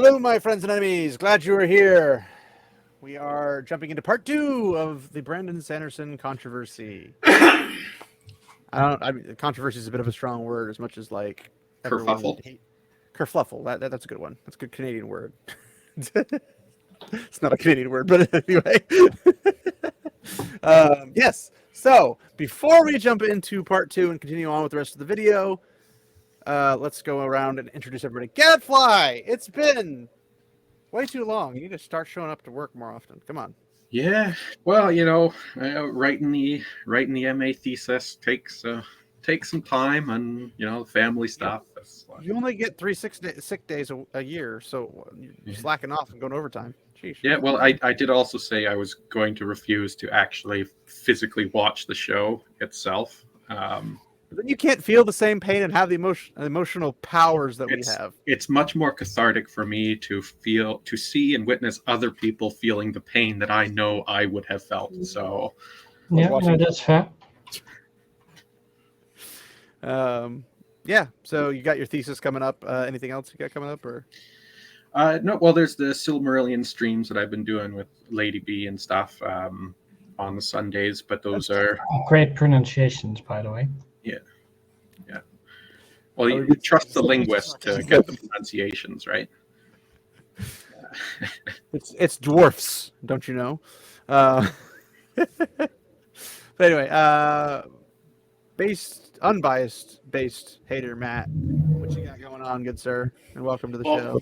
Hello, my friends and enemies. Glad you are here. We are jumping into part 2 of the Brandon Sanderson controversy. I mean, controversy is a bit of a strong word, as much as like everyone kerfluffle. That's a good one. That's a good Canadian word. It's not a Canadian word, but anyway. Yes. So before we jump into part 2 and continue on with the rest of the video, let's go around and introduce everybody. Gadfly, it's been way too long. You need to start showing up to work more often. Come on. Yeah, well, writing the MA thesis takes some time, and family stuff. You only get 3 sick days a year, so you're slacking off and going overtime. Sheesh. Yeah, well, I did also say I was going to refuse to actually physically watch the show itself. But then you can't feel the same pain and have the emotional powers that we have. It's much more cathartic for me to see and witness other people feeling the pain that I know I would have felt. So, yeah, no, that's fair. Yeah. So you got your thesis coming up. Anything else you got coming up, or? No. Well, there's the Silmarillion streams that I've been doing with Lady B and stuff on the Sundays, but those are great pronunciations, by the way. Yeah. Well, you trust the linguist to get the pronunciations right. It's dwarfs, don't you know? But anyway, unbiased hater Matt, what you got going on, good sir? And welcome to the show.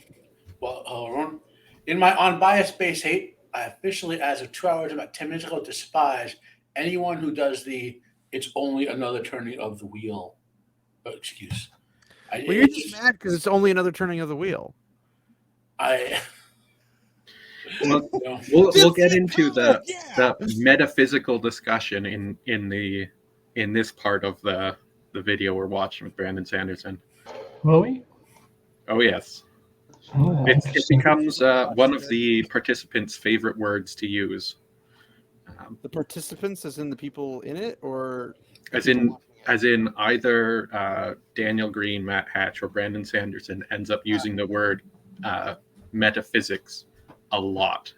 Well, hold on. In my unbiased base hate, I officially, as of 2 hours, about 10 minutes ago, despise anyone who does "it's only another turning of the wheel" excuse. Well, you're just mad because it's only another turning of the wheel. We'll get into the metaphysical discussion in this part of the video we're watching with Brandon Sanderson. Will we? Oh yes. Oh, it becomes one of the participants' favorite words to use. The participants, as in the people in it, or as in either Daniel Greene, Matt Hatch, or Brandon Sanderson ends up using the word metaphysics a lot.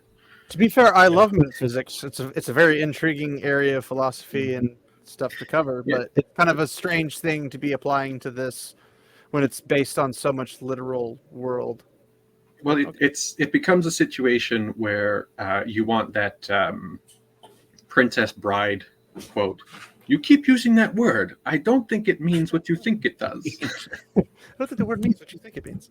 To be fair, I love metaphysics. It's a very intriguing area of philosophy and stuff to cover, but it's kind of a strange thing to be applying to this when it's based on so much literal world. Well, it becomes a situation where you want that Princess Bride quote. You keep using that word. I don't think it means what you think it does. I don't think the word means what you think it means.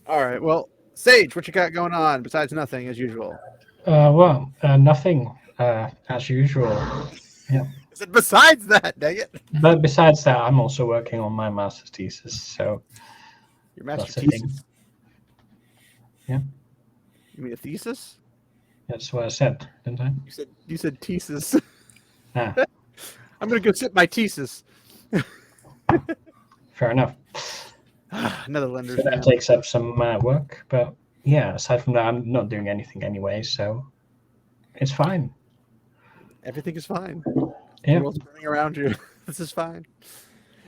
All right. Well, Sage, what you got going on besides nothing as usual? Nothing as usual. Yeah. Is it besides that? Dang it. But besides that, I'm also working on my master's thesis. So your master's thesis? Yeah. You mean a thesis? That's what I said, didn't I? You said thesis. Ah. I'm gonna go sit my thesis. Fair enough. Another lender. So that takes up some work, but yeah. Aside from that, I'm not doing anything anyway, so it's fine. Everything is fine. Yeah. The world's burning around you. This is fine.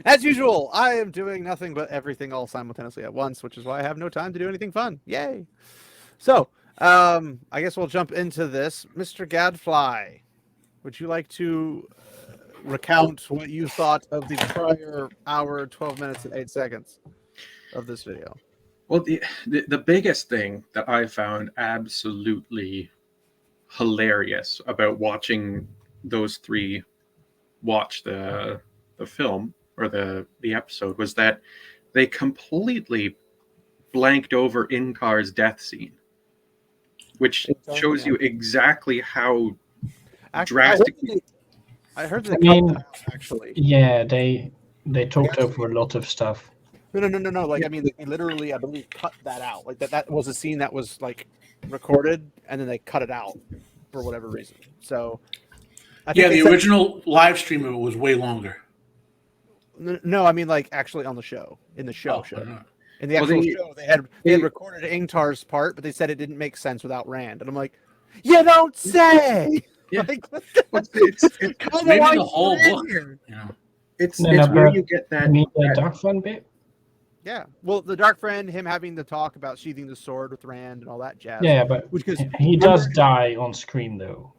As usual, I am doing nothing but everything all simultaneously at once, which is why I have no time to do anything fun. Yay! So, I guess we'll jump into this. Mr. Gadfly, would you like to recount what you thought of the prior hour, 12 minutes, and 8 seconds of this video? Well, the biggest thing that I found absolutely hilarious about watching those three watch the film or the episode was that they completely blanked over Inkar's death scene, which shows you exactly how drastically. I heard they cut that out, actually. Yeah, they talked over a lot of stuff. No. Like, I mean, they literally, I believe, cut that out. Like that was a scene that was like recorded, and then they cut it out for whatever reason. So, the original live stream of it was way longer. No, I mean, like, actually on the show, in the show. In the actual show, they had recorded Ingtar's part, but they said it didn't make sense without Rand. And I'm like, you don't say! Yeah. Like, it's maybe the whole book. It's where you get that. You mean the dark fun bit? Yeah. Well, the Dark Friend, him having the talk about sheathing the sword with Rand and all that jazz. Yeah, but Which is he does die on screen though.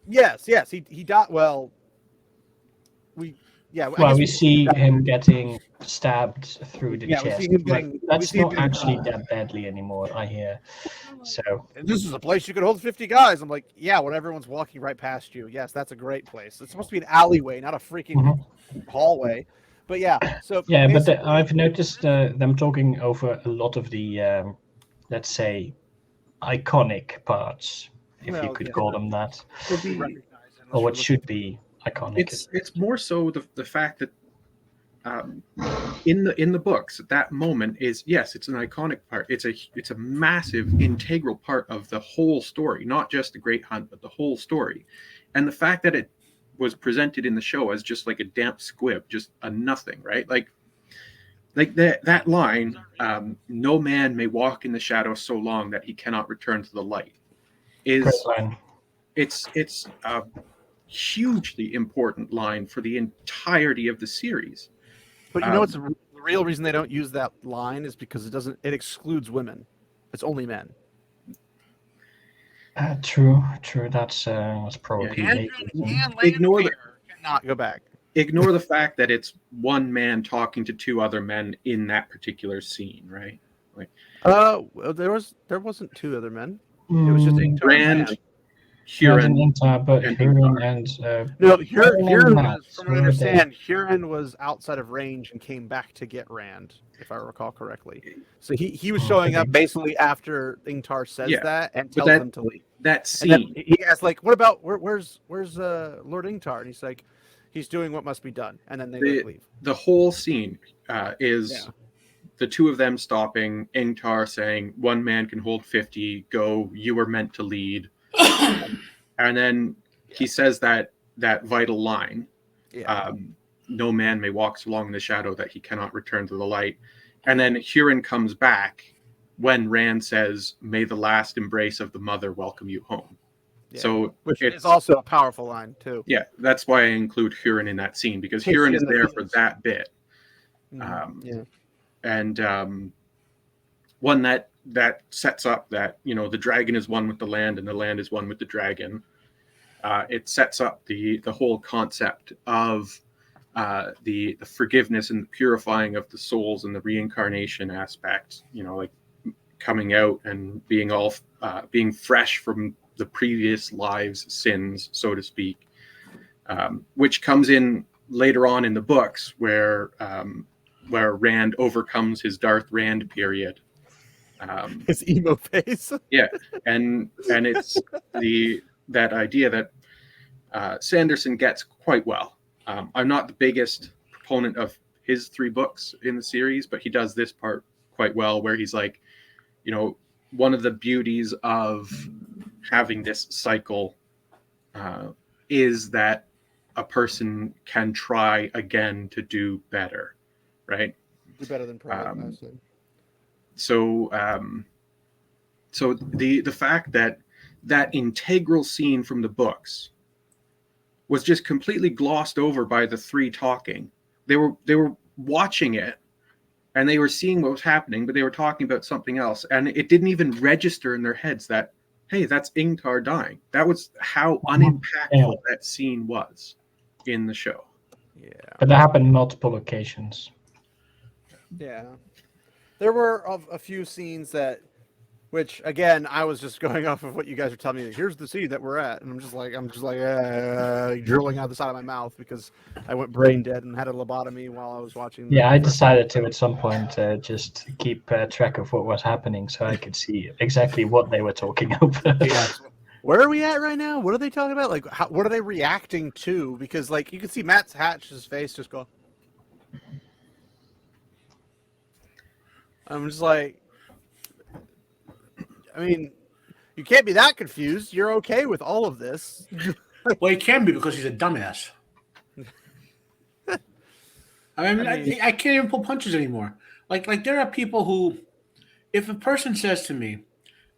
Yes, he died. Well, I Well, guess we see him getting stabbed through the Yeah, we chest, see him but getting. that's not actually that deadly anymore, I hear. So This is a place you could hold 50 guys. I'm like, yeah, when everyone's walking right past you. Yes, that's a great place. It's supposed to be an alleyway, not a freaking hallway. But yeah, so yeah, but basically, I've noticed them talking over a lot of the, let's say, iconic parts, if you could call them that, or what should be iconic. It's more so the fact that in the books that moment is, yes, it's an iconic part. It's a massive integral part of the whole story, not just the Great Hunt, but the whole story. And the fact that it was presented in the show as just like a damp squib, just a nothing, right? Like that line, no man may walk in the shadow so long that he cannot return to the light, Great is line. it's a hugely important line for the entirety of the series. But you know what's the real reason they don't use that line is because it excludes women. It's only men. True. That's probably Ignore the cannot go back. Ignore the fact that it's one man talking to two other men in that particular scene, right? Like, well, there wasn't two other men. It was just Ingtar Rand, Huron, Huron, but and Huron Ingtar. and no, Huron Matt, was, from what I understand, Huron was outside of range and came back to get Rand, if I recall correcely. So he was showing up basically after Ingtar says that and tells them to leave. That scene. He asks, like, what about where's Lord Ingtar? And he's like, he's doing what must be done, and then they leave. The whole scene is the two of them stopping, Ingtar saying, one man can hold 50, go, you were meant to lead. And then he says that vital line, no man may walk so long in the shadow that he cannot return to the light. And then Huron comes back when Rand says, may the last embrace of the mother welcome you home. Yeah. So which is also a powerful line too. Yeah, that's why I include Huron in that scene, because Huron is there for that bit. And one that sets up that, the dragon is one with the land and the land is one with the dragon. It sets up the whole concept of the forgiveness and the purifying of the souls and the reincarnation aspect, like coming out and being being fresh from the previous lives' sins, so to speak, which comes in later on in the books where Rand overcomes his Darth Rand period. His emo face. Yeah, and it's that idea that Sanderson gets quite well. I'm not the biggest proponent of his 3 books in the series, but he does this part quite well, where he's like, one of the beauties of having this cycle is that a person can try again to do better, right? Do better than pride. So the fact that integral scene from the books was just completely glossed over by the 3 talking. They were watching it and they were seeing what was happening, but they were talking about something else, and it didn't even register in their heads that, hey, that's Ingtar dying. That was how unimpactful that scene was in the show. Yeah, but that happened multiple occasions. Yeah, there were a few scenes which again, I was just going off of what you guys are telling me. Here's the scene that we're at, and I'm just like drilling out the side of my mouth because I went brain dead and had a lobotomy while I was watching. Yeah, I decided to at some point just keep track of what was happening so I could see exactly what they were talking about. Yeah. Where are we at right now? What are they talking about? Like, what are they reacting to? Because, like, you can see Matt Hatch's face just go. I'm just like, I mean, you can't be that confused. You're okay with all of this. Well, he can be because he's a dumbass. I can't even pull punches anymore. Like there are people who, if a person says to me,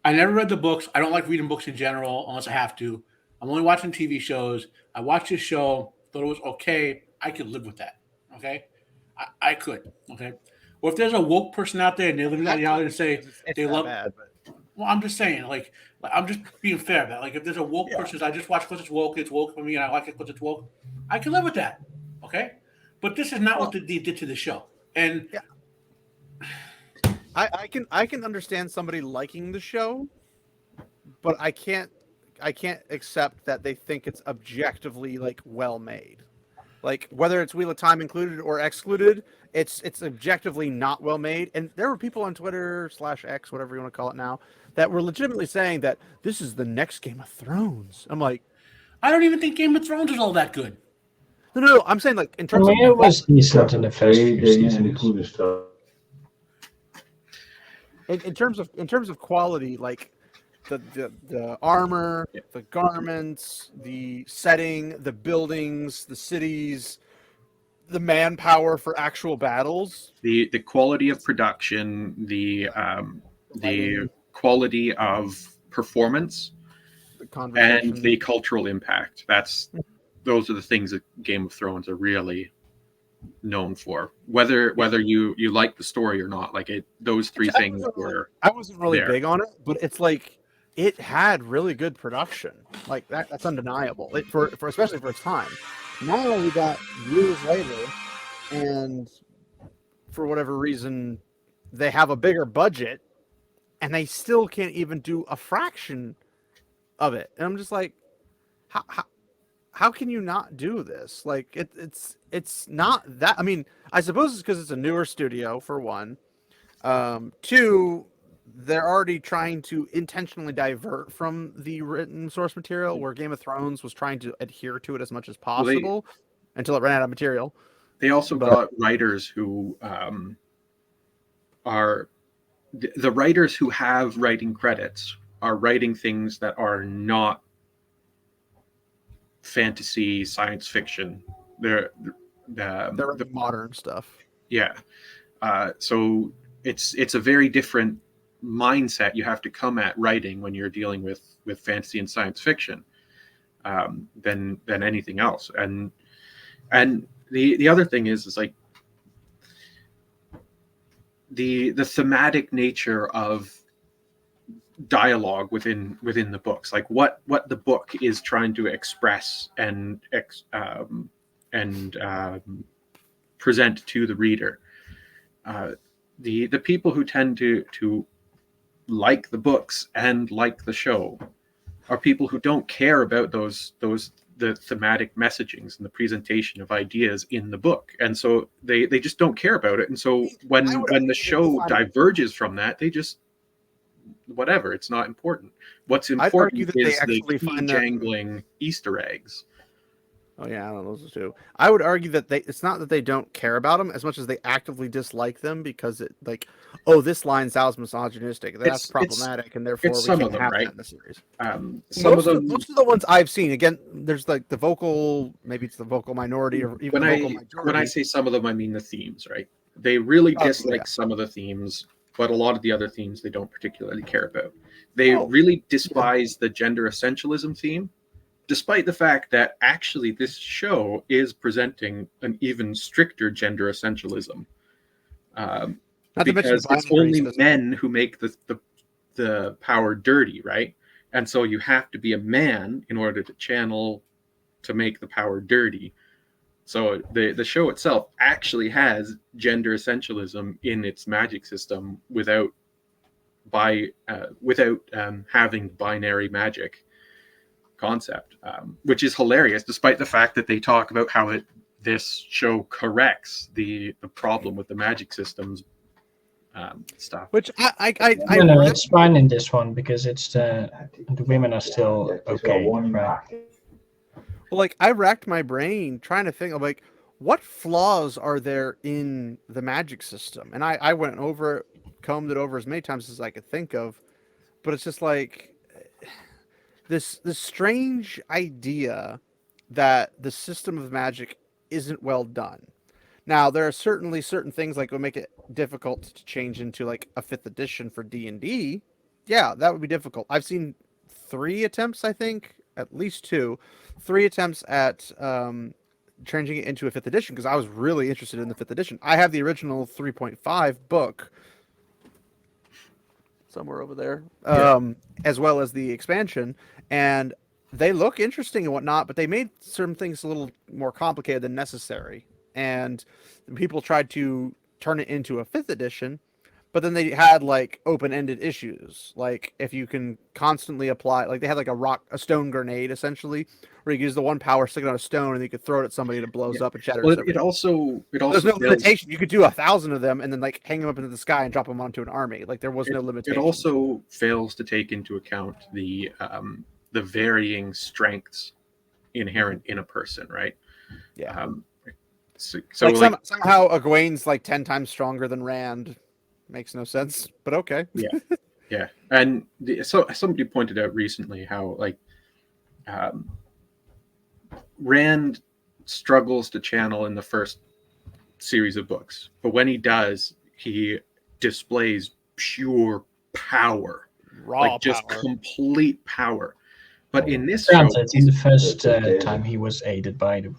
I never read the books, I don't like reading books in general unless I have to, I'm only watching TV shows, I watched this show, thought it was okay, I could live with that. Okay? I could. Okay? Or if there's a woke person out there and they're looking at reality and say it's they that love. bad, but Well, I'm just saying, like I'm just being fair about it. Like if there's a woke person, I just watch because it's woke for me, and I like it because it's woke. I can live with that, okay? But this is not what they did to the show, and yeah, I can understand somebody liking the show, but I can't accept that they think it's objectively like well made. Like whether it's Wheel of Time included or excluded, it's objectively not well made. And there were people on Twitter /X, whatever you want to call it now, that were legitimately saying that this is the next Game of Thrones. I'm like, I don't even think Game of Thrones is all that good. no. I'm saying like in I terms mean, of it was decent in the first few seasons. in terms of quality, like the armor, the garments, the setting, the buildings, the cities, the manpower for actual battles, the quality of production, the quality of performance, the and the cultural impact. Those are the things that Game of Thrones are really known for. Whether you like the story or not, like those three things were. I wasn't really there. big on it, but it's like it had really good production. Like that's undeniable. For especially for its time. Now we got years later, and for whatever reason, they have a bigger budget, and they still can't even do a fraction of it. And I'm just like, how can you not do this? Like it's not that. I mean, I suppose it's because it's a newer studio for one. Two, they're already trying to intentionally divert from the written source material, where Game of Thrones was trying to adhere to it as much as possible until it ran out of material. They also got writers who are the writers who have writing credits are writing things that are not fantasy science fiction. They're the modern stuff. Yeah. So it's a very different mindset you have to come at writing when you're dealing with fantasy and science fiction than anything else. And the other thing is like the thematic nature of dialogue within the books, like what the book is trying to express and present to the reader. The people who tend to like the books and like the show are people who don't care about the thematic messagings and the presentation of ideas in the book, and so they just don't care about it. And so when the show diverges from that, they just whatever, it's not important. What's important is the key jangling Easter eggs. Oh yeah, I don't know those two. I would argue that it's not that they don't care about them as much as they actively dislike them because it like, oh, this line sounds misogynistic. That's problematic, and therefore we can't have that in the series. Most of the ones I've seen, again, there's like the vocal, maybe it's the vocal minority or even the vocal majority. When I say some of them, I mean the themes, right? They really dislike some of the themes, but a lot of the other themes they don't particularly care about. They really despise the gender essentialism theme, despite the fact that actually this show is presenting an even stricter gender essentialism. Because it's only men who make the power dirty, right? And so you have to be a man in order to make the power dirty. So the show itself actually has gender essentialism in its magic system without having binary magic concept, which is hilarious, despite the fact that they talk about how this show corrects the problem with the magic systems stuff. Which it's fine in this one because it's the women are still okay. Right? Well, like I racked my brain trying to think of like what flaws are there in the magic system, and I went over it, combed it over as many times as I could think of, but it's just like this strange idea that the system of magic isn't well done. Now, there are certainly certain things like will make it difficult to change into like a 5th edition for D&D. Yeah, that would be difficult. I've seen 3 attempts, I think, at least 2, 3 attempts at changing it into a 5th edition because I was really interested in the 5th edition. I have the original 3.5 book somewhere over there, as well as the expansion, and they look interesting and whatnot, but they made certain things a little more complicated than necessary, and people tried to turn it into a 5th edition, but then they had like open-ended issues, like if you can constantly apply, like they had like a stone grenade essentially, where you use the one power, stick it on a stone, and you could throw it at somebody and it blows up and shatters Well, everything. it also There's no limitation. You could do 1,000 of them and then like hang them up into the sky and drop them onto an army. Like there was no limitation. It also fails to take into account the varying strengths inherent in a person, right? Yeah. So like somehow Egwene's like 10 times stronger than Rand. Makes no sense, but okay. Yeah. And so somebody pointed out recently how like Rand struggles to channel in the first series of books, but when he does, he displays pure power, Raw just power. complete power. But in this Granted, show, it's in the first time he was aided by the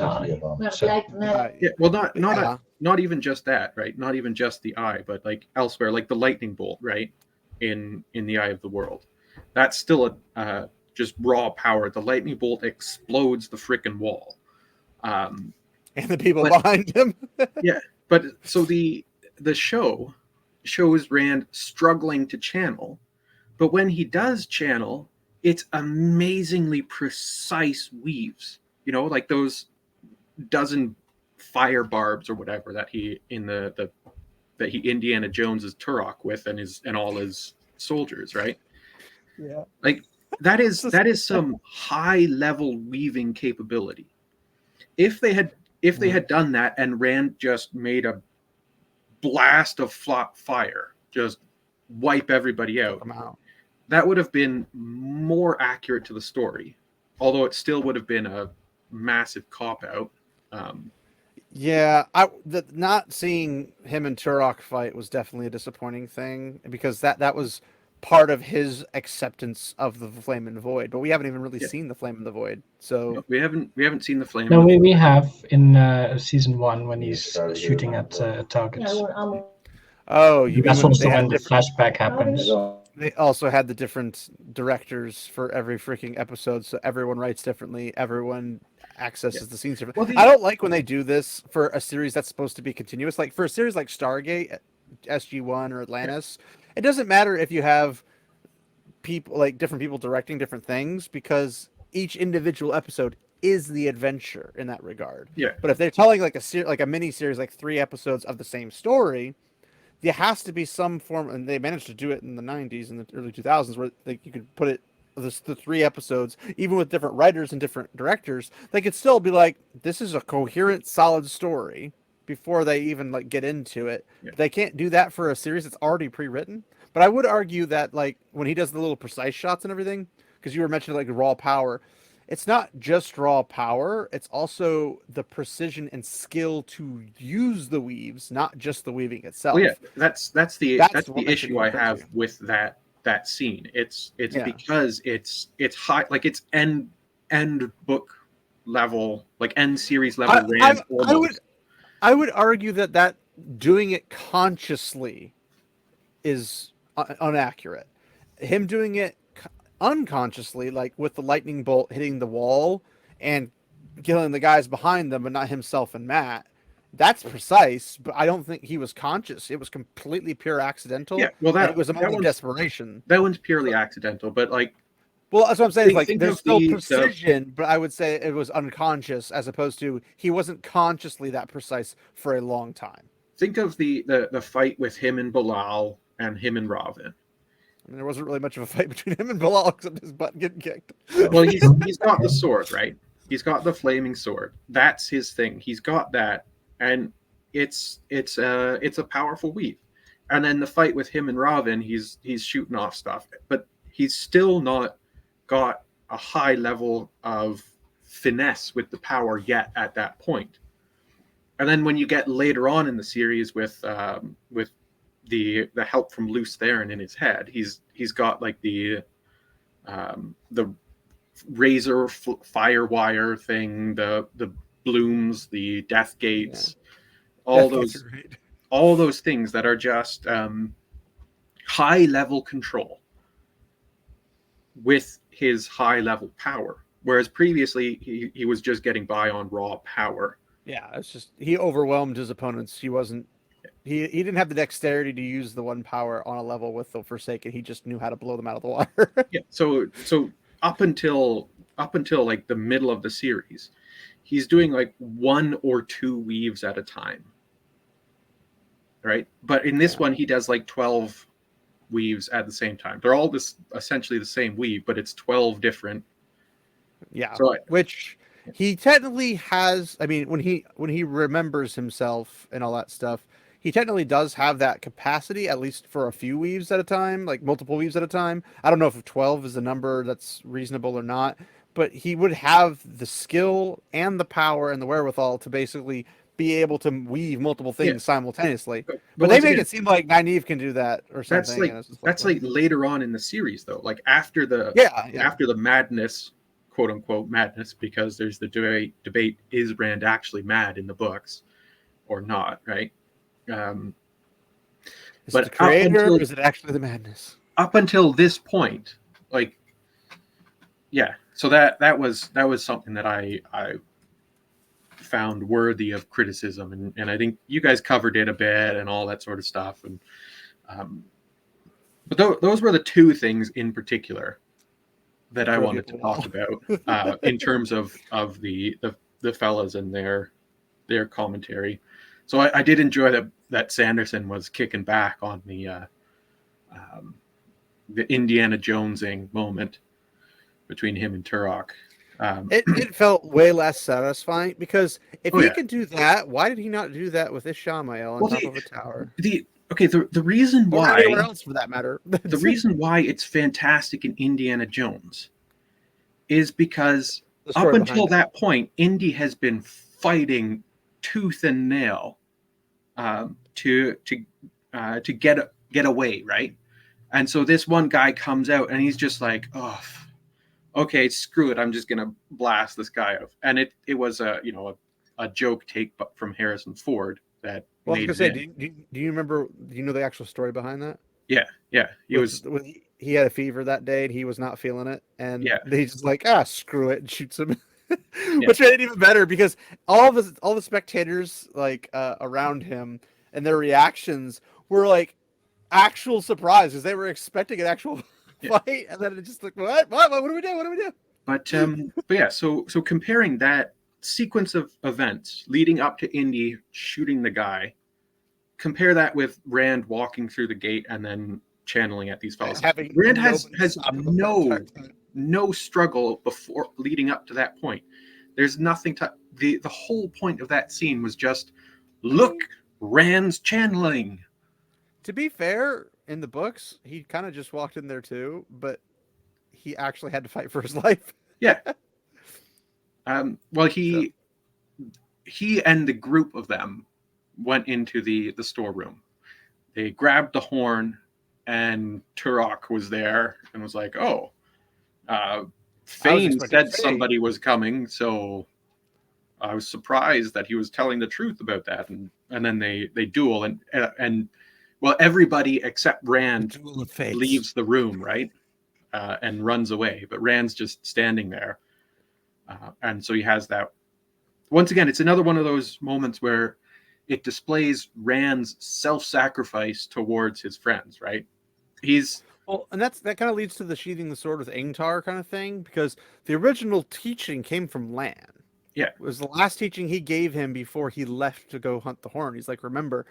eye. So, not even just that, right? Not even just the eye, but like elsewhere, like the lightning bolt, right? In the eye of the world, that's still a just raw power. The lightning bolt explodes the frickin' wall, and the people behind him. Yeah, but so the show shows Rand struggling to channel, but when he does channel, it's amazingly precise weaves. You know, like those dozen fire barbs or whatever that he that he Indiana Jones's Turok with and all his soldiers, right? Yeah. Like that is some high level weaving capability. If they had done that and Rand just made a blast of fire, just wipe everybody out, that would have been more accurate to the story, although it still would have been a massive cop-out. Not seeing him and Turok fight was definitely a disappointing thing, because that was part of his acceptance of the Flame and the Void, but we haven't even really seen the Flame and the Void. So no, we haven't seen the Flame. No, we have in season 1 when he's shooting at targets. Oh, you That's mean also when the flashback happens. They also had the different directors for every freaking episode, so everyone writes differently, everyone accesses the scenes differently. I don't like when they do this for a series that's supposed to be continuous. Like for a series like Stargate, SG-1, or Atlantis, it doesn't matter if you have people, like different people directing different things, because each individual episode is the adventure in that regard. Yeah. But if they're telling like a mini series, like 3 episodes of the same story, there has to be some form, and they managed to do it in the 90s and the early 2000s, where you could put it the 3 episodes, even with different writers and different directors, they could still be like, this is a coherent, solid story before they even like get into it. They can't do that for a series that's already pre-written. But I would argue that like when he does the little precise shots and everything, because you were mentioning like raw power, it's not just raw power, it's also the precision and skill to use the weaves, not just the weaving itself. Well, yeah, that's the issue I have with that scene. It's because it's high, like it's end book level, like end series level. I would argue that doing it consciously is inaccurate. Him doing it unconsciously, like with the lightning bolt hitting the wall and killing the guys behind them, but not himself and Matt, that's precise, but I don't think he was conscious. It was completely pure accidental. Yeah, well, it was a moment of desperation. That one's purely accidental, but like, well, that's what I'm saying. Like, there's still precision, but I would say it was unconscious, as opposed to he wasn't consciously that precise for a long time. Think of the fight with him and Bilal and him and Ravin. I mean, there wasn't really much of a fight between him and Bilal except his butt getting kicked. Well, he's got the sword, right? He's got the flaming sword. That's his thing. He's got that, and it's a powerful weave. And then the fight with him and Ravin, he's shooting off stuff, but he's still not got a high level of finesse with the power yet at that point. And then when you get later on in the series with the help from Luce Theron in his head, he's got like the razor fire wire thing, the blooms, the death gates, Death all those things that are just high level control with his high level power. Whereas previously he was just getting by on raw power. Yeah, it's just he overwhelmed his opponents. He didn't have the dexterity to use the one power on a level with the Forsaken. He just knew how to blow them out of the water. Yeah. So up until like the middle of the series, he's doing like 1 or 2 weaves at a time. Right? But in this one he does like 12 weaves at the same time. They're all essentially the same weave, but it's 12 different. Yeah. So which he technically has, I mean, when he remembers himself and all that stuff, he technically does have that capacity, at least for a few weaves at a time, like multiple weaves at a time. I don't know if 12 is a number that's reasonable or not, but he would have the skill and the power and the wherewithal to basically be able to weave multiple things simultaneously. But they make it seem like Nynaeve can do that or something. That's like later on in the series, though. Like after the after the madness, quote unquote madness, because there's the debate: is Rand actually mad in the books or not? Right. Is it the creator, or is it actually the madness? Up until this point, like, yeah. So that was something that I found worthy of criticism, and I think you guys covered it a bit and all that sort of stuff. And but those were the 2 things in particular that I wanted to talk about in terms of the fellas and their commentary. So I did enjoy that Sanderson was kicking back on the Indiana Jonesing moment between him and Turok. It felt way less satisfying, because if he could do that, why did he not do that with Ishamael on top of a tower? The reason why, or anywhere else for that matter, the reason why it's fantastic in Indiana Jones is because up until that point, Indy has been fighting tooth and nail to get away, right? And so this one guy comes out and he's just like, oh, okay, screw it, I'm just gonna blast this guy off. And it was a joke take from Harrison Ford that. Well, I was gonna say, do you remember? Do you know the actual story behind that? Yeah. He had a fever that day and he was not feeling it, and he's just like, screw it, and shoots him. Which made it even better, because all the spectators like around him and their reactions were like actual surprise, because they were expecting an actual fight, and then it just like, what do we do? But yeah, so comparing that sequence of events leading up to Indy shooting the guy, compare that with Rand walking through the gate and then channeling at these fellas. Rand has no struggle before leading up to that point. There's nothing to the whole point of that scene was just, look, Rand's channeling. To be fair, in the books, he kind of just walked in there too, but he actually had to fight for his life. Yeah. Well, he and the group of them went into the storeroom. They grabbed the horn, and Turok was there and was like, "Oh, Fane said somebody was coming, so I was surprised that he was telling the truth about that." And then they duel, and well, everybody except Rand leaves the room, right, and runs away, but Rand's just standing there. And so he has that. Once again, it's another one of those moments where it displays Rand's self-sacrifice towards his friends, right? And that kind of leads to the sheathing the sword with Ingtar kind of thing, because the original teaching came from Lan. Yeah. It was the last teaching he gave him before he left to go hunt the horn. He's like, remember,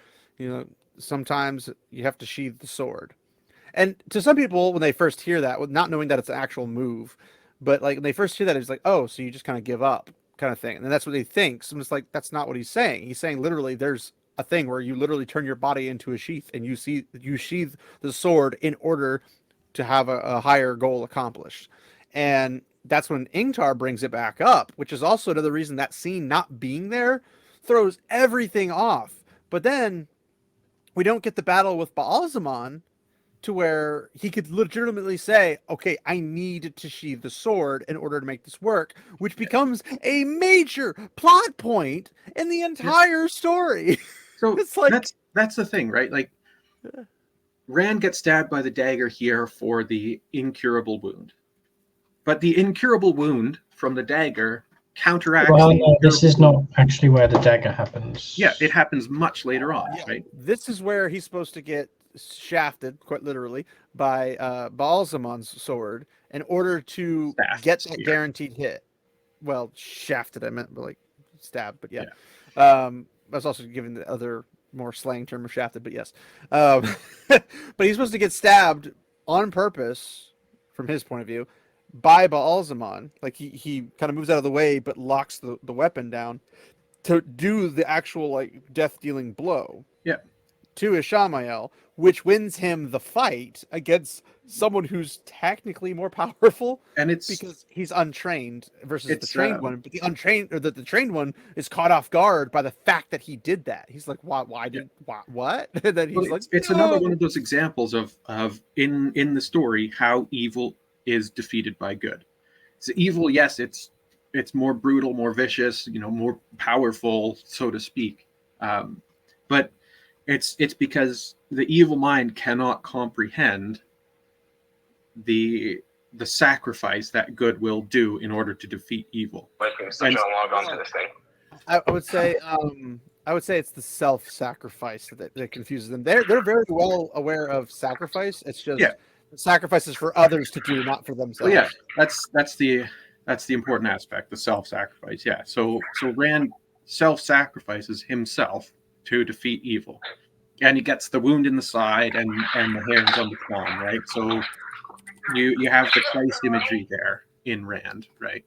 sometimes you have to sheathe the sword. And to some people, when they first hear that, not knowing that it's an actual move, but like when they first hear that, it's like, oh, so you just kind of give up kind of thing. And that's what they think. So I'm just like, that's not what he's saying. He's saying literally there's a thing where you literally turn your body into a sheath and you sheath the sword in order to have a higher goal accomplished. And that's when Ingtar brings it back up, which is also another reason that scene not being there throws everything off. But then we don't get the battle with Ba'alzamon to where he could legitimately say, okay, I need to sheathe the sword in order to make this work, which becomes a major plot point in the entire story. So It's like that's the thing, right? Like Rand gets stabbed by the dagger here for the incurable wound. But the incurable wound from the dagger counteracts this is not actually where the dagger happens. Yeah, it happens much later on, right? This is where he's supposed to get shafted, quite literally, by Baalzamon's sword in order to get that guaranteed hit. Well, shafted, I meant, but like stabbed, but yeah. I was also given the other more slang term of shafted, but yes. But he's supposed to get stabbed on purpose, from his point of view, by Baalzamon. Like he kind of moves out of the way, but locks the weapon down to do the actual like death-dealing blow. Yeah. To Ishamael, which wins him the fight against someone who's technically more powerful, and it's because he's untrained versus the trained one. But the untrained or the trained one is caught off guard by the fact that he did that. He's like, "What? What?" And then he's like, "It's another one of those examples of in the story how evil is defeated by good. So evil, yes, it's more brutal, more vicious, more powerful, so to speak, but it's because the evil mind cannot comprehend the sacrifice that good will do in order to defeat evil." Log on to this thing. I would say it's the self-sacrifice that confuses them. They're very well aware of sacrifice. It's just sacrifices for others to do, not for themselves. Well, that's the important aspect, the self-sacrifice. Yeah. So Rand self-sacrifices himself to defeat evil, and he gets the wound in the side and the hands on the palm, right? So you have the Christ imagery there in Rand, right?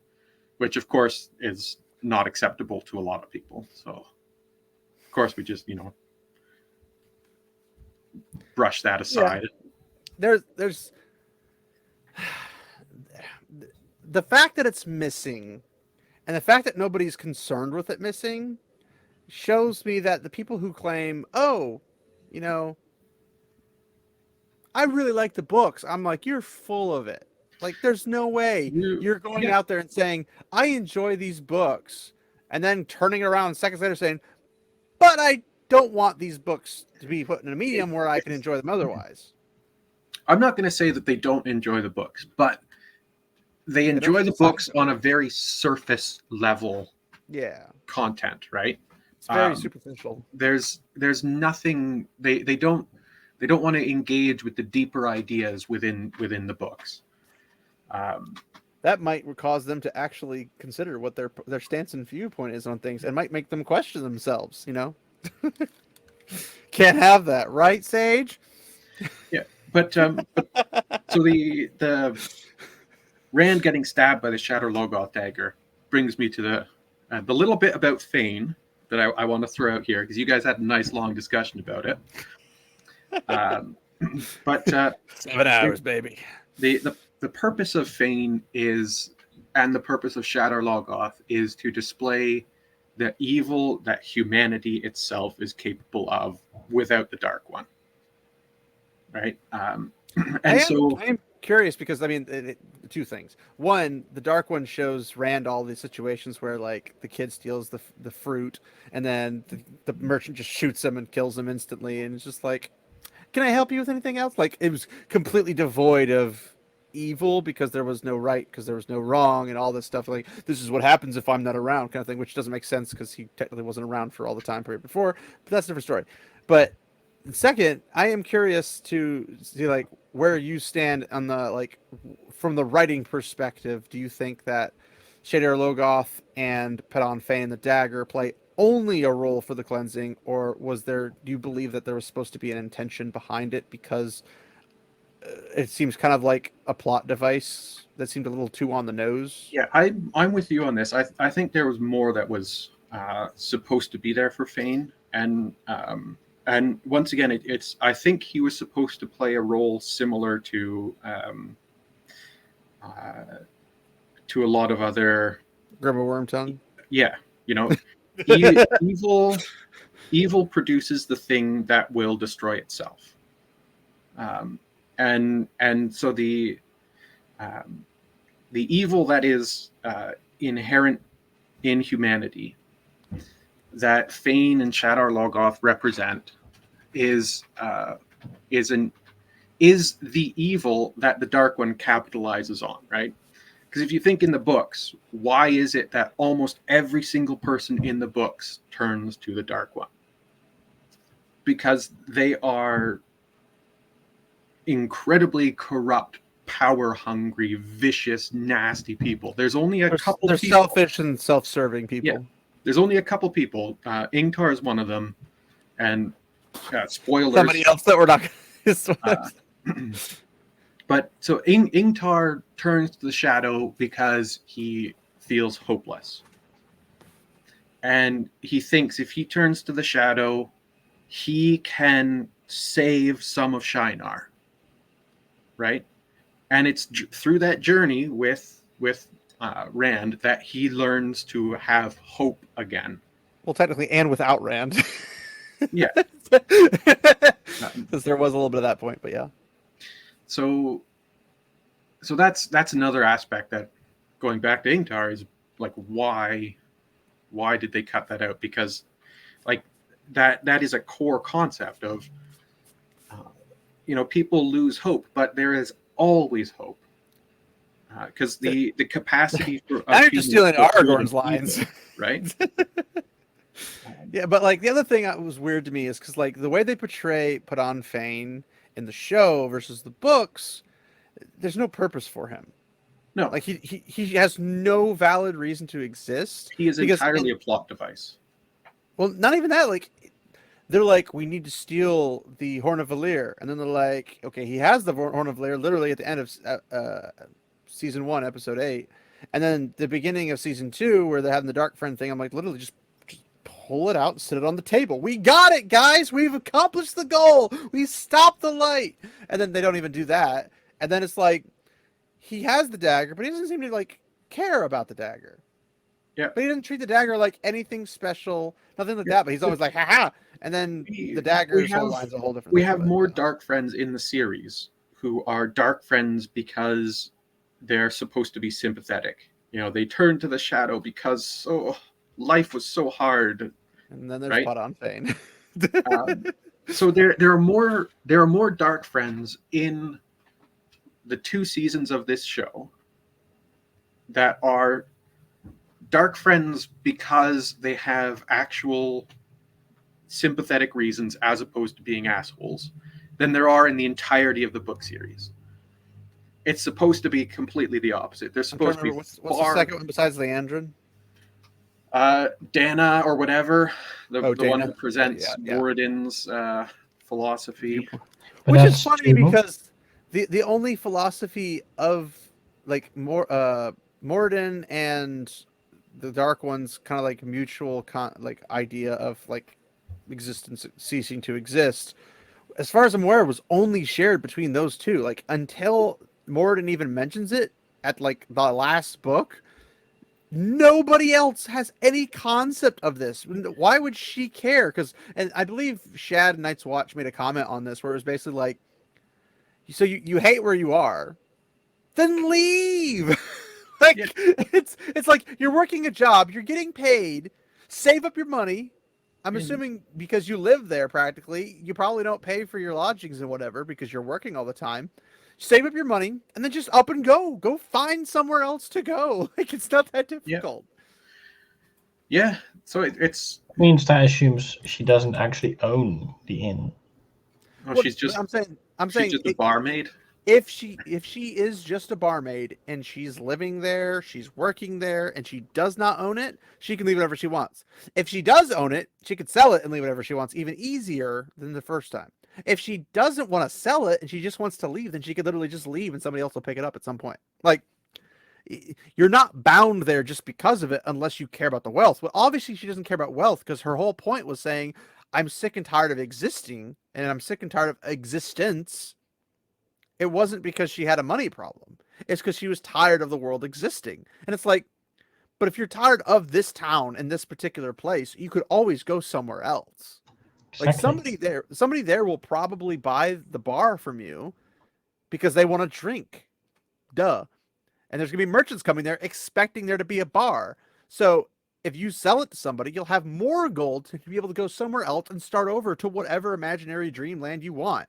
Which of course is not acceptable to a lot of people. So of course we just brush that aside. Yeah. There's the fact that it's missing, and the fact that nobody's concerned with it missing, shows me that the people who claim, I really like the books, I'm like, you're full of it. Like, there's no way you're going out there and saying, I enjoy these books, and then turning around seconds later saying, but I don't want these books to be put in a medium where I can enjoy them otherwise. I'm not going to say that they don't enjoy the books, but they enjoy the books on a very surface level content, right? It's very superficial. There's nothing, they don't want to engage with the deeper ideas within the books. That might cause them to actually consider what their stance and viewpoint is on things, and might make them question themselves. Can't have that, right, Sage? Yeah, but so the Rand getting stabbed by the Shatter Logoth dagger brings me to the little bit about Fane that I want to throw out here, because you guys had a nice long discussion about it. But 7 hours, baby. The purpose of Fane and the purpose of Shatter Logoth is to display the evil that humanity itself is capable of without the Dark One, right? I am curious because two things. One, the Dark One shows Rand all these situations where like the kid steals the fruit, and then the merchant just shoots him and kills him instantly, and it's just like, can I help you with anything else? Like, it was completely devoid of evil because there was no right, because there was no wrong, and all this stuff. Like, this is what happens if I'm not around, kind of thing, which doesn't make sense because he technically wasn't around for all the time period before. But that's a different story. But second, I am curious to see like where you stand on the like from the writing perspective. Do you think that Shader Logoth and Pedon Fane the dagger play only a role for the cleansing, or do you believe that there was supposed to be an intention behind it, because it seems kind of like a plot device that seemed a little too on the nose? Yeah, I'm with you on this. I think there was more that was supposed to be there for Fane, and once again, I think he was supposed to play a role similar to a lot of other Grubba Wormtongue. Yeah, evil produces the thing that will destroy itself. and so the evil that is inherent in humanity that Fane and Shadar Logoth represent is the evil that the Dark One capitalizes on, right? Because if you think in the books, why is it that almost every single person in the books turns to the Dark One? Because they are incredibly corrupt, power-hungry, vicious, nasty people. There's only a couple they're people. selfish and self-serving people. Yeah. There's only a couple people. Ingtar is one of them. And spoilers. Somebody else that we're not going to... But so Ingtar turns to the shadow because he feels hopeless. And he thinks if he turns to the shadow, he can save some of Shinar. Right? And it's through that journey with Rand that he learns to have hope again. Well, technically, and without Rand. Yeah. Because there was a little bit of that point, but yeah. So that's another aspect that, going back to Ingtar, is like why did they cut that out? Because like that is a core concept of people lose hope, but there is always hope. Because the capacity for now you're just stealing Aragorn's lines, right? Yeah, but like the other thing that was weird to me is because like the way they put on Fane in the show versus the books, there's no purpose for him. No, like he has no valid reason to exist. He is entirely a plot device. Well, not even that. Like they're like, we need to steal the Horn of Valir, and then they're like, okay, he has the Horn of Valir literally at the end of season 1, episode 8, and then the beginning of season 2 where they're having the Dark Friend thing. I'm like, literally just pull it out and sit it on the table. We got it, guys. We've accomplished the goal. We stopped the light. And then they don't even do that. And then it's like, he has the dagger, but he doesn't seem to like care about the dagger. Yeah. But he doesn't treat the dagger like anything special, nothing like that. But he's always like, haha. And then the dagger's whole line's a whole different We thing, have but, more Dark Friends in the series who are Dark Friends because they're supposed to be sympathetic. They turn to the shadow because life was so hard. And then there's right? Pot on Fane. So there are more Dark Friends in the 2 seasons of this show that are Dark Friends because they have actual sympathetic reasons as opposed to being assholes than there are in the entirety of the book series. It's supposed to be completely the opposite. They're supposed to be what's the second one besides the Andron? Dana or whatever, the Dana. one who presents Yeah. Moradin's philosophy. Which is funny because the only philosophy of like Moradin and the Dark One's kind of like mutual idea of like existence ceasing to exist, as far as I'm aware, was only shared between those two. Like until Moradin even mentions it at like the last book, nobody else has any concept of this. Why would she care? And I believe Shad and Night's Watch made a comment on this where it was basically like, so you hate where you are, then leave. It's like you're working a job, you're getting paid, save up your money. I'm assuming because you live there practically, you probably don't pay for your lodgings and whatever because you're working all the time. Save up your money and then just up and go. Go find somewhere else to go. Like it's not that difficult. Yeah. So it means that assumes she doesn't actually own the inn. Oh, she's just. I'm saying just a barmaid. If she is just a barmaid and she's living there, she's working there, and she does not own it, she can leave whatever she wants. If she does own it, she could sell it and leave whatever she wants, even easier than the first time. If she doesn't want to sell it and she just wants to leave, then she could literally just leave and somebody else will pick it up at some point. Like, you're not bound there just because of it unless you care about the wealth. Well, obviously she doesn't care about wealth because her whole point was saying, I'm sick and tired of existing and I'm sick and tired of existence. It wasn't because she had a money problem. It's because she was tired of the world existing. And it's like, but if you're tired of this town and this particular place, you could always go somewhere else. Exactly. Like somebody there will probably buy the bar from you because they want to drink. Duh. And there's going to be merchants coming there expecting there to be a bar. So if you sell it to somebody, you'll have more gold to be able to go somewhere else and start over to whatever imaginary dreamland you want.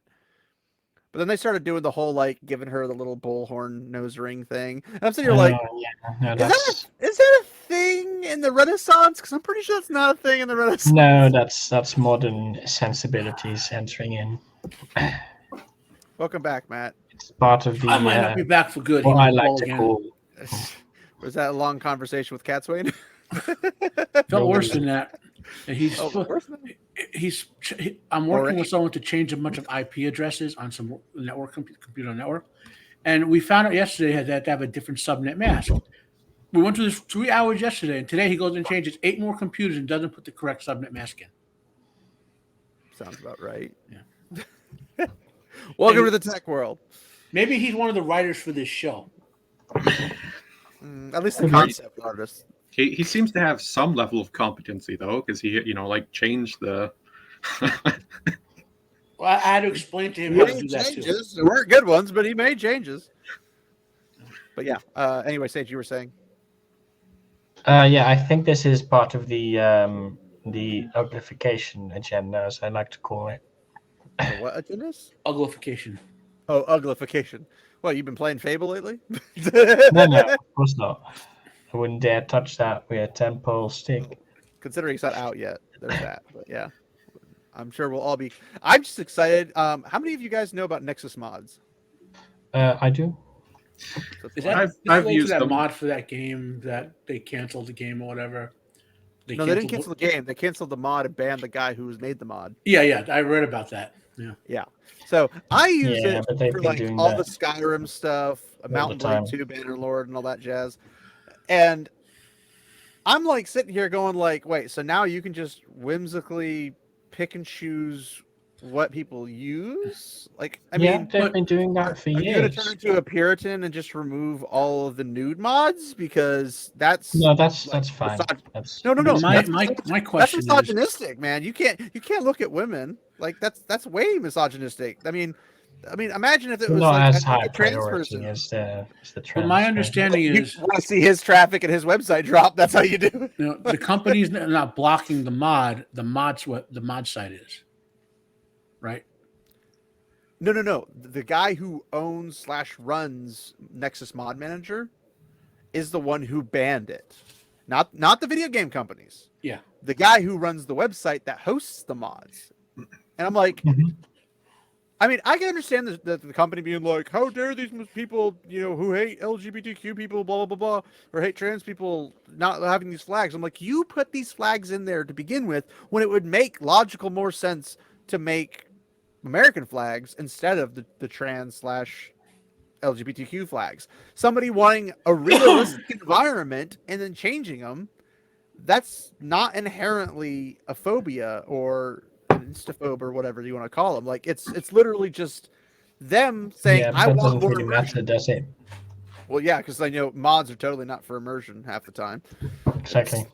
But then they started doing the whole, like, giving her the little bullhorn nose ring thing. And I'm sitting here like, is that a thing in the Renaissance? Because I'm pretty sure it's not a thing in the Renaissance. No, that's modern sensibilities entering in. Welcome back, Matt. It's part of the... I might not be back for good. What I like to call... Was that a long conversation with Catswain? Felt worse than that. And I'm working with someone to change a bunch of IP addresses on some network computer network, and we found out yesterday that to have a different subnet mask. We went through this 3 hours yesterday, and today he goes and changes 8 more computers and doesn't put the correct subnet mask in. Sounds about right. Yeah. Welcome to the tech world. Maybe he's one of the writers for this show. At least the concept artist. He seems to have some level of competency though, because he changed the. Well, I had to explain to him how to do that too. There weren't good ones, but he made changes. But yeah. Anyway, Sage, you were saying. Yeah, I think this is part of the uglification agenda, as I like to call it. The what agenda? Uglification. Oh, uglification. What, you've been playing Fable lately? No, of course not. I wouldn't dare touch that with a 10-pole stick. Considering it's not out yet, there's that. But yeah, I'm sure we'll all be. I'm just excited. How many of you guys know about Nexus mods? I do. I've used that them. mod for that game that they canceled the game or whatever. They didn't cancel the game. They canceled the mod and banned the guy who made the mod. Yeah, I read about that. Yeah. So I use it for like all the Skyrim stuff, Mountain Blade 2, Bannerlord, and all that jazz. And I'm like sitting here going like, wait, so now you can just whimsically pick and choose what people use? Like, I mean, they've been doing that for years. Are you going to turn into a Puritan and just remove all of the nude mods? Because that's fine. No. My question is misogynistic, man. You can't look at women like that's way misogynistic. I mean, imagine if it was not like as high a trans priority person. as the trans. Well, my understanding is you want to see his traffic and his website drop. That's how you do it. The company's not blocking the mod. The mod's what the mod site is, right? No. The guy who owns / runs Nexus Mod Manager is the one who banned it, not the video game companies. Yeah, the guy who runs the website that hosts the mods. And I'm like, I mean, I can understand the company being like, how dare these people, who hate LGBTQ people, blah, blah, blah, blah, or hate trans people not having these flags. I'm like, you put these flags in there to begin with when it would make more sense to make American flags instead of the trans / LGBTQ flags. Somebody wanting a realistic environment and then changing them, that's not inherently a phobia or instaphobe or whatever you want to call them. Like it's literally just them saying, I want doesn't more really matter, does it? Well, yeah, because I know mods are totally not for immersion half the time. Exactly.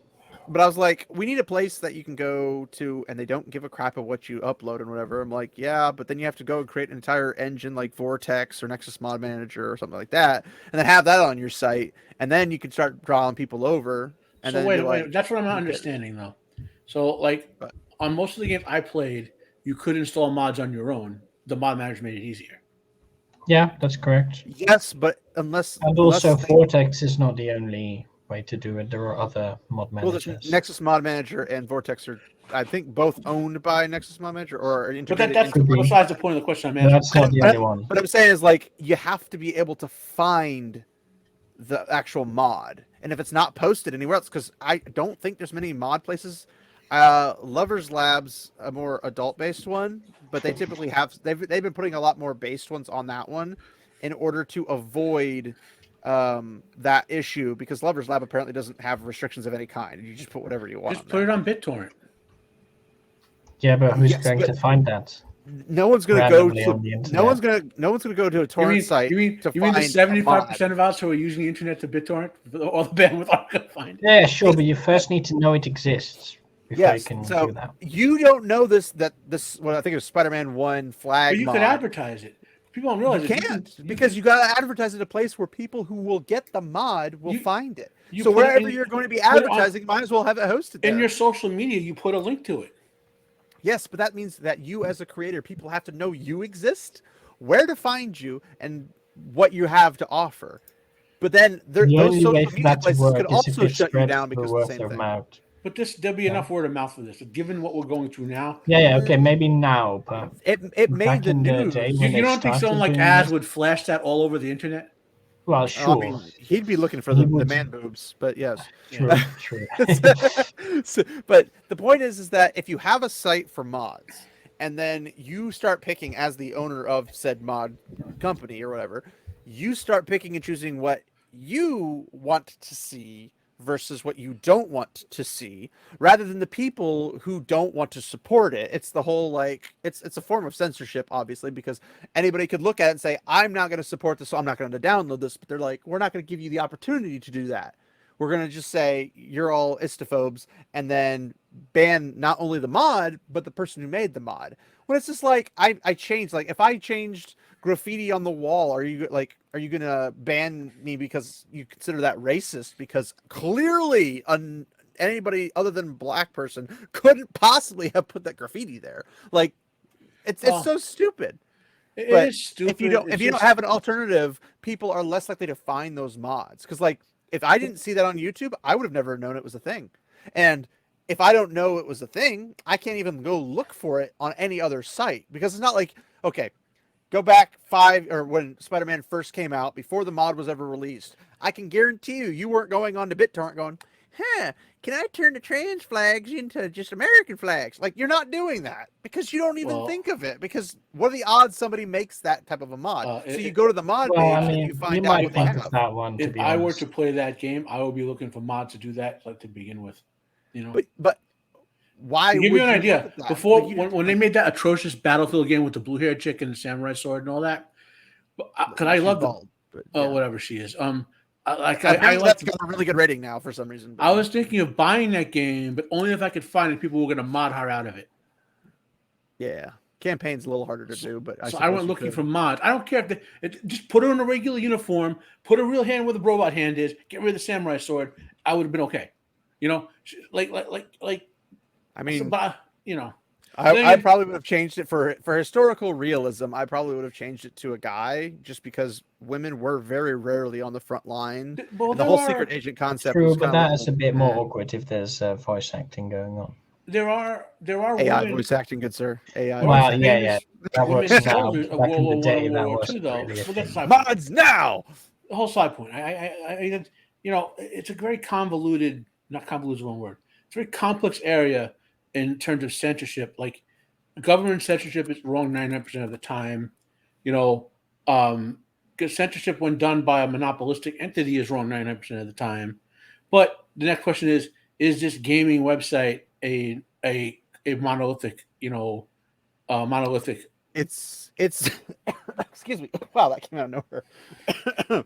But I was like, we need a place that you can go to and they don't give a crap of what you upload and whatever. I'm like, yeah, but then you have to go and create an entire engine like Vortex or Nexus Mod Manager or something like that, and then have that on your site, and then you can start drawing people over. And so then wait, that's what I'm not understanding though. So like on most of the games I played, you could install mods on your own. The mod manager made it easier. Yeah, that's correct. Yes, but unless Vortex is not the only way to do it. There are other mod managers. Well, Nexus Mod Manager and Vortex are, I think, both owned by Nexus Mod Manager or integrated. But that's besides the point of the question I'm asking. That's not the only one. What I'm saying is, like, you have to be able to find the actual mod, and if it's not posted anywhere else, because I don't think there's many mod places. Lovers Lab's a more adult-based one, but they typically have they've been putting a lot more based ones on that one in order to avoid that issue, because Lovers Lab apparently doesn't have restrictions of any kind. You just put whatever you want. Just put it on BitTorrent. Yeah, but who's going to find that? No one's going to go to. No one's going to go to a torrent site. You mean the 75% of us who are using the internet to BitTorrent? All the bandwidth aren't going to find it. Yeah, sure, but you first need to know it exists. Yes, so you don't know this. What I think is Spider-Man 1 flag. But you mod. could advertise it. People don't realize You can't because you got to advertise at a place where people who will get the mod will find it. So wherever you're going to be advertising, might as well have it hosted there. In your social media, you put a link to it. Yes, but that means that you as a creator, people have to know you exist, where to find you, and what you have to offer. But then those social media places could also shut you down because of the same thing. But there'll be enough word of mouth for this. Given what we're going through now. Yeah, okay, maybe now, but it made the news. You don't think someone like Az would flash that all over the internet? Well, sure. I mean, he'd be looking for the man boobs, but yes. True. But the point is that if you have a site for mods, and then you start picking as the owner of said mod company or whatever, you start picking and choosing what you want to see versus what you don't want to see, rather than the people who don't want to support it. It's the whole it's a form of censorship, obviously, because anybody could look at it and say, I'm not going to support this, so I'm not going to download this. But they're like, we're not going to give you the opportunity to do that. We're going to just say you're all istophobes and then ban not only the mod, but the person who made the mod. When it's just like, I changed, if I changed graffiti on the wall, are you going to ban me because you consider that racist? Because clearly anybody other than a black person couldn't possibly have put that graffiti there. It's so stupid. It is stupid. If you don't have an alternative, people are less likely to find those mods. Because if I didn't see that on YouTube, I would have never known it was a thing. And if I don't know it was a thing, I can't even go look for it on any other site, because it's not like, okay, go back when Spider-Man first came out, before the mod was ever released. I can guarantee you weren't going on to BitTorrent going, can I turn the trans flags into just American flags? You're not doing that because you don't even think of it. Because what are the odds somebody makes that type of a mod? So you go to the mod page and you find out what they have. That one, if I were to play that game, I would be looking for mods to do that to begin with. But why? To give you an idea, before when they made that atrocious Battlefield game with the blue-haired chick and the samurai sword and all that, because I love them. Whatever she is. That's got a really good rating now for some reason. I was thinking of buying that game, but only if I could find it. People were going to mod her out of it. Yeah, campaign's a little harder to do, but I went looking for mods. I don't care if just put her in a regular uniform, put a real hand where the robot hand is, get rid of the samurai sword. I would have been okay. I mean, I probably would have changed it for historical realism. I probably would have changed it to a guy, just because women were very rarely on the front line. The whole secret agent concept. True, but that is a bit more awkward if there's voice acting going on. There are AI women, voice acting, good sir. AI. Well, yeah. That works now. Back in the day, that was mods now. The whole side point. It's a very convoluted. Not convoluted is the wrong word. It's a very complex area in terms of censorship. Government censorship is wrong 99% of the time. Because censorship, when done by a monopolistic entity, is wrong 99% of the time. But the next question is this gaming website a monolithic? Monolithic. It's excuse me. Wow, that came out of nowhere.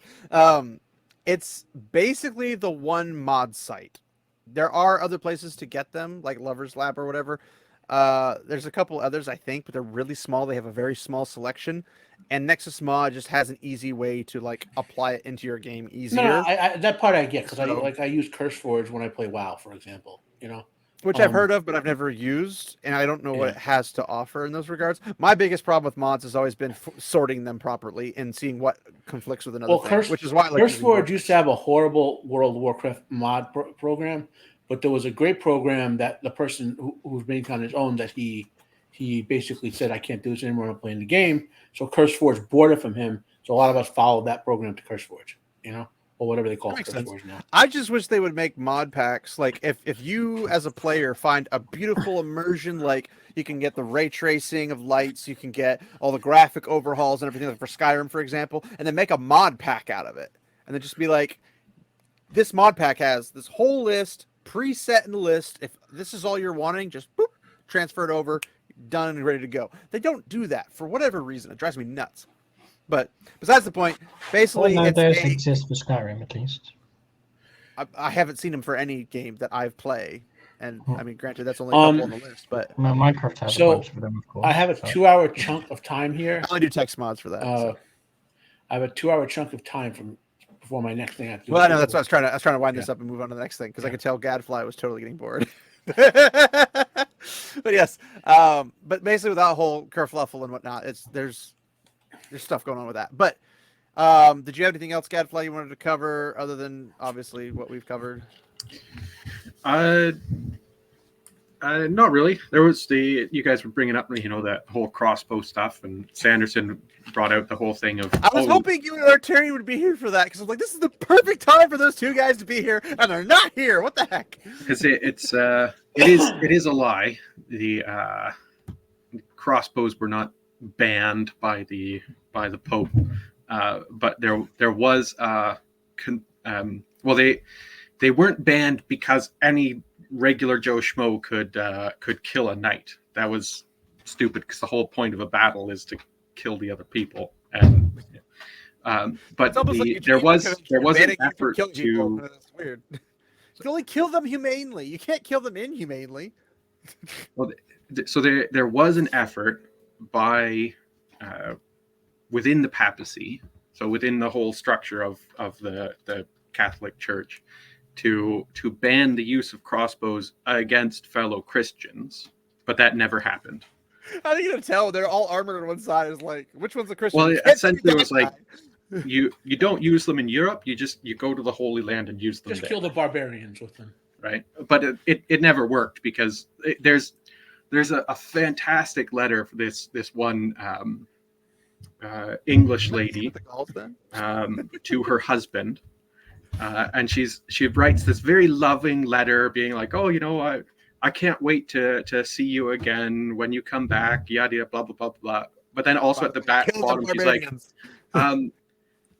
It's basically the one mod site. There are other places to get them, like Lover's Lab or whatever. There's a couple others, I think, but they're really small. They have a very small selection, and Nexus Mod just has an easy way to apply it into your game easier. No, that part I get, because I use CurseForge when I play WoW, for example. Which I've heard of, but I've never used, and I don't know what it has to offer in those regards. My biggest problem with mods has always been sorting them properly and seeing what conflicts with another thing, which is why CurseForge used to have a horrible World of Warcraft mod program, but there was a great program that the person who was making on his own, that he basically said, I can't do this anymore, I'm playing the game. So CurseForge bought it from him. So a lot of us followed that program to CurseForge, or whatever they call CurseForge now. I just wish they would make mod packs. If you as a player find a beautiful immersion, you can get the ray tracing of lights, you can get all the graphic overhauls and everything, for Skyrim, for example, and then make a mod pack out of it. And then just be like, this mod pack has this whole list preset in the list. If this is all you're wanting, just boop, transfer it over, done and ready to go. They don't do that for whatever reason. It drives me nuts. But besides the point, basically, those exist for Skyrim at least. I haven't seen them for any game that I've played. And I mean, granted, that's only a couple on the list, but Minecraft has a So, bunch of them, of course. I have a 2-hour chunk of time here. I only do text mods for that. So. I have a 2-hour chunk of time from before my next thing I have to do. Well, I know that's what I was trying to wind this up and move on to the next thing because I could tell Gadfly was totally getting bored. But yes, but basically with that whole kerfluffle and whatnot, there's stuff going on with that. But did you have anything else, Gadfly, you wanted to cover other than obviously what we've covered? Not really. There was you guys were bringing up, that whole crossbow stuff, and Sanderson brought out the whole thing of. I was hoping you and Arturian would be here for that because I was like, this is the perfect time for those two guys to be here, and they're not here. What the heck? Because it is a lie. The crossbows were not banned by the Pope, but there was they weren't banned because any regular Joe Schmo could kill a knight. That was stupid because the whole point of a battle is to kill the other people. And but there was an effort to. That's weird. You can only kill them humanely. You can't kill them inhumanely. Well, so there was an effort by within the papacy, so within the whole structure of the Catholic Church, to ban the use of crossbows against fellow Christians, but that never happened. How are you gonna tell? They're all armored on one side. Is like, which one's a Christian? Well, essentially, it was like you don't use them in Europe. You go to the Holy Land and use them. Just there. kill the barbarians with them, right? But it never worked because there's a fantastic letter for this one English lady to her husband. And she writes this very loving letter being like, oh, I can't wait to see you again when you come back, yada, yada, blah, blah, blah, blah. But then also at the bottom, she's like,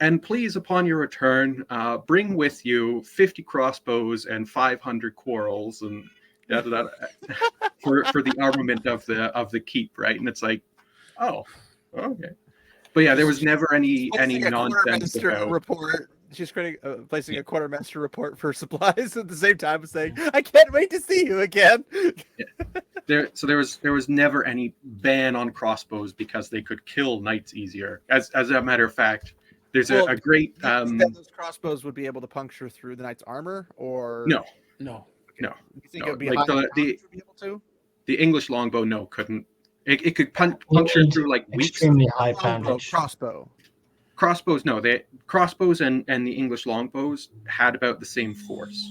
and please, upon your return, bring with you 50 crossbows and 500 quarrels and yada, yada, for the armament of the keep, right? And it's like, oh, okay. But yeah, there was never any nonsense about report. She's placing a quartermaster report for supplies at the same time as saying, "I can't wait to see you again." Yeah. There was never any ban on crossbows because they could kill knights easier. As a matter of fact, there's a great. Those crossbows would be able to puncture through the knight's armor, or no. You think it would be like be able to? The English longbow couldn't. It could puncture through like weeks. Extremely high poundage. Crossbows, no. Crossbows and the English longbows had about the same force.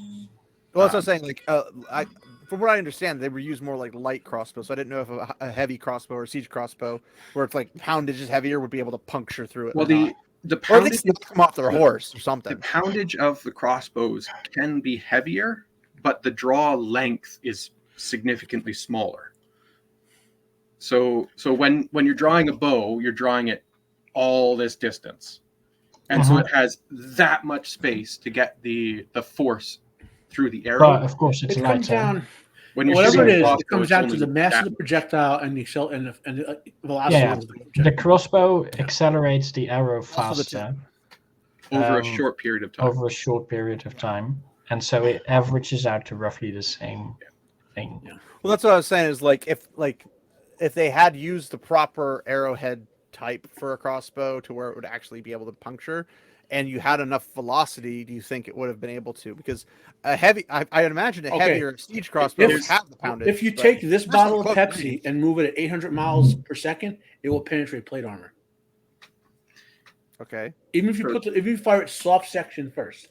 Well, that's what I'm saying. Like, from what I understand, they were used more like light crossbows. So I didn't know if a heavy crossbow or a siege crossbow, where it's like poundage is heavier, would be able to puncture through it. Well, the poundage, or at least knock them off their horse or something. The poundage of the crossbows can be heavier, but the draw length is significantly smaller. So when you're drawing a bow, you're drawing it all this distance, and so it has that much space to get the force through the arrow. But of course, it comes down. When you're whatever it is, it comes down to the mass of the projectile and the velocity of the projectile. The crossbow accelerates the arrow faster over a short period of time. And so it averages out to roughly the same thing. Yeah. Well, that's what I was saying. Is if they had used the proper arrowhead type for a crossbow to where it would actually be able to puncture, and you had enough velocity, do you think it would have been able to? Because a heavy, I'd imagine heavier siege crossbow would have the poundage. If you take this bottle of Pepsi and move it at 800 miles per second, it will penetrate plate armor. Okay. Even if you fire it soft section first,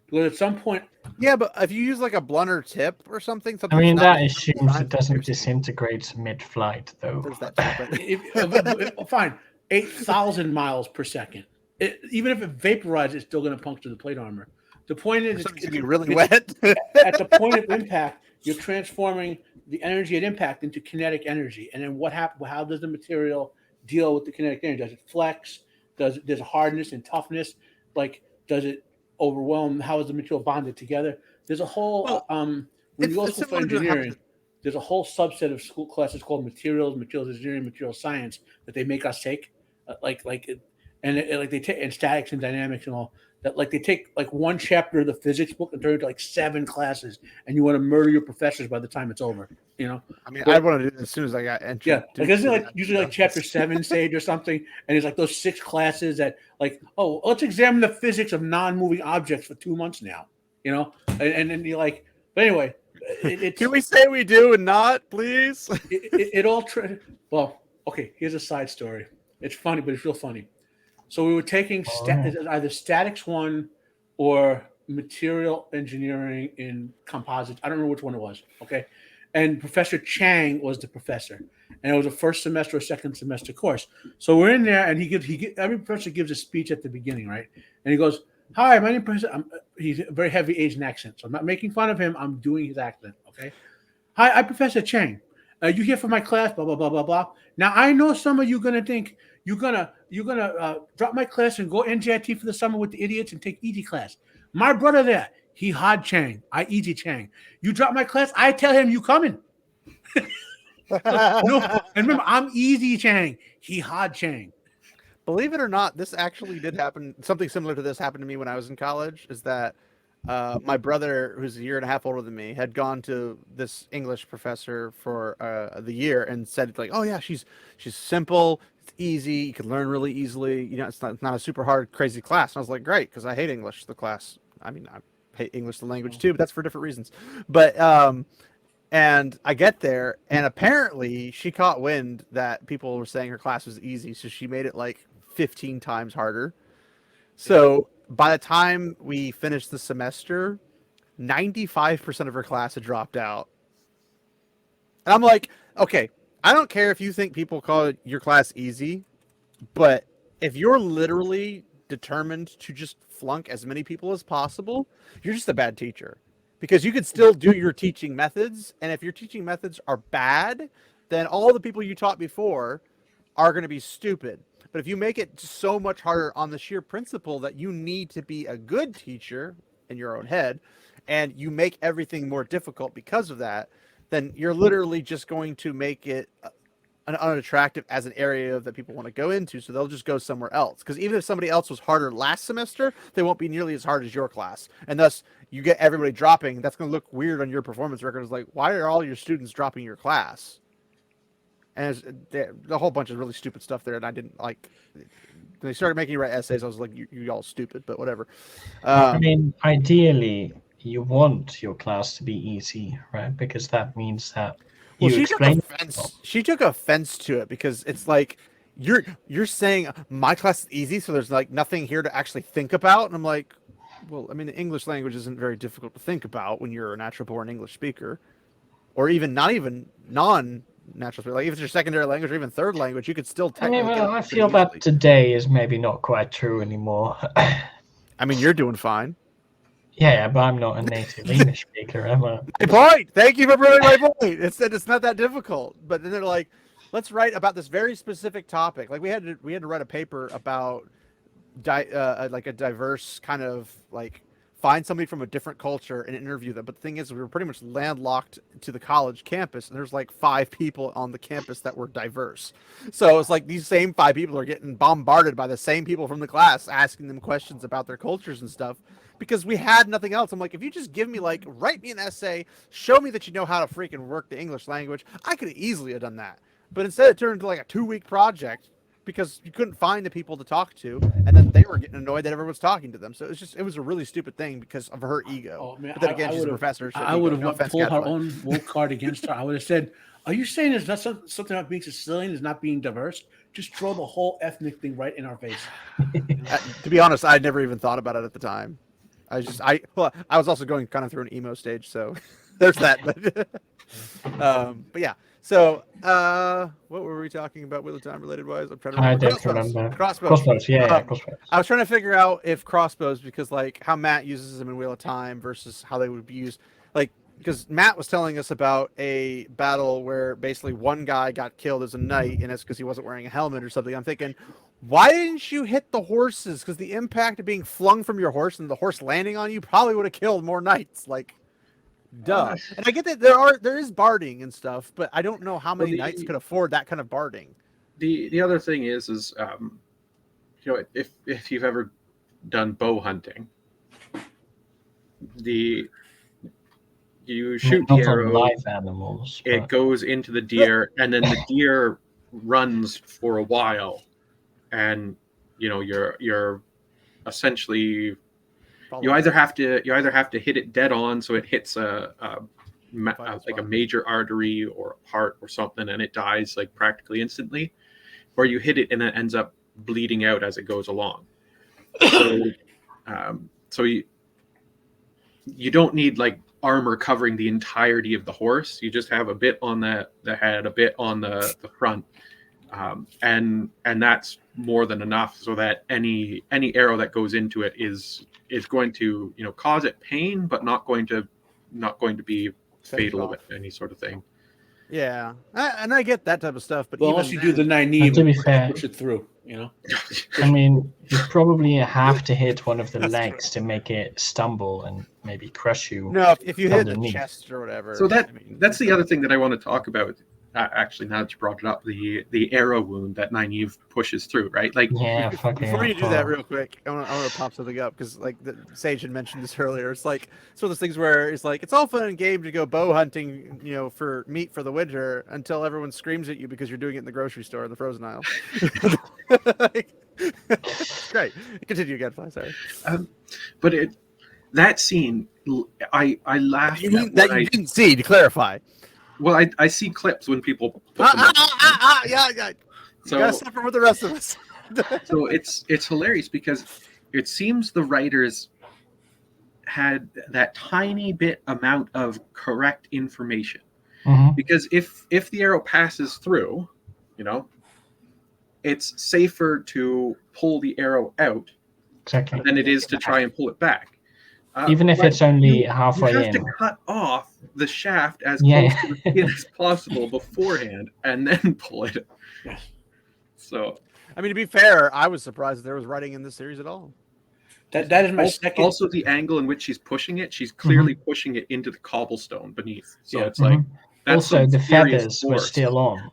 because at some point. Yeah, but if you use like a blunter tip or something I mean, that assumes it doesn't disintegrate mid-flight, though. Fine, 8,000 miles per second. Even if it vaporizes, it's still going to puncture the plate armor. The point is, it's going to be really wet. At the point of impact, you're transforming the energy at impact into kinetic energy. And then what happens? How does the material deal with the kinetic energy? Does it flex? There's hardness and toughness? Like, does it overwhelm? How is the material bonded together? There's a whole when you go to school for engineering, there's a whole subset of school classes called materials engineering, material science that they make us take, and statics and dynamics and all that like they take like one chapter of the physics book and turn it into like 7 classes, and you want to murder your professors by the time it's over. You know, I mean, I want to do this as soon as I got entered. yeah, like isn't it like usually like chapter 7 Sage or something, and it's like those 6 classes that like, oh, let's examine the physics of non-moving objects for 2 months now. You know, and then you're like, but anyway, it's can we say we do and not, please? it all well, okay. Here's a side story. It's funny, but it's real funny. So we were taking either statics 1 or material engineering in composites. I don't remember which one it was. Okay. And Professor Chang was the professor. And it was a first semester or second semester course. So we're in there and every professor gives a speech at the beginning, right? And he goes, "Hi, my name is Professor." He's a very heavy Asian accent. So I'm not making fun of him. I'm doing his accent. Okay. "Hi, I'm Professor Chang. You here for my class, blah, blah, blah, blah, blah. Now, I know some of you going to think you're gonna drop my class and go NJIT for the summer with the idiots and take EG class. My brother there, he Hard Chang, I EG Chang. You drop my class, I tell him you coming." No, and remember, I'm Easy Chang, he Hard Chang. Believe it or not, this actually did happen. Something similar to this happened to me when I was in college. Is that my brother, who's a year and a half older than me, had gone to this English professor for the year and said like, "Oh yeah, she's simple, it's easy, you can learn really easily. You know, it's not a super hard, crazy class." And I was like, "Great," because I hate English, the class. I mean, I hate English, the language too, but that's for different reasons. But and I get there, and apparently she caught wind that people were saying her class was easy, so she made it like 15 times harder. So by the time we finished the semester, 95% of her class had dropped out. And I'm like, okay, I don't care if you think people call your class easy, but if you're literally determined to just flunk as many people as possible, you're just a bad teacher. Because you could still do your teaching methods, and if your teaching methods are bad, then all the people you taught before are going to be stupid. But if you make it so much harder on the sheer principle that you need to be a good teacher in your own head, and you make everything more difficult because of that, then you're literally just going to make it unattractive as an area that people want to go into. So they'll just go somewhere else. Because even if somebody else was harder last semester, they won't be nearly as hard as your class. And thus, you get everybody dropping. That's going to look weird on your performance record. It's like, why are all your students dropping your class? And the whole bunch of really stupid stuff there, and I didn't like. When they started making you write essays, I was like, "You all stupid," but whatever. I mean, ideally, you want your class to be easy, right? Because that means that you explain. She took offense to it because it's like you're saying my class is easy, so there's like nothing here to actually think about, and I'm like, well, I mean, the English language isn't very difficult to think about when you're a natural-born English speaker, or even not even non-natural speaker. Like if it's your secondary language or even third language, you could still technically. I feel that today is maybe not quite true anymore. I mean, you're doing fine. Yeah, but I'm not a native English speaker, am I? My point. Thank you for proving my point. It's not that difficult. But then they're like, let's write about this very specific topic. Like we had to write a paper about like a diverse kind of like find somebody from a different culture and interview them. But the thing is, we were pretty much landlocked to the college campus, and there's like 5 people on the campus that were diverse. So it's like these same 5 people are getting bombarded by the same people from the class, asking them questions about their cultures and stuff. Because we had nothing else. I'm like, if you just give me like, write me an essay, show me that you know how to freaking work the English language, I could easily have done that. But instead it turned into like a 2-week project because you couldn't find the people to talk to, and then they were getting annoyed that everyone was talking to them. So it was a really stupid thing because of her ego. Oh, man, but then again, she's a professor. So I would have pulled her own woke card against her. I would have said, "Are you saying there's not something about being Sicilian is not being diverse? Just throw the whole ethnic thing right in our face." To be honest, I'd never even thought about it at the time. I was also going kind of through an emo stage, so there's that. But yeah. So what were we talking about Wheel of Time related wise? I'm trying to remember. I don't remember. Crossbows. Yeah, crossbows. I was trying to figure out if crossbows, because like how Matt uses them in Wheel of Time versus how they would be used. Like, because Matt was telling us about a battle where basically one guy got killed as a knight, and it's because he wasn't wearing a helmet or something. I'm thinking, why didn't you hit the horses? Because the impact of being flung from your horse and the horse landing on you probably would have killed more knights. Like, duh. And I get that there is barding and stuff, but I don't know how many knights could afford that kind of barding. The other thing is you know, if you've ever done bow hunting, you shoot Not the on arrow, live animals. it But goes into the deer, and then the deer runs for a while, and you're essentially you either have to hit it dead on, so it hits like a major artery or a heart or something, and it dies like practically instantly, or you hit it and it ends up bleeding out as it goes along. So you don't need like armor covering the entirety of the horse. You just have a bit on the head, a bit on the front, and that's more than enough, so that any arrow that goes into it is going to cause it pain, but not going to be fatal of any sort of thing. Yeah, and I get that type of stuff, but unless you do the naive, to be fair, push it through. I mean, you probably have to hit one of the legs to make it stumble and maybe crush you. No, if you hit the underneath. chest or whatever. So that's the other thing that I want to talk about. Actually, now that you brought it up, the arrow wound that Nynaeve pushes through, right? Like, Yeah, before you do that, real quick, I want to pop something up because, like, Sage had mentioned this earlier. It's like it's one of those things where it's like it's all fun and game to go bow hunting, for meat for the winter, until everyone screams at you because you're doing it in the grocery store in the frozen aisle. Great. Continue, Gadfly. Sorry. But that scene, I laughed. You didn't see, to clarify. Well, I see clips when people put them yeah. So, you gotta suffer with the rest of us. So it's hilarious because it seems the writers had that tiny bit amount of correct information. Mm-hmm. Because if the arrow passes through, it's safer to pull the arrow out than it is to try and pull it back. Even if it's only halfway you have in. to cut off the shaft as close to the skin as possible beforehand, and then pull it. So, I mean, to be fair, I was surprised that there was writing in this series at all. That is my second. Also, the angle in which she's pushing it, she's clearly pushing it into the cobblestone beneath. So it's like that's also the feathers were still on.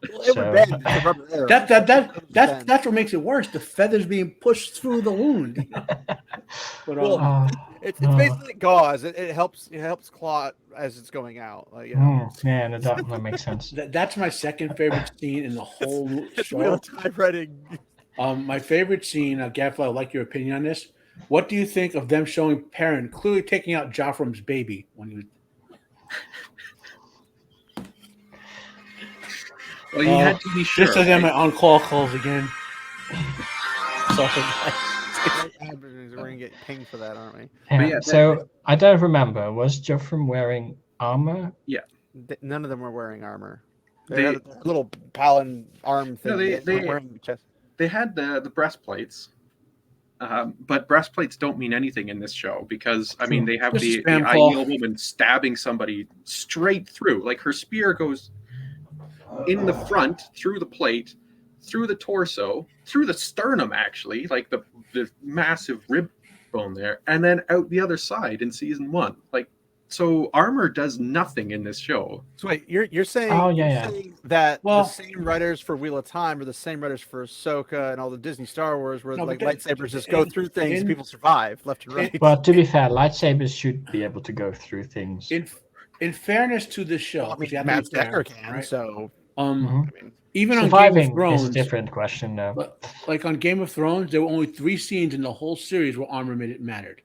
That's what makes it worse. The feathers being pushed through the wound. But, it's basically gauze. It helps clot as it's going out. Like, yeah, that makes sense. That's my second favorite scene in the whole show. Typewriting. My favorite scene, Gadfly, I'd like your opinion on this. What do you think of them showing Perrin clearly taking out Joffrey's baby when he was? Well, you had to be sure. Just as I'm on-call calls again. Sorry, guys. We're gonna get pinged for that, aren't we? Yeah, so I don't remember. Was Joffrey wearing armor? Yeah. None of them were wearing armor. They had a little Palin arm thing. No, they wearing chest. They had the breastplates, but breastplates don't mean anything in this show because I mean they have the ideal woman stabbing somebody straight through. Like her spear goes in the front through the plate, through the torso, through the sternum, actually, like the massive rib bone there, and then out the other side in season 1. Like, so armor does nothing in this show. So wait, you're saying, saying that the same writers for Wheel of Time are the same writers for Ahsoka and all the Disney Star Wars, where lightsabers just go through things and people survive left and right. Well, to be fair, lightsabers should be able to go through things. In fairness to this show, Matt Stacker can, right? So even surviving on Game of Thrones, is a different question now. But like on Game of Thrones, there were only 3 scenes in the whole series where armor mattered.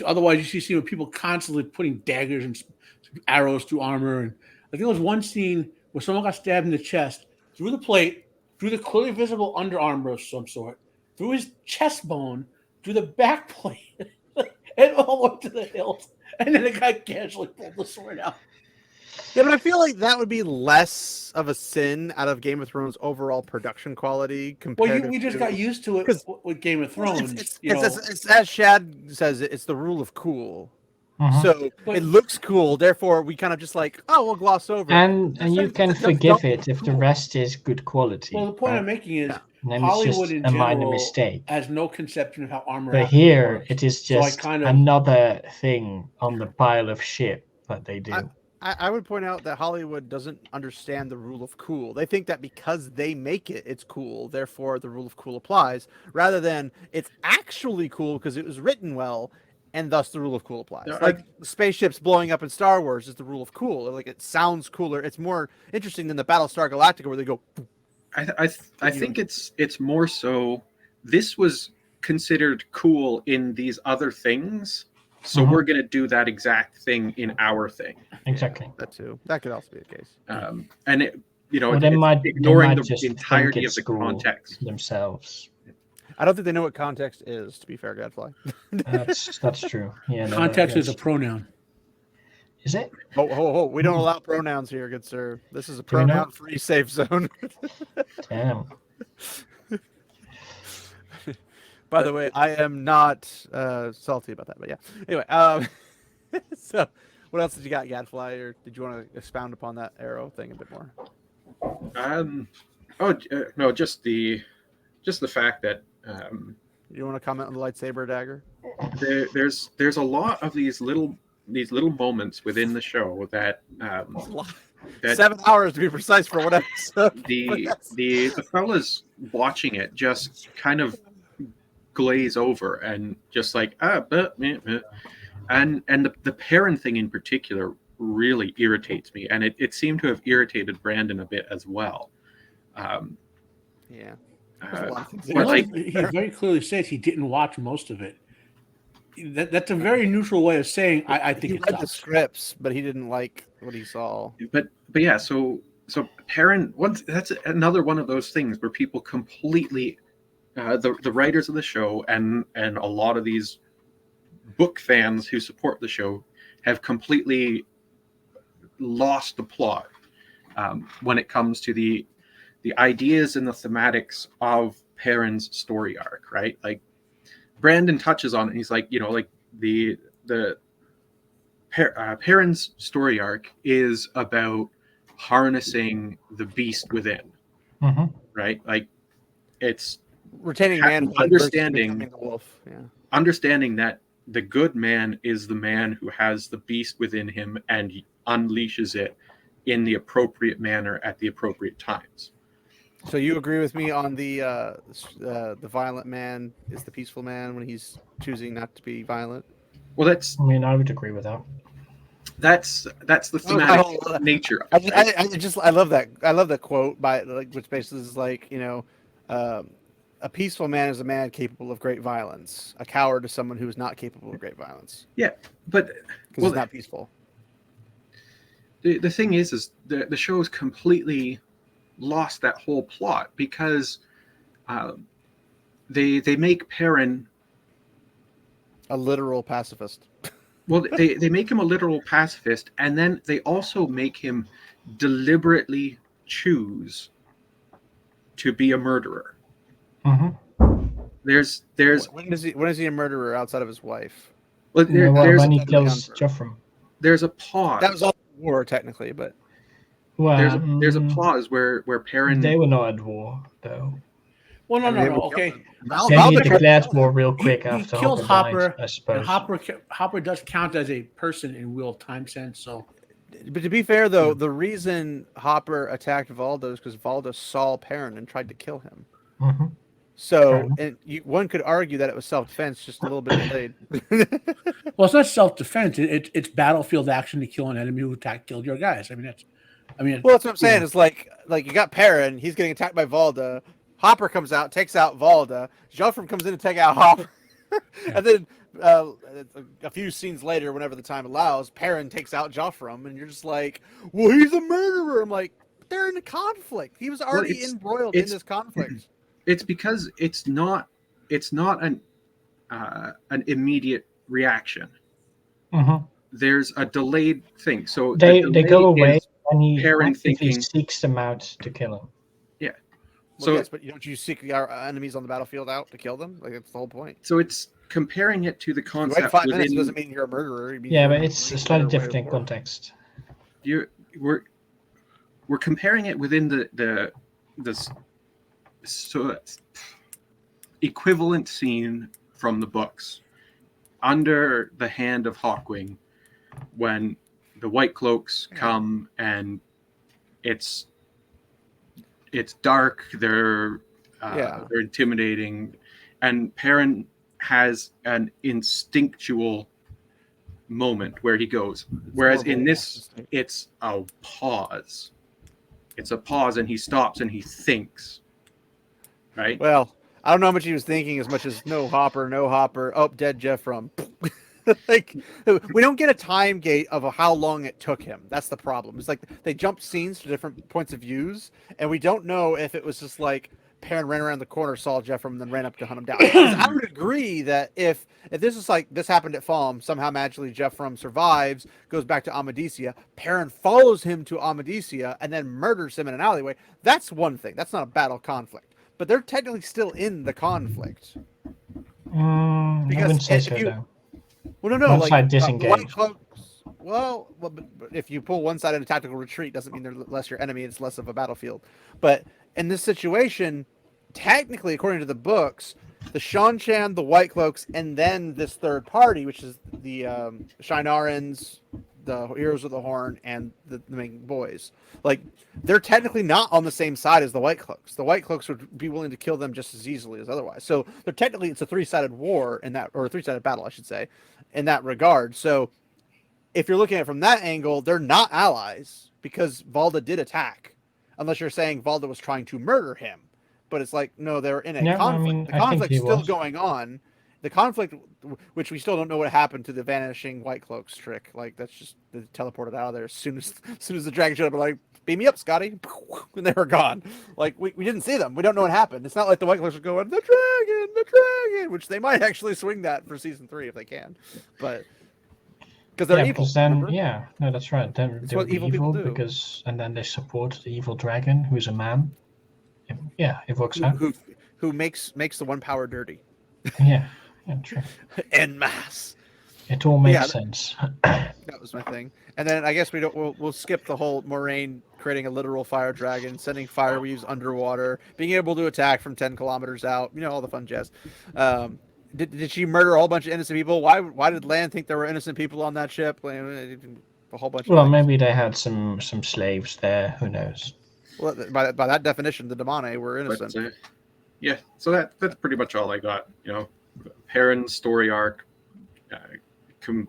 Otherwise, you see scene with people constantly putting daggers and arrows through armor. And I think there was one scene where someone got stabbed in the chest through the plate, through the clearly visible under armor of some sort, through his chest bone, through the back plate, and all went to the hilt. And then the guy casually pulled the sword out. Yeah, but I feel like that would be less of a sin out of Game of Thrones' overall production quality compared. Well, we just got used to it with Game of Thrones. It's as Shad says, it's the rule of cool. So it looks cool, therefore we kind of just like, we'll gloss over it. And you can forgive it if the rest is good quality. Well, the point I'm making is then Hollywood it's in just a minor general mistake. has no conception of how armor. But here, it is just so another thing on the pile of shit that they do. I would point out that Hollywood doesn't understand the rule of cool. They think that because they make it, it's cool, therefore the rule of cool applies, rather than it's actually cool because it was written well, and thus the rule of cool applies. No, Like spaceships blowing up in Star Wars is the rule of cool. Like it sounds cooler. It's more interesting than the Battlestar Galactica where they go. I think it's more so this was considered cool in these other things, so we're going to do that exact thing in our thing. Exactly. That too. That could also be the case. And it, Well, it's ignoring the just entirety think of it's the cool context. themselves. I don't think they know what context is. To be fair, Gadfly. That's true. Yeah. No, Context is a that's- pronoun. Is it? Oh, we don't allow pronouns here, good sir. This is a Do we not? pronoun-free safe zone. Damn. By the way, I am not salty about that, but yeah. Anyway, so what else did you got, Gadfly, or did you want to expound upon that arrow thing a bit more? No, just the fact that You want to comment on the lightsaber dagger? there's a lot of these little moments within the show that 7 hours to be precise for one episode. the fellas watching it just kind of glaze over and just like and the Perrin thing in particular really irritates me, and it seemed to have irritated Brandon a bit as well. Yeah. He very clearly says he didn't watch most of it. That's a very neutral way of saying I think he it read the sucks. scripts, but he didn't like what he saw. But yeah, so Perrin, that's another one of those things where people completely the writers of the show and a lot of these book fans who support the show have completely lost the plot when it comes to the ideas and the thematics of Perrin's story arc, right? Like Brandon touches on it. And he's like, like the Perrin's story arc is about harnessing the beast within, right? Like it's retaining man, understanding the wolf. Yeah. Understanding that the good man is the man who has the beast within him and unleashes it in the appropriate manner at the appropriate times. So you agree with me on the violent man is the peaceful man when he's choosing not to be violent? Well, that's. I mean, I would agree with that. That's the thematic nature of it. I love that. I love that quote by which basically is like, a peaceful man is a man capable of great violence. A coward is someone who is not capable of great violence. Yeah, but because it's not peaceful. The thing is the show is completely lost that whole plot because they make Perrin a literal pacifist. Well, they make him a literal pacifist, and then they also make him deliberately choose to be a murderer. There's when is he a murderer outside of his wife? Well, when he kills Joffrey. There's a pause. That was all war technically, but there's a pause where Perrin. They were not at war though. Well, no. Okay. Then he declared war real quick after he killed Hopper. Hopper. I suppose. And Hopper does count as a person in Wheel of Time sense. So, but to be fair though, the reason Hopper attacked Valda is because Valda saw Perrin and tried to kill him. So, and one could argue that it was self-defense, just a little bit delayed. Well, it's not self-defense. It's battlefield action to kill an enemy who killed your guys. Well, that's what I'm saying. It's like you got Perrin, he's getting attacked by Valda. Hopper comes out, takes out Valda. Joffrey comes in to take out Hopper, and then a few scenes later, whenever the time allows, Perrin takes out Joffrey, and you're just like, "Well, he's a murderer." I'm like, they're in a conflict. He was already embroiled in this conflict. It's because it's not an immediate reaction. There's a delayed thing. So they go away, and he Perrin seeks them out to kill him. Yeah. Well, so yes, but don't you seek our enemies on the battlefield out to kill them? Like that's the whole point. So it's comparing it to the concept. You wait 5 minutes doesn't mean you're a murderer. Yeah, but it's a slightly different in context. We're comparing it within the equivalent scene from the books under the hand of Hawkwing when the White Cloaks come, and it's dark. They're intimidating, and Perrin has an instinctual moment where he goes. Whereas in this, it's a pause. It's a pause, and he stops and he thinks. Right. Well, I don't know how much he was thinking as much as no hopper. Oh, dead Jeffrum. Like, we don't get a time gate of how long it took him. That's the problem. It's like they jumped scenes to different points of views, and we don't know if it was just like Perrin ran around the corner, saw Jeffrum, and then ran up to hunt him down. I would agree that if this is like this happened at Falm, somehow magically Jeffrum survives, goes back to Amadisia, Perrin follows him to Amadisia, and then murders him in an alleyway. That's one thing. That's not a battle conflict. But they're technically still in the conflict. I wouldn't say so, though. Well, no. One like, side disengaged. But if you pull one side in a tactical retreat, doesn't mean they're less your enemy. It's less of a battlefield. But in this situation, technically, according to the books, the Shan-Chan, the White Cloaks, and then this third party, which is the Shinarans, the Heroes of the Horn, and the main boys, like, they're technically not on the same side as the White Cloaks. The White Cloaks would be willing to kill them just as easily as otherwise. So they're technically, it's a three-sided war in that, or a three-sided battle, I should say, in that regard. So if you're looking at it from that angle, they're not allies because Valda did attack, unless you're saying Valda was trying to murder him. But it's like, no, they're in a conflict. I mean, the conflict's still going on. The conflict, which we still don't know what happened to the vanishing White Cloaks trick. Like, that's just they teleported out of there as soon as the dragon showed up. We're like, beam me up, Scotty, and they were gone. Like, we didn't see them. We don't know what happened. It's not like the White Cloaks are going the dragon, which they might actually swing that for season 3 if they can, but because they're evil. That's right. They're what evil people do. Because and then they support the evil dragon, who's a man. Yeah, it works out. Who makes the one power dirty. Yeah, true. En masse. It all makes sense. That was my thing. And then I guess we'll skip the whole Moraine creating a literal fire dragon, sending fire weaves underwater, being able to attack from 10 kilometers out. You know, all the fun jazz. Did she murder a whole bunch of innocent people? Why did Lan think there were innocent people on that ship? A whole bunch. Well, maybe they had some slaves there. Who knows? Well, by that definition, the Damane were innocent. But, so that's pretty much all I got. You know, Perrin's story arc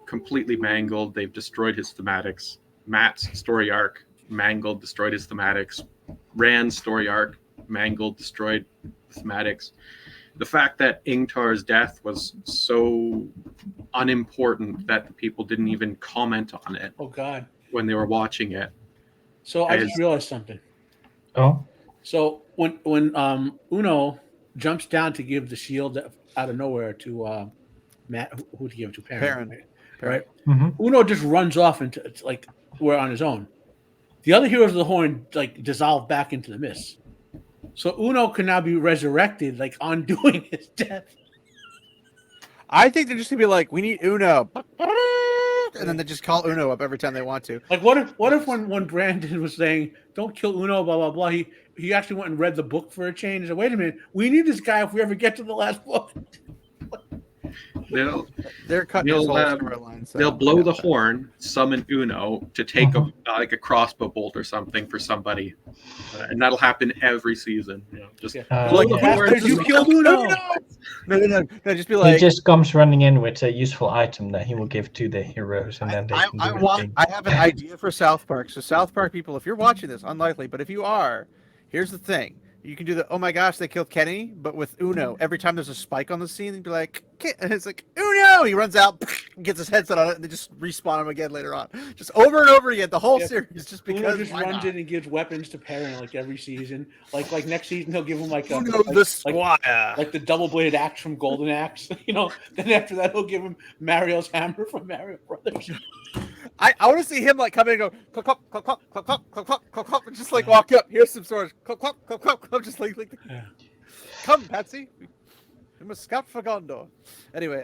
completely mangled. They've destroyed his thematics. Matt's story arc mangled, destroyed his thematics. Rand's story arc mangled, destroyed the thematics. The fact that Ingtar's death was so unimportant that the people didn't even comment on it. Oh God! When they were watching it. So I just realized something. Oh. So when Uno jumps down to give the shield out of nowhere to Matt, who to give it to? Perrin. Right? Mm-hmm. Uno just runs off into like we're on his own. The other heroes of the Horn like dissolve back into the mist. So Uno can now be resurrected, like undoing his death. I think they're just gonna be like, we need Uno, and then they just call Uno up every time they want to. Like, what if when Brandon was saying, "Don't kill Uno," blah blah blah, he actually went and read the book for a change. He said, "Wait a minute, we need this guy if we ever get to the last book." They're cutting his whole storyline. So they'll blow the horn, summon Uno to take a crossbow bolt or something for somebody, and that'll happen every season. You know, just blow the horn. You killed Uno. No, just be like, he just comes running in with a useful item that he will give to the heroes, and then they can do I have an idea for South Park. So South Park people, if you're watching this, unlikely, but if you are, here's the thing. You can do the, oh my gosh, they killed Kenny, but with Uno. Every time there's a spike on the scene, you'd be like, and it's like, Uno! He runs out, gets his headset on it, and they just respawn him again later on. Just over and over again, the whole series, just because. Uno just runs in and gives weapons to Perrin like every season. Like next season, he'll give him like a Uno the Squire. Like the double-bladed axe from Golden Axe. You know, then after that, he'll give him Mario's hammer from Mario Brothers. I want to see him like come in and go cluck cluck cluck cluck cluck cluck cluck cluck cluck cluck and just like walk up. Here's some swords. Cluck cluck cluck cluck cluck. Just like come, Patsy. We must scout for Gondor. Anyway,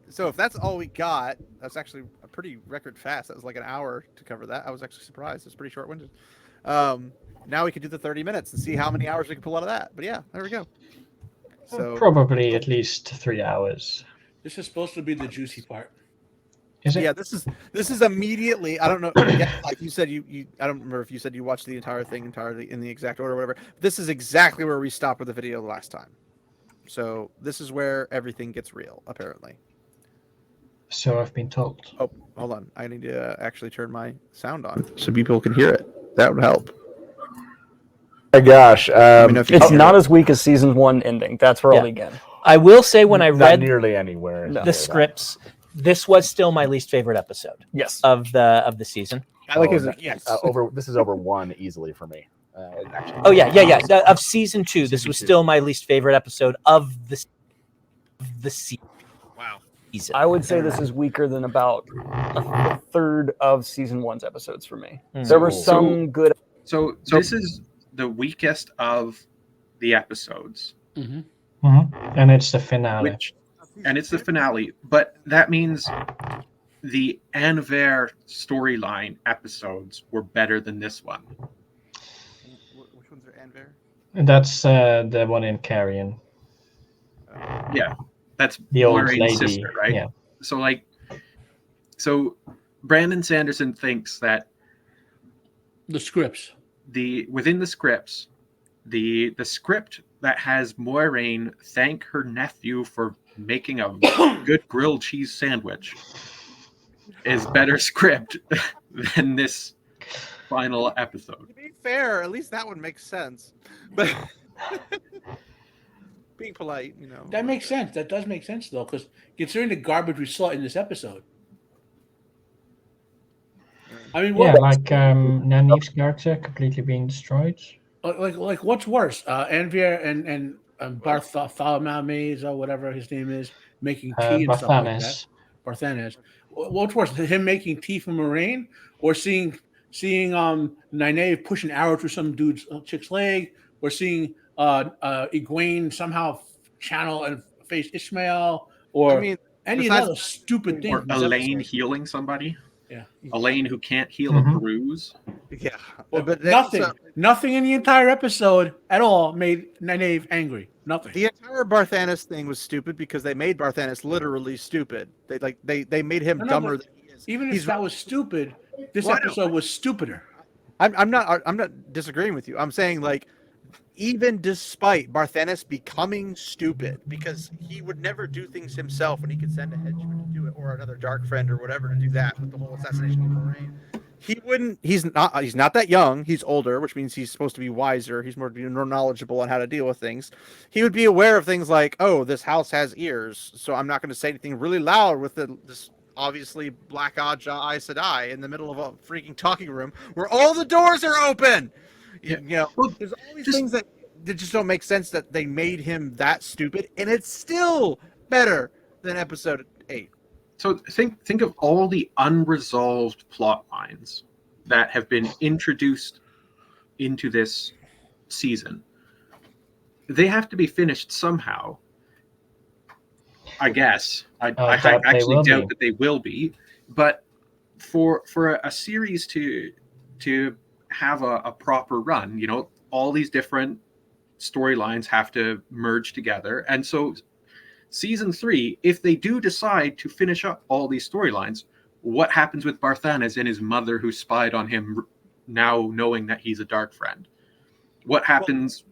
so if that's all we got, that's actually a pretty record fast. That was like an hour to cover that. I was actually surprised. It's pretty short-winded. Now we can do the 30 minutes and see how many hours we can pull out of that. But yeah, there we go. So probably at least 3 hours. This is supposed to be the juicy part. Is it? Yeah, this is immediately. I don't know. Yeah, like you said, you I don't remember if you said you watched the entire thing entirely in the exact order or whatever. This is exactly where we stopped with the video last time. So this is where everything gets real, apparently. So I've been told. Oh, hold on. I need to actually turn my sound on so people can hear it. That would help. My gosh, It's not as weak as season 1 ending. That's where I'll begin. I will say when I Not read nearly anywhere. the scripts, this was still my least favorite episode. Yes. Of the season. I like his yes. This is over 1 easily for me. Actually, Oh yeah. Of season 2, this was still my least favorite episode of the season. Wow. I would say this is weaker than about a third of season 1's episodes for me. There were some good. So this is the weakest of the episodes. And it's the finale. And it's the finale, but that means the Anver storyline episodes were better than this one. Which ones are Anver? And that's the one in Carrion. Yeah, that's The old Lorraine's lady. sister, right? Yeah. So Brandon Sanderson thinks that The scripts. within the scripts, the script that has Moiraine thank her nephew for making a good grilled cheese sandwich is better script than this final episode. To be fair, at least that one makes sense. But being polite, you know. That makes sense. That does make sense, though, because considering the garbage we saw in this episode. I mean, Yeah, like Nynaeve's character completely being destroyed. like what's worse, Anvir and Bartholomew or whatever his name is, making tea and stuff like that. Barthanes. What's worse, him making tea from Moraine, or seeing Nynaeve push an arrow through some dude's chick's leg, or seeing Egwene somehow channel and face Ishmael, or any of those stupid things. Or Elaine healing somebody. Yeah, Elaine who can't heal a bruise. Yeah, well, but nothing in the entire episode at all made Nynaeve angry. Nothing. The entire Barthanes thing was stupid because they made Barthanes literally stupid. They made him dumber than he is. Even if that was stupid, this episode was stupider. I'm not disagreeing with you. I'm saying even despite Barthanes becoming stupid, because he would never do things himself when he could send a henchman to do it, or another dark friend or whatever to do that with the whole assassination of Moraine. He wouldn't. He's not that young. He's older, which means he's supposed to be wiser. He's more knowledgeable on how to deal with things. He would be aware of things like, oh, this house has ears, so I'm not going to say anything really loud with this obviously Black Aja Aes Sedai in the middle of a freaking talking room where all the doors are open. Yeah. You know, there's all these things that just don't make sense that they made him that stupid, and it's still better than episode 8. So think of all the unresolved plot lines that have been introduced into this season. They have to be finished somehow. I guess. I actually doubt that they will be. But for a series to have a proper run, you know, all these different storylines have to merge together. And so season 3, if they do decide to finish up all these storylines, what happens with Barthanes and his mother who spied on him now knowing that he's a dark friend? What happens?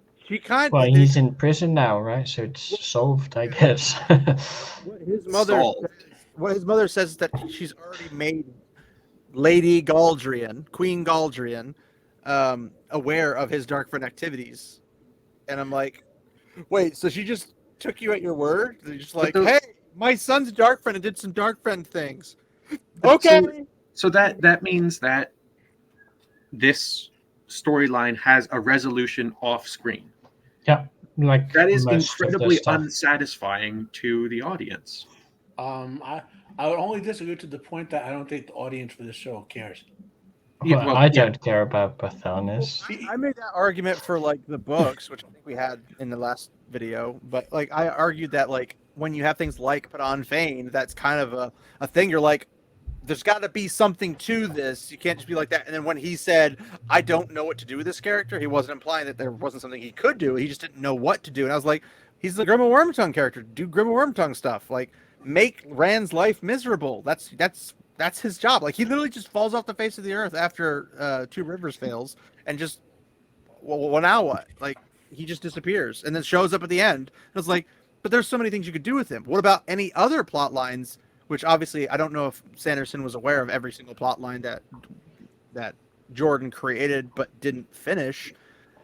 Well, he's in prison now, right? So it's solved, I guess. What his mother says is that she's already made Lady Galdrian, Queen Galdrian, aware of his dark friend activities. And I'm like, wait, so she just took you at your word? They're just like, hey, my son's a dark friend and did some dark friend things. Okay. So that means that this storyline has a resolution off screen. Yeah, like that is incredibly unsatisfying to the audience. I would only disagree to the point that I don't think the audience for this show cares. Well, I don't care about Barthanes. I made that argument for the books, which I think we had in the last video, but I argued that when you have things like Put on Fane, that's kind of a thing. You're like, there's got to be something to this. You can't just be like that. And then when he said, I don't know what to do with this character, he wasn't implying that there wasn't something he could do. He just didn't know what to do. And I was like, he's the Grima Wormtongue character. Do Grima Wormtongue stuff. Make Rand's life miserable. That's that's his job. Like he literally just falls off the face of the earth after Two Rivers fails, and just well now what? Like he just disappears and then shows up at the end. And it's like, but there's so many things you could do with him. What about any other plot lines? Which obviously I don't know if Sanderson was aware of every single plot line that Jordan created but didn't finish.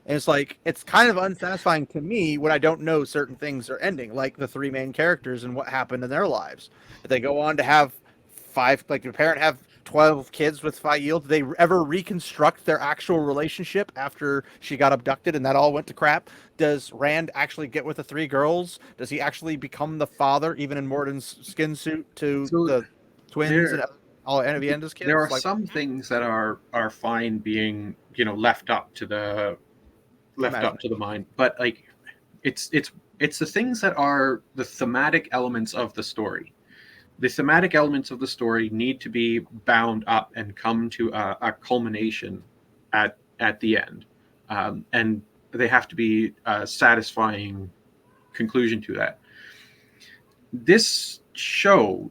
And it's like, it's kind of unsatisfying to me when I don't know certain things are ending, like the three main characters and what happened in their lives. If they go on to have 5, like their parent have 12 kids with Fail, did they ever reconstruct their actual relationship after she got abducted and that all went to crap? Does Rand actually get with the 3 girls? Does he actually become the father, even in Morden's skin suit, to the twins and all Anavienda's kids? There are some things that are fine being, left up to the mind, but like it's the things that are the thematic elements of the story. The thematic elements of the story need to be bound up and come to a culmination at the end, and they have to be a satisfying conclusion to that. This show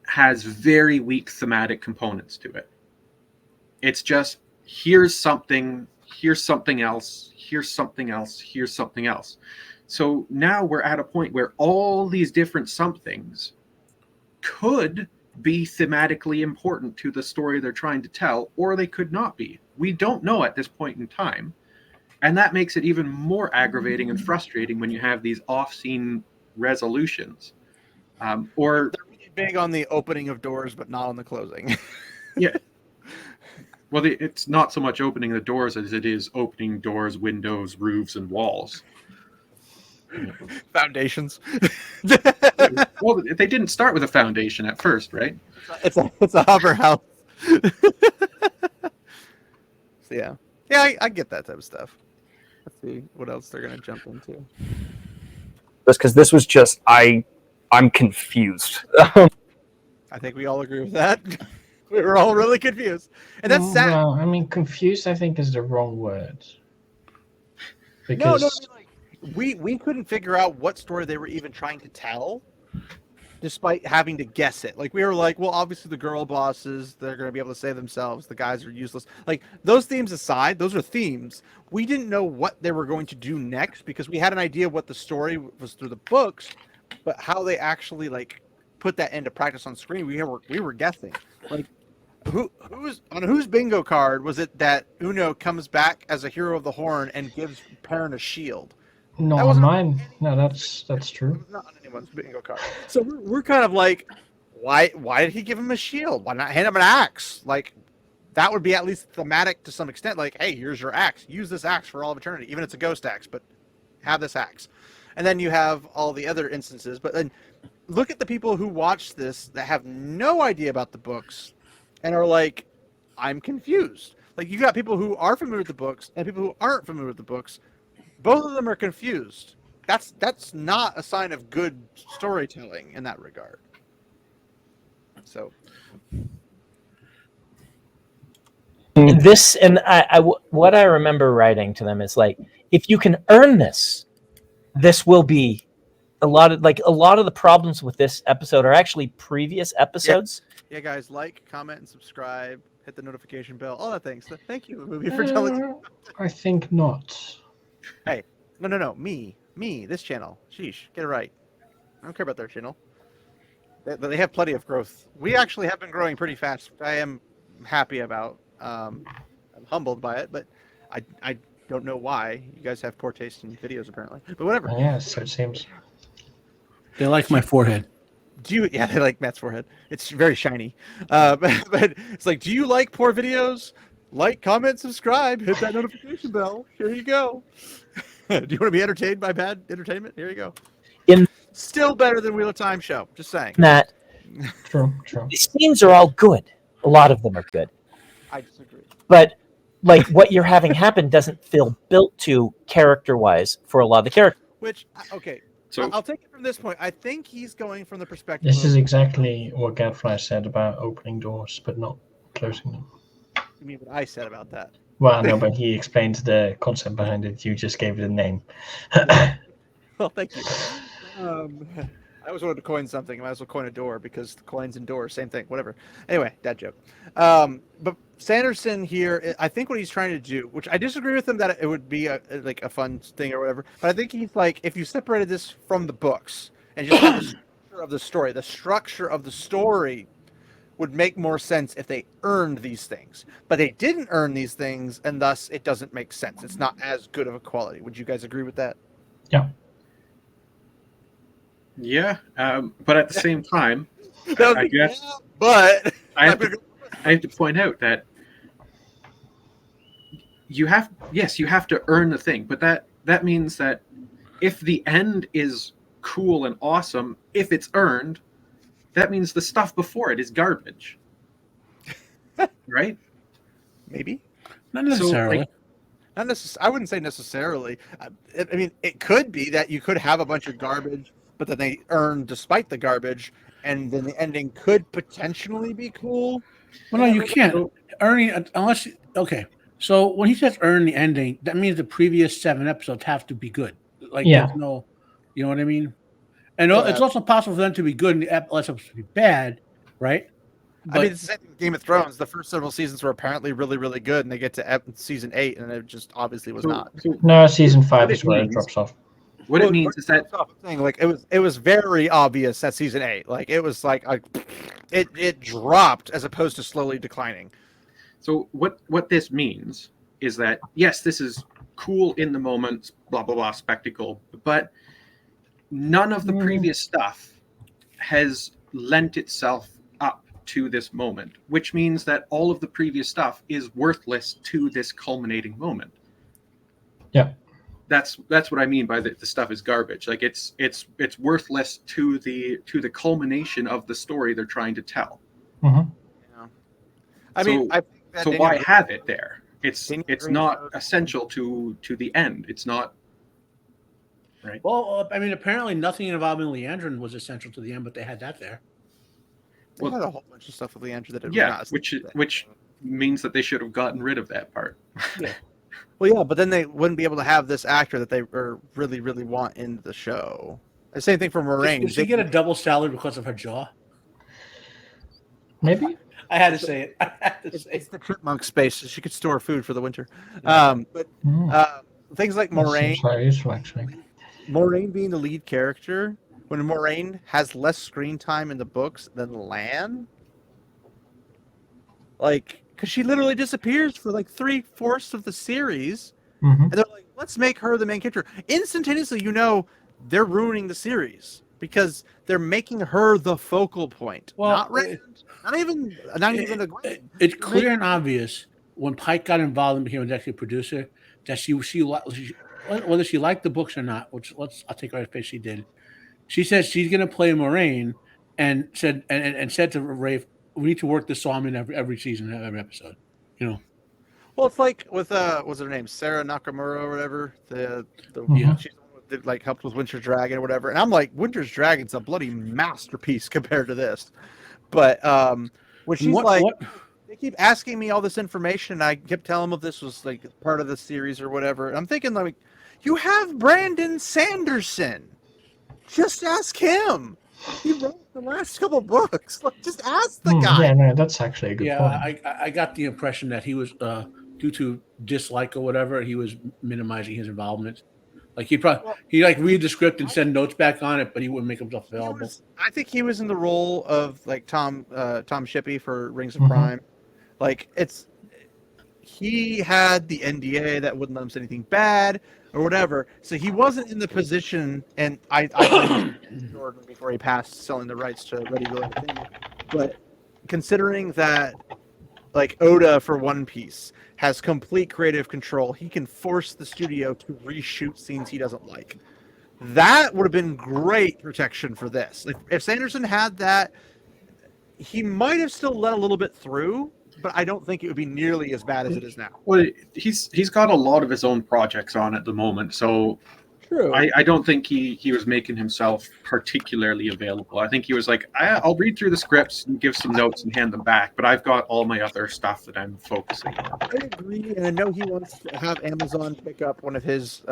has very weak thematic components to it. It's just here's something else, here's something else, here's something else. So now we're at a point where all these different somethings could be thematically important to the story they're trying to tell, or they could not be. We don't know at this point in time. And that makes it even more aggravating and frustrating when you have these off-scene resolutions. Or they're really big on the opening of doors, but not on the closing. Yeah. Well, it's not so much opening the doors as it is opening doors, windows, roofs, and walls. Foundations. Well, they didn't start with a foundation at first, right? It's a hover house. So yeah, I get that type of stuff. Let's see what else they're gonna jump into. Just because this was just I'm confused. I think we all agree with that. We were all really confused, and that's sad. Well, I mean, confused, I think, is the wrong word. Because No, I mean, like, we couldn't figure out what story they were even trying to tell, despite having to guess it. Like, we were like, well, obviously the girl bosses, they're going to be able to save themselves. The guys are useless. Like, those themes aside, those are themes. We didn't know what they were going to do next because we had an idea of what the story was through the books, but how they actually, like, put that into practice on screen, we were guessing. Like, whose bingo card was it that Uno comes back as a hero of the Horn and gives Perrin a shield? not on mine. No, that's true. It was not on anyone's bingo card. So we're kind of like, why did he give him a shield? Why not hand him an axe? Like, that would be at least thematic to some extent. Like, hey, here's your axe. Use this axe for all of eternity, even if it's a ghost axe, but have this axe. And then you have all the other instances. But then look at the people who watch this that have no idea about the books and are like, I'm confused. Like, you got people who are familiar with the books and people who aren't familiar with the books. Both of them are confused. That's not a sign of good storytelling in that regard. So this, and what I remember writing to them is like, if you can earn this will be a lot of the problems with this episode are actually previous episodes. Yeah, guys, like, comment, and subscribe. Hit the notification bell. All that things. So thank you, movie, for telling me. I think not. Hey, no. Me. This channel. Sheesh, get it right. I don't care about their channel. They have plenty of growth. We actually have been growing pretty fast. I am happy about. I'm humbled by it, but I don't know why. You guys have poor taste in videos, apparently. But whatever. Yeah, so it seems. They like my forehead. Yeah, they like Matt's forehead. It's very shiny. But it's like, do you like poor videos? Like, comment, subscribe, hit that notification bell. Here you go. Do you want to be entertained by bad entertainment? Here you go. Still better than Wheel of Time show. Just saying. Matt. True. The scenes are all good. A lot of them are good. I disagree. But like what you're having happen doesn't feel built to character-wise for a lot of the characters. Which, okay. So I'll take it from this point. I think he's going from the perspective. This is exactly what Gadfly said about opening doors but not closing them. You mean what I said about that? Well, no, but he explained the concept behind it. You just gave it a name. Well, thank you. I always wanted to coin something. I might as well coin a door because the coins and doors, same thing, whatever. Anyway, dad joke. But Sanderson here, I think what he's trying to do, which I disagree with him that it would be a fun thing or whatever, but I think he's like, if you separated this from the books and just had the structure of the story would make more sense if they earned these things. But they didn't earn these things, and thus it doesn't make sense. It's not as good of a quality. Would you guys agree with that? Yeah. Yeah, but at the same time, I guess. Yeah, but I have to point out that you have to earn the thing, but that means that if the end is cool and awesome, if it's earned, that means the stuff before it is garbage. Right? Maybe. Not necessarily. So, I wouldn't say necessarily. I mean, it could be that you could have a bunch of garbage, but then they earn despite the garbage, and then the ending could potentially be cool. Well, no, you can't. Earning, unless... Okay, so when he says earn the ending, that means the previous 7 episodes have to be good. Like, there's no... You know what I mean? And it's also possible for them to be good and the episodes to be bad, right? But, I mean, it's the same thing with Game of Thrones. The first several seasons were apparently really, really good, and they get to season 8, and it just obviously was not. No, season 5 is where it drops off. What it means is that like it was very obvious at season 8. Like it was like it dropped as opposed to slowly declining. So what this means is that yes, this is cool in the moment, blah blah blah, spectacle, but none of the previous stuff has lent itself up to this moment, which means that all of the previous stuff is worthless to this culminating moment. Yeah. That's what I mean by the stuff is garbage. Like it's worthless to the culmination of the story they're trying to tell. Mm-hmm. Yeah. I mean, I think that so why have it there? It's not essential to the end. It's not. Right. Well, I mean, apparently nothing involving Leandrin was essential to the end, but they had that there. They had a whole bunch of stuff with Leandrin that it yeah, was not which means that they should have gotten rid of that part. Yeah. Well, yeah, but then they wouldn't be able to have this actor that they really, really want in the show. The same thing for Moraine. Did she get a double salary because of her jaw? Maybe. I had to say it. It's the chipmunk space, so she could store food for the winter. But things like Moraine, Moraine being the lead character, when Moraine has less screen time in the books than Lan, like, because she literally disappears for like 3/4 of the series, and they're like, let's make her the main character. Instantaneously, they're ruining the series because they're making her the focal point. Well, not even a Greene. It's clear and obvious when Pike got involved and became an executive producer that she whether she liked the books or not, which I'll take her at face she did. She said she's going to play Moraine, and said to Rafe, we need to work this song in every season, every episode. Well, it's like with what's her name, Sarah Nakamura or whatever. She's that like helped with Winter's Dragon or whatever. And I'm like, Winter's Dragon's a bloody masterpiece compared to this. But when she's they keep asking me all this information, and I kept telling them this was like part of the series or whatever. And I'm thinking like, you have Brandon Sanderson. Just ask him. He wrote the last couple books. Like, just ask the guy. Yeah, no, that's actually a good point. I got the impression that he was due to dislike or whatever, he was minimizing his involvement. Like he read the script and send notes back on it, but he wouldn't make himself available. I think he was in the role of like Tom Shippey for Rings of Crime. Like he had the NDA that wouldn't let him say anything bad or whatever. So he wasn't in the position, and I Jordan before he passed selling the rights to Ready Willing Opinion. But considering that like Oda for One Piece has complete creative control, he can force the studio to reshoot scenes he doesn't like. That would have been great protection for this. If Sanderson had that, he might have still let a little bit through, but I don't think it would be nearly as bad as it is now. Well, he's got a lot of his own projects on at the moment, so true. I don't think he was making himself particularly available. I think he was like, I'll read through the scripts and give some notes and hand them back, but I've got all my other stuff that I'm focusing on. I agree, and I know he wants to have Amazon pick up one of his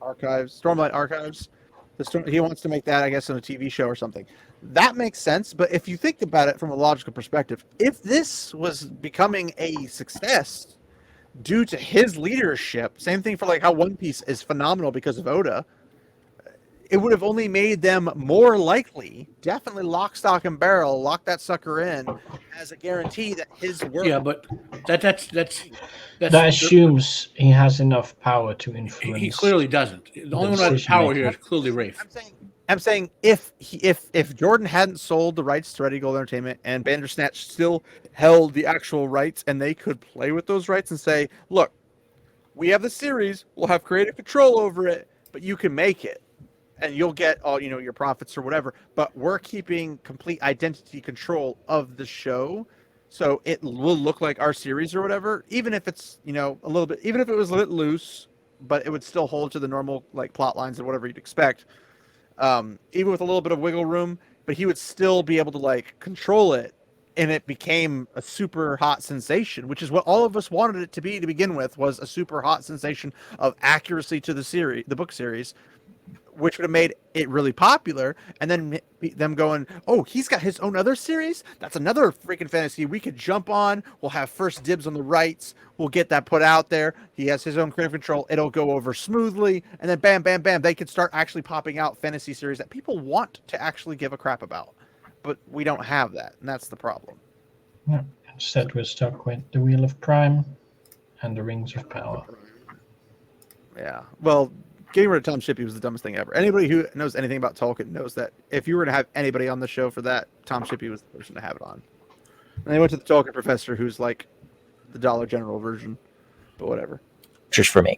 Archives, Stormlight Archives. He wants to make that, I guess, in a TV show or something. That makes sense, but if you think about it from a logical perspective, if this was becoming a success due to his leadership, same thing for like how One Piece is phenomenal because of Oda, it would have only made them more likely, definitely lock, stock, and barrel, lock that sucker in as a guarantee that his work. Yeah, but that's That assumes he has enough power to influence. He clearly doesn't. The only one who has power here is clearly Rafe. I'm saying if Jordan hadn't sold the rights to Ready Gold Entertainment and Bandersnatch still held the actual rights and they could play with those rights and say, look, we have the series, we'll have creative control over it, but you can make it and you'll get all, your profits or whatever, but we're keeping complete identity control of the show. So it will look like our series or whatever, even if it's, a little bit, even if it was a bit loose, but it would still hold to the normal like plot lines and whatever you'd expect. Even with a little bit of wiggle room, but he would still be able to like control it, and it became a super hot sensation, which is what all of us wanted it to be to begin with, was a super hot sensation of accuracy to the book series, which would have made it really popular. And then them going, oh, he's got his own other series? That's another freaking fantasy we could jump on. We'll have first dibs on the rights. We'll get that put out there. He has his own creative control. It'll go over smoothly. And then bam, bam, bam, they could start actually popping out fantasy series that people want to actually give a crap about. But we don't have that, and that's the problem. Yeah. Instead, we're stuck with the Wheel of Prime and the Rings of Power. Yeah. Well, getting rid of Tom Shippey was the dumbest thing ever. Anybody who knows anything about Tolkien knows that if you were to have anybody on the show for that, Tom Shippey was the person to have it on. And they went to the Tolkien professor, who's like the Dollar General version, but whatever. Just for me.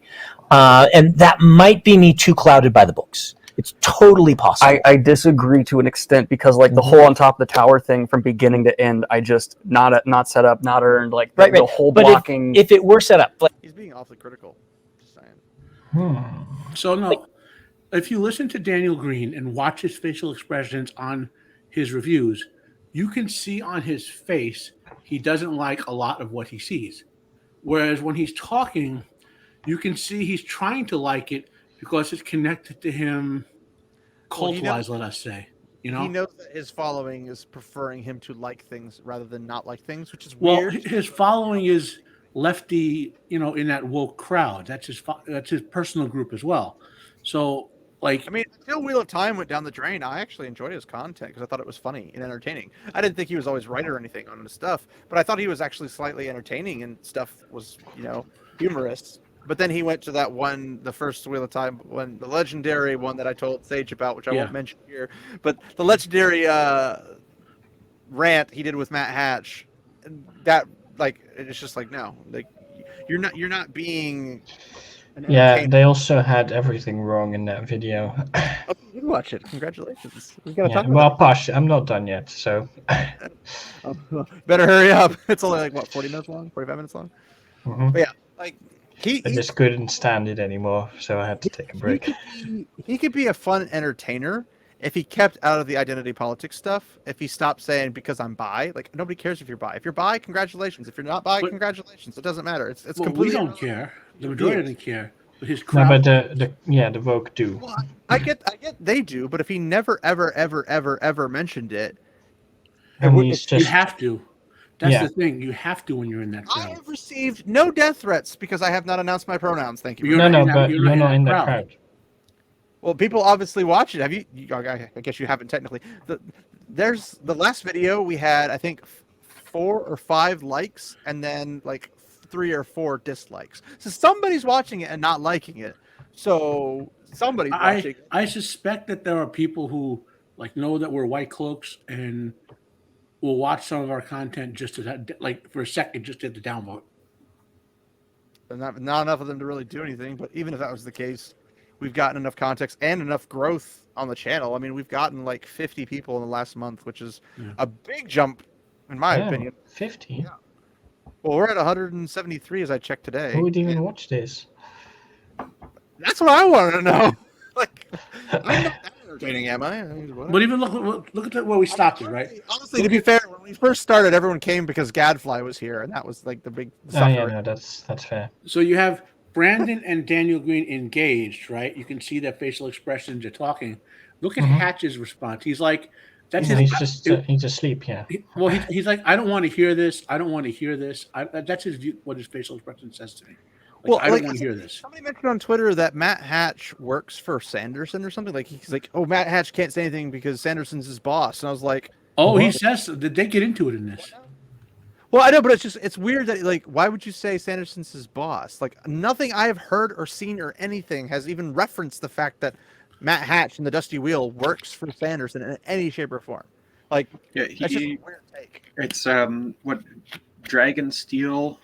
And that might be me too clouded by the books. It's totally possible. I disagree to an extent because like the whole on top of the tower thing from beginning to end, I just not set up, not earned, like the whole but blocking. If it were set up, like, he's being awfully critical. Just saying. So no, if you listen to Daniel Greene and watch his facial expressions on his reviews, you can see on his face he doesn't like a lot of what he sees. Whereas when he's talking, you can see he's trying to like it because it's connected to him cult-wise, let us say. He knows that his following is preferring him to like things rather than not like things, which is weird. Well, his following is lefty, in that woke crowd. That's his personal group as well. So, until Wheel of Time went down the drain, I actually enjoyed his content because I thought it was funny and entertaining. I didn't think he was always right or anything on his stuff, but I thought he was actually slightly entertaining and stuff was, humorous. But then he went to that one, the first Wheel of Time one, the legendary one that I told Sage about, which I won't mention here. But the legendary rant he did with Matt Hatch, that it's just like, no, you're not being. Yeah, they also had everything wrong in that video. Oh, you can watch it. Congratulations. We gotta talk Well, about Posh, I'm not done yet, so. Better hurry up. It's only 40 minutes long, 45 minutes long. Mm-hmm. But yeah, I just couldn't stand it anymore, so I had to take a break. He could be a fun entertainer if he kept out of the identity politics stuff. If he stopped saying because I'm bi, nobody cares if you're bi. If you're bi, congratulations. If you're not bi, congratulations. It doesn't matter. It's completely. We don't care. The majority doesn't care. But his crowd. No, but the Vogue do. Well, I get they do, but if he never ever mentioned it, you have to. That's the thing. You have to when you're in that crowd. I have received no death threats because I have not announced my pronouns. Thank you. But you're not in that crowd. Well, people obviously watch it. Have you? I guess you haven't technically. There's the last video we had. I think 4 or 5 likes, and then 3 or 4 dislikes. So somebody's watching it and not liking it. So somebody's watching. I suspect that there are people who know that we're white cloaks and will watch some of our content just to for a second, just to hit the downvote. Not enough of them to really do anything. But even if that was the case, we've gotten enough context and enough growth on the channel. I mean, we've gotten 50 people in the last month, which is a big jump, in my opinion. 50? Yeah. Well, we're at 173 as I checked today. Who would even watch this? That's what I want to know. I'm not that entertaining, am I? But even look at where we stopped it, right? Honestly, to be fair, when we first started, everyone came because Gadfly was here, and that was the big. Oh yeah, no, that's fair. So you have Brandon and Daniel Greene engaged, right? You can see their facial expressions. They're talking. Look at Mhm. Hatch's response. He's like, "That's Yeah, his." he's asleep. Yeah. He's like, "I don't want to hear this. I don't want to hear this." That's his view, what his facial expression says to me. Like, I don't want to hear this. Somebody mentioned on Twitter that Matt Hatch works for Sanderson or something. Like he's like, "Oh, Matt Hatch can't say anything because Sanderson's his boss." And I was like, "Oh, he says." Did they get into it in this? Well, I know, but it's weird that like, why would you say Sanderson's his boss? Like nothing I have heard or seen or anything has even referenced the fact that Matt Hatch in the Dusty Wheel works for Sanderson in any shape or form. Like, Yeah, that's just a weird take. It's what Dragon Steel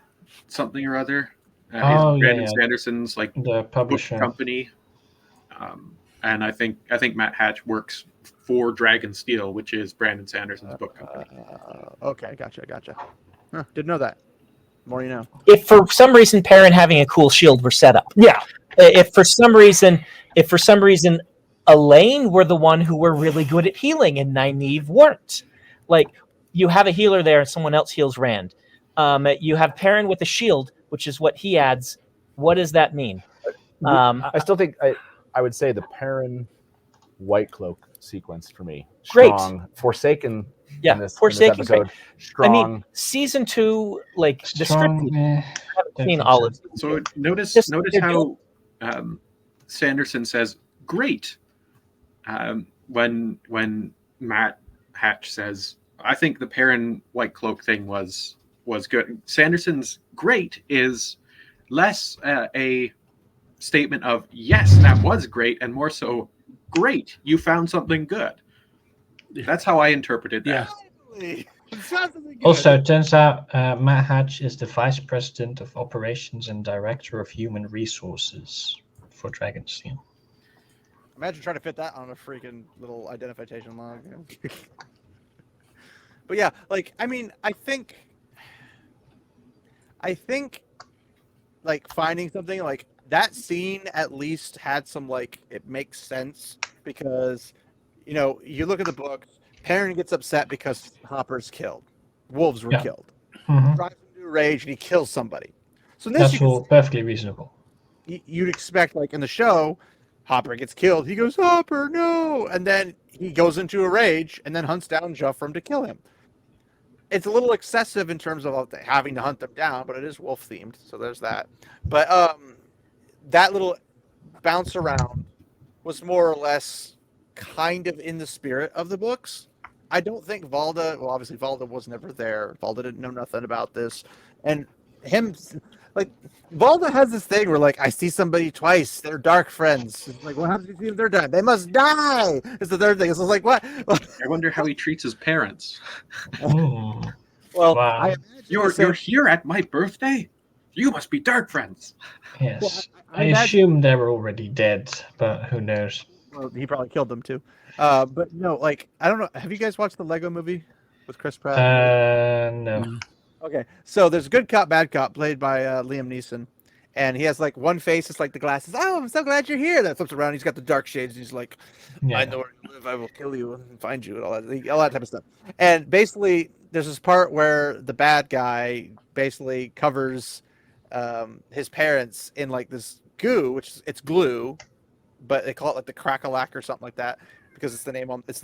something or other. Oh, is Brandon yeah. Sanderson's like The publisher. book company. And I think Matt Hatch works for Dragon Steel, which is Brandon Sanderson's book company. Okay, gotcha. Huh, didn't know that. More you know. If for some reason Perrin having a cool shield were set up, Yeah. If for some reason Elaine were the one who were really good at healing and Nynaeve weren't, like you have a healer there and someone else heals Rand. You have Perrin with a shield, which is what he adds. What does that mean? I still think I would say the Perrin White Cloak sequence for me. Great. Strong. Forsaken. Yeah, in this Forsaken. episode. Strong. I mean, season 2, like the Strong. script. Haven't seen all of it. So notice they're how Sanderson says "great" when Matt Hatch says, "I think the Perrin White Cloak thing was good." Sanderson's "great" is less a statement of "yes, that was great," and more so, "great, you found something good." That's how I interpreted that. Yeah. Also, it turns out Matt Hatch is the vice president of operations and director of human resources for Dragonsteel. Imagine trying to fit that on a freaking little identification log. But yeah, like I mean, I think like finding something like that scene at least had some like it makes sense because you look at the book, Perrin gets upset because Hopper's killed. Wolves were killed. Mm-hmm. Drives into a rage and he kills somebody. So in this That's all perfectly reasonable. You'd expect, like in the show, Hopper gets killed. He goes, "Hopper, no!" And then he goes into a rage and then hunts down Joffrey to kill him. It's a little excessive in terms of having to hunt them down, but it is wolf themed, so there's that. But that little bounce around was more or less kind of in the spirit of the books. I don't think Valda, well, obviously Valda was never there. Valda didn't know nothing about this. And him, like, Valda has this thing where, like, I see somebody twice. They're dark friends. It's like, what happens if you see them third time? They must die. It's the third thing. It's like, what? I wonder how he treats his parents. Ooh. Well, Wow. I imagine You're here at my birthday? You must be dark friends. Yes. Well, I I assume they were already dead, but who knows? Well, he probably killed them too. But no, like, I don't know. Have you guys watched the Lego movie with Chris Pratt? No. Okay, so there's Good Cop, Bad Cop, played by Liam Neeson, and he has like one face, it's like the glasses. Oh, I'm so glad you're here. That flips around. He's got the dark shades. He's like, Yeah. I know where you live. I will kill you and find you and all that type of stuff. And basically, there's this part where the bad guy basically covers his parents in like this goo, it's glue, but they call it like the crack-a-lack or something like that because it's the name on the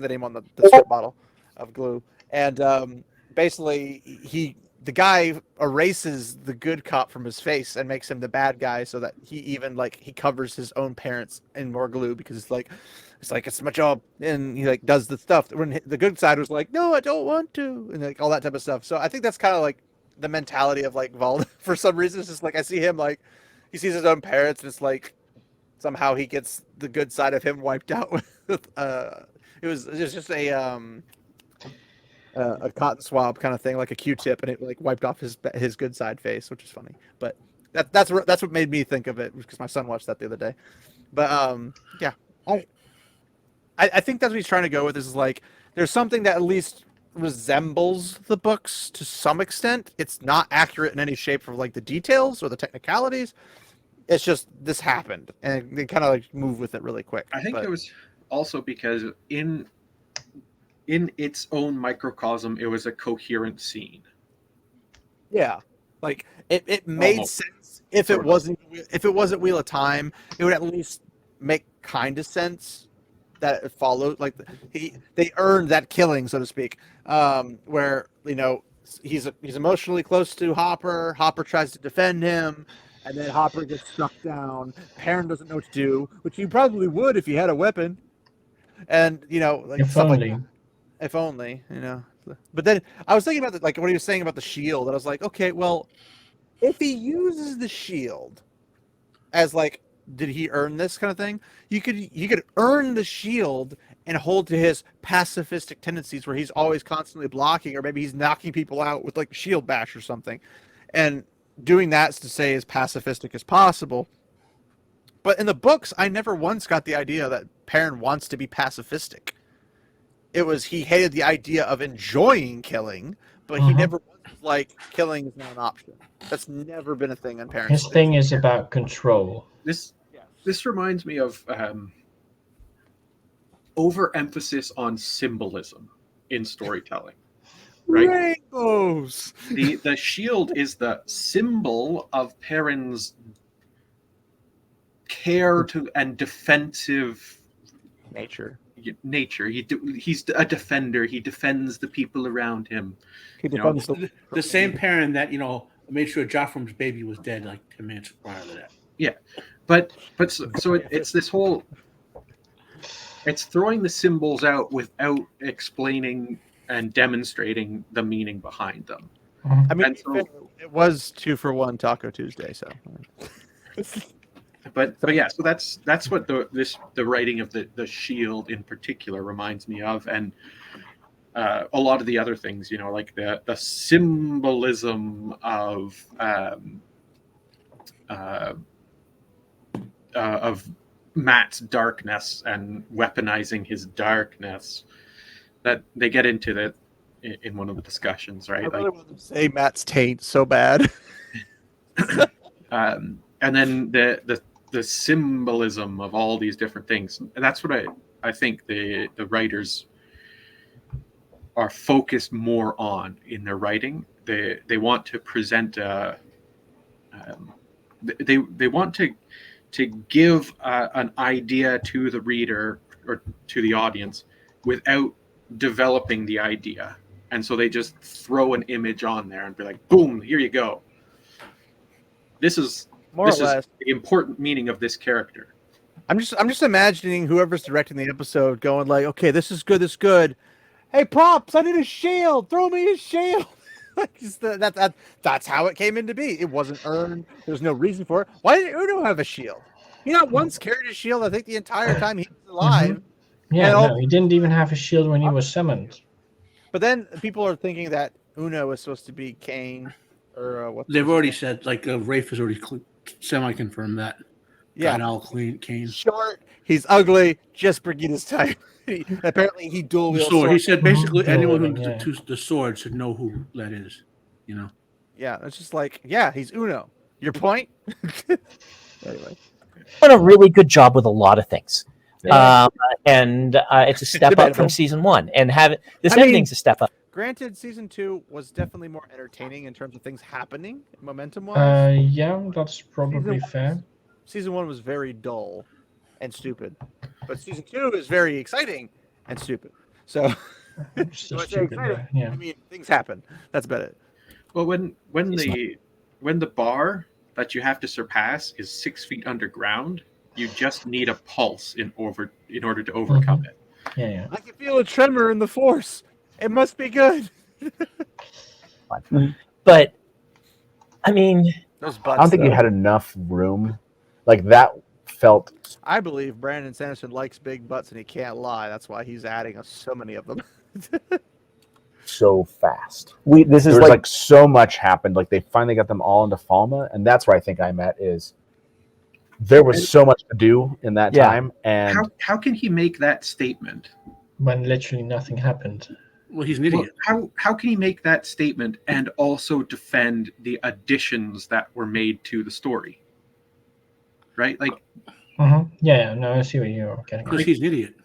script bottle of glue. And basically, the guy erases the good cop from his face and makes him the bad guy, so that he even like he covers his own parents in more glue because it's my job, and he like does the stuff when the good side was like, no, I don't want to, and like all that type of stuff. So I think that's kind of like the mentality of like Valda. For some reason, it's just like I see him like he sees his own parents, and it's like somehow he gets the good side of him wiped out with it was just a cotton swab kind of thing, like a Q-tip, and it like wiped off his good side face, which is funny. But that's what made me think of it because my son watched that the other day. But yeah, I think that's what he's trying to go with. Is like there's something that at least resembles the books to some extent. It's not accurate in any shape for like the details or the technicalities. It's just this happened, and they kind of like move with it really quick. I think it was also because in its own microcosm, it was a coherent scene. Yeah. Like it made Almost. sense if Sort it of. wasn't Wheel of Time. It would at least make kind of sense that it followed. Like they earned that killing, so to speak. Where he's emotionally close to Hopper. Hopper tries to defend him, and then Hopper gets struck down. Perrin doesn't know what to do, which he probably would if he had a weapon. And like If stuff only. like that. If only. But then I was thinking about like what he was saying about the shield, and I was like, okay, well, if he uses the shield as like, did he earn this kind of thing? You could earn the shield and hold to his pacifistic tendencies, where he's always constantly blocking, or maybe he's knocking people out with like shield bash or something, and doing that to say as pacifistic as possible. But in the books, I never once got the idea that Perrin wants to be pacifistic. It was he hated the idea of enjoying killing, but he never was like killing is not an option. That's never been a thing on Perrin's. His thing is about control. This reminds me of overemphasis on symbolism in storytelling. Right? Rainbows. The shield is the symbol of Perrin's care to and defensive nature. He's a defender. He defends the people around him. He defends the same Perrin that made sure Joffrey's baby was dead like 10 minutes prior to that. Yeah, but so it's this whole. It's throwing the symbols out without explaining and demonstrating the meaning behind them. I mean, it was 2-for-1 Taco Tuesday, so. But yeah, so that's what the writing of the shield in particular reminds me of, and a lot of the other things, like the symbolism of Matt's darkness and weaponizing his darkness, that they get into that in one of the discussions, right? I really want to say Matt's taint so bad. And then the symbolism of all these different things. And that's what I think the writers are focused more on in their writing. They want to present they want to give an idea to the reader or to the audience without developing the idea. And so they just throw an image on there and be like, boom, here you go. This is the important meaning of this character. I'm just imagining whoever's directing the episode going like, okay, this is good, this is good. Hey, props, I need a shield. Throw me a shield. That's how it came into be. It wasn't earned. There's no reason for it. Why did Uno have a shield? He not once carried a shield, I think, the entire time he was alive. Yeah, no, he didn't even have a shield when he was summoned. But then people are thinking that Uno is supposed to be Kane, or what? They've already said, like, Rafe has already semi-confirmed that. Yeah, Kane. Short, he's ugly, just Brigida's type. Apparently, he dual wields sword. He said basically anyone who yeah. the sword should know who that is. Yeah, it's just like, yeah, he's Uno. Your point? Anyway, done a really good job with a lot of things. Yeah. And it's a step up from season 1, and this ending's a step up. Granted, season 2 was definitely more entertaining in terms of things happening, momentum-wise. Yeah, that's probably fair. Season 1 was very dull and stupid, but season 2 is very exciting and stupid. So, Yeah. I mean, things happen. That's about it. Well, when the bar that you have to surpass is 6 feet underground, you just need a pulse in order to overcome it. Yeah. I can feel a tremor in the force. It must be good. But I mean, those butts, I don't think you had enough room. Like that felt. I believe Brandon Sanderson likes big butts, and he can't lie. That's why he's adding so many of them. So fast. This is like so much happened. Like they finally got them all into Falma, and that's where I think I'm at. Is there was so much to do in that time, and how can he make that statement when literally nothing happened? Well, he's an idiot. How can he make that statement and also defend the additions that were made to the story? Right, like. Yeah, no, I see what you're getting. Because he's an idiot.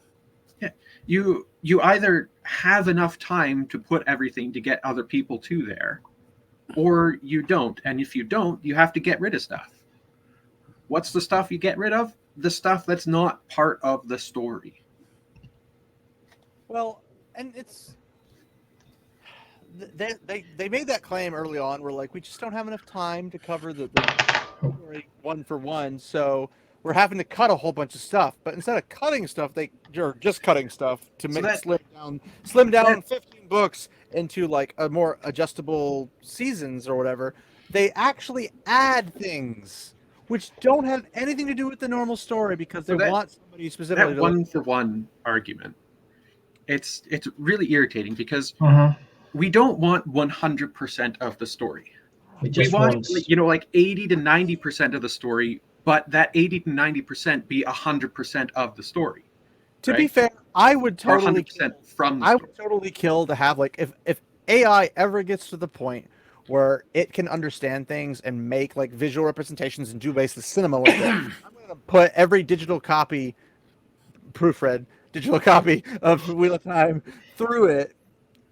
Yeah, you either have enough time to put everything to get other people to there, or you don't. And if you don't, you have to get rid of stuff. What's the stuff you get rid of? The stuff that's not part of the story. Well, and it's they made that claim early on. We're like, we just don't have enough time to cover the story one for one, so we're having to cut a whole bunch of stuff. But instead of cutting stuff, they're just cutting stuff to make slim down 15 books into like a more adjustable seasons or whatever. They actually add things which don't have anything to do with the normal story because they want somebody specifically that to one for one argument. It's really irritating because we don't want 100% of the story. We want like 80 to 90% of the story, but that 80 to 90% be 100% of the story. To be fair, I would totally 100% from the I story. would totally kill to have like if AI ever gets to the point where it can understand things and make like visual representations and do basically cinema with it, I'm gonna put every digital copy digital copy of Wheel of Time through it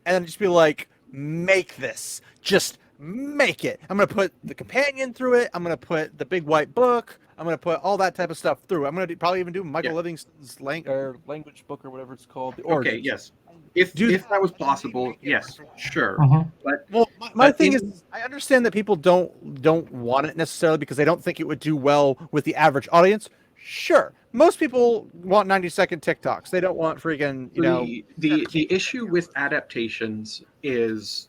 and then just be like, make this. Just make it. I'm going to put the companion through it. I'm going to put the big white book. I'm going to put all that type of stuff through. I'm going to probably even do Michael Livingston's language book or whatever it's called. The Origins. Okay, yes. If that was possible, yes, sure. But my thing is, I understand that people don't want it necessarily because they don't think it would do well with the average audience. Sure, most people want 90-second TikToks. They don't want freaking The issue with adaptations is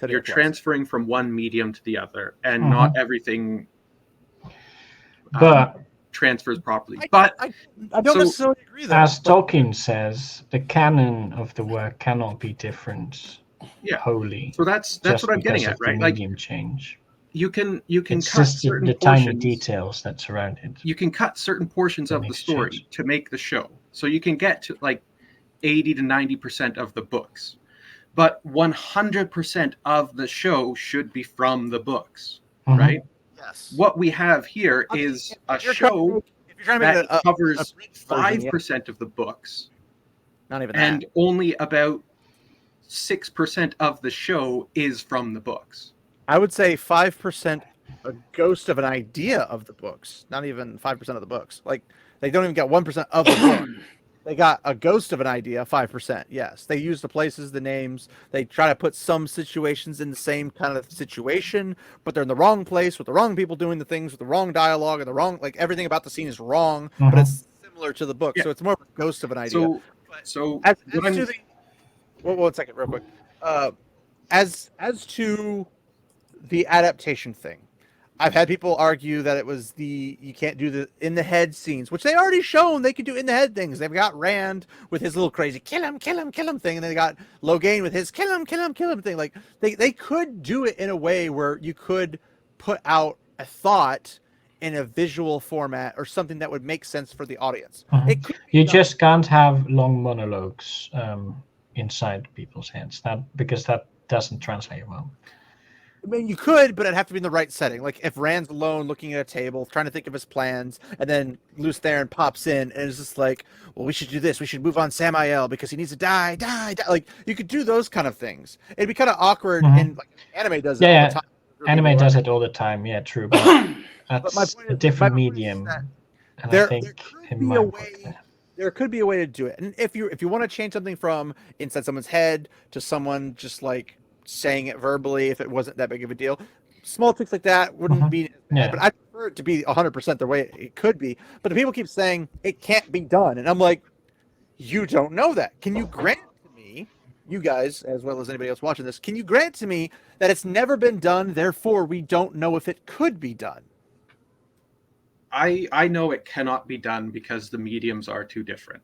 you're transferring from one medium to the other, and not everything transfers properly. I don't necessarily agree. As Tolkien says, the canon of the work cannot be different. Wholly. So that's what I'm getting at, right? Medium change. You can it's cut just certain the portions, tiny details that surround it. You can cut certain portions of the story to make the show, so you can get to like 80 to 90% of the books, but 100% of the show should be from the books, right? Yes. What we have here is a show that covers 5% of the books, not even and only about 6% of the show is from the books. I would say 5% a ghost of an idea of the books, not even 5% of the books. Like they don't even get 1% of the book. They got a ghost of an idea, 5%. Yes, they use the places, the names. They try to put some situations in the same kind of situation, but they're in the wrong place with the wrong people doing the things with the wrong dialogue and the wrong, like everything about the scene is wrong, but it's similar to the book. So it's more of a ghost of an idea. One second, real quick. As to the adaptation thing, I've had people argue that it was you can't do the in the head scenes, which they already shown they could do in the head things. They've got Rand with his little crazy kill him thing, and then they got Logain with his kill him thing. Like they could do it in a way where you could put out a thought in a visual format or something that would make sense for the audience. You just can't have long monologues inside people's heads because that doesn't translate well. I mean, you could, but it'd have to be in the right setting. Like if Rand's alone looking at a table, trying to think of his plans, and then Luce Theron pops in and is just like, well, we should do this. We should move on Samael because he needs to die. Like you could do those kind of things. It'd be kind of awkward, and like anime does it all the time. Anime does it all the time. Yeah, true. But that's a different medium. And I think it might work there. There could be a way to do it. And if you want to change something from inside someone's head to someone just like saying it verbally, if it wasn't that big of a deal, small tricks like that wouldn't be bad, but I prefer it to be 100% the way it could be. But the people keep saying it can't be done, and I'm like, you don't know that. Can you grant to me, you guys as well as anybody else watching this, can you grant to me that it's never been done, therefore we don't know if it could be done? I know it cannot be done because the mediums are too different.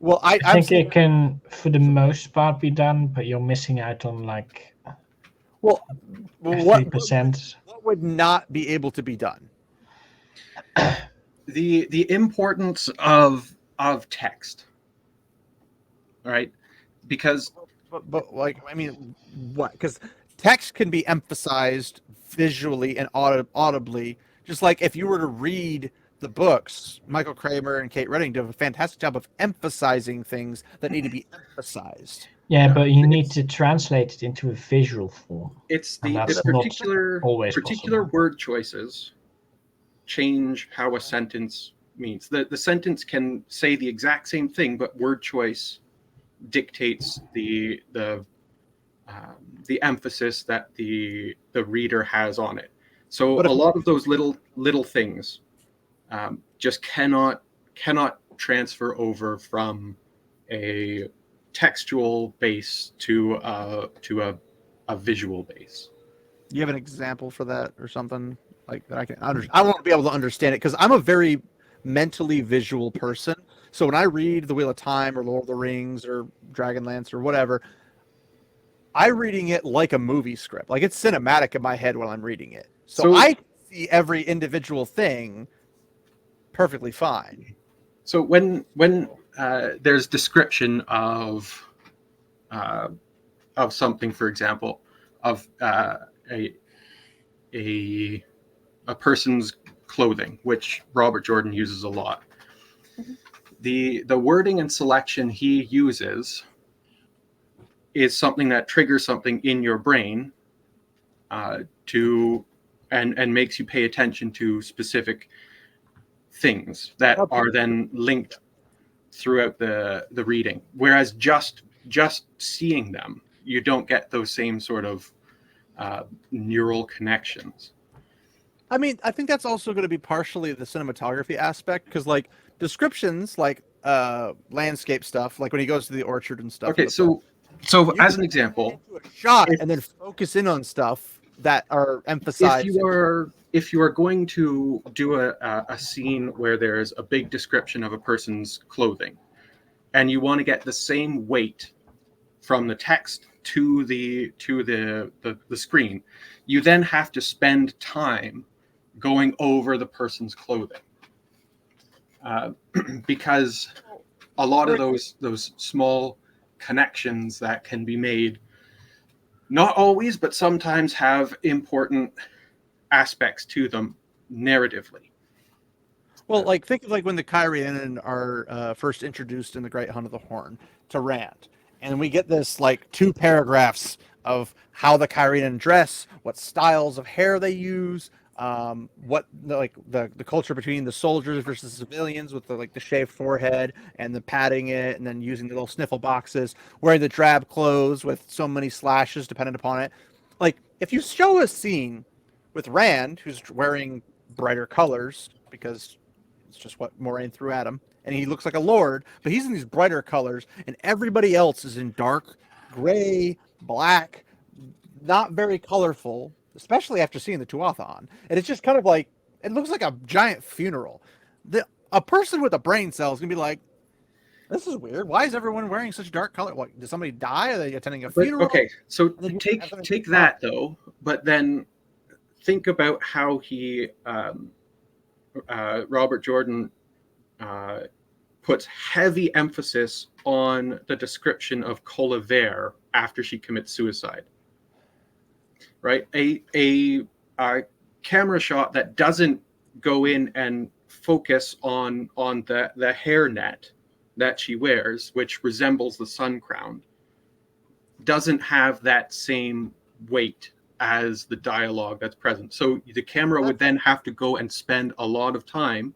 Well, I think it can, for the most part, be done, but you're missing out on like 3%. What would not be able to be done? The importance of text, right? Because, but like, I mean, what? Because text can be emphasized visually and audibly, just like if you were to read the books. Michael Kramer and Kate Redding do a fantastic job of emphasizing things that need to be emphasized. Yeah, but you need to translate it into a visual form. It's And the that's particular not always particular possible. word choices change how a sentence means. The sentence can say the exact same thing, but word choice dictates the emphasis that the reader has on it. So But a lot of those little things just cannot transfer over from a textual base to a visual base. you have an example for that or something like that I can understand? I won't be able to understand it because I'm a very mentally visual person. So when I read The Wheel of Time or Lord of the Rings or Dragonlance or whatever, I'm reading it like a movie script. Like it's cinematic in my head when I'm reading it. So I see every individual thing perfectly fine. So when there's description of something, for example, of a person's clothing, which Robert Jordan uses a lot, the wording and selection he uses is something that triggers something in your brain to and makes you pay attention to specific things that are then linked throughout the reading. Whereas just seeing them, you don't get those same sort of neural connections. I mean, I think that's also going to be partially the cinematography aspect because, like, descriptions, like landscape stuff, like when he goes to the orchard and stuff. Okay, so as an example, a shot and then focus in on stuff that are emphasized. If you are going to do a scene where there's a big description of a person's clothing, and you want to get the same weight from the text to the screen, you then have to spend time going over the person's clothing, because a lot of those small connections that can be made, not always, but sometimes, have important aspects to them narratively. Well, like think of like when the Kyrianen are first introduced in the Great Hunt of the Horn to Rand, and we get this like 2 paragraphs of how the Kyrianen dress, what styles of hair they use, what the culture between the soldiers versus civilians with the shaved forehead and the patting it and then using the little sniffle boxes, wearing the drab clothes with so many slashes dependent upon it. Like if you show a scene with Rand who's wearing brighter colors because it's just what Moraine threw at him, and he looks like a lord, but he's in these brighter colors, and everybody else is in dark gray, black, not very colorful, especially after seeing the Tuatha. And it's just kind of like, it looks like a giant funeral. A person with a brain cell is going to be like, this is weird. Why is everyone wearing such dark color? What, did somebody die? Are they attending a funeral? Okay, so take that, though, but then think about how he... Robert Jordan puts heavy emphasis on the description of Colivert after she commits suicide. Right, a camera shot that doesn't go in and focus on the hairnet that she wears, which resembles the sun crown, doesn't have that same weight as the dialogue that's present. So the camera would then have to go and spend a lot of time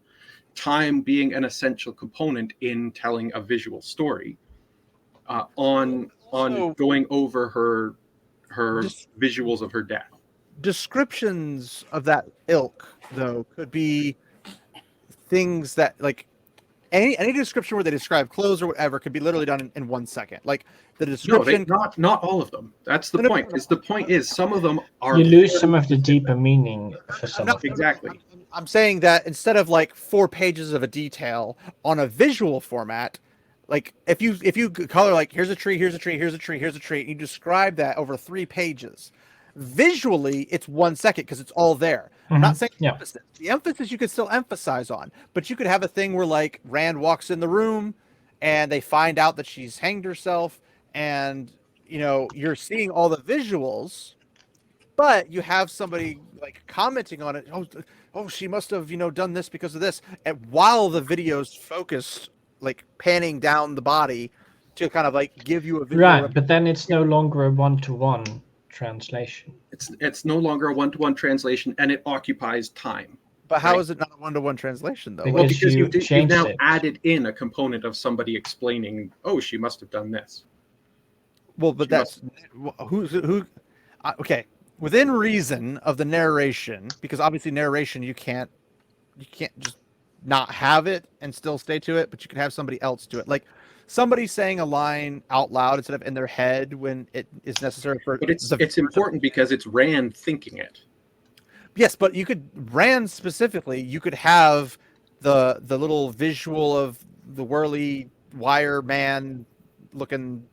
being an essential component in telling a visual story, on going over her visuals of her death. Descriptions of that ilk, though, could be things that, like, any description where they describe clothes or whatever could be literally done in 1 second. Like the description. No, not all of them. That's the point. The point is some of them are. You lose some of the deeper meaning for some of them. Exactly. I'm saying that instead of like 4 pages of a detail on a visual format, like if you color like here's a tree, here's a tree, here's a tree, here's a tree, and you describe that over 3 pages. Visually, it's 1 second because it's all there. I'm not saying the emphasis you could still emphasize on, but you could have a thing where like Rand walks in the room and they find out that she's hanged herself, and you're seeing all the visuals, but you have somebody like commenting on it. Oh, she must have done this because of this, and while the video's focused, like panning down the body, to kind of like give you a visual Right, but then it's no longer a one-to-one translation. It's no longer a one-to-one translation, and it occupies time. But how right? is it not a one-to-one translation though? Because Because you you've changed now it. added in a component of somebody explaining, oh, she must have done this. Well, but that's who. Okay, within reason of the narration, because obviously narration you can't just not have it and still stay to it, but you can have somebody else do it. Like somebody saying a line out loud instead of in their head when it is necessary for. But it's important because it's Rand thinking it. Yes, but you could Rand specifically. You could have the little visual of the whirly wire man looking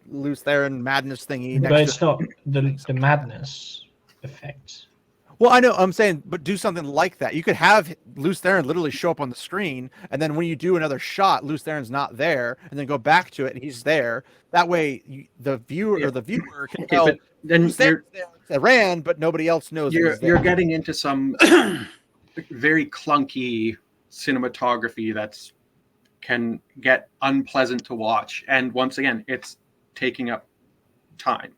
loose there and madness thingy. But it's not the madness effect. Well, I know. I'm saying, but do something like that. You could have Luce Theron literally show up on the screen, and then when you do another shot, Luce Theron's not there, and then go back to it, and he's there. That way, the viewer can tell. But then Luce Theron's there, it's Rand, but nobody else knows. You're getting into some very clunky cinematography that's can get unpleasant to watch, and once again, it's taking up time.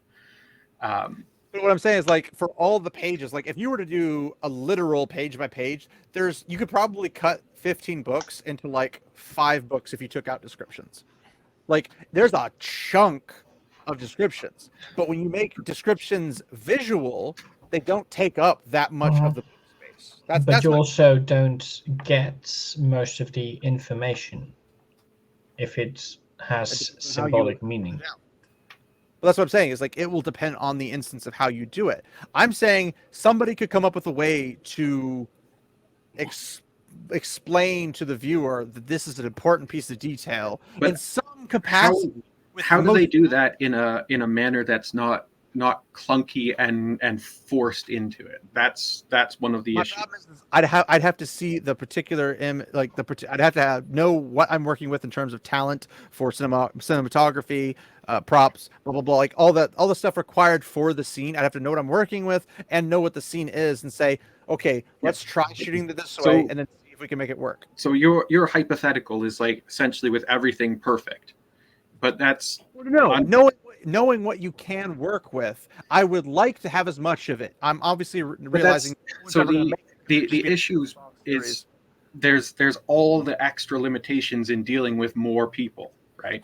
But what I'm saying is, like, for all the pages, like, if you were to do a literal page by page, you could probably cut 15 books into like 5 books if you took out descriptions. Like, there's a chunk of descriptions, but when you make descriptions visual, they don't take up that much of the space. But you also don't get most of the information if it has symbolic meaning. Well, that's what I'm saying is like it will depend on the instance of how you do it. I'm saying somebody could come up with a way to explain to the viewer that this is an important piece of detail in some capacity. How do they do that in a manner that's not clunky and forced into it? That's one of the issues. I'd have to see the particular I'd have to know what I'm working with in terms of talent for cinematography, props, blah blah blah, like all the stuff required for the scene. I'd have to know what I'm working with and know what the scene is and say, okay, let's try shooting this way and then see if we can make it work. So your hypothetical is like essentially with everything perfect, but that's knowing what you can work with. I would like to have as much of it. I'm obviously realizing. So the issues is there's all the extra limitations in dealing with more people, right?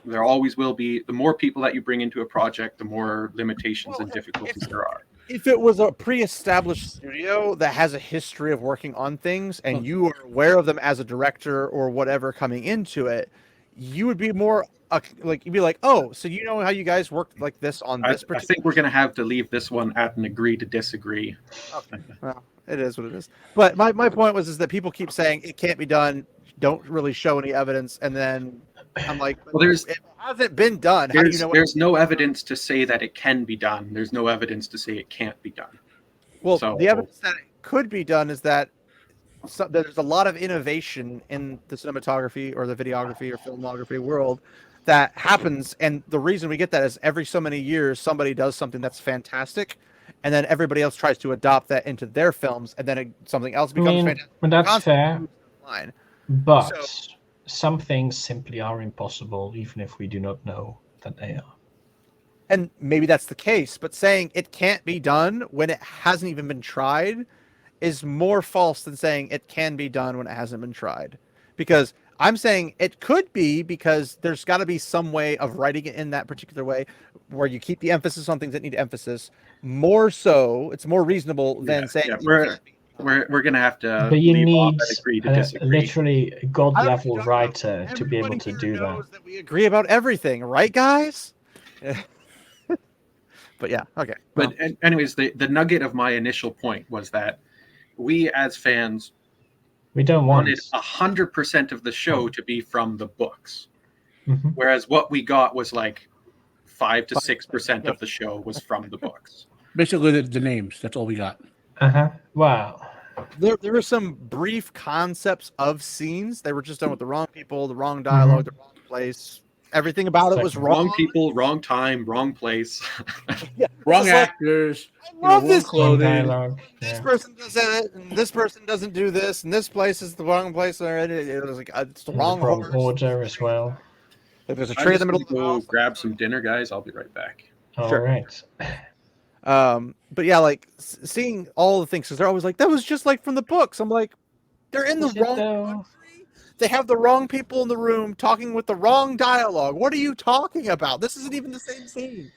There always will be. The more people that you bring into a project, the more limitations and difficulties there are. If it was a pre-established studio that has a history of working on things and you are aware of them as a director or whatever coming into it, you would be more you'd be like, oh, so you know how you guys worked like this on this particular. I think we're going to have to leave this one at an agree to disagree. Okay, well, it is what it is. But my point was that people keep saying it can't be done, don't really show any evidence, and then I'm like, well, it hasn't been done. How do you know? There's no evidence to say that it can be done. There's no evidence to say it can't be done. Well, the evidence that it could be done is that there's a lot of innovation in the cinematography or the videography or filmography world that happens, and the reason we get that is every so many years somebody does something that's fantastic, and then everybody else tries to adopt that into their films, and then something else becomes fantastic. But that's fair. But some things simply are impossible, even if we do not know that they are. And maybe that's the case, but saying it can't be done when it hasn't even been tried is more false than saying it can be done when it hasn't been tried. Because I'm saying it could be, because there's got to be some way of writing it in that particular way where you keep the emphasis on things that need emphasis. More so, it's more reasonable than saying we're gonna have to. But you need agree to disagree. Literally a god level writer to be able to do that. We agree about everything, right, guys? But yeah, okay. But anyways, the nugget of my initial point was that we as fans, we don't wanted 100% of the show to be from the books, whereas what we got was like 5 to 6% of the show was from the books. Basically, the names. That's all we got. Wow. There were some brief concepts of scenes. They were just done with the wrong people, the wrong dialogue, the wrong place. Everything about it was wrong. Wrong people, wrong time, wrong place. Wrong actors. I love this clothing. This person does it, and this person doesn't do this, and this place is the wrong place. It was like it's the wrong order as well. Like there's a I'm tree in the just middle of gonna the go house. grab some dinner, guys. I'll be right back. All Sure. right. But yeah, like seeing all the things, because they're always like, that was just like from the books. I'm like, they're in the Is it wrong though? country. They have the wrong people in the room talking with the wrong dialogue. What are you talking about? This isn't even the same scene.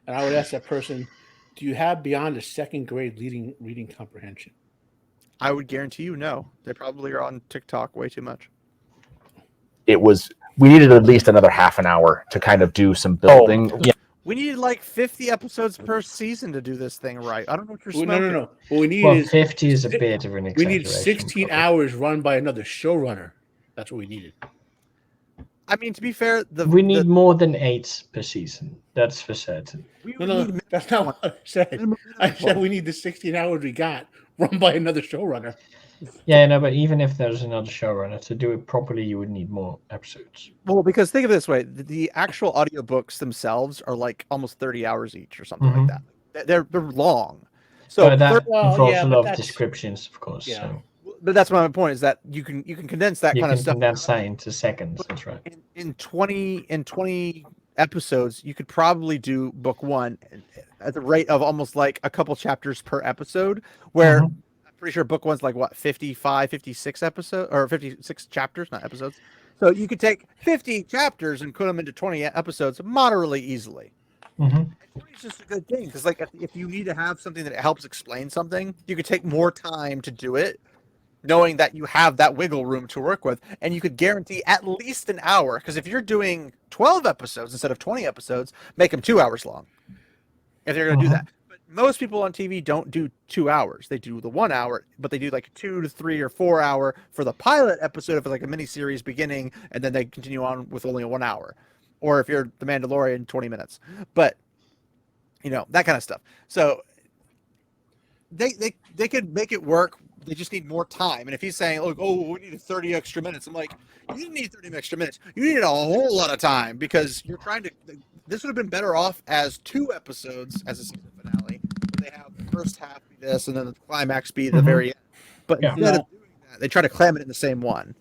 And I would ask that person, do you have beyond a second grade reading comprehension? I would guarantee you no. They probably are on TikTok way too much. We needed at least another half an hour to kind of do some building. yeah. We needed like 50 episodes per season to do this thing right. I don't know what you're Well, smoking. no. What we need Well, is 50 is a bit of an we exaggeration. need 16 probably. hours run by another showrunner. That's what we needed. I mean, to be fair, We need more than 8 per season. That's for certain. No, that's not what I said. I said we need the 16 hours we got run by another showrunner. Yeah, no, but even if there's another showrunner, to do it properly, you would need more episodes. Well, because think of it this way: the actual audiobooks themselves are like almost 30 hours each, or something like that. They're long. So, but that Well, involves yeah, a but lot of that's- descriptions, of course. Yeah. So but that's my point: is that you can condense that you kind can of stuff condense that into seconds. That's right. in 20 episodes. You could probably do book one at the rate of almost like a couple chapters per episode, where I'm pretty sure book one's like what 55, 56 episodes or 56 chapters, not episodes. So you could take 50 chapters and put them into 20 episodes moderately easily. It's just a good thing because, like, if you need to have something that helps explain something, you could take more time to do it, knowing that you have that wiggle room to work with, and you could guarantee at least an hour. Because if you're doing 12 episodes instead of 20 episodes, make them 2 hours long. If they're going to do that, but most people on TV don't do 2 hours. They do the 1 hour, but they do like 2 to 3 or 4 hour for the pilot episode of like a mini series beginning, and then they continue on with only a 1 hour. Or if you're The Mandalorian, 20 minutes. But you know, that kind of stuff. So they could make it work. They just need more time. And if he's saying, "Look, we need 30 extra minutes," I'm like, you didn't need 30 extra minutes. You needed a whole lot of time because you're trying to. This would have been better off as 2 episodes as a season finale. They have the first half be this, and then the climax be the very end. But instead of doing that, they try to cram it in the same one.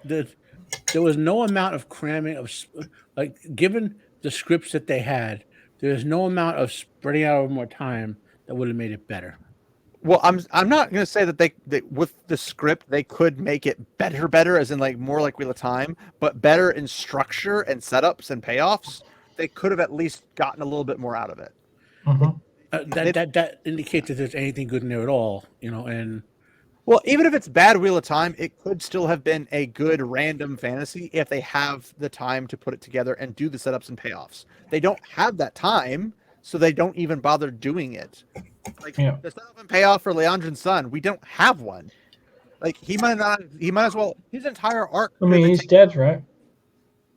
There was no amount of cramming of, like, given the scripts that they had, there's no amount of spreading out over more time that would have made it better. Well, I'm not going to say that they with the script they could make it better as in like more like Wheel of Time, but better in structure and setups and payoffs. They could have at least gotten a little bit more out of it. That indicates that there's anything good in there at all, you know. And well, even if it's bad Wheel of Time, it could still have been a good random fantasy if they have the time to put it together and do the setups and payoffs. They don't have that time, so they don't even bother doing it. Like the setup and payoff for Leandrin's son, we don't have one. Like he might as well. His entire arc. I mean, he's dead, right?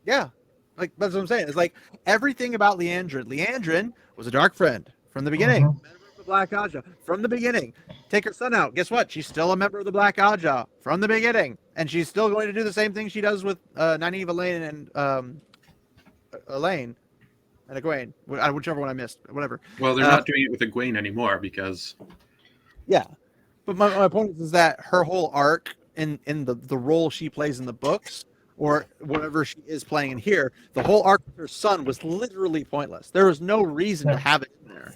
Yeah, like that's what I'm saying. It's like everything about Leandrin. Leandrin was a dark friend from the beginning. Member of the Black Aja from the beginning. Take her son out. Guess what? She's still a member of the Black Aja from the beginning, and she's still going to do the same thing she does with Nynaeve, Elaine, and Elaine. And Egwene, whichever one I missed, whatever. Well, they're not doing it with Egwene anymore because. Yeah, but my point is that her whole arc in the role she plays in the books or whatever she is playing in here, the whole arc with her son was literally pointless. There was no reason to have it in there.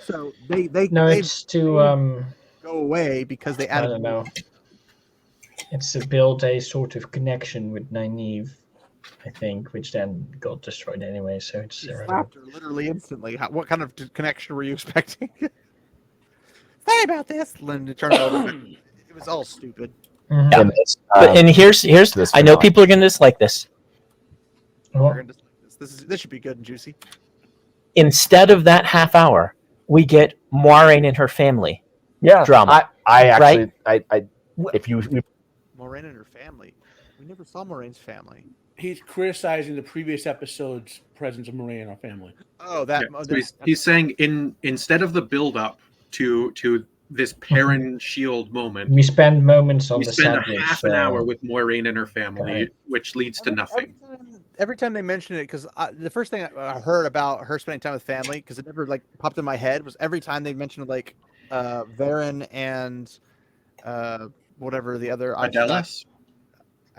So it's to go away because they added. I don't know. It's to build a sort of connection with Nynaeve, I think, which then got destroyed anyway. So it's slapped her literally instantly. What kind of connection were you expecting? Sorry about this. Linda turned it over. It was all stupid. Yeah. And here's I know people are going to dislike this. This should be good and juicy. Instead of that half hour, we get Moiraine and her family. Yeah, drama. I actually, right? If you Moiraine and her family, we never saw Moraine's family. He's criticizing the previous episode's presence of Moiraine and our family. Oh, that. Yeah. So he's saying instead of the build up to this Perrin Shield moment, we spend moments on we the spend sandwich. a half an hour with Moiraine and her family, which leads to nothing. Every time they mention it, because the first thing I heard about her spending time with family, because it never like popped in my head, was every time they mentioned like Varen and whatever the other Adelis?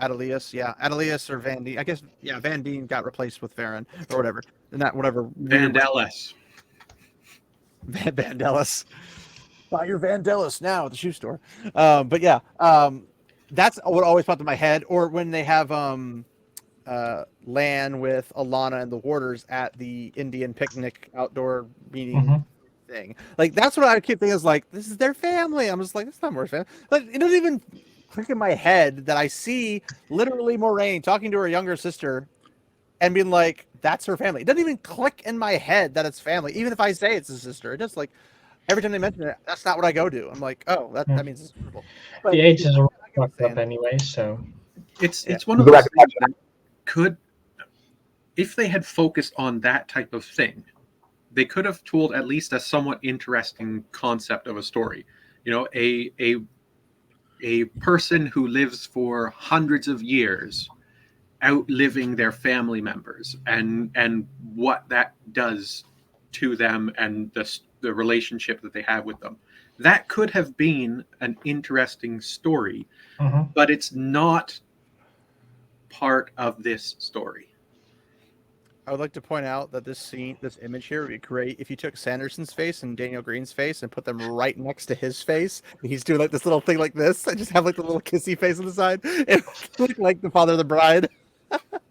Adelius, yeah, Adelius or Van Dien. I guess, yeah, Van Dien got replaced with Varen or whatever, and that whatever. Vandellis. Vandellis. Buy your Vandellis now at the shoe store. But yeah, that's what always popped in my head. Or when they have Lan with Alana and the Warders at the Indian picnic outdoor meeting thing. Like that's what I keep thinking is like, this is their family. I'm just like, it's not more family. Like it doesn't even click in my head that I see literally Moraine talking to her younger sister and being like, that's her family. It doesn't even click in my head that it's family, even if I say it's a sister. It just like every time they mention it, that's not what I go to. I'm like, oh, that means it's horrible. But The ages are fucked up anyway, so it's one of those things that could, if they had focused on that type of thing, they could have told at least a somewhat interesting concept of a story. You know, a person who lives for hundreds of years outliving their family members and what that does to them and the relationship that they have with them. That could have been an interesting story, but it's not part of this story. I would like to point out that this image here would be great if you took Sanderson's face and Daniel Greene's face and put them right next to his face. And he's doing like this little thing like this. I just have like the little kissy face on the side. It would look like the father of the bride. That'd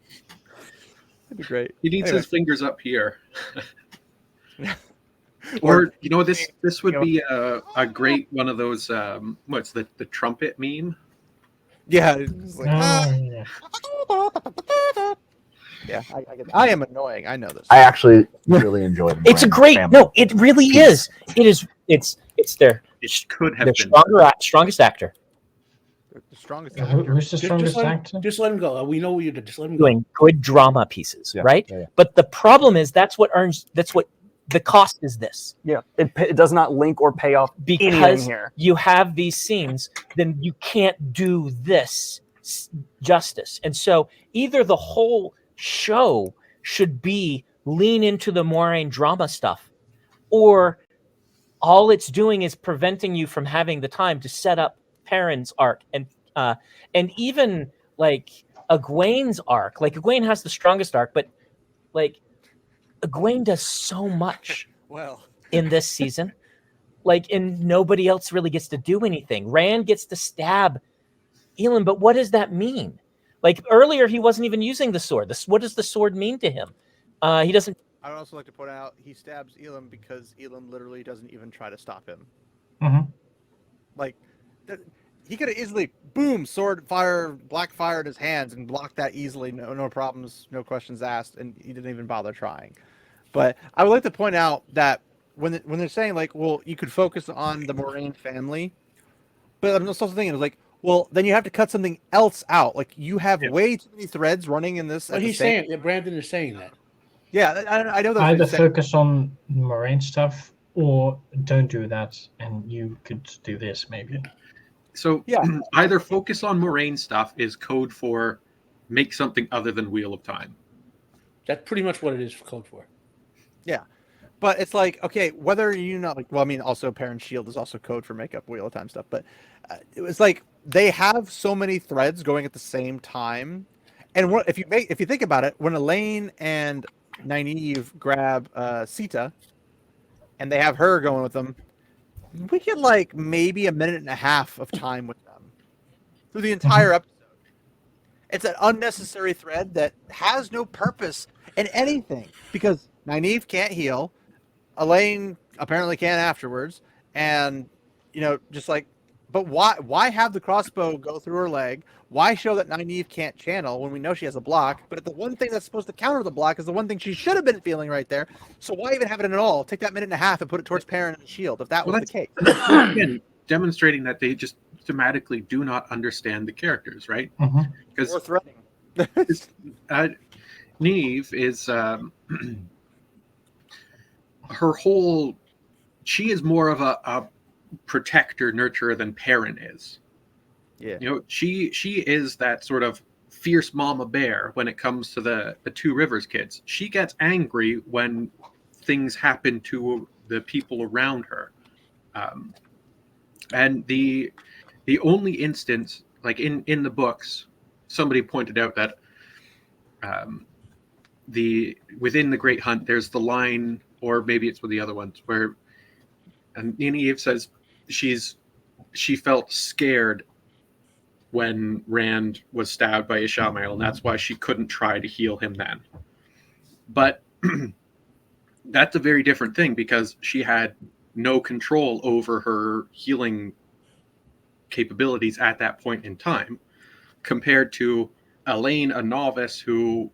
be great. He needs his fingers up here. Or you know, this would be a great one of those what's the trumpet meme? Yeah, it's like, yeah, I am annoying. I know this. I actually really enjoyed it. It's a great no. It really is. It is. It's their. It could have been strongest actor. The strongest. Who's the strongest actor? Just let him go. We know what you did. Just let him doing good drama pieces, right? Yeah. But the problem is that's what the cost is this. Yeah, it does not link or pay off because here. You have these scenes, then you can't do this justice. And so either the whole show should be lean into the Moraine drama stuff, or all it's doing is preventing you from having the time to set up Perrin's arc and even like Egwene's arc. Like Egwene has the strongest arc, but like Egwene does so much in this season. Like, and nobody else really gets to do anything. Rand gets to stab Elend, but what does that mean? Like earlier, he wasn't even using the sword. What does the sword mean to him? He doesn't. I would also like to point out he stabs Elend because Elend literally doesn't even try to stop him. Like, he could have easily, boom, sword fire, black fire in his hands and blocked that easily. No problems, no questions asked, and he didn't even bother trying. But I would like to point out that when they're saying like, well, you could focus on the Moraine family, but I'm also thinking like, well, then you have to cut something else out. Like you have way too many threads running in this. But he's saying, Brandon is saying that. Yeah, I know that. Either focus on Moraine stuff or don't do that, and you could do this maybe. So either focus on Moraine stuff is code for make something other than Wheel of Time. That's pretty much what it is for code for. Yeah. But it's like, okay, whether you know, like, well, I mean, also Perrin's shield is also code for makeup Wheel of Time stuff. But it was like they have so many threads going at the same time, and if you think about it, when Elaine and Nynaeve grab Sita, and they have her going with them, we get like maybe a minute and a half of time with them through the entire episode. It's an unnecessary thread that has no purpose in anything because Nynaeve can't heal. Elaine apparently can afterwards, and just like, but why have the crossbow go through her leg? Why show that Nynaeve can't channel when we know she has a block? But the one thing that's supposed to counter the block is the one thing she should have been feeling right there. So why even have it at all? Take that minute and a half and put it towards Perrin and the shield if that was the case. Again, demonstrating that they just thematically do not understand the characters, right? Because or threatening. Nynaeve is her whole. She is more of a protector, nurturer than Perrin is. Yeah, she is that sort of fierce mama bear when it comes to the Two Rivers kids. She gets angry when things happen to the people around her, and the only instance, like in the books, somebody pointed out that within the Great Hunt, there's the line, or maybe it's with the other ones, where Nynaeve says she felt scared when Rand was stabbed by Ishamael, and that's why she couldn't try to heal him then. But that's a very different thing, because she had no control over her healing capabilities at that point in time, compared to Elaine, a novice who,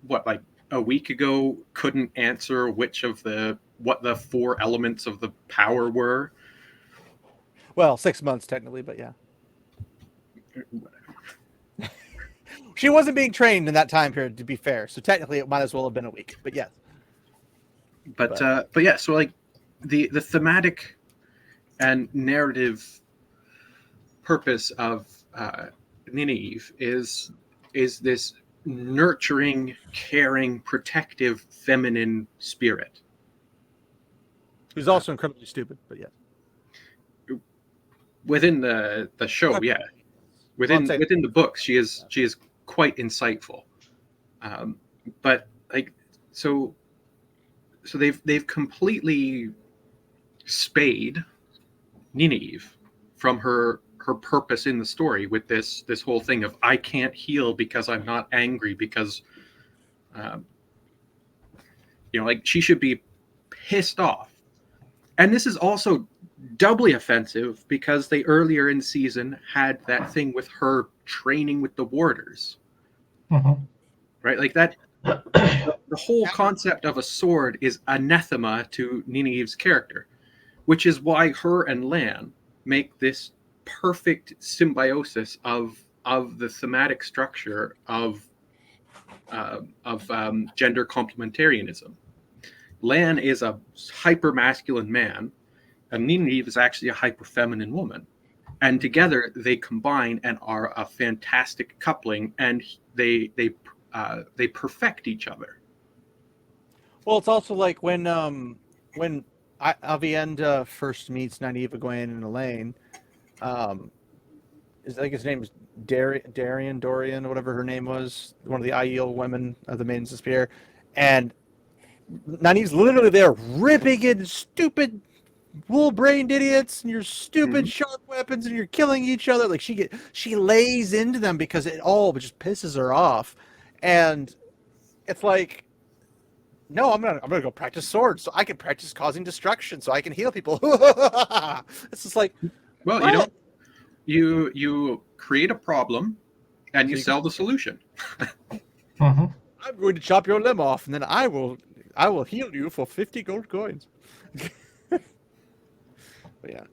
like a week ago, couldn't answer what the 4 elements of the power were. Well, 6 months technically, but yeah. She wasn't being trained in that time period, to be fair. So technically, it might as well have been a week. But yes. But yeah. So like the thematic and narrative purpose of Nynaeve is this nurturing, caring, protective, feminine spirit. Who's also incredibly stupid, but yes. Within the show, yeah. Within the books, she is quite insightful. But like so they've completely spayed Nynaeve from her purpose in the story with this whole thing of, I can't heal because I'm not angry, because like she should be pissed off. And this is also doubly offensive because they earlier in the season had that thing with her training with the warders. Mm-hmm. Right? Like that the whole concept of a sword is anathema to Nynaeve's character, which is why her and Lan make this perfect symbiosis of the thematic structure of gender complementarianism. Lan is a hyper masculine man, and Nynaeve is actually a hyper feminine woman, and together they combine and are a fantastic coupling, and they perfect each other. Well, it's also like when Avienda first meets Nynaeve, Egwene, and Elaine. I think his name is Dorian, or whatever her name was, one of the Aiel women of the Maidens of Spear, and Nynaeve's literally there ripping in stupid wool-brained idiots and your stupid sharp weapons, and you're killing each other. Like she lays into them because it all just pisses her off, and it's like, no, I'm gonna go practice swords so I can practice causing destruction so I can heal people. It's just like, well, what? you create a problem and you sell the solution. Mm-hmm. I'm going to chop your limb off, and then I will heal you for 50 gold coins. But yeah.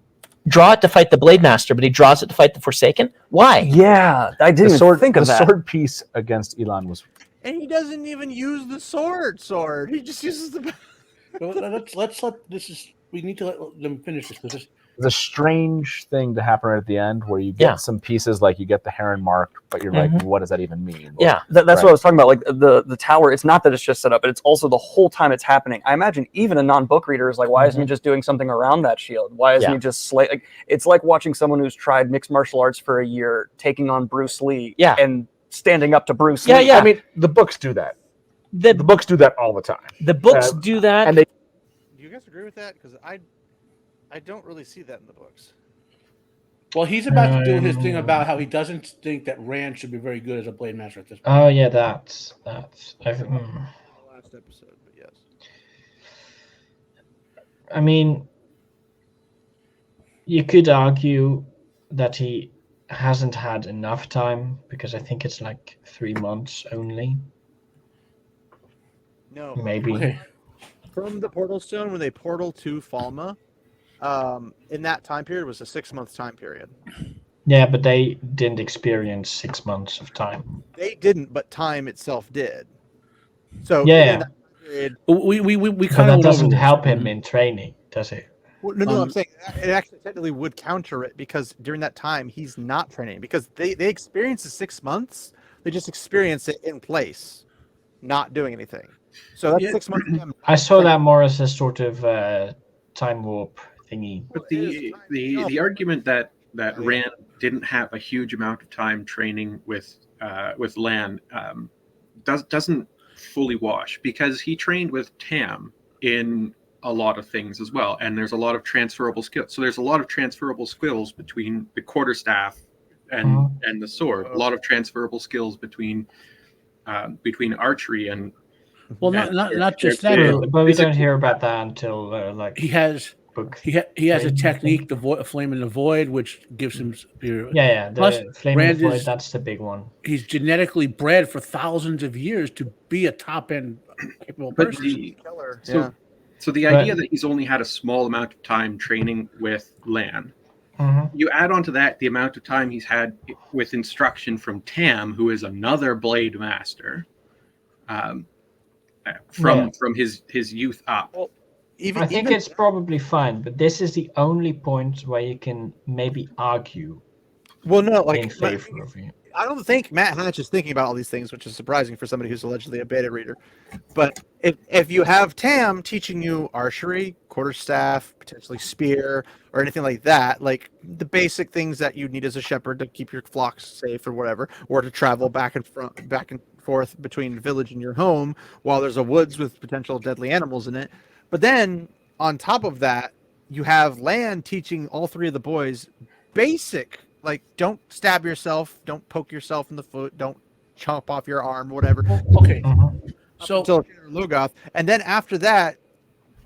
Draw it to fight the Blade Master, but he draws it to fight the Forsaken? Why? Yeah, I didn't even think of that. The sword piece against Elon was... And he doesn't even use the sword. He just uses the... Well, let's let we need to let them finish this, because It's a strange thing to happen right at the end where you get some pieces, like you get the heron mark, but you're like, what does that even mean? Yeah, that's what I was talking about. Like the tower, it's not that it's just set up, but it's also the whole time it's happening. I imagine even a non-book reader is like, why isn't he just doing something around that shield? Why isn't he just like, it's like watching someone who's tried mixed martial arts for a year taking on Bruce Lee and standing up to Bruce Lee. I mean, the books do that. The books do that all the time. The books do that. And do you guys agree with that? Because I don't really see that in the books. Well, he's about to do his thing about how he doesn't think that Rand should be very good as a Blade Master at this point. Oh yeah, that's. The last episode, but yes. I mean, you could argue that he hasn't had enough time, because I think it's like 3 months only. No, maybe. Okay. From the Portal Stone, when they portal to Falma, in that time period was a 6-month time period. Yeah, but they didn't experience 6 months of time. They didn't, but time itself did. So yeah, period, we but kind that of doesn't help him in training, does it? well, no, I'm saying it actually technically would counter it, because during that time he's not training, because they experience the 6 months. They just experience it in place, not doing anything. So that's 6 months. I saw that more as a sort of time warp thingy. But the argument that Rand didn't have a huge amount of time training with Lan doesn't fully wash, because he trained with Tam in a lot of things as well, and there's a lot of transferable skills. So there's a lot of transferable skills between the quarterstaff and the sword. A lot of transferable skills between archery and not just that. But we don't hear about that until he has a technique, a flame in the void, which gives him superior. The flame in the void, that's the big one. He's genetically bred for thousands of years to be a top end capable person. So the idea that he's only had a small amount of time training with Lan, you add on to that the amount of time he's had with instruction from Tam, who is another blade master, from his youth up. Well, I think it's probably fine, but this is the only point where you can maybe argue. Well, no, like in favor of you. I don't think Matt Hatch is thinking about all these things, which is surprising for somebody who's allegedly a beta reader. But if you have Tam teaching you archery, quarterstaff, potentially spear, or anything like that, like the basic things that you need as a shepherd to keep your flocks safe or whatever, or to travel back and forth between the village and your home while there's a woods with potential deadly animals in it. But then on top of that, you have Lan teaching all three of the boys basic. Like, don't stab yourself, don't poke yourself in the foot, don't chomp off your arm, whatever. Okay. So until Logoth, and then after that,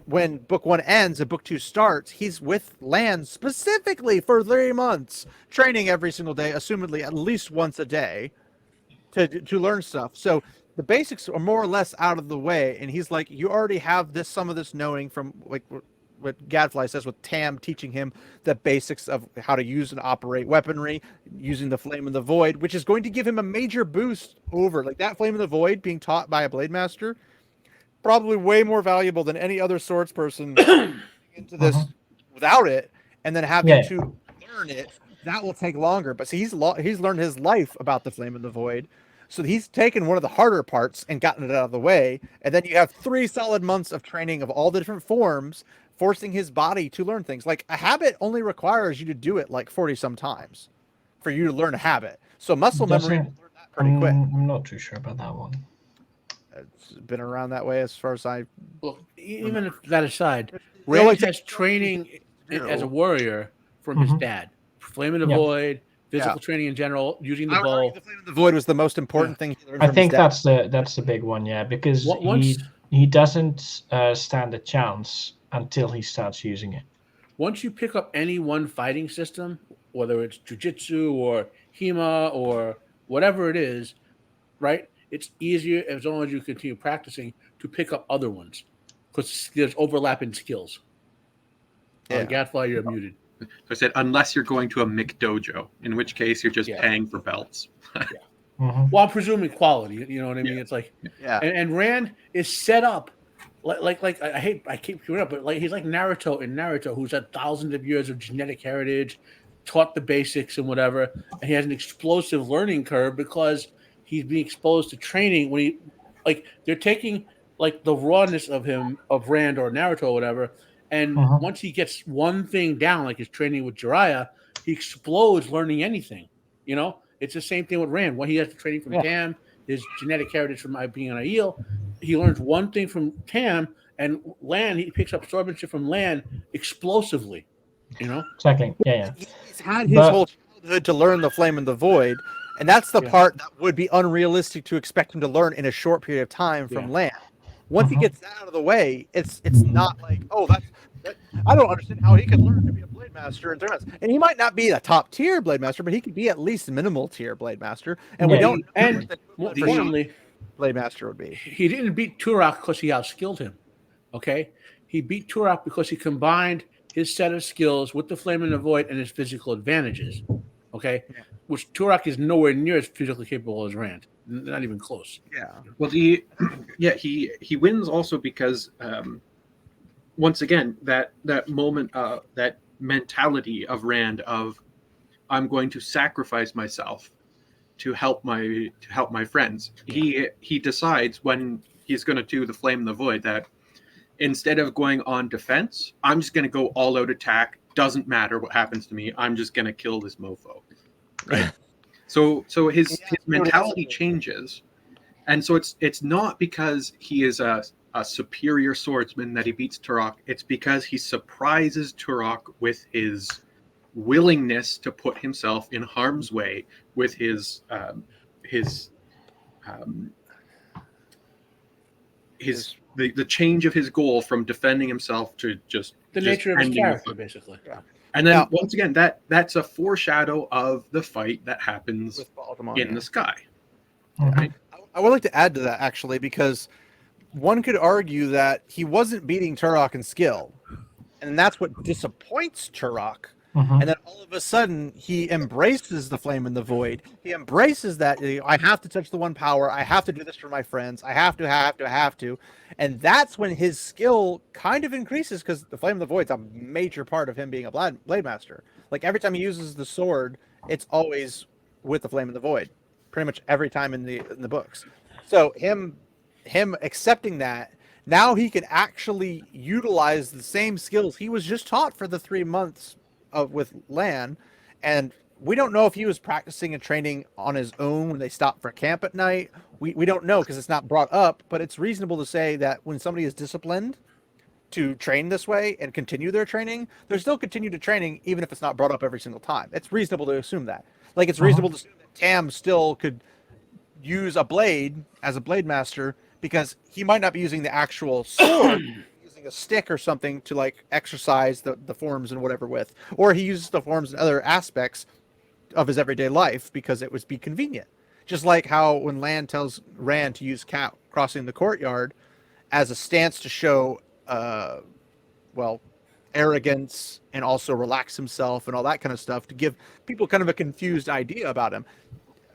when book 1 ends and book 2 starts, he's with Lan specifically for 3 months, training every single day, assumedly at least once a day, to learn stuff. So the basics are more or less out of the way, and he's like, you already have some of this knowing from like what Gadfly says, with Tam teaching him the basics of how to use and operate weaponry, using the Flame in the Void, which is going to give him a major boost over, like, that Flame in the Void being taught by a Blade Master, probably way more valuable than any other swords person into this without it, and then having to learn it, that will take longer. But see, he's learned his life about the Flame in the Void. So he's taken one of the harder parts and gotten it out of the way. And then you have 3 solid months of training of all the different forms, forcing his body to learn things. Like, a habit only requires you to do it like 40 some times for you to learn a habit. So muscle memory will learn that pretty quick. I'm not too sure about that one. It's been around that way as far as I... Well, even if that aside, Rand has training as a warrior from his dad. Flame in the Void, physical training in general, using the bow. The Flame in the Void was the most important thing he learned I from think his dad. that's the big one, because he doesn't stand a chance until he starts using it. Once you pick up any one fighting system, whether it's jujitsu or HEMA or whatever it is, right? It's easier as long as you continue practicing to pick up other ones, because there's overlap in skills. Gadfly, you're muted. So I said, unless you're going to a McDojo, in which case you're just paying for belts. Well, I'm presuming quality. You know what I mean? It's like, and Rand is set up like I keep screwing up, but like he's like Naruto in Naruto, who's had thousands of years of genetic heritage, taught the basics and whatever, and he has an explosive learning curve because he's being exposed to training when they're taking like the rawness of him, of Rand or Naruto or whatever, and once he gets one thing down, like his training with Jiraiya, he explodes learning anything. You know, it's the same thing with Rand. When he has the training from Tam, his genetic heritage from being an Aiel, he learns one thing from Tam, and Lan, he picks up swordsmanship from Lan explosively. You know, exactly. He's had his whole childhood to learn the Flame in the Void, and that's the part that would be unrealistic to expect him to learn in a short period of time from Lan. Once he gets that out of the way, it's not like, I don't understand how he could learn to be a Blade Master in 3 months. And he might not be a top tier Blade Master, but he could be at least a minimal tier Blade Master. And we don't know what the importantly, Blade Master would be. He didn't beat Turok because he outskilled him. Okay? He beat Turok because he combined his set of skills with the Flame in the Void and his physical advantages. Okay? Which Turok is nowhere near as physically capable as Rand. Not even close. Well, he wins also because once again, that moment, that mentality of Rand of, I'm going to sacrifice myself to help my friends. He decides when he's going to do the Flame in the Void that instead of going on defense, I'm just going to go all out attack. Doesn't matter what happens to me. I'm just going to kill this mofo. right? So his mentality changes, and so it's not because he is a superior swordsman that he beats Turok. It's because he surprises Turok with his willingness to put himself in harm's way, with the change of his goal from defending himself to just nature of his character, basically. Yeah. And then once again, that's a foreshadow of the fight that happens in the sky. Right? I would like to add to that, actually, because one could argue that he wasn't beating Turok in skill, and that's what disappoints Turok. And then all of a sudden, he embraces the flame in the void. He embraces that, I have to touch the one power. I have to do this for my friends. I have to. And that's when his skill kind of increases, because the flame in the void is a major part of him being a blade master. Like, every time he uses the sword, it's always with the flame in the void. Pretty much every time in the books. So him accepting that, now he can actually utilize the same skills he was just taught for the 3 months with Lan, and we don't know if he was practicing and training on his own when they stopped for camp at night. We don't know, because it's not brought up, but it's reasonable to say that when somebody is disciplined to train this way and continue their training, they're still continue to training even if it's not brought up every single time. It's reasonable to assume that. Like, it's reasonable to assume that Tam still could use a blade as a blade master, because he might not be using the actual sword, using a stick or something to like exercise the forms and whatever with, or he uses the forms in other aspects of his everyday life because it would be convenient. Just like how when Lan tells Rand to use Cat crossing the courtyard as a stance to show, arrogance and also relax himself and all that kind of stuff, to give people kind of a confused idea about him.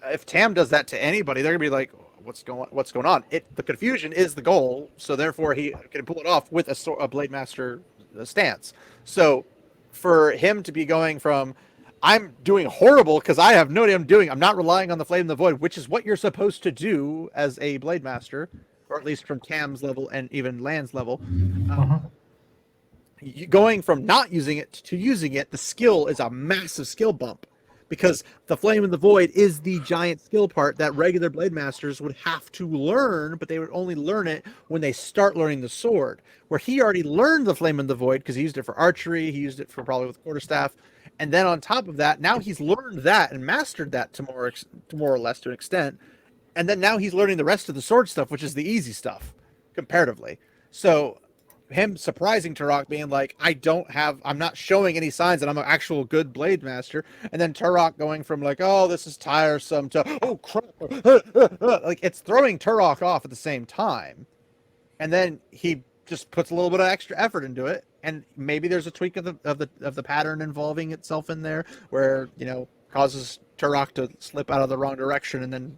If Tam does that to anybody, they're gonna be like, what's going on? The confusion is the goal, so therefore he can pull it off with a blade master stance. So for him to be going from, I'm doing horrible because I have no idea what I'm doing, I'm not relying on the flame in the void, which is what you're supposed to do as a blade master, or at least from Tam's level and even Lan's level. Going from not using it to using it, the skill is a massive skill bump, because the flame in the void is the giant skill part that regular blade masters would have to learn, but they would only learn it when they start learning the sword, where he already learned the flame in the void because he used it for archery, he used it for probably with quarterstaff, and then on top of that, now he's learned that and mastered that to more or less to an extent, and then now he's learning the rest of the sword stuff, which is the easy stuff comparatively. So him surprising Turok, being like, I'm not showing any signs that I'm an actual good blade master, and then Turok going from like, oh, this is tiresome, to, oh crap, like, it's throwing Turok off at the same time, and then he just puts a little bit of extra effort into it, and maybe there's a tweak of the pattern involving itself in there, where causes Turok to slip out of the wrong direction, and then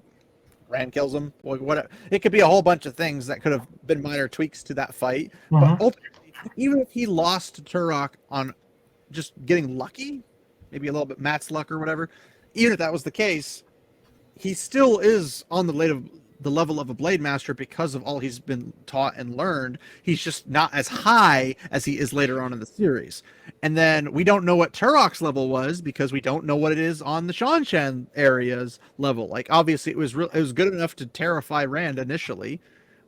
Rand kills him, or whatever. It could be a whole bunch of things that could have been minor tweaks to that fight. But ultimately, even if he lost to Turok on just getting lucky, maybe a little bit Matt's luck or whatever, even if that was the case, he still is on the level of a blade master because of all he's been taught and learned. He's just not as high as he is later on in the series. And then we don't know what Turok's level was, because we don't know what it is on the Shanshan area's level. Like, obviously it was good enough to terrify Rand initially,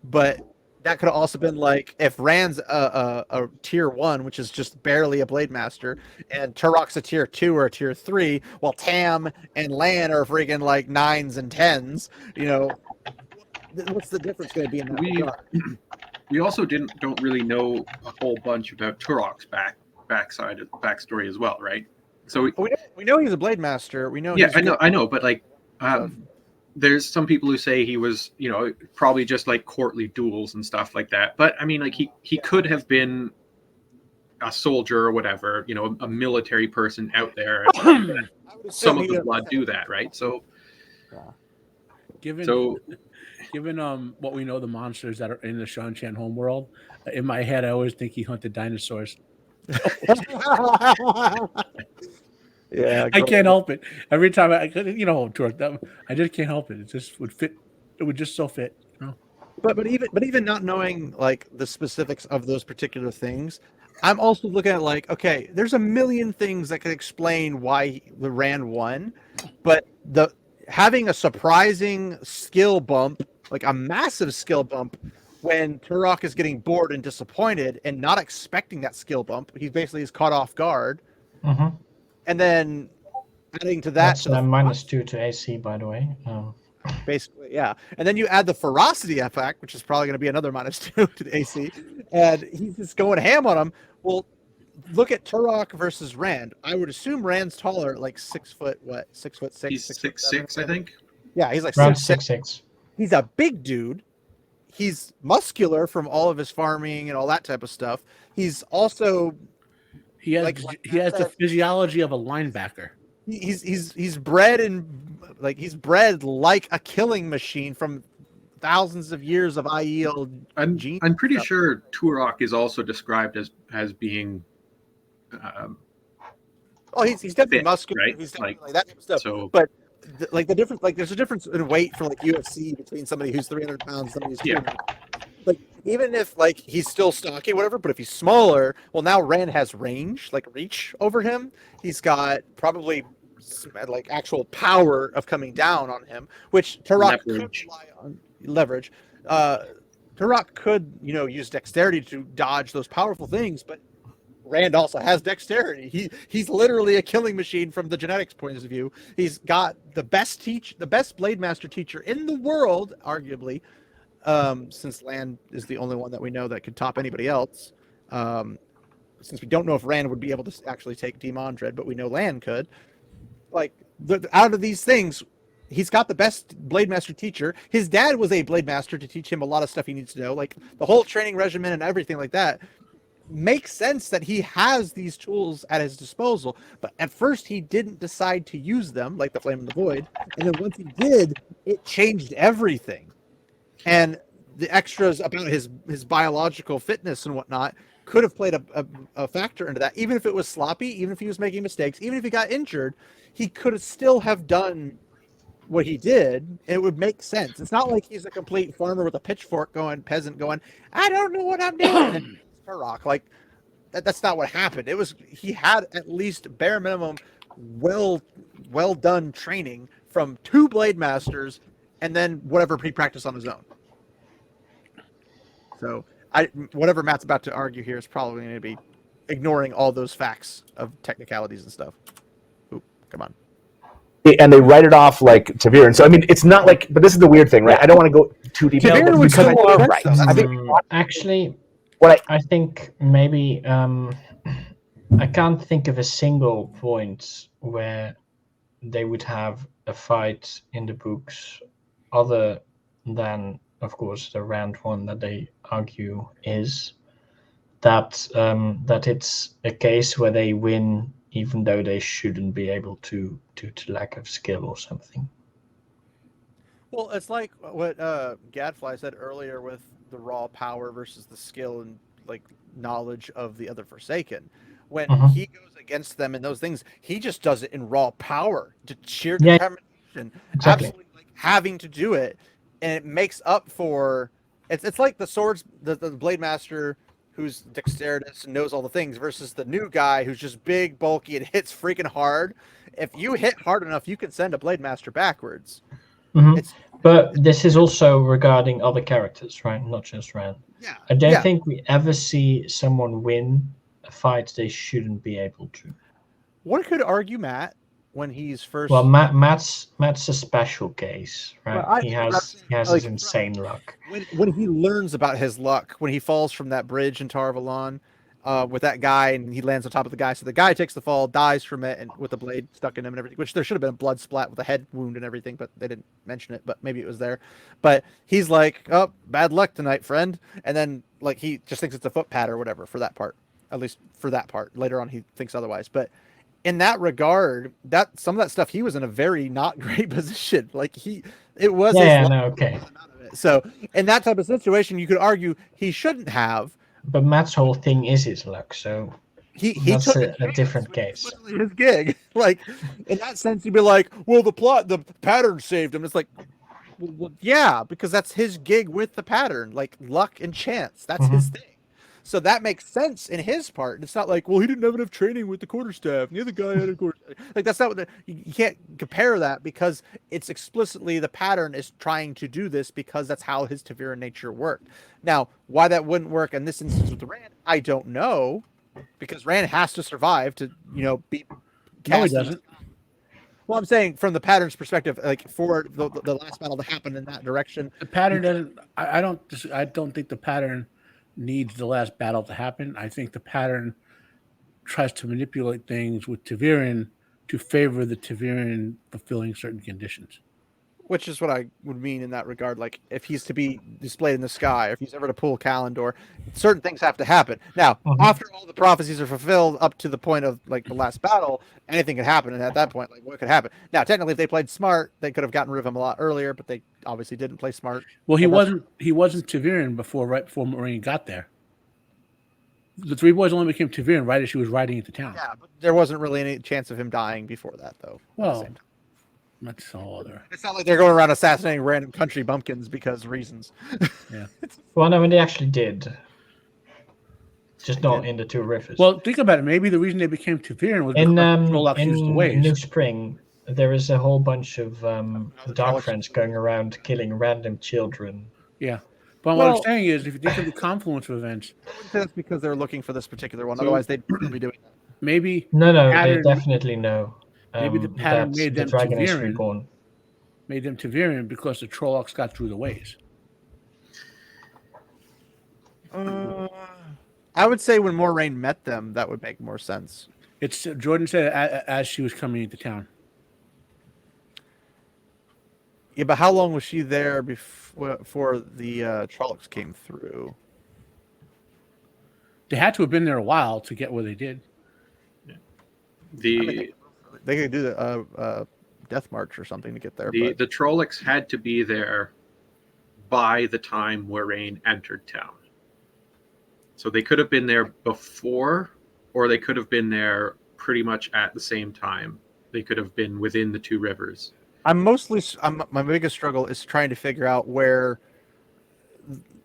but that could have also been like, if Rand's a tier 1, which is just barely a blade master, and Turok's a tier 2 or a tier 3, while Tam and Lan are freaking like 9s and 10s, what's the difference going to be in that regard? We also don't really know a whole bunch about Turok's backstory as well, right? So we know he's a blade master. We know. Yeah, I know, but like, there's some people who say he was, probably just like courtly duels and stuff like that. But I mean, like, he could have been a soldier or whatever, a military person out there. Some of the blood do that, right? So, given what we know, the monsters that are in the Shanshan homeworld, in my head, I always think he hunted dinosaurs. Yeah, I can't help it. Every time I just can't help it. It just would fit. It would just so fit. But even not knowing like the specifics of those particular things, I'm also looking at like, okay, there's a million things that could explain why the Rand won, but having a surprising skill bump, like a massive skill bump, when Turok is getting bored and disappointed and not expecting that skill bump, he basically is caught off guard, and then adding to that, that's -2 to AC, by the way. Basically, yeah. And then you add the ferocity effect, which is probably going to be another -2 to the AC, and he's just going ham on him. Well, look at Turok versus Rand. I would assume Rand's taller, like 6 foot, what, 6'6"? He's 6'6", I think. Yeah, he's like around 6'6". He's a big dude. He's muscular from all of his farming and all that type of stuff. He's also he has the physiology of a linebacker. He's bred like a killing machine from thousands of years of IEL genes. I'm pretty sure Turok is also described as being. He's definitely fit, muscular. Right? He's definitely like that type of stuff. So, but the difference, like there's a difference in weight for like UFC between somebody who's 300 pounds and somebody who's 200. Like even if like he's still stocky, whatever, but if he's smaller, well now Rand has range, like reach over him. He's got probably like actual power of coming down on him, which Turok could rely on leverage. Turok could, use dexterity to dodge those powerful things, but Rand also has dexterity. He's literally a killing machine from the genetics point of view. He's got the best Blade Master teacher in the world, arguably, since Land is the only one that we know that could top anybody else. Since we don't know if Rand would be able to actually take Demon Dread, but we know Land could. Like, out of these things, he's got the best Blade Master teacher. His dad was a Blade Master to teach him a lot of stuff he needs to know, like the whole training regimen and everything like that. Makes sense that he has these tools at his disposal, but at first he didn't decide to use them, like the Flame and the Void, and then once he did, it changed everything. And the extras about his biological fitness and whatnot could have played a factor into that. Even if it was sloppy, even if he was making mistakes, even if he got injured, he could have still have done what he did, and it would make sense. It's not like he's a complete farmer with a pitchfork peasant going, I don't know what I'm doing. And Turok, like that's not what happened. He had at least bare minimum well done training from 2 Blade Masters, and then whatever he practiced on his own. So whatever Matt's about to argue here is probably going to be ignoring all those facts of technicalities and stuff. Oop, come on. And they write it off like Tavir. And so, I mean, it's not like, but this is the weird thing, right? I don't want to go too deep. Tavir was so right. I think actually, what I think maybe I can't think of a single point where they would have a fight in the books other than, of course, the Rand one that they argue is that it's a case where they win even though they shouldn't be able to due to lack of skill or something. Well, it's like what Gadfly said earlier with the raw power versus the skill and like knowledge of the other Forsaken. When he goes against them and those things, he just does it in raw power, to sheer determination, absolutely like having to do it, and it makes up for. It's like the swords, the Blade Master who's dexterous and knows all the things versus the new guy who's just big, bulky, and hits freaking hard. If you hit hard enough, you can send a Blade Master backwards. But this is also regarding other characters, right? Not just Rand. Yeah. I don't think we ever see someone win a fight they shouldn't be able to. One could argue Matt when he's first. Well, Matt's a special case, right? Well, he has his insane luck. When he learns about his luck, when he falls from that bridge in Tar-Valon with that guy, and he lands on top of the guy, so the guy takes the fall, dies from it, and with the blade stuck in him and everything. Which there should have been a blood splat with a head wound and everything, but they didn't mention it. But maybe it was there. But he's like, "Oh, bad luck tonight, friend," and then like he just thinks it's a foot pad or whatever for that part. At least for that part. Later on, he thinks otherwise, but. In that regard, that some of that stuff, he was in a very not great position. Like it was. Okay. So in that type of situation, you could argue he shouldn't have. But Matt's whole thing is his luck, so he that's took a different case. His gig, like in that sense, you'd be like, well, the pattern saved him. It's like, well, yeah, because that's his gig with the pattern, like luck and chance. That's his thing. So that makes sense in his part. It's not like, well, he didn't have enough training with the quarterstaff. The other guy had a quarterstaff. Like, that's not what you can't compare that, because it's explicitly the pattern is trying to do this because that's how his Taviran nature worked. Now, why that wouldn't work in this instance with Rand, I don't know, because Rand has to survive to, be cast. No, he doesn't. Well, I'm saying from the pattern's perspective, like for the last battle to happen in that direction, the pattern doesn't. I don't think the pattern needs the last battle to happen. I think the pattern tries to manipulate things with Taviran to favor the Taviran fulfilling certain conditions. Which is what I would mean in that regard. Like, if he's to be displayed in the sky, if he's ever to pull Kalendor, certain things have to happen. Now, after all the prophecies are fulfilled up to the point of, like, the last battle, anything could happen. And at that point, like, what could happen? Now, technically, if they played smart, they could have gotten rid of him a lot earlier, but they obviously didn't play smart. Well, he wasn't Taviran right before Moraine got there. The three boys only became Taviran right as she was riding into town. Yeah, but there wasn't really any chance of him dying before that, though. Well, that's all other. It's not like they're going around assassinating random country bumpkins because reasons. Yeah. Well, no, they actually did. Just not in the Two Rivers. Well, think about it. Maybe the reason they became Taviran was because in New Spring, there is a whole bunch of Dark Friends going around killing random children. Yeah. But what I'm saying is, if you think of the confluence of events, that's because they're looking for this particular one. Otherwise, they'd be doing that. Maybe they definitely know. Maybe the pattern made them Dragon is Taviran. Reborn. Made them Taviran because the Trollocs got through the ways. I would say when Moraine met them, that would make more sense. It's Jordan said as she was coming into town. Yeah, but how long was she there before the Trollocs came through? They had to have been there a while to get where they did. They could do the Death March or something to get there. The Trollocs had to be there by the time Moraine entered town. So they could have been there before, or they could have been there pretty much at the same time. They could have been within the Two Rivers. My biggest struggle is trying to figure out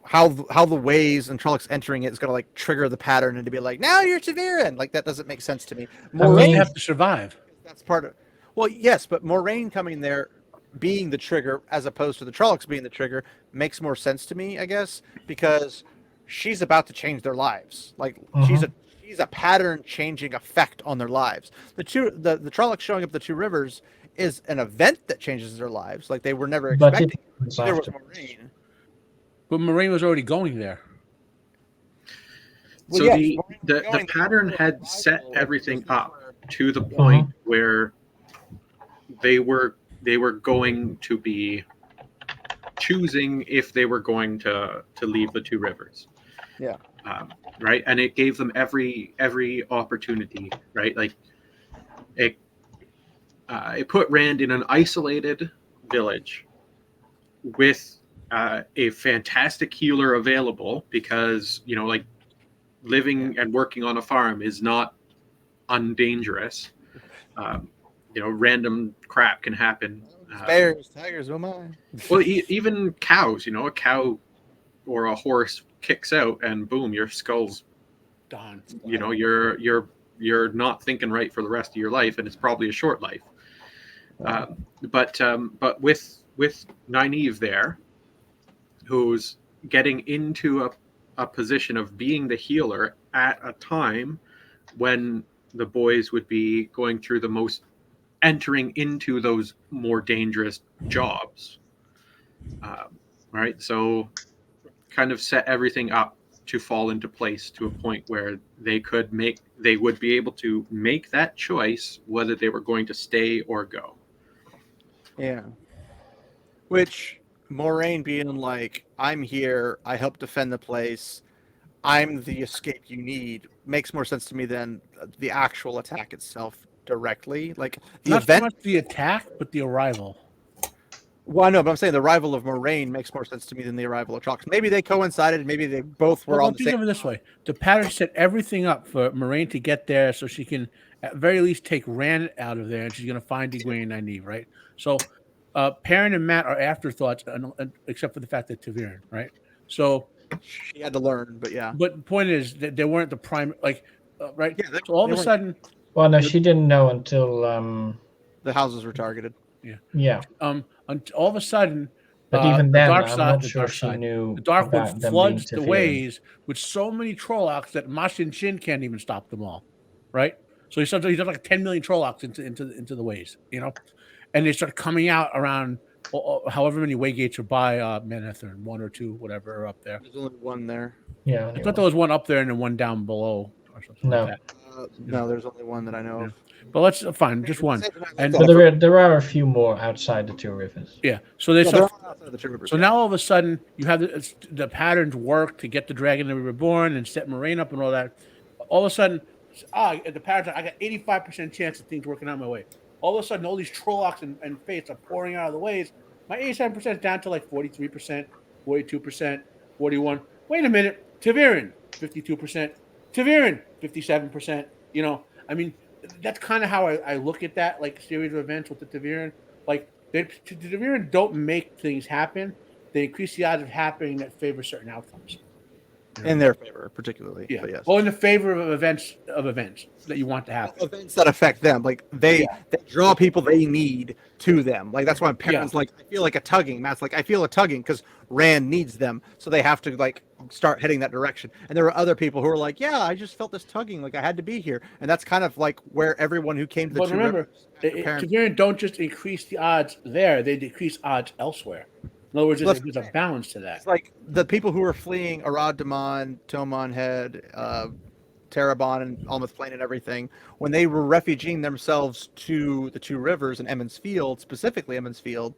how the ways and Trollocs entering it is going to like trigger the pattern and to be like, now you're Taviran. Like, that doesn't make sense to me. Moraine have to survive. That's part of. Well, yes, but Moraine coming there, being the trigger as opposed to the Trollocs being the trigger, makes more sense to me, I guess, because she's about to change their lives. Like, she's a pattern changing effect on their lives. The Trollocs showing up the Two Rivers is an event that changes their lives. Like, they were never expecting. There was Moraine. But Moraine was already going there. So the pattern had set everything up to the point where they were going to be choosing if they were going to leave the Two Rivers. Yeah. Right, and it gave them every opportunity. Right, like it put Rand in an isolated village with a fantastic healer available, because like living and working on a farm is not undangerous. Random crap can happen. Bears, tigers, oh my. Well, even cows. A cow or a horse kicks out, and boom, your skull's done. You're not thinking right for the rest of your life, and it's probably a short life. But with Nynaeve there, who's getting into a position of being the healer at a time when the boys would be going through entering into those more dangerous jobs. Right. So kind of set everything up to fall into place to a point where they would be able to make that choice whether they were going to stay or go. Yeah. Which Moraine being like, I'm here, I help defend the place, I'm the escape you need, makes more sense to me than the actual attack itself directly. Like, the Not event, so much the attack, but the arrival. Well, I know, but I'm saying the arrival of Moraine makes more sense to me than the arrival of Trollocs. Maybe they coincided. Maybe they both were on the same. Think of it this way: the pattern set everything up for Moraine to get there, so she can, at very least, take Rand out of there, and she's going to find Egwene and Nynaeve, right? So, Perrin and Mat are afterthoughts, except for the fact that Taviran, right? So she had to learn. But yeah. But the point is that they weren't the prime, like, right? Yeah, so all of they a weren't- sudden, Well, no, she didn't know until the houses were targeted. yeah. All of a sudden, But even the then, dark I'm side, not the sure dark she side, knew the Dark One about them floods being the Teviran. ways with so many Trollocs that Mashin Shin can't even stop them all, right? So he does like 10 million Trollocs into the ways, you know, and they start coming out around however many waygates are by Manhattan, 1 or 2, whatever, are up there. There's only one there. Yeah. I thought there was one up there and then one down below or something No. like that. No, there's only one that I know of. But let's fine, just one. And But there are a few more outside the 2 rivers. yeah, so they Yeah, start. they're all outside the two rivers, So yeah. now all of a sudden you have the patterns work to get the dragon to be reborn and set Moraine up and all that. All of a sudden, the patterns, I got 85% chance of things working out my way. All of a sudden, all these Trollocs and Fates are pouring out of the ways. My 87% is down to like 43%, 42%, 41%. Wait a minute, Teviran, 52%. Teviran, 57%. You know, I mean, that's kind of how I look at that, like series of events with the Teviran. Like, the Teviran don't make things happen. They increase the odds of happening that favor certain outcomes. In their favor, particularly. Yeah. But yes. Well, in the favor of events that you want to happen. Events that affect them, like they draw people they need to them. Like that's why parents like I feel like a tugging. Matt's like I feel a tugging because Rand needs them, so they have to like start heading that direction. And there are other people who are like, yeah, I just felt this tugging, like I had to be here, and that's kind of like where everyone who came to the. But remember, Teviran don't just increase the odds there; they decrease odds elsewhere. In other words, there's a balance to that. It's like the people who are fleeing Arad Daman, Tomon Head, Terabon, and Almouth Plain and everything, when they were refugeeing themselves to the 2 rivers in Emmons Field, specifically Emmons Field,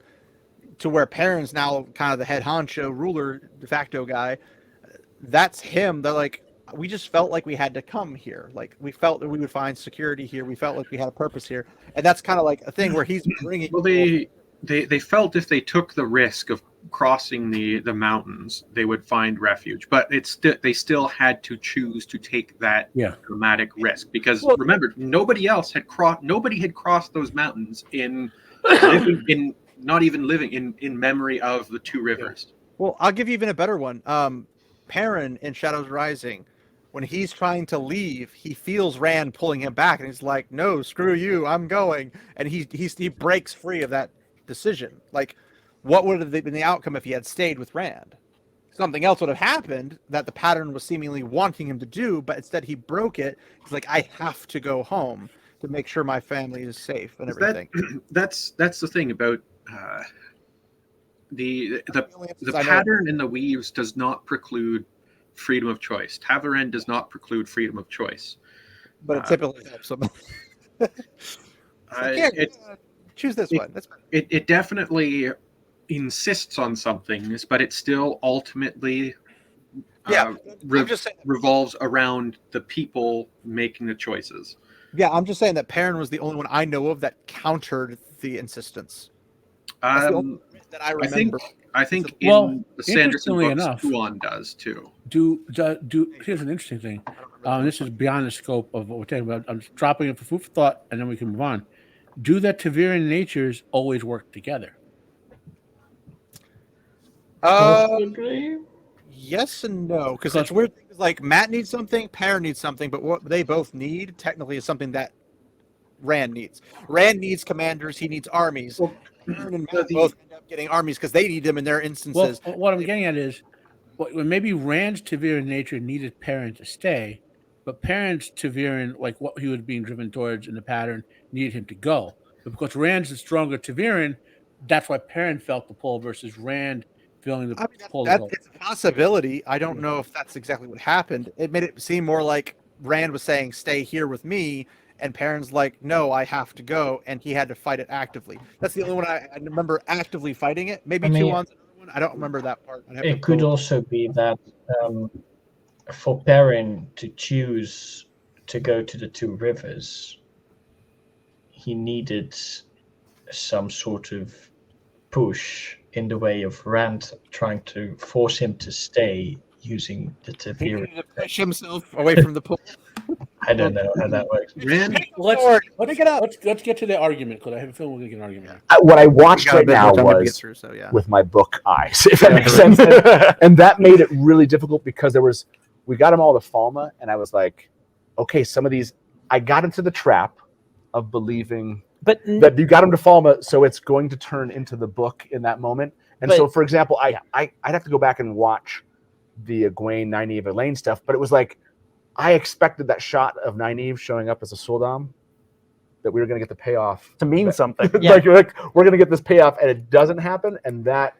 to where Perrin's now kind of the head honcho, ruler, de facto guy, that's him. They're like, we just felt like we had to come here. Like, we felt that we would find security here. We felt like we had a purpose here. And that's kind of like a thing where he's bringing... Well, they felt if they took the risk of crossing the mountains, they would find refuge. But they still had to choose to take that dramatic risk because remember, nobody had crossed those mountains not even living in memory of the 2 rivers. Well, I'll give you even a better one. Perrin in Shadows Rising, when he's trying to leave, he feels Rand pulling him back, and he's like, "No, screw you, I'm going." And he breaks free of that decision. Like, what would have been the outcome if he had stayed with Rand? Something else would have happened that the pattern was seemingly wanting him to do, but instead he broke it. He's like, I have to go home to make sure my family is safe and everything. That's the thing about the pattern in the weaves does not preclude freedom of choice. Teviran does not preclude freedom of choice. But it typically helps them. Choose this one. That's fine. It definitely insists on something, but it still ultimately revolves around the people making the choices. Yeah, I'm just saying that Perrin was the only one I know of that countered the insistence. That's the only that I remember. I think in the Sanderson books, Tuon does too. Here's an interesting thing. This is beyond the scope of what we're talking about. I'm dropping it for food for thought, and then we can move on. Do that Teviran natures always work together? Yes and no, because it's weird things like Matt needs something, Perrin needs something, but what they both need technically is something that Rand needs. Rand needs commanders, he needs armies. Well, Perrin and Matt both end up getting armies because they need them in their instances. Well, what I'm getting at is, maybe Rand's Teviran nature needed Perrin to stay, but Perrin's Teviran, like what he was being driven towards in the pattern, needed him to go. But because Rand's the stronger Teviran, that's why Perrin felt the pull versus Rand feeling the pull. It's a possibility. I don't know if that's exactly what happened. It made it seem more like Rand was saying, stay here with me, and Perrin's like, no, I have to go, and he had to fight it actively. That's the only one I remember actively fighting it. Maybe Tuon's another one. I don't remember that part. It could also be that for Perrin to choose to go to the 2 rivers, he needed some sort of push in the way of Rand trying to force him to stay using the Teviran. He needed to push himself away from the pool. I don't know how that works. Let's get to the argument because I have a feeling we're gonna get an argument. What I watched We got a right bit now more time to get was through, so yeah. with my book eyes, if that makes sense. And that made it really difficult because we got them all to Falma, and I was like, okay, some of these, I got into the trap of believing that you got them to Falma, so it's going to turn into the book in that moment. And so, for example, I'd have to go back and watch the Egwene, Nynaeve, Elaine stuff, but it was like, I expected that shot of Nynaeve showing up as a Suldam, that we were going to get the payoff to mean something. like we're going to get this payoff, and it doesn't happen. And that,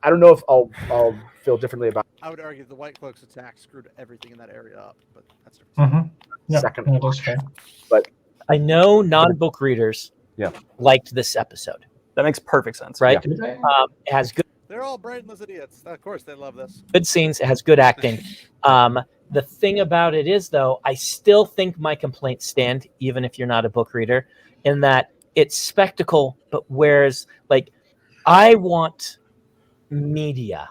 I don't know if I'll feel differently about. I would argue the White Cloaks attack screwed everything in that area up, but that's second. No, that's fair. But I know non-book readers liked this episode. That makes perfect sense, right? It has good. They're all brainless idiots. Of course, they love this. Good scenes. It has good acting. The thing about it is, though, I still think my complaints stand, even if you're not a book reader, in that it's spectacle, but whereas, like, I want media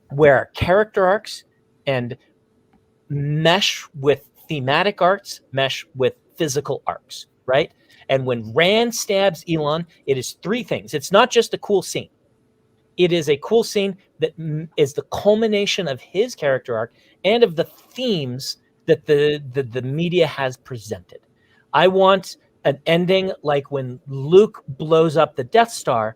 where character arcs and mesh with thematic arcs, mesh with physical arcs, right? And when Rand stabs Elon, it is three things. It's not just a cool scene. It is a cool scene that is the culmination of his character arc and of the themes that the media has presented. I want an ending like when Luke blows up the Death Star,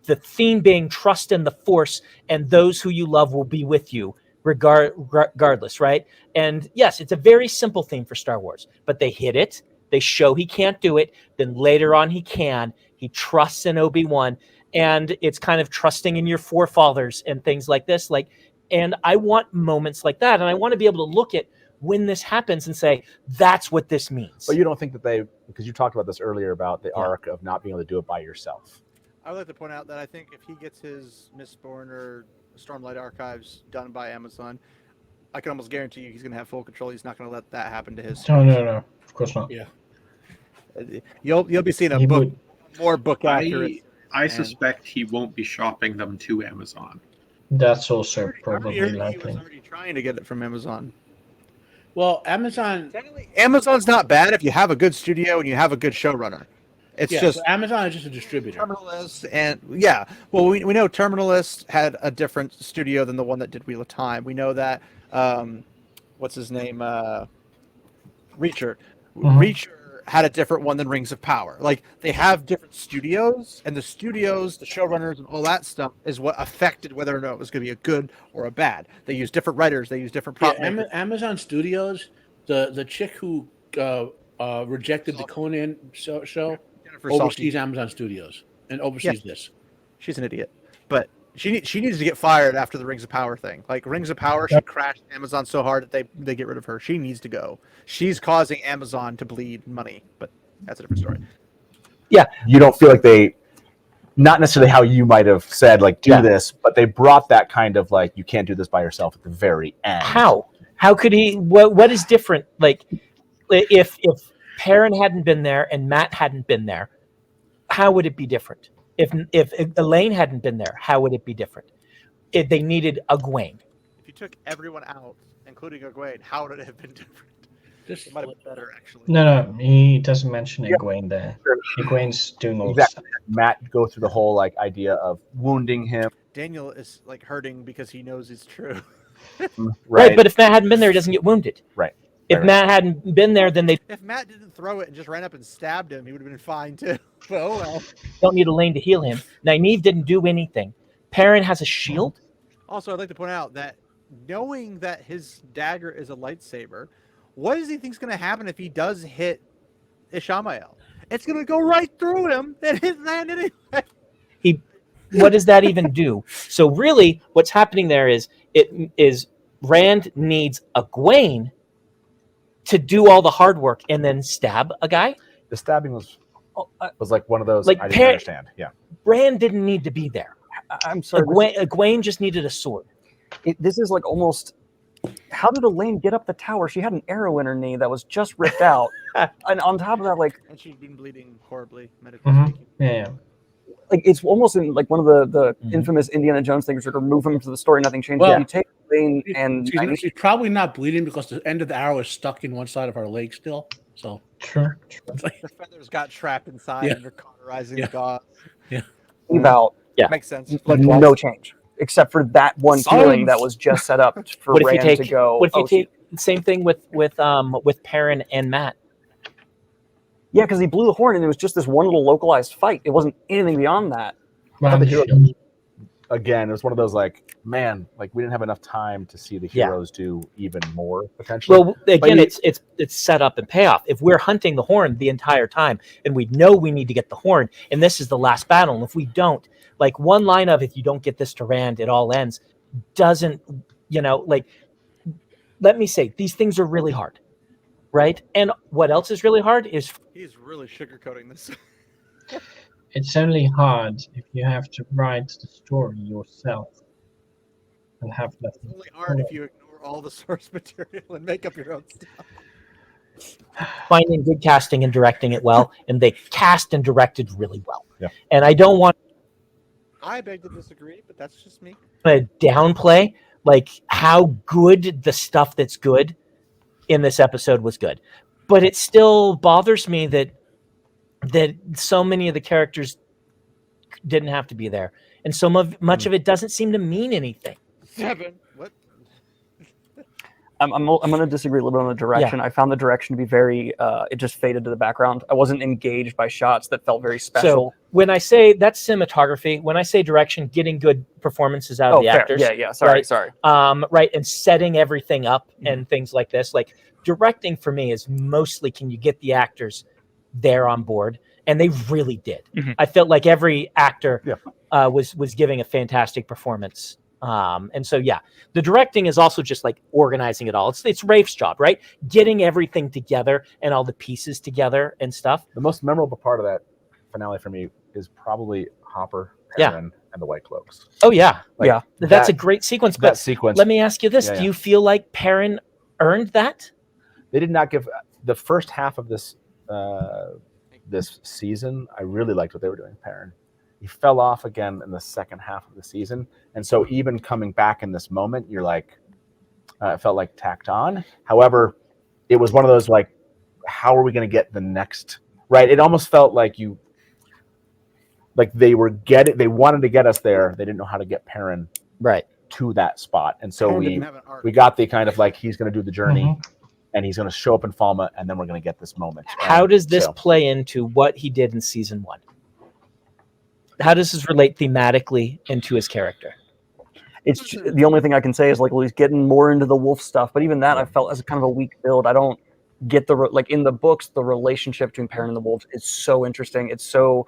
the theme being trust in the Force and those who you love will be with you regardless, right? And yes, it's a very simple theme for Star Wars, but they hit it. They show he can't do it. Then later on he can. He trusts in Obi-Wan. And it's kind of trusting in your forefathers and things like this. And I want moments like that. And I want to be able to look at when this happens and say, that's what this means. But you don't think that because you talked about this earlier about the arc of not being able to do it by yourself. I would like to point out that I think if he gets his Mistborn or Stormlight archives done by Amazon, I can almost guarantee you he's going to have full control. He's not going to let that happen to his. No, of course not. Yeah, you'll be seeing more book accurate. I suspect he won't be shopping them to Amazon. That's also probably likely. He was already trying to get it from Amazon. Well, Amazon's not bad if you have a good studio and you have a good showrunner. It's just so Amazon is just a distributor. Terminalist and well, we know Terminalist had a different studio than the one that did Wheel of Time. We know that what's his name, Reacher. Mm-hmm. Reacher had a different one than Rings of Power. Like, they have different studios, and the studios, the showrunners, and all that stuff is what affected whether or not it was going to be a good or a bad. They use different writers. They use different prop. Amazon Studios, the chick who rejected the Conan show oversees Amazon Studios and oversees this. She's an idiot, but she needs to get fired after the Rings of Power thing. Like, Rings of Power, she crashed Amazon so hard that they get rid of her. She needs to go. She's causing Amazon to bleed money, but that's a different story. Yeah, you don't feel like they, not necessarily how you might have said, like, do this, but they brought that kind of, like, you can't do this by yourself at the very end. How could he? What is different? Like, if Perrin hadn't been there and Matt hadn't been there, how would it be different? If Elaine hadn't been there, how would it be different? If they needed Egwene. If you took everyone out, including Egwene, how would it have been different? It might have been better, actually. No, he doesn't mention Egwene there. Egwene's doing all this stuff. Matt go through the whole, like, idea of wounding him. Daniel is, like, hurting because he knows it's true. Right, but if Matt hadn't been there, he doesn't get wounded. Right. If Matt hadn't been there, then If Matt didn't throw it and just ran up and stabbed him, he would have been fine too. But oh well. Don't need Elaine to heal him. Nynaeve didn't do anything. Perrin has a shield. Also, I'd like to point out that knowing that his dagger is a lightsaber, what does he think's going to happen if he does hit Ishamael? It's going to go right through him and hit land anyway. What does that even do? So really, what's happening there is Rand needs Egwene to do all the hard work and then stab a guy. The stabbing was like one of those, like, I didn't understand. Yeah. Rand didn't need to be there. I'm sorry. Egwene just needed a sword. This is like almost. How did Elaine get up the tower? She had an arrow in her knee that was just ripped out, and on top of that, like, and she'd been bleeding horribly, medically speaking. Yeah. Like, it's almost in like one of the infamous Indiana Jones things, where to remove him to the story, nothing changes. Well, you take Greene and She's probably not bleeding because the end of the arrow is stuck in one side of her leg still. So True. The feathers got trapped inside and they're cauterizing the gauze. About Makes sense. no change except for that one healing that was just set up for Rand to go. What if you take the same thing with Perrin and Matt? Yeah, because he blew the horn and it was just this one little localized fight. It wasn't anything beyond that. Again, it was one of those like, man, like we didn't have enough time to see the heroes do even more potentially. Well, again, it's set up and payoff. If we're hunting the horn the entire time and we know we need to get the horn, and this is the last battle, and if we don't, like one line of if you don't get this to Rand, it all ends, doesn't, like, let me say, these things are really hard, right? And what else is really hard is he's really sugarcoating this. It's only hard if you have to write the story yourself and have that. It's only hard if you ignore all the source material and make up your own stuff. Finding good casting and directing it well, and they cast and directed really well. Yeah. And I don't want I beg to disagree, but that's just me. to downplay like how good the stuff that's good in this episode was good, but it still bothers me that so many of the characters didn't have to be there, and so much of it doesn't seem to mean anything. 7. What? I'm going to disagree a little bit on the direction. I found the direction to be very, it just faded to the background. I wasn't engaged by shots that felt very special. So when I say that's cinematography, when I say direction, getting good performances out of the actors. Yeah. Sorry. Right, and setting everything up and things like this. Like directing for me is mostly, can you get the actors there on board? And they really did. I felt like every actor was giving a fantastic performance. And so, the directing is also just like organizing it all. It's Rafe's job, right? Getting everything together and all the pieces together and stuff. The most memorable part of that finale for me is probably Hopper, Perrin, and the White Cloaks. Oh yeah, that's a great sequence. But sequence. Let me ask you this: do you feel like Perrin earned that? They did not give the first half of this this season. I really liked what they were doing with Perrin. He fell off again in the second half of the season, and so even coming back in this moment, you're like, it felt like tacked on. However, it was one of those like, how are we going to get the next right? It almost felt like they wanted to get us there. They didn't know how to get Perrin right to that spot, and so we got the kind of like he's going to do the journey. And he's going to show up in Falma, and then we're going to get this moment. How does this play into what he did in season 1? How does this relate thematically into his character? It's the only thing I can say is like, well, he's getting more into the wolf stuff, but even that I felt as a kind of a weak build. I don't get like in the books, the relationship between Perrin and the wolves is so interesting. It's so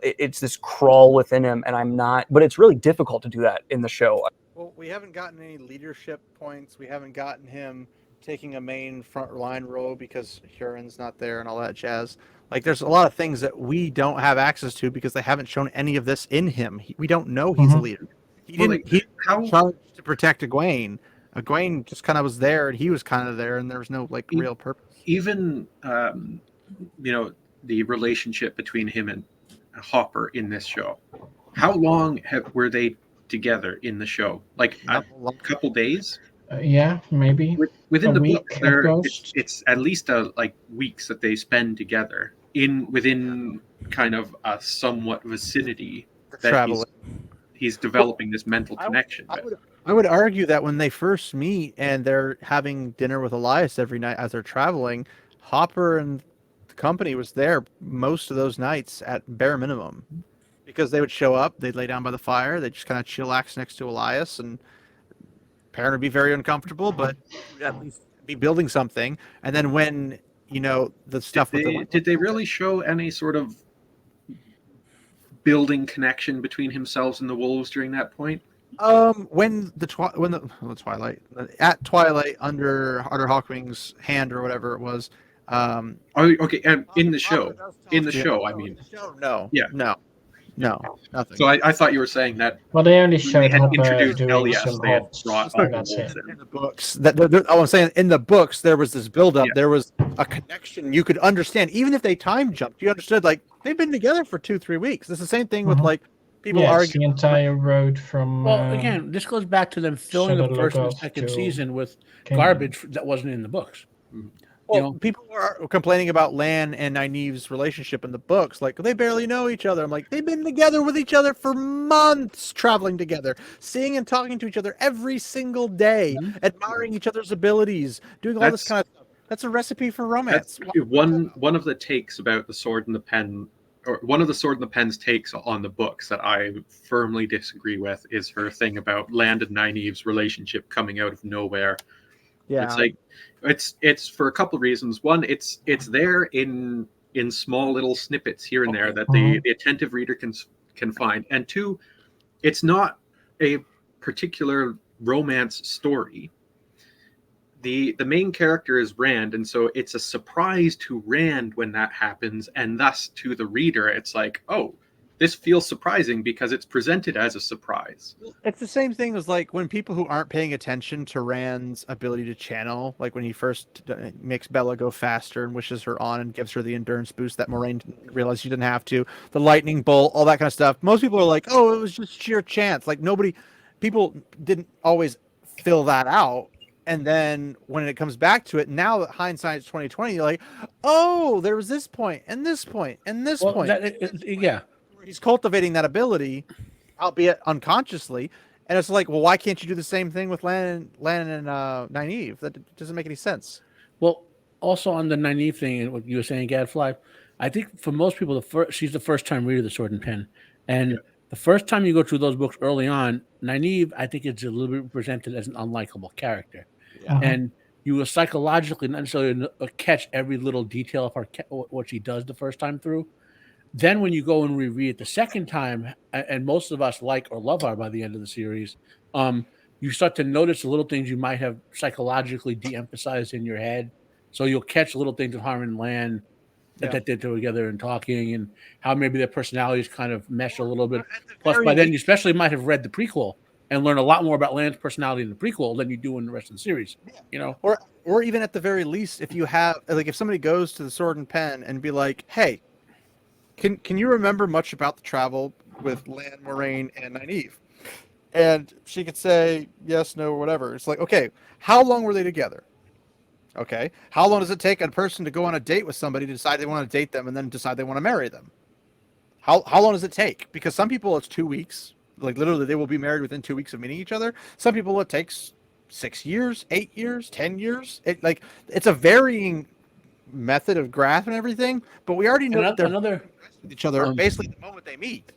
it's this crawl within him, and I'm not. But it's really difficult to do that in the show. Well, we haven't gotten any leadership points. We haven't gotten him taking a main front line role because Huron's not there and all that jazz. Like, there's a lot of things that we don't have access to because they haven't shown any of this in him. We don't know he's a leader. He charged to protect Egwene. Egwene just kind of was there, and he was kind of there, and there was no like real purpose. Even the relationship between him and Hopper in this show. How long were they together in the show? Like a couple days? Yeah, maybe within the book. It's at least like weeks that they spend together within kind of a somewhat vicinity that he's developing this mental connection. I would argue that when they first meet and they're having dinner with Elias every night as they're traveling, Hopper and the company was there most of those nights at bare minimum, because they would show up, they'd lay down by the fire, they'd just kind of chillax next to Elias, and Perrin would be very uncomfortable, but at least be building something. And then when the stuff did they really show any sort of building connection between himself and the wolves during that point? When Twilight at Twilight under Hawkwing's hand or whatever it was. Okay, and in the show, I mean, no, nothing. So I thought you were saying that. Well, they only showed had Hopper introduced doing Elias. some They had hops. brought That's it. In the books, I'm saying in the books there was this build-up. Yeah. There was a connection you could understand, even if they time jumped. You understood like they've been together for 2-3 weeks. It's the same thing with like People it's argue the entire road from. Well, again, this goes back to them filling the Shadow first and Lookout second to season with Kingdom. garbage that wasn't in the books. Well, You know? people are complaining about Lan and Nynaeve's relationship in the books. Like, they barely know each other. I'm like, they've been together with each other for months, traveling together, seeing and talking to each other every single day, admiring each other's abilities, doing all this kind of stuff. That's a recipe for romance. One of the takes about the Sword and the Pen, or one of the Sword and the Pen's takes on the books that I firmly disagree with, is her thing about Lan and Nynaeve's relationship coming out of nowhere. Yeah, it's like it's for a couple of reasons. One, it's there in small little snippets here and there that the attentive reader can find, and two, it's not a particular romance story. The main character is Rand, and so it's a surprise to Rand when that happens, and thus to the reader it's like, oh, this feels surprising because it's presented as a surprise. It's the same thing as like when people who aren't paying attention to Rand's ability to channel, like when he first makes Bella go faster and wishes her on and gives her the endurance boost that Moraine didn't realize she didn't have to, the lightning bolt, all that kind of stuff. Most people are like, oh, it was just sheer chance. Like people didn't always fill that out. And then when it comes back to it, now that hindsight's 2020, you're like, oh, there was this point and this point and this point. Yeah. He's cultivating that ability, albeit unconsciously, and it's like, well, why can't you do the same thing with Lan and Nynaeve? That doesn't make any sense. Well, also on the Nynaeve thing and what you were saying, Gadfly, I think for most people, she's the first time reader of the Sword and Pen, and the first time you go through those books early on, Nynaeve, I think it's a little bit presented as an unlikable character, and you will psychologically not necessarily catch every little detail of her what she does the first time through. Then when you go and reread it the second time, and most of us like or love her by the end of the series, you start to notice the little things you might have psychologically de-emphasized in your head. So you'll catch little things of Harm and Lan that they're together and talking, and how maybe their personalities kind of mesh a little bit. Plus, by then you especially might have read the prequel and learn a lot more about Lan's personality in the prequel than you do in the rest of the series. You know, or even at the very least, if you have if somebody goes to the Sword and Pen and be like, hey, Can you remember much about the travel with Lan, Moraine, and Nynaeve? And she could say yes, no, or whatever. It's like, okay, how long were they together? Okay, how long does it take a person to go on a date with somebody to decide they want to date them and then decide they want to marry them? How long does it take? Because some people it's 2 weeks, like literally they will be married within 2 weeks of meeting each other. Some people it takes 6 years, 8 years, 10 years. It's a varying method of graph and everything, but we already know that they're with each other basically the moment they meet.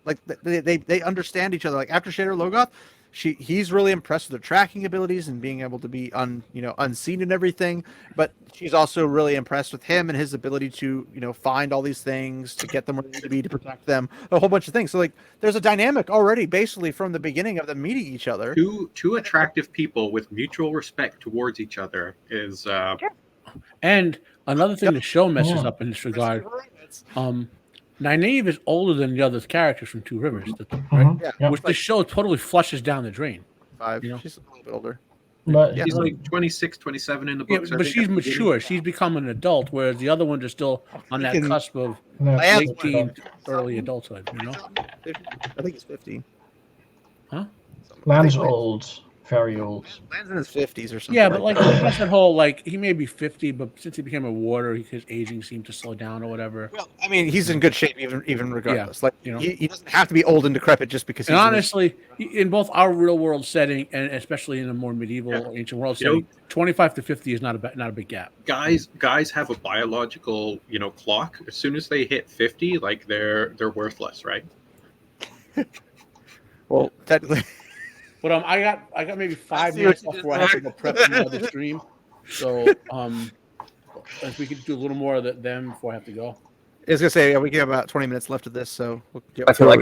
Like they understand each other. Like after Shader Logoth, he's really impressed with her tracking abilities and being able to be unseen and everything, but she's also really impressed with him and his ability to find all these things, to get them where they need to be, to protect them, a whole bunch of things. So like there's a dynamic already basically from the beginning of them meeting each other. Two attractive people with mutual respect towards each other is and another thing the show messes up in this regard. Nynaeve is older than the other characters from Two Rivers, right? Which the show totally flushes down the drain. She's a little bit older. But she's like 26, 27 in the books. But she's mature. She's become an adult, whereas the other ones are still on that cusp of late teen, early adulthood. I think he's 50. Huh? Lan's old. Very old. Lan's in his 50s or something. Yeah, but that's that whole he may be 50, but since he became a warder, his aging seemed to slow down or whatever. Well, I mean, he's in good shape even regardless. He doesn't have to be old and decrepit just because. And honestly, in both our real world setting and especially in a more medieval ancient world setting, 25 to 50 is not a big gap. Guys have a biological clock. As soon as they hit 50, they're worthless, right? Well, technically. But I got maybe 5 minutes before I have to go prep for another stream. So if we could do a little more of them before I have to go. I was gonna say we have about 20 minutes left of this, so I feel like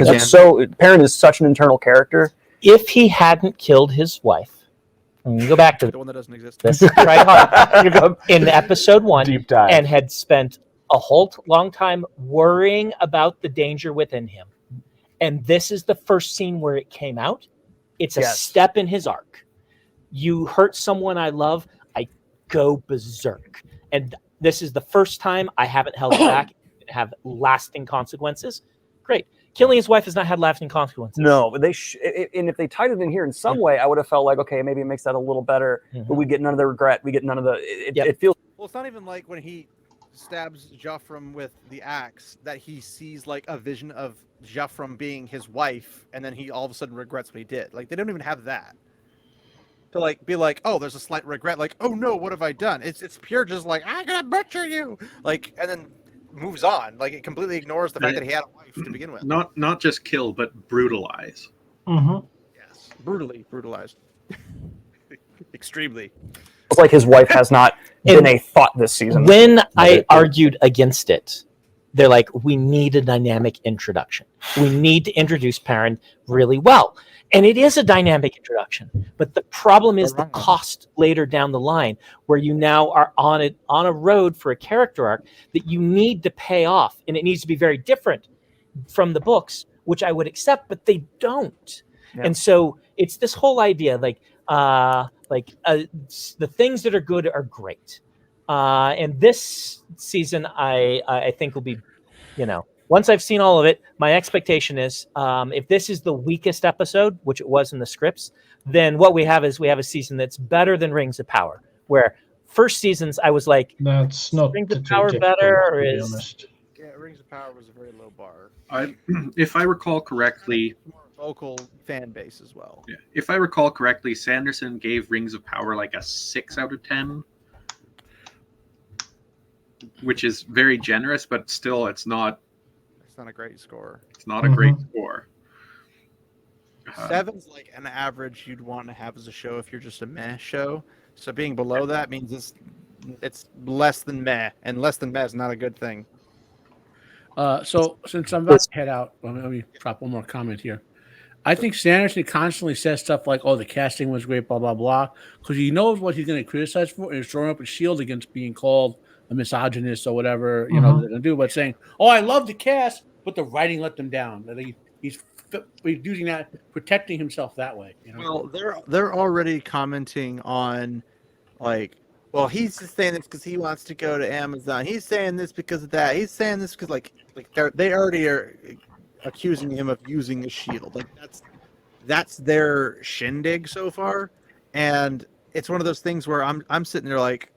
Perrin is such an internal character. If he hadn't killed his wife, and you go back to the one that doesn't exist. Try hard in episode 1, deep dive, and had spent a whole long time worrying about the danger within him, and this is the first scene where it came out. It's a step in his arc. You hurt someone I love, I go berserk. And this is the first time I haven't held it back, have lasting consequences. Great. killing his wife has not had lasting consequences. No, but and if they tied it in here in some way, I would have felt like, okay, maybe it makes that a little better. But we get none of the regret. We get none of the. It feels. Well, it's not even like when he stabs Joffrey with the axe that he sees like a vision of Joffrey being his wife, and then he all of a sudden regrets what he did. Like they don't even have that to like be like, oh, there's a slight regret. Like, oh no, what have I done? It's pure just like I'm gonna butcher you. Like, and then moves on. Like it completely ignores the fact that he had a wife to begin with. Not just kill, but brutalize. Mm-hmm. Yes, brutally brutalized. Extremely. It's like his wife has not been a thought this season. When I argued against it, they're like, we need a dynamic introduction. We need to introduce Perrin really well. And it is a dynamic introduction. But the problem is the cost later down the line, where you now are on a road for a character arc that you need to pay off. And it needs to be very different from the books, which I would accept, but they don't. Yeah. And so it's this whole idea, the things that are good are great. And this season, I think will be, once I've seen all of it, my expectation is if this is the weakest episode, which it was in the scripts, then what we have is a season that's better than Rings of Power, where first seasons I was like, that's not Rings of Power better, or is honest. Yeah, Rings of Power was a very low bar. If I recall correctly, vocal fan base as well. Yeah, if I recall correctly, Sanderson gave Rings of Power like a 6 out of 10, which is very generous, but still, it's not a great score. It's not a great score. 7's like an average you'd want to have as a show if you're just a meh show. So being below that means it's less than meh, and less than meh is not a good thing. So since I'm about to head out, let me drop one more comment here. I think Sanderson constantly says stuff like, "Oh, the casting was great," blah blah blah, because he knows what he's going to criticize for, and he's throwing up a shield against being called a misogynist or whatever they're going to do. But saying, "Oh, I love the cast," but the writing let them down. He's using that, protecting himself that way. Well, they're already commenting on, like, well, he's just saying this because he wants to go to Amazon. He's saying this because of that. He's saying this because like they already are accusing him of using a shield. Like that's their shindig so far, and it's one of those things where I'm sitting there like,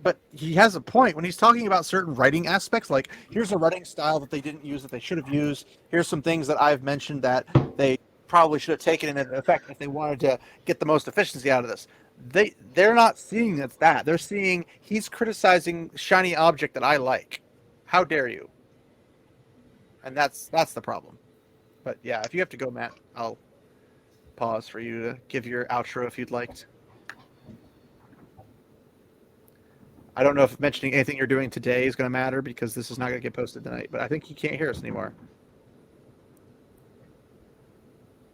but he has a point when he's talking about certain writing aspects. Like, here's a writing style that they didn't use that they should have used. Here's some things that I've mentioned that they probably should have taken into effect if they wanted to get the most efficiency out of this. They're not seeing that. They're seeing he's criticizing shiny object that I like. How dare you? And that's the problem. But yeah, if you have to go, Matt, I'll pause for you to give your outro if you'd like. I don't know if mentioning anything you're doing today is going to matter because this is not going to get posted tonight, but I think he can't hear us anymore.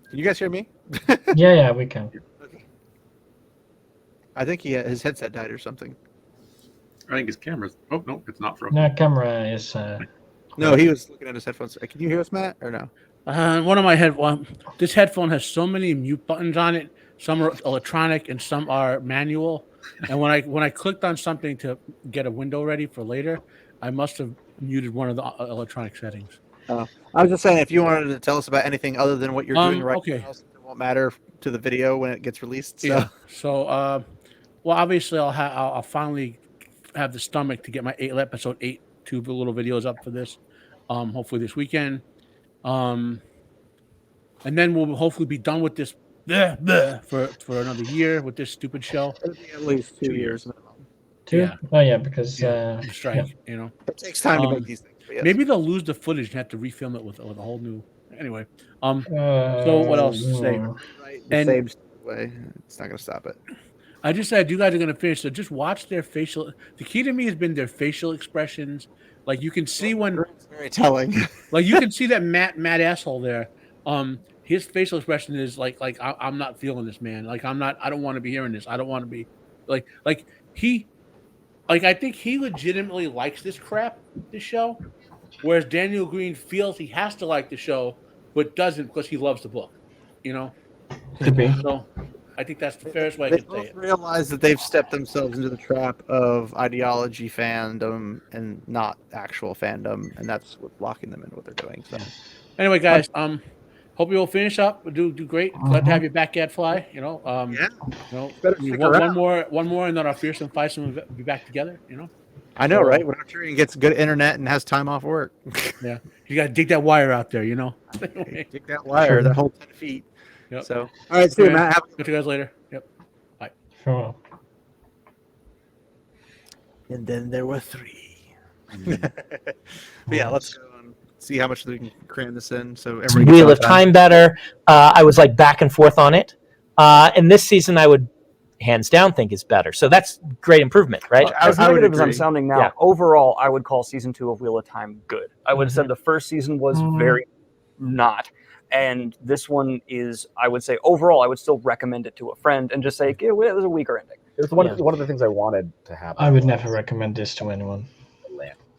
Can you guys hear me? Yeah, we can. Okay. I think his headset died or something. I think his camera's... Oh, no, it's not frozen. No, camera is... No, he was looking at his headphones. Can you hear us, Matt, or no? One of my this headphone has so many mute buttons on it. Some are electronic and some are manual. And when I clicked on something to get a window ready for later, I must have muted one of the electronic settings. I was just saying, if you wanted to tell us about anything other than what you're doing right now, it won't matter to the video when it gets released. So. Yeah. So, well, obviously, I'll finally have the stomach to get my episode 8 2 little videos up for this. Hopefully this weekend. And then we'll hopefully be done with this for another year with this stupid show. At least 2 years. 2? Yeah. Oh yeah, because strike. It takes time to make these things. Yes. Maybe they'll lose the footage and have to refilm it with a whole new. Anyway, so what else to say? Right, the same way, it's not going to stop it. I just said you guys are going to finish. So just watch their facial. The key to me has been their facial expressions. Like you can see when it's very telling. Like you can see that mad asshole there. His facial expression is like I'm not feeling this, man. Like I don't want to be hearing this. I don't want to be like he. Like, I think he legitimately likes this show, whereas Daniel Greene feels he has to like the show, but doesn't because he loves the book, Could be. So, I think that's the fairest way I They can say both it. realize that they've stepped themselves into the trap of ideology fandom and not actual fandom, and that's what's blocking them in what they're doing. So, Anyway, guys, hope you will finish up. Do great. Glad to have you back, Gadfly. yeah, better we stick want around. one more, and then our fearsome fightsome will be back together. I know, right? When Arturian gets good internet and has time off work. Yeah, you got to dig that wire out there. Dig that wire, that whole 10 feet. Yep. So, all right, see you, Matt. Have a Talk to you guys later. Yep. Bye. Sure. And then there were 3. But yeah, let's go and see how much we can cram this in. So everybody Wheel gets of Time better. I was like back and forth on it. And this season, I would hands down think is better. So that's great improvement, right? Well, as negative as I'm agree. sounding now, Yeah. overall, I would call season 2 of Wheel of Time good. I would have said the first season was very not. And this one is, I would say, overall, I would still recommend it to a friend and just say, it was a weaker ending. It was one of the things I wanted to happen. I would never recommend this to anyone.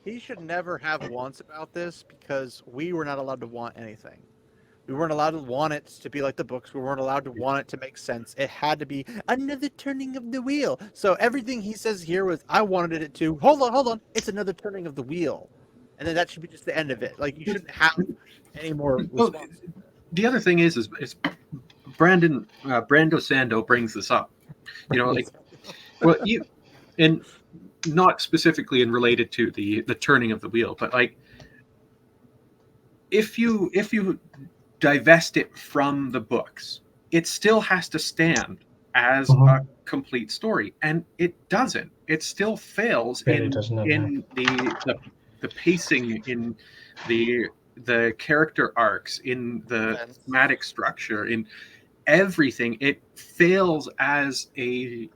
He should never have wants about this because we were not allowed to want anything. We weren't allowed to want it to be like the books. We weren't allowed to want it to make sense. It had to be another turning of the wheel. So everything he says here was, I wanted it to, hold on. It's another turning of the wheel. And then that should be just the end of it. Like, you shouldn't have any more response. The other thing is Brando Sando brings this up. And not specifically and related to the turning of the wheel, but like if you divest it from the books, it still has to stand as a complete story, and it doesn't. It still fails in the pacing, in the character arcs, in the thematic structure, in everything. It fails as a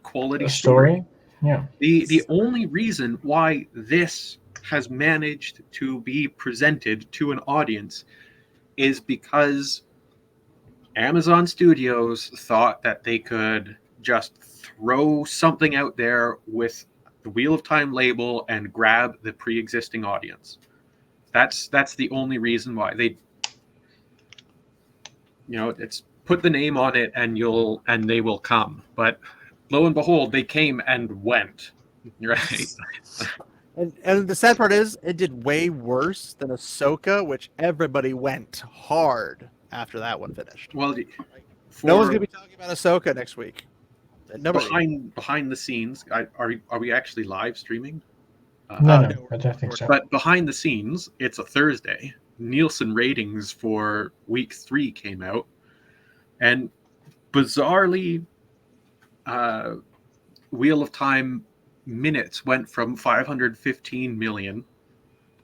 quality story. Yeah. The only reason why this has managed to be presented to an audience is because Amazon Studios thought that they could just throw something out there with the Wheel of Time label and grab the pre-existing audience. That's the only reason why it's put the name on it and they will come. But lo and behold, they came and went. Right. And the sad part is, it did way worse than Ahsoka, which everybody went hard after that one finished. Well, no one's gonna be talking about Ahsoka next week. Nobody. Behind the scenes, are we actually live streaming? No, I don't think so. But behind the scenes, it's a Thursday. Nielsen ratings for week 3 came out, and bizarrely, Wheel of Time minutes went from 515 million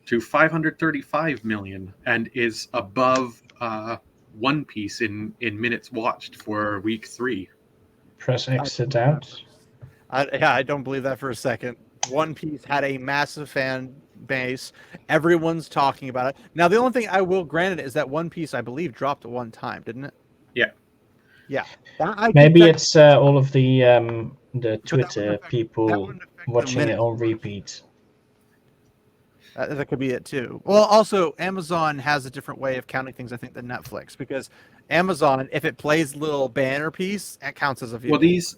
to 535 million, and is above One Piece in minutes watched for week 3. Press exit out. I don't believe that for a second. One Piece had a massive fan base. Everyone's talking about it. Now, the only thing I will grant it is that One Piece, I believe, dropped at one time, didn't it? Yeah. Yeah. Maybe it's all of the Twitter people watching it on repeat. That could be it too. Well, also Amazon has a different way of counting things, I think, than Netflix, because Amazon, if it plays little banner piece, it counts as a view. Well, these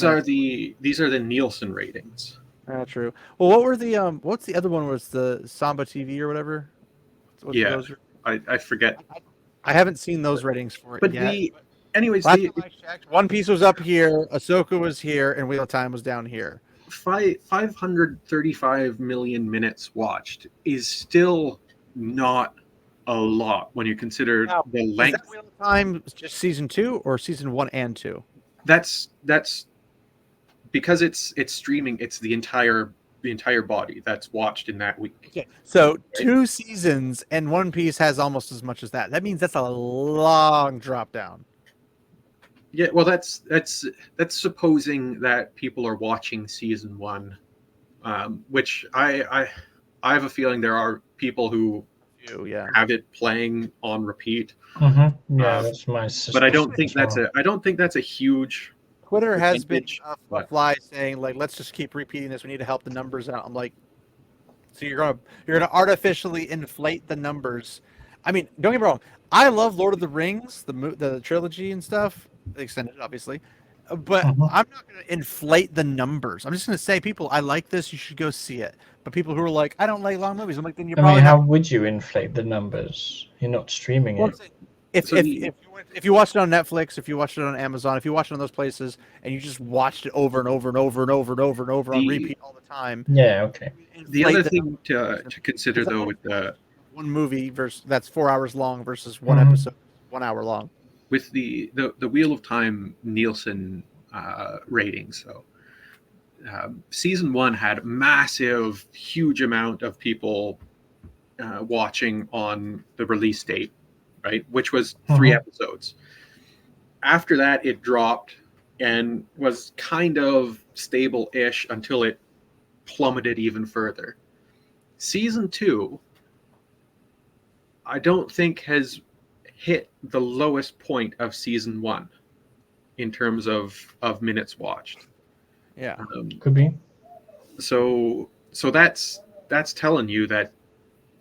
are the Nielsen ratings. True. Well, what were the what's the other one? Was the Samba TV or whatever? I forget. I haven't seen those ratings for it yet. Anyways, last time I checked, One Piece was up here, Ahsoka was here, and Wheel of Time was down here. 535 million minutes watched is still not a lot when you consider the length. Is that Wheel of Time just season 2 or season 1 and 2? That's because it's streaming. It's the entire body that's watched in that week. Okay. So 2 seasons, and One Piece has almost as much as that. That means that's a long drop down. Yeah, well, that's supposing that people are watching season 1, which I have a feeling there are people who have it playing on repeat. Mm-hmm. Yeah, that's my suspicion. But I don't think that's a huge. Twitter has been a fly saying, like, let's just keep repeating this. We need to help the numbers out. I'm like, so you're gonna artificially inflate the numbers I mean, don't get me wrong. I love Lord of the Rings, the trilogy and stuff, extended, obviously. But I'm not going to inflate the numbers. I'm just going to say, people, I like this. You should go see it. But people who are like, I don't like long movies, I'm like, then you probably. How would you inflate the numbers? You're not streaming it. If you watched it on Netflix, if you watched it on Amazon, if you watched it on those places, and you just watched it over and over and over and over and over and over on repeat all the time. Yeah. Okay. The other thing to consider though with the one movie versus that's 4 hours long versus one episode 1 hour long. With the Wheel of Time Nielsen ratings, so season 1 had massive, huge amount of people watching on the release date, right? Which was 3 episodes. After that, it dropped and was kind of stable-ish until it plummeted even further. Season 2, I don't think has hit the lowest point of season 1 in terms of minutes watched. Yeah, could be. So that's telling you that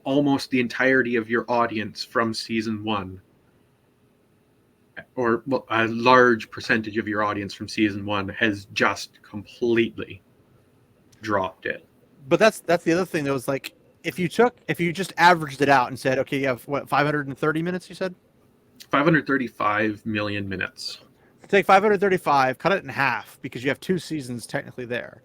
almost the entirety of your audience from season 1, or a large percentage of your audience from season 1, has just completely dropped it. But that's the other thing that was like, if you just averaged it out and said, okay, you have what, 530 minutes, you said? 535 million minutes. Take 535, cut it in half, because you have 2 seasons technically there.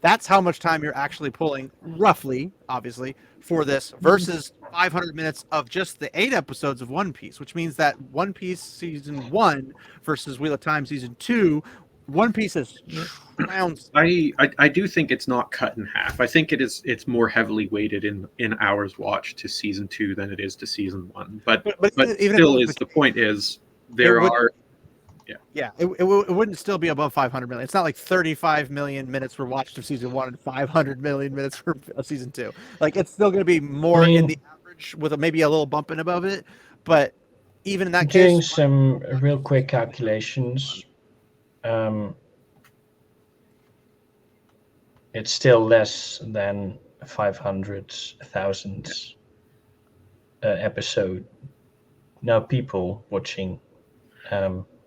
That's how much time you're actually pulling, roughly, obviously, for this, versus 500 minutes of just the 8 episodes of One Piece, which means that One Piece season 1 versus Wheel of Time season 2, One Piece is rounds. I do think it's not cut in half. I think it's more heavily weighted in hours watched to season 2 than it is to season 1. But even still, the point is there are. Yeah, it wouldn't still be above 500 million. It's not like 35 million minutes were watched of season 1 and 500 million minutes for season 2. Like, it's still going to be more in the average with maybe a little bump in above it. But even in that case, doing some real quick calculations, it's still less than 500,000 episode. Now people watching.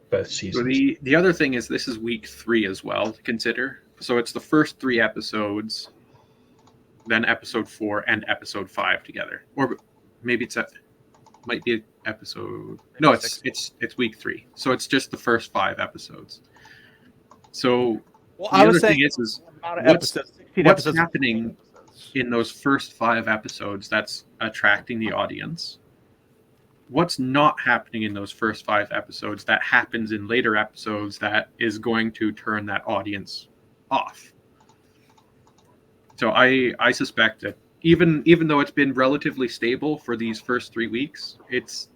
Both seasons. So the other thing is this is week 3 as well to consider. So it's the first 3 episodes, then episode 4 and episode 5 together, or maybe might be an episode. No, it's week 3. So it's just the first 5 episodes. So the other thing is what's happening in those first 5 episodes that's attracting the audience. What's not happening in those first 5 episodes that happens in later episodes that is going to turn that audience off? So I suspect that even though it's been relatively stable for these first 3 weeks, it's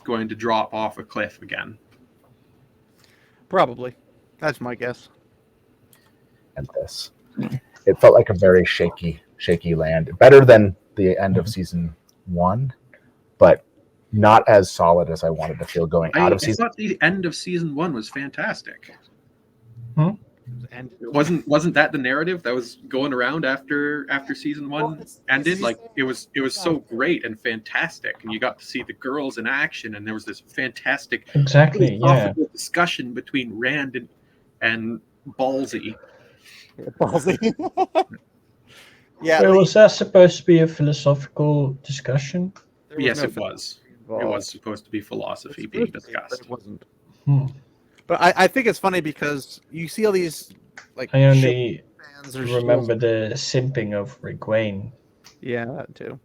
going to drop off a cliff again. Probably. That's my guess. And this. It felt like a very shaky land. Better than the end of season 1, but not as solid as I wanted to feel going out of season. I thought the end of season 1 was fantastic. And wasn't that the narrative that was going around after season 1 ended? Like it was so great and fantastic, and you got to see the girls in action, and there was this fantastic discussion between Rand and Ballsy. Yeah, was that supposed to be a philosophical discussion? Yes, it was. It was supposed to be philosophy being discussed. It wasn't. But I think it's funny because you see all these like. I only remember the simping of Greene. Yeah, that too.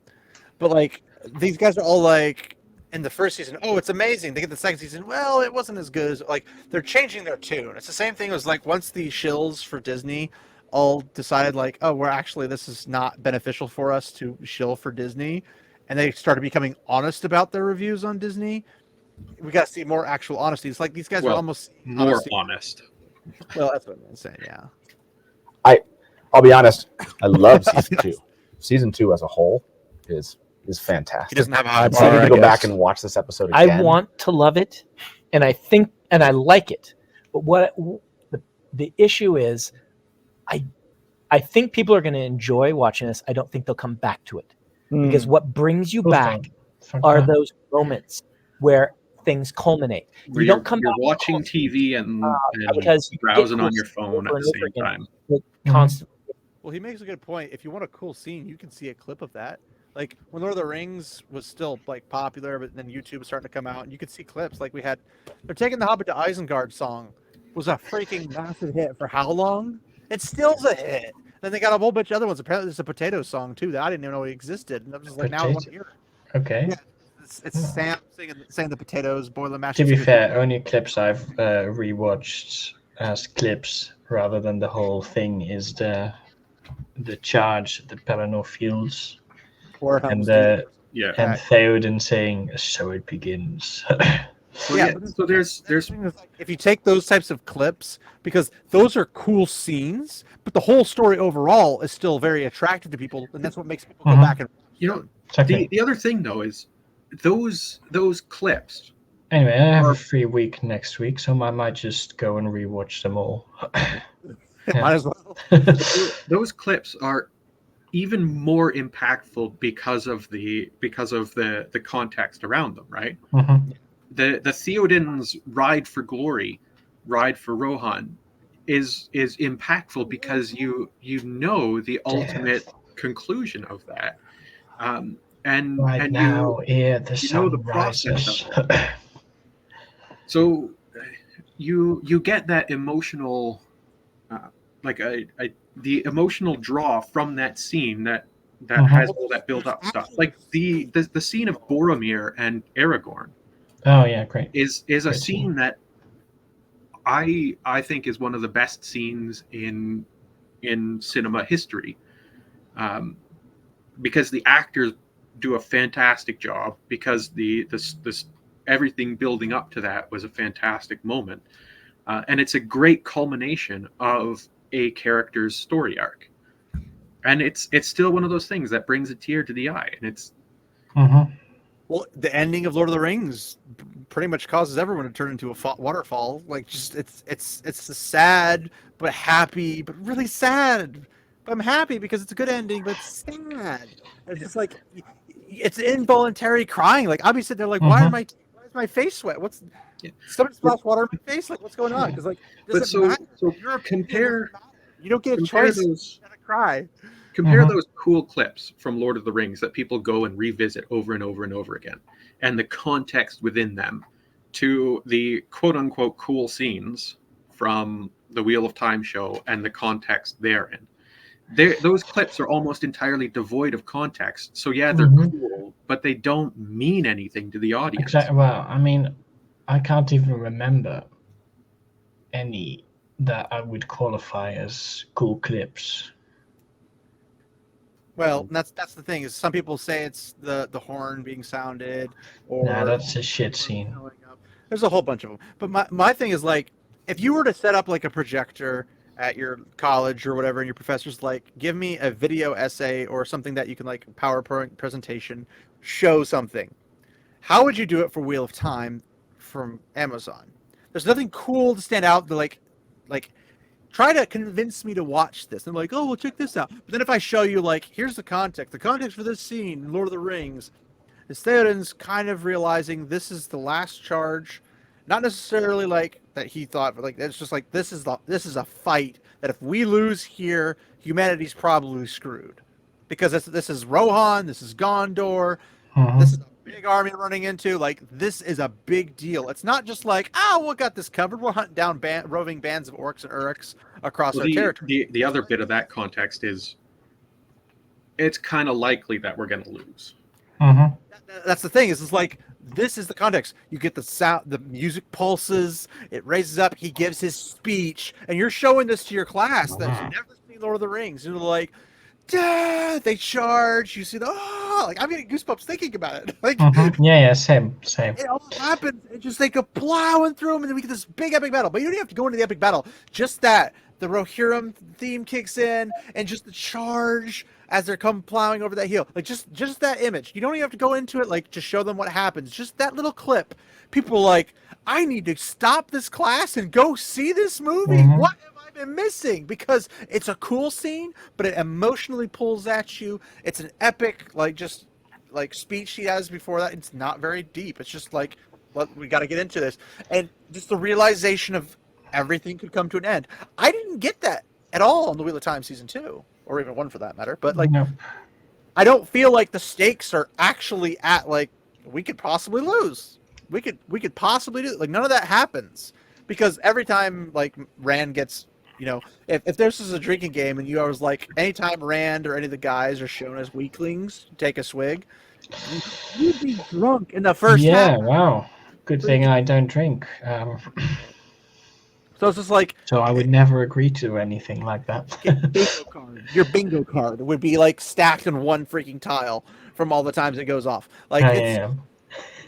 But like these guys are all like in the first season, oh, it's amazing. They get the second season, well, it wasn't as good as like they're changing their tune. It's the same thing as like once the shills for Disney all decided like, oh, this is not beneficial for us to shill for Disney. And they started becoming honest about their reviews on Disney. We got to see more actual honesty. It's like these guys are almost more honest. Well, that's what I'm saying. Yeah. I'll be honest. I love season 2. Season 2 as a whole is fantastic. He doesn't have a high bar. I need to go back and watch this episode again. I want to love it, and I like it. But what the issue is, I think people are going to enjoy watching this. I don't think they'll come back to it. Because what brings you back are those moments where things culminate. Where you don't come you're back watching TV and because you get browsing cool on your scenes phone over at and the over same again, time. constantly. Well, he makes a good point. If you want a cool scene, you can see a clip of that. Like when Lord of the Rings was still like popular, but then YouTube was starting to come out, and you could see clips. Like they're taking the Hobbit to Isengard song, was a freaking massive hit for how long? It still's a hit. Then they got a whole bunch of other ones. Apparently, there's a potato song too that I didn't even know existed, and I'm just like, now I want to hear it. Okay. Yeah, it's Sam saying the potatoes, boiling mashed. To be fair, only clips I've rewatched as clips rather than the whole thing is the charge at the Pelennor Fields and and Theoden saying, "So it begins." So there's if you take those types of clips, because those are cool scenes, but the whole story overall is still very attractive to people, and that's what makes people go back and the other thing though is those clips. Anyway, I have a free week next week, so I might just go and rewatch them all. Might as well. Those clips are even more impactful because of the context around them, right? The Theoden's ride for glory, ride for Rohan, is impactful because you know the ultimate conclusion of that, and now here the sun know the process of it. So you get that emotional, the emotional draw from that scene that has all that build up stuff, like the scene of Boromir and Aragorn. Oh yeah, great. Is a scene that I think is one of the best scenes in cinema history, because the actors do a fantastic job, because this everything building up to that was a fantastic moment, and it's a great culmination of a character's story arc, and it's still one of those things that brings a tear to the eye, and it's. Well, the ending of Lord of the Rings pretty much causes everyone to turn into a waterfall. Like, just it's sad but happy, but really sad. But I'm happy because it's a good ending, but it's sad. It's just like it's involuntary crying. Like I'll be sitting there like, why is my face wet? Somebody splashed water in my face? Like, what's going on? Because like, compare. You don't get a choice to cry. Compare those cool clips from Lord of the Rings that people go and revisit over and over and over again, and the context within them, to the quote-unquote cool scenes from the Wheel of Time show and the context therein. Those clips are almost entirely devoid of context. So yeah, they're cool, but they don't mean anything to the audience. Exactly. Well, I mean, I can't even remember any that I would qualify as cool clips. Well, that's the thing, is some people say it's the horn being sounded, or that's a shit scene. There's a whole bunch of them. But my thing is, like, if you were to set up like a projector at your college or whatever, and your professor's like, give me a video essay or something that you can, like, PowerPoint presentation, show something. How would you do it for Wheel of Time from Amazon? There's nothing cool to stand out. Like try to convince me to watch this. I'm like, oh, well, check this out. But then if I show you, like, here's the context for this scene in Lord of the Rings, is Theoden's kind of realizing this is the last charge, not necessarily like that he thought, but like it's just like this is a fight that if we lose here, humanity's probably screwed, because this is Rohan, this is Gondor, this is a big army running into, like, this is a big deal. It's not just like, we got this covered. We're hunting down roving bands of orcs and uruks across our territory. The other bit of that context is it's kind of likely that we're going to lose. That's the thing. Is like, this is the context. You get the sound, the music pulses. It raises up. He gives his speech, and you're showing this to your class that's never seen Lord of the Rings. You're like, they charge. You see like, I'm getting goosebumps thinking about it. Like, same. It all happens. It just, they go plowing through them, and then we get this big epic battle. But you don't even have to go into the epic battle. Just that the Rohirrim theme kicks in, and just the charge as they're plowing over that hill. Like, just that image. You don't even have to go into it, like, to show them what happens. Just that little clip. People are like, I need to stop this class and go see this movie. What have I been missing? Because it's a cool scene, but it emotionally pulls at you. It's an epic, like, just like speech he has before that, it's not very deep. It's just like, we got to get into this, and just the realization of everything could come to an end. I didn't get that at all on the Wheel of Time season 2, or even 1 for that matter. But like, Nope. I don't feel like the stakes are actually at like we could possibly lose. We could possibly do like none of that happens because every time like Rand gets, if this is a drinking game and you always like anytime Rand or any of the guys are shown as weaklings, take a swig, you'd be drunk in the first half. Yeah, wow. Good thing I don't drink. So it's just like. So I would never agree to anything like that. Bingo card. Your bingo card would be like stacked in one freaking tile from all the times it goes off. Like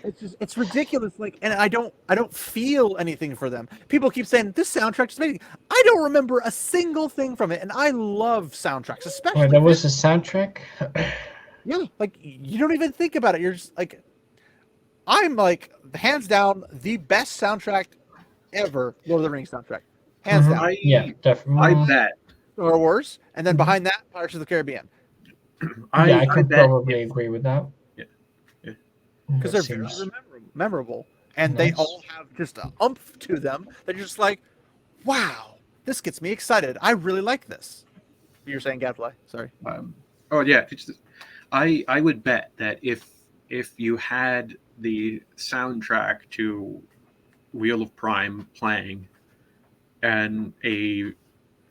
it's ridiculous. Like, and I don't feel anything for them. People keep saying this soundtrack is amazing. I don't remember a single thing from it, and I love soundtracks, especially. Wait, there was a soundtrack. Yeah, like you don't even think about it. You're just like, I'm like hands down the best soundtrack ever. Lord of the Rings soundtrack, hands down. Yeah, definitely. I bet. Star Wars, and then behind that, Pirates of the Caribbean. I could probably agree with that. Yeah. Because they're very memorable, and they all have just a umph to them. They're just like, wow, this gets me excited. I really like this. You're saying Gadfly? Sorry. I would bet that if you had the soundtrack to Wheel of Prime playing, and a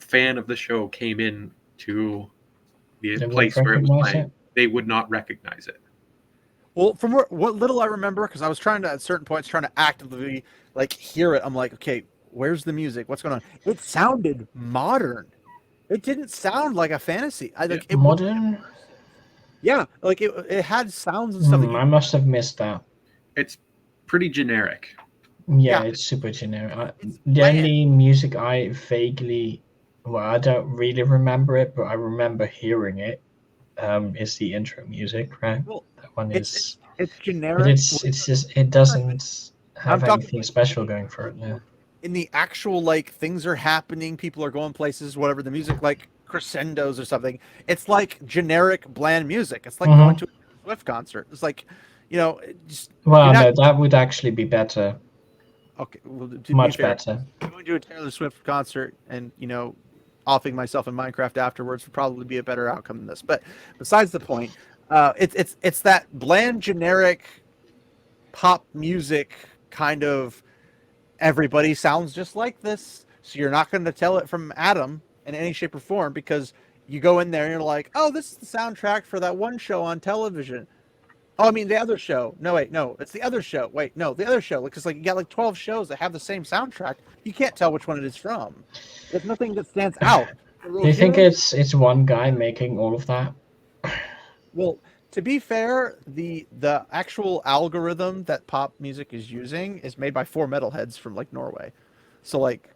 fan of the show came in to the place where it was playing, they would not recognize it. Well, from what little I remember, because I was trying to at certain points trying to actively like hear it. I'm like, okay, where's the music? What's going on? It sounded modern. It didn't sound like a fantasy. Modern. Yeah, like it had sounds and stuff. I must have missed that. It's pretty generic. Yeah, it's super generic. The only music I vaguely, I don't really remember it, but I remember hearing it. Is the intro music, right? Well, that one is. It's generic. But it's just it doesn't have anything special going for it. Yeah. In the actual like things are happening, people are going places, whatever. The music like crescendos or something. It's like generic bland music. It's like going to a Swift concert. It's like, just. Well, no, that would actually be better. Okay, well, much better. Going to a Taylor Swift concert and offing myself in Minecraft afterwards would probably be a better outcome than this. But besides the point, it's that bland, generic pop music kind of. Everybody sounds just like this, so you're not going to tell it from Adam in any shape or form because you go in there and you're like, oh, this is the soundtrack for that one show on television. Oh, I mean the other show. No, wait, no, it's the other show. Wait, no, the other show. Because like you got like 12 shows that have the same soundtrack. You can't tell which one it is from. There's nothing that stands out. Do you think it's one guy making all of that? Well, to be fair, the actual algorithm that pop music is using is made by 4 metalheads from like Norway. So like,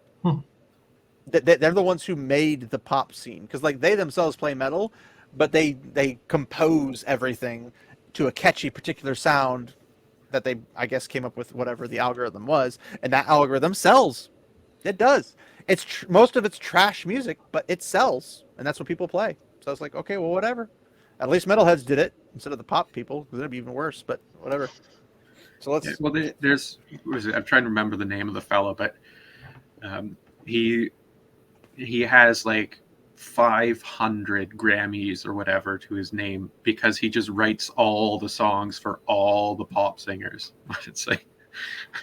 they're the ones who made the pop scene because like they themselves play metal, but they compose everything to a catchy particular sound that they, I guess, came up with whatever the algorithm was, and that algorithm sells. It does. It's most of it's trash music, but it sells, and that's what people play. So it's like, okay, well, whatever. At least metalheads did it instead of the pop people, because it'd be even worse. But whatever. So let's. Yeah, well, there's. I'm trying to remember the name of the fellow, but he has like 500 Grammys or whatever to his name because he just writes all the songs for all the pop singers. It's like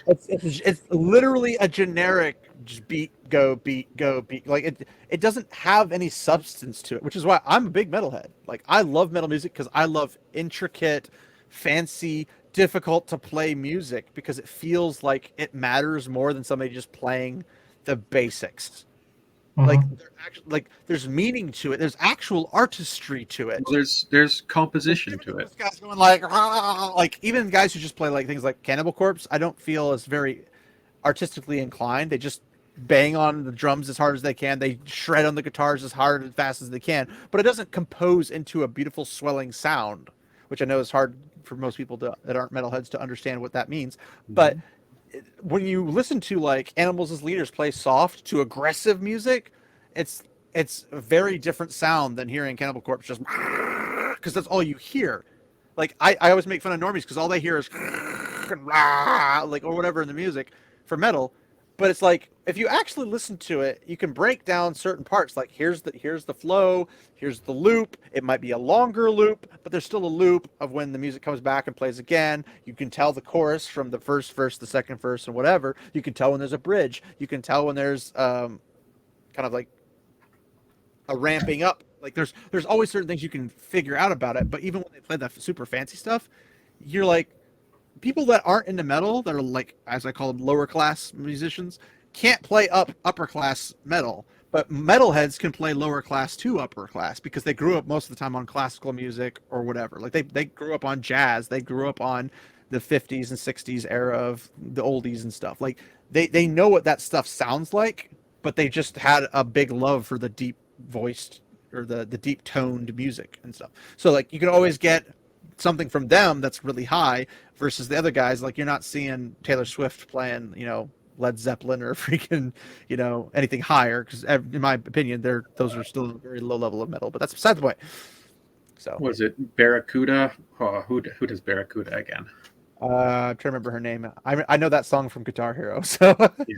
it's literally a generic just beat go beat. Like it doesn't have any substance to it, which is why I'm a big metalhead. Like I love metal music because I love intricate, fancy, difficult to play music because it feels like it matters more than somebody just playing the basics. Like there's meaning to it. There's actual artistry to it. Well, there's composition to it. This guy's going like even guys who just play like things like Cannibal Corpse, I don't feel as very artistically inclined. They just bang on the drums as hard as they can. They shred on the guitars as hard and fast as they can, but it doesn't compose into a beautiful swelling sound, which I know is hard for most people that aren't metalheads to understand what that means. Mm-hmm. But when you listen to like Animals as Leaders play soft to aggressive music, it's a very different sound than hearing Cannibal Corpse just because that's all you hear. Like I always make fun of normies because all they hear is like or whatever in the music for metal. But it's like if you actually listen to it, you can break down certain parts. Like here's the flow, here's the loop. It might be a longer loop, but there's still a loop of when the music comes back and plays again. You can tell the chorus from the first verse, the second verse, and whatever. You can tell when there's a bridge. You can tell when there's kind of like a ramping up. Like there's always certain things you can figure out about it. But even when they play that super fancy stuff, you're like, people that aren't into metal, that are like, as I call them, lower class musicians, can't play upper class metal. But metalheads can play lower class to upper class because they grew up most of the time on classical music or whatever. Like they grew up on jazz. They grew up on the 50s and 60s era of the oldies and stuff. Like they know what that stuff sounds like, but they just had a big love for the deep voiced or the deep toned music and stuff. So like you can always get something from them that's really high versus the other guys. Like you're not seeing Taylor Swift playing, Led Zeppelin or freaking, anything higher. Because in my opinion, those are still a very low level of metal. But that's beside the point. So was it Barracuda? Oh, who does Barracuda again? I'm trying to remember her name. I know that song from Guitar Hero. So yeah.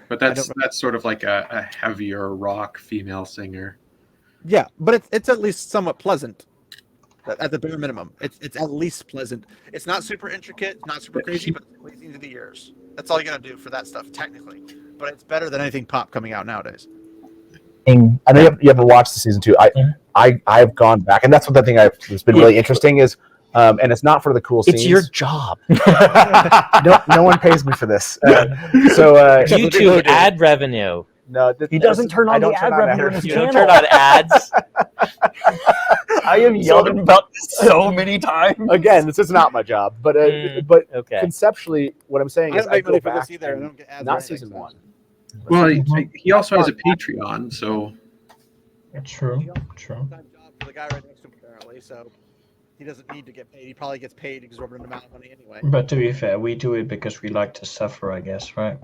But that's sort of like a heavier rock female singer. Yeah, but it's at least somewhat pleasant. At the bare minimum, it's at least pleasant. It's not super intricate, not super crazy, but it's pleasing to the ears. That's all you gotta do for that stuff, technically. But it's better than anything pop coming out nowadays. I know you haven't watched the season 2. I've gone back, and that's what the thing that's been really interesting is, and it's not for the cool scenes. It's your job. No one pays me for this. So YouTube ad revenue. No, he doesn't turn on the ad revenue in his channel. You don't turn on ads. I have yelled about this so many times. Again, this is not my job, but okay. Conceptually, what I'm saying is I go back. I don't get ads not season 1. Well, he also has a Patreon, so True. Job for the guy right next to him, apparently. So he doesn't need to get paid. He probably gets paid an exorbitant amount of money anyway. But to be fair, we do it because we like to suffer, I guess, right?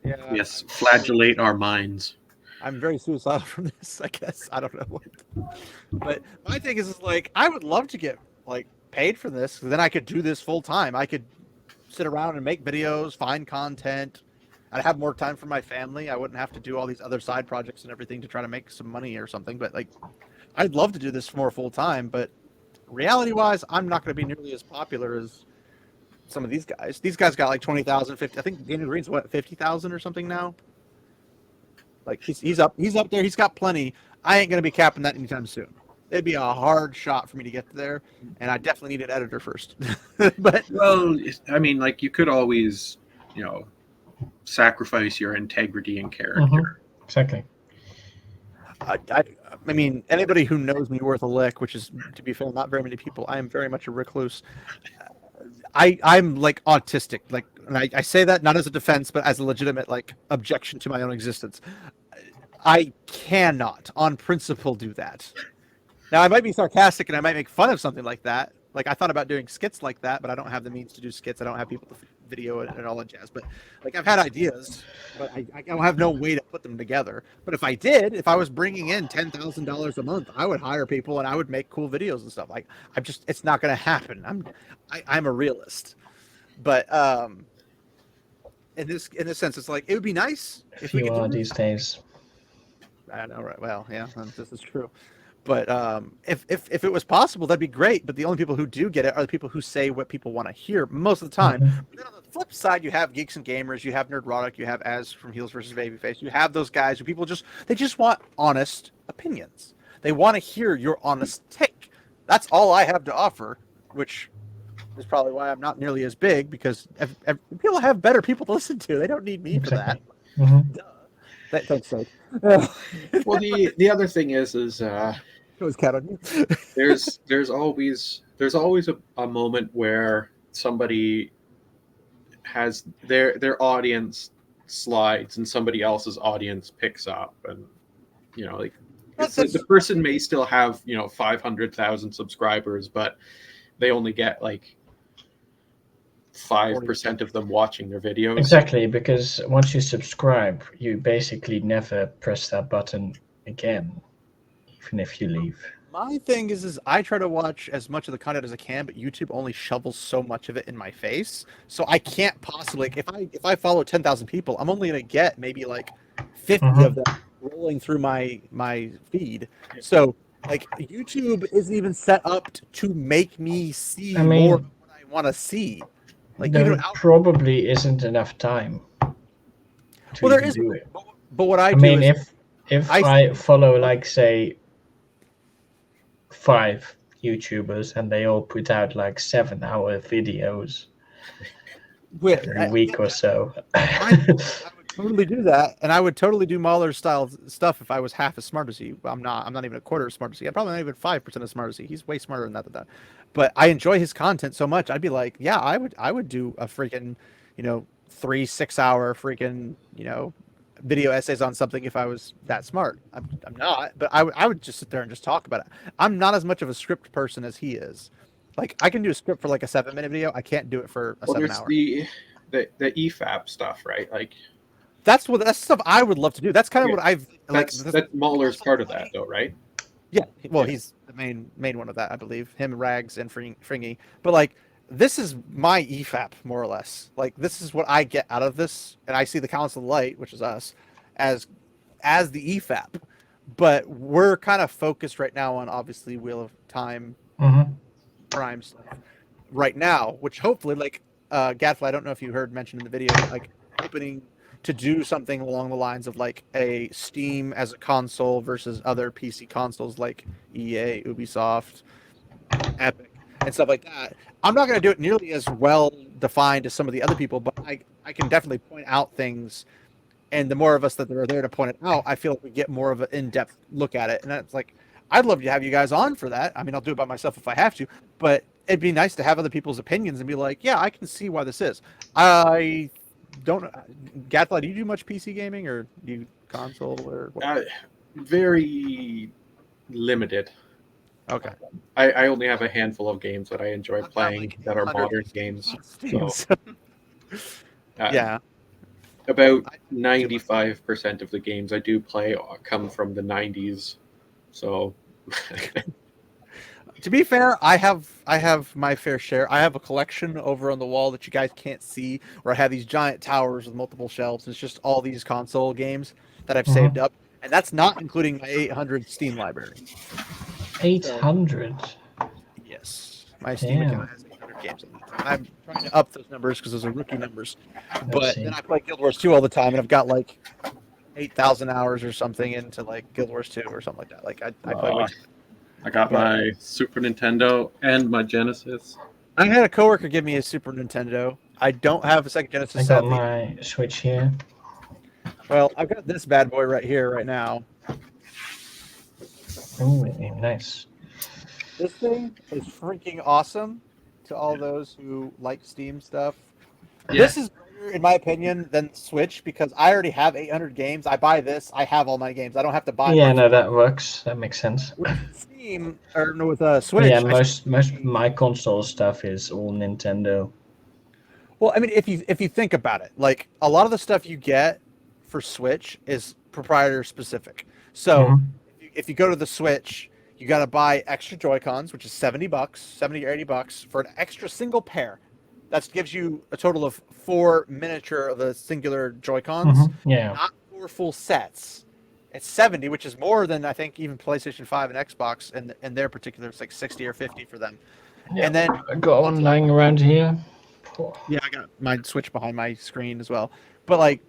Yeah. Yes, flagellate our minds. I'm very suicidal from this, I guess. I don't know what. But my thing is like, I would love to get like paid for this. Then I could do this full time. I could sit around and make videos, find content. I'd have more time for my family. I wouldn't have to do all these other side projects and everything to try to make some money or something. But like, I'd love to do this more full time. But reality wise, I'm not going to be nearly as popular as some of these guys. These guys got like 20,000, 50. I think Daniel Greene's what, 50,000 or something now. Like he's up there. He's got plenty. I ain't gonna be capping that anytime soon. It'd be a hard shot for me to get there, and I definitely need an editor first. But well, I mean, like you could always, sacrifice your integrity and character. Exactly. I mean, anybody who knows me worth a lick, which is, to be fair, not very many people. I am very much a recluse. I'm like autistic, like, and I say that not as a defense, but as a legitimate like objection to my own existence. I cannot, on principle, do that. Now, I might be sarcastic and I might make fun of something like that. Like I thought about doing skits like that, but I don't have the means to do skits. I don't have people to video and all that jazz. But like I've had ideas, but I don't have no way to put them together. But if I did, if I was bringing in $10,000 a month, I would hire people and I would make cool videos and stuff. Like it's not going to happen. I'm a realist. But in this sense, it's like it would be nice if we could do these days. I know, right? Well, yeah, this is true. But if it was possible, that'd be great. But the only people who do get it are the people who say what people want to hear most of the time. But then on the flip side, you have Geeks and Gamers, you have Nerdrotic, you have Az from Heels versus Babyface. You have those guys who people just want honest opinions. They want to hear your honest take. That's all I have to offer, which is probably why I'm not nearly as big, because people have better people to listen to. They don't need me for that. Thanks, Sage. Well, the other thing is it was cat on you. there's always a moment where somebody has their audience slides and somebody else's audience picks up, and like the person may still have 500,000 subscribers, but they only get like 5% of them watching their videos. Exactly, because once you subscribe, you basically never press that button again, even if you leave. My thing is I try to watch as much of the content as I can, but YouTube only shovels so much of it in my face, so I can't possibly. Like, if I follow 10,000 people, I'm only gonna get maybe like 50 of them rolling through my feed. So like YouTube isn't even set up to make me see more of what I want to see. Like there probably isn't enough time. Well, there is, but what I do mean, is if I follow, like, say, 5 YouTubers and they all put out like 7-hour videos every week or so. I would totally do that, and I would totally do Mahler's style stuff if I was half as smart as he. I'm not even a quarter as smart as he. I'm probably not even 5% as smart as he. He's way smarter than that. But I enjoy his content so much. I'd be like, yeah, I would do a freaking, 3-6 hour freaking, video essays on something if I was that smart. I'm not, but I would just sit there and just talk about it. I'm not as much of a script person as he is. Like, I can do a script for like a 7-minute video. I can't do it for a 7 hour. The EFAP stuff, right? Like that's stuff I would love to do. That's kind of what I've like. That's Mahler's part of that, though, right? Yeah. Well, he's the main one of that, I believe. Him, Rags, and Fringy. But like, this is my EFAP, more or less. Like, this is what I get out of this, and I see the Council of Light, which is us, as the EFAP. But we're kind of focused right now on, obviously, Wheel of Time, Prime stuff right now, which hopefully, like, Gadfly, I don't know if you heard mentioned in the video, but, like, opening to do something along the lines of like a Steam as a console versus other PC consoles like EA, Ubisoft, Epic, and stuff like that. I'm not going to do it nearly as well defined as some of the other people, but I can definitely point out things, and the more of us that are there to point it out, I feel like we get more of an in-depth look at it. And it's like, I'd love to have you guys on for that. I mean, I'll do it by myself if I have to, but it'd be nice to have other people's opinions and be like, yeah, I can see why this is. I don't, Gadfly, do you do much PC gaming, or do you console, or what? Very limited. Okay. I only have a handful of games that I enjoy playing that are modern games. So, yeah. About 95% of the games I do play come from the 90s. So to be fair, I have my fair share. I have a collection over on the wall that you guys can't see, where I have these giant towers with multiple shelves. It's just all these console games that I've saved up, and that's not including my 800 Steam library. 800? Yes, my Steam account has 800 games on it. I'm trying to up those numbers because those are rookie numbers. But then I play Guild Wars 2 all the time, and I've got like 8,000 hours or something into like Guild Wars 2 or something like that. Like I play. I got my Super Nintendo and my Genesis. I had a coworker give me a Super Nintendo. I don't have a Sega Genesis. I got my Switch here. Well, I've got this bad boy right here, right now. Ooh, nice. This thing is freaking awesome to all those who like Steam stuff. Yeah. This is better, in my opinion, than Switch, because I already have 800 games. I buy this, I have all my games. I don't have to buy. Yeah, no, that works. That makes sense. With Steam, or no, with Switch. Yeah, most of my console stuff is all Nintendo. Well, I mean, if you think about it, like, a lot of the stuff you get for Switch is proprietor specific. So if you go to the Switch, you got to buy extra Joy-Cons, which is $70 or $80 for an extra single pair. That gives you a total of 4 miniature of the singular Joy-Cons. Yeah. Not 4 full sets. It's 70, which is more than I think even PlayStation 5 and Xbox, and their particular, it's like 60 or 50 for them. Yeah, and then I got one lying around here. Yeah, I got my Switch behind my screen as well. But like,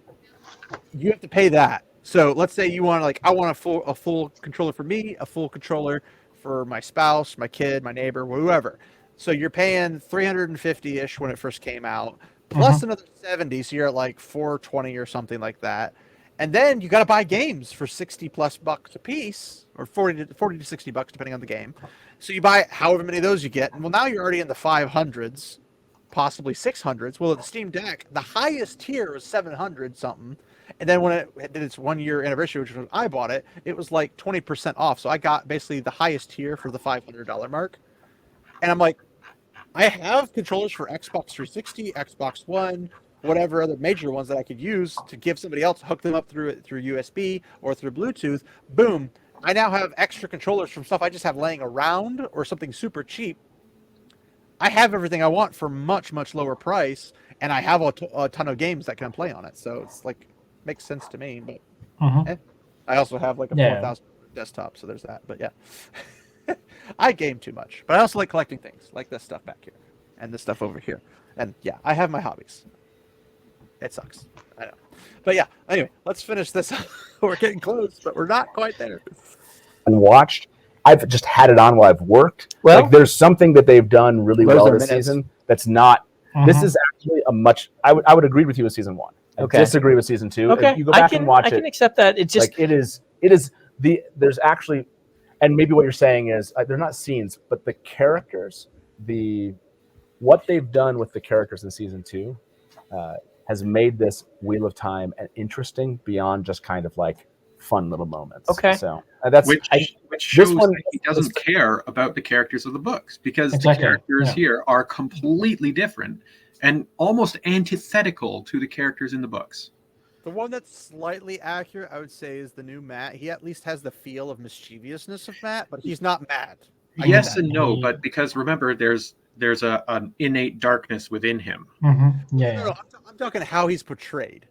you have to pay that. So let's say you want, like, I want a full controller for me, a full controller for my spouse, my kid, my neighbor, whoever. So you're paying $350-ish when it first came out, plus another 70, so you're at like $420 or something like that. And then you got to buy games for $60+ a piece, or 40 to $60 depending on the game. So you buy however many of those you get, and well, now you're already in the 500s, possibly 600s. Well, at the Steam Deck, the highest tier was 700 something. And then when it did its 1 year anniversary, which was when I bought it, it was like 20% off. So I got basically the highest tier for the $500 mark. And I'm like, I have controllers for Xbox 360, Xbox One, whatever other major ones that I could use to give somebody else, hook them up through USB or through Bluetooth. Boom. I now have extra controllers from stuff I just have laying around or something super cheap. I have everything I want for much, much lower price, and I have a ton of games that can play on it. So it's like, makes sense to me. But I also have like a 4,000 desktop, so there's that. But yeah, I game too much. But I also like collecting things, like this stuff back here and this stuff over here. And yeah, I have my hobbies. It sucks. I know. But yeah, anyway, let's finish this. We're getting close, but we're not quite there. And watched. I've just had it on while I've worked. Well, like there's something that they've done really well this season that's not. This is actually a much. I would agree with you with season 1. I disagree with season 2. Okay, If you go back and watch I can accept that. It's just like it is there's actually, and maybe what you're saying is they're not scenes, but the characters, what they've done with the characters in season 2 has made this Wheel of Time an interesting beyond just kind of like fun little moments. Okay. So that's which shows that he doesn't care about the characters of the books, because the characters here are completely different and almost antithetical to the characters in the books. The one that's slightly accurate, I would say, is the new Matt. He at least has the feel of mischievousness of Matt, but he's not mad. Yes and no, but because remember, there's an innate darkness within him. No, I'm talking how he's portrayed.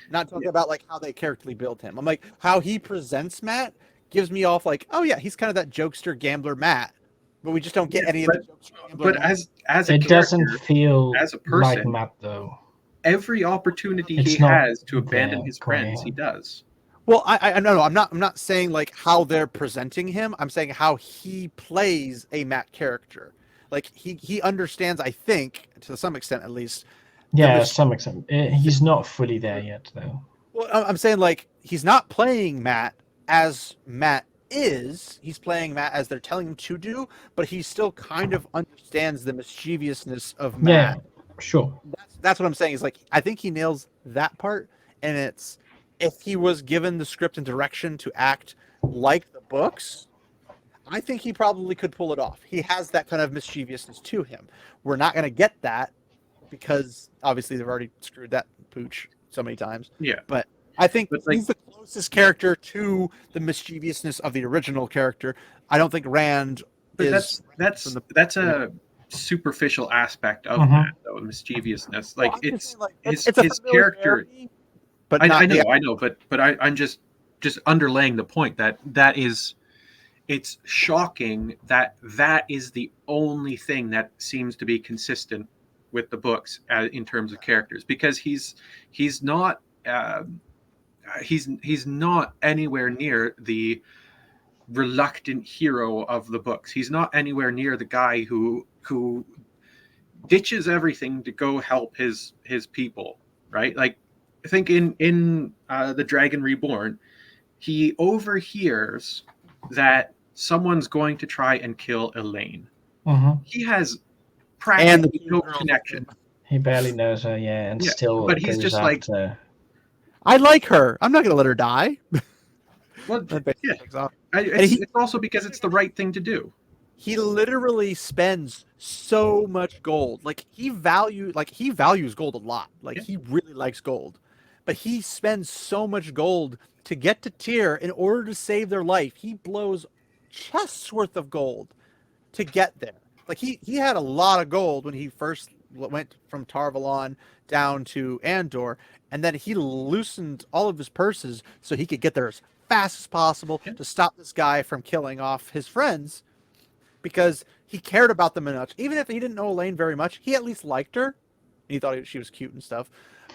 Not talking about like how they characterly build him. I'm like, how he presents Matt gives me off like, oh yeah, he's kind of that jokester gambler Matt, but we just don't get any of the jokester gambler. But as a it doesn't feel as a person, like Matt though. Every opportunity he has to abandon his friends, he does. Well, I no, I'm not saying like how they're presenting him. I'm saying how he plays a Matt character. Like he understands, I think, to some extent at least. Yeah, to some extent. He's not fully there yet, though. Well, I'm saying like he's not playing Matt as Matt is. He's playing Matt as they're telling him to do, but he still kind of understands the mischievousness of Matt. Yeah, sure. That's what I'm saying. Is like I think he nails that part, and it's if he was given the script and direction to act like the books, I think he probably could pull it off. He has that kind of mischievousness to him. We're not going to get that because obviously they've already screwed that pooch so many times. Yeah. But I think he's the closest character to the mischievousness of the original character. I don't think Rand is. That's a superficial aspect of that, though, mischievousness. Like it's his character. But I know, but I'm just underlaying the point that is. It's shocking that is the only thing that seems to be consistent with the books in terms of characters, because he's not anywhere near the reluctant hero of the books. He's not anywhere near the guy who ditches everything to go help his people, right? Like I think in The Dragon Reborn, he overhears that someone's going to try and kill Elaine. He has practically no connection. He barely knows her, and still. But he's just like, I like her. I'm not going to let her die. Well, it's also because it's the right thing to do. He literally spends so much gold. Like he values gold a lot. Like he really likes gold, but he spends so much gold to get to Tyr in order to save their life. He blows chests worth of gold to get there. Like he had a lot of gold when he first went from Tarvalon down to Andor, and then he loosened all of his purses so he could get there as fast as possible to stop this guy from killing off his friends, because he cared about them enough. Even if he didn't know Elaine very much, he at least liked her. He thought she was cute and stuff,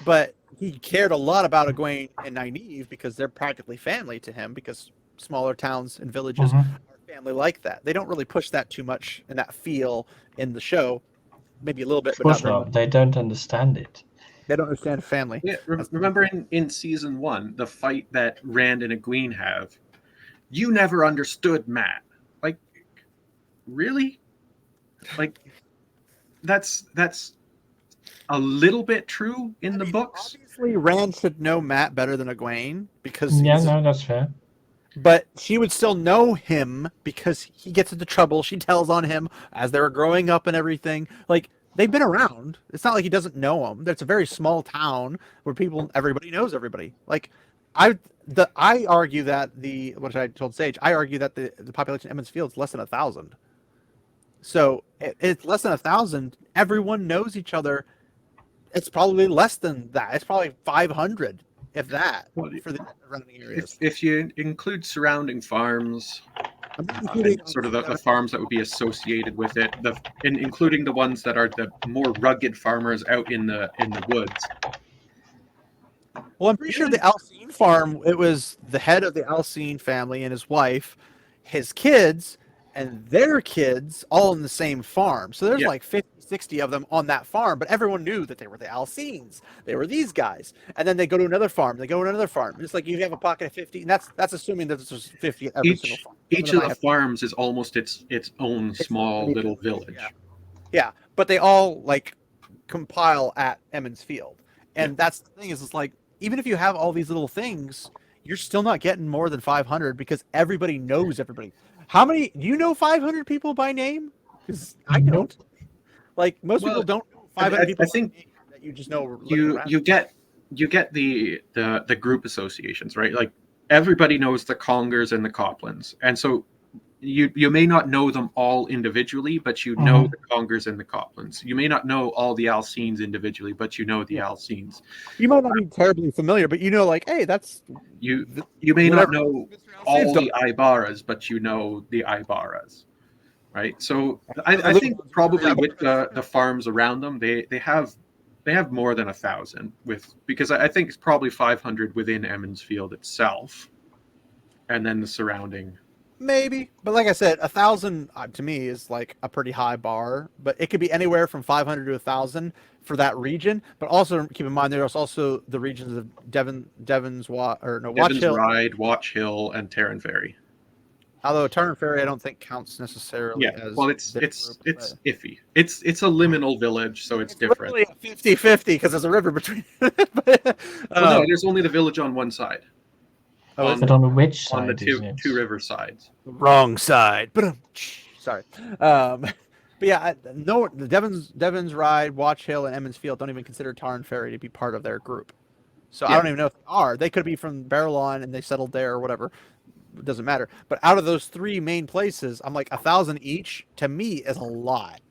but he cared a lot about Egwene and Nynaeve because they're practically family to him, because smaller towns and villages are family like that. They don't really push that too much in that feel in the show. Maybe a little bit, but not. They don't understand it. They don't understand family. Yeah, remember in season 1, the fight that Rand and Egwene have, you never understood Matt. Like, really? Like, that's a little bit true in the books. Obviously, Rand should know Matt better than Egwene because that's fair. But she would still know him because he gets into trouble. She tells on him as they were growing up and everything. Like, they've been around. It's not like he doesn't know them. It's a very small town where everybody knows everybody. Like, I argue that which I told Sage, I argue that the population of Emmons Field is less than 1,000. So it's less than 1,000. Everyone knows each other. It's probably less than that. It's probably 500, if that, for the surrounding areas. If you include surrounding farms, sort of the farms that would be associated with it, including the ones that are the more rugged farmers out in the woods. Well, I'm pretty sure the Alcine farm, it was the head of the Alcine family and his wife, his kids, and their kids all in the same farm. So there's like 50, 60 of them on that farm, but everyone knew that they were the Alcines. They were these guys. And then they go to another farm. They go to another farm. It's like you have a pocket of 50, and that's assuming that there's 50 at every single farm. Each of the farms is almost its own small little village. Yeah, but they all like compile at Emmons Field. And that's the thing is, it's like, even if you have all these little things, you're still not getting more than 500 because everybody knows everybody. How many? Do you know 500 people by name? Because I don't. Like most people don't know 500 people. I think by name that you just know. You get the group associations, right? Like everybody knows the Congers and the Coplans, and so you may not know them all individually, but you know the Congers and the Coplans. You may not know all the Alcines individually, but you know the Alcines. You might not be terribly familiar, but you know, like, hey, that's you may not know all the Ibaras, but you know the Ibaras, right? So I think probably with the farms around them, they have more than 1,000 because I think it's probably 500 within Emmons Field itself, and then the surrounding. Maybe, but like I said, 1,000 to me is like a pretty high bar. But it could be anywhere from 500 to 1,000 for that region. But also keep in mind there's also the regions of Devon's Watch Hill, Ride, Watch Hill, and Terran Ferry. Although Terran Ferry I don't think counts necessarily. Yeah, as well, it's iffy. It's a liminal village, so it's different. Really 50-50 because there's a river between. No, there's only the village on one side. But on which side? On the two river sides. Wrong side. But sorry. But yeah, no. The Devon's Ride, Watch Hill, and Emmons Field don't even consider Tarn Ferry to be part of their group. So I don't even know if they are. They could be from Barrelon and they settled there or whatever. It doesn't matter. But out of those three main places, I'm like 1,000 each. To me, is a lot.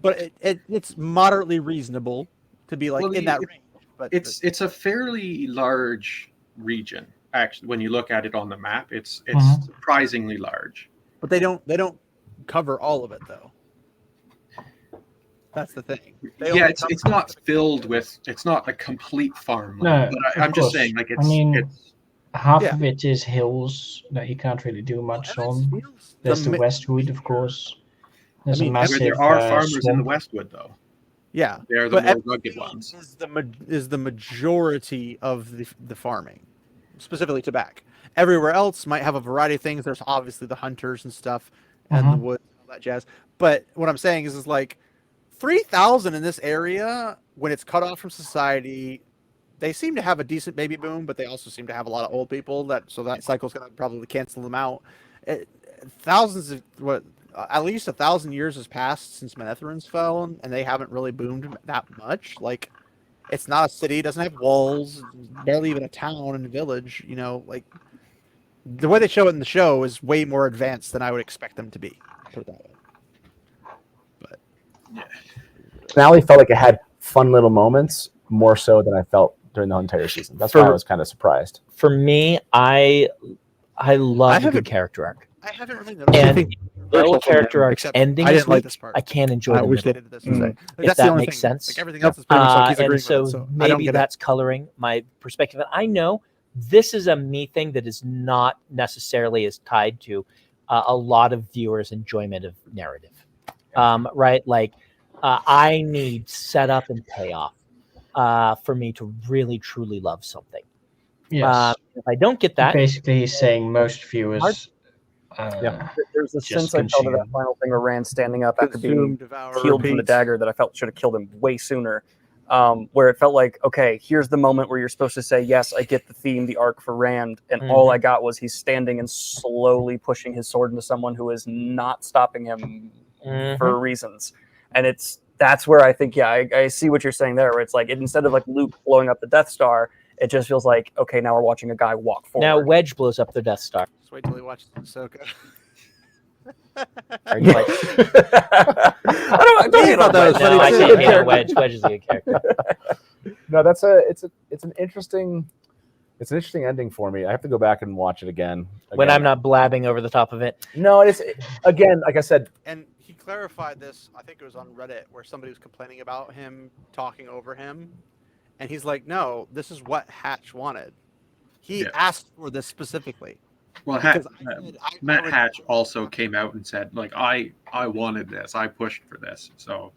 But it's moderately reasonable to be like in that range. But it's a fairly large region. Actually, when you look at it on the map, it's surprisingly large. But they don't cover all of it though. That's the thing. It's not filled with. It's not a complete farmland. No, but I'm just saying, like half of it is hills that you can't really do much on. There's the Westwood, of course. There's a massive. There are farmers swamp. in the Westwood, though. Yeah, they're the more rugged ones. Is the majority of the farming. Specifically tobacco. Everywhere else might have a variety of things. There's obviously the hunters and stuff and the woods and all that jazz. But what I'm saying is like 3,000 in this area, when it's cut off from society, they seem to have a decent baby boom, but they also seem to have a lot of old people that cycle's going to probably cancel them out. At least 1,000 years has passed since Manetherans fell, and they haven't really boomed that much. Like, it's not a city, it doesn't have walls, barely even a town and a village, like the way they show it in the show is way more advanced than I would expect them to be. Put it that way. But yeah. Finale felt like it had fun little moments, more so than I felt during the entire season. That's why I was kind of surprised. For me, I love a good character arc. I haven't really noticed anything. Little character arcs ending. I didn't like this part. I can't enjoy. I wish they did this. If that makes sense. Like everything else is pretty much like he's agreeing and so, with it, so maybe that's coloring my perspective. And I know this is a me thing that is not necessarily as tied to a lot of viewers' enjoyment of narrative. Right? Like I need setup and payoff for me to really truly love something. Yes. If I don't get that, basically he's saying most viewers. There's a sense I felt of that final thing where Rand standing up after being healed from the dagger that I felt should have killed him way sooner. Where it felt like, okay, here's the moment where you're supposed to say, yes, I get the theme, the arc for Rand, and all I got was he's standing and slowly pushing his sword into someone who is not stopping him for reasons. And that's where I think, I see what you're saying there, where it's like, instead of like Luke blowing up the Death Star, It just feels like, okay, now we're watching a guy walk forward. Now Wedge blows up the Death Star. Just wait till he watches Ahsoka. Are you like, I don't hate on Wedge. No, I can't hate on Wedge. Wedge is a good character. No, it's an interesting ending for me. I have to go back and watch it again. When I'm not blabbing over the top of it. No, it's again, like I said. And he clarified this, I think it was on Reddit, where somebody was complaining about him talking over him. And he's like, no, this is what Hatch wanted. He asked for this specifically. Well, Matt Hatch also came out and said, like, I wanted this. I pushed for this. So.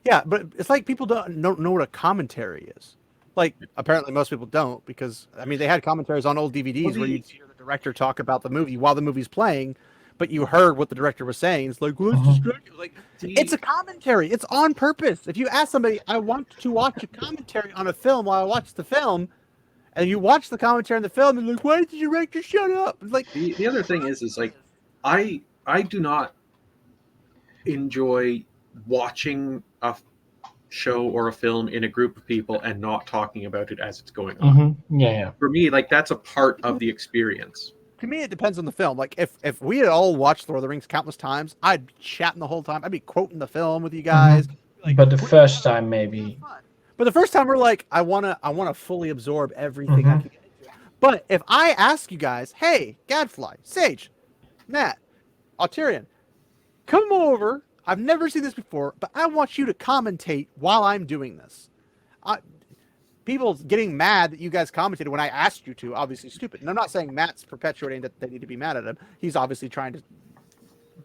Yeah, but it's like people don't know what a commentary is. Like, apparently most people don't, because, I mean, they had commentaries on old DVDs where you'd hear the director talk about the movie while the movie's playing, but you heard what the director was saying. It's like, well, it's distracting. Like, it's a commentary. It's on purpose. If you ask somebody, I want to watch a commentary on a film while I watch the film, and you watch the commentary on the film, and like, why did you director shut up? It's like the other thing is like, I do not enjoy watching a show or a film in a group of people and not talking about it as it's going on. Yeah. For me, like, that's a part of the experience. To me, it depends on the film. Like, if we had all watched Lord of the Rings countless times, I'd be chatting the whole time. I'd be quoting the film with you guys. Like, but the first time, maybe. But the first time, we're like, I wanna fully absorb everything I can get into. But if I ask you guys, hey, Gadfly, Sage, Matt, Alterian, come over. I've never seen this before, but I want you to commentate while I'm doing this. People getting mad that you guys commentated when I asked you to, obviously stupid. And I'm not saying Matt's perpetuating that they need to be mad at him. He's obviously trying to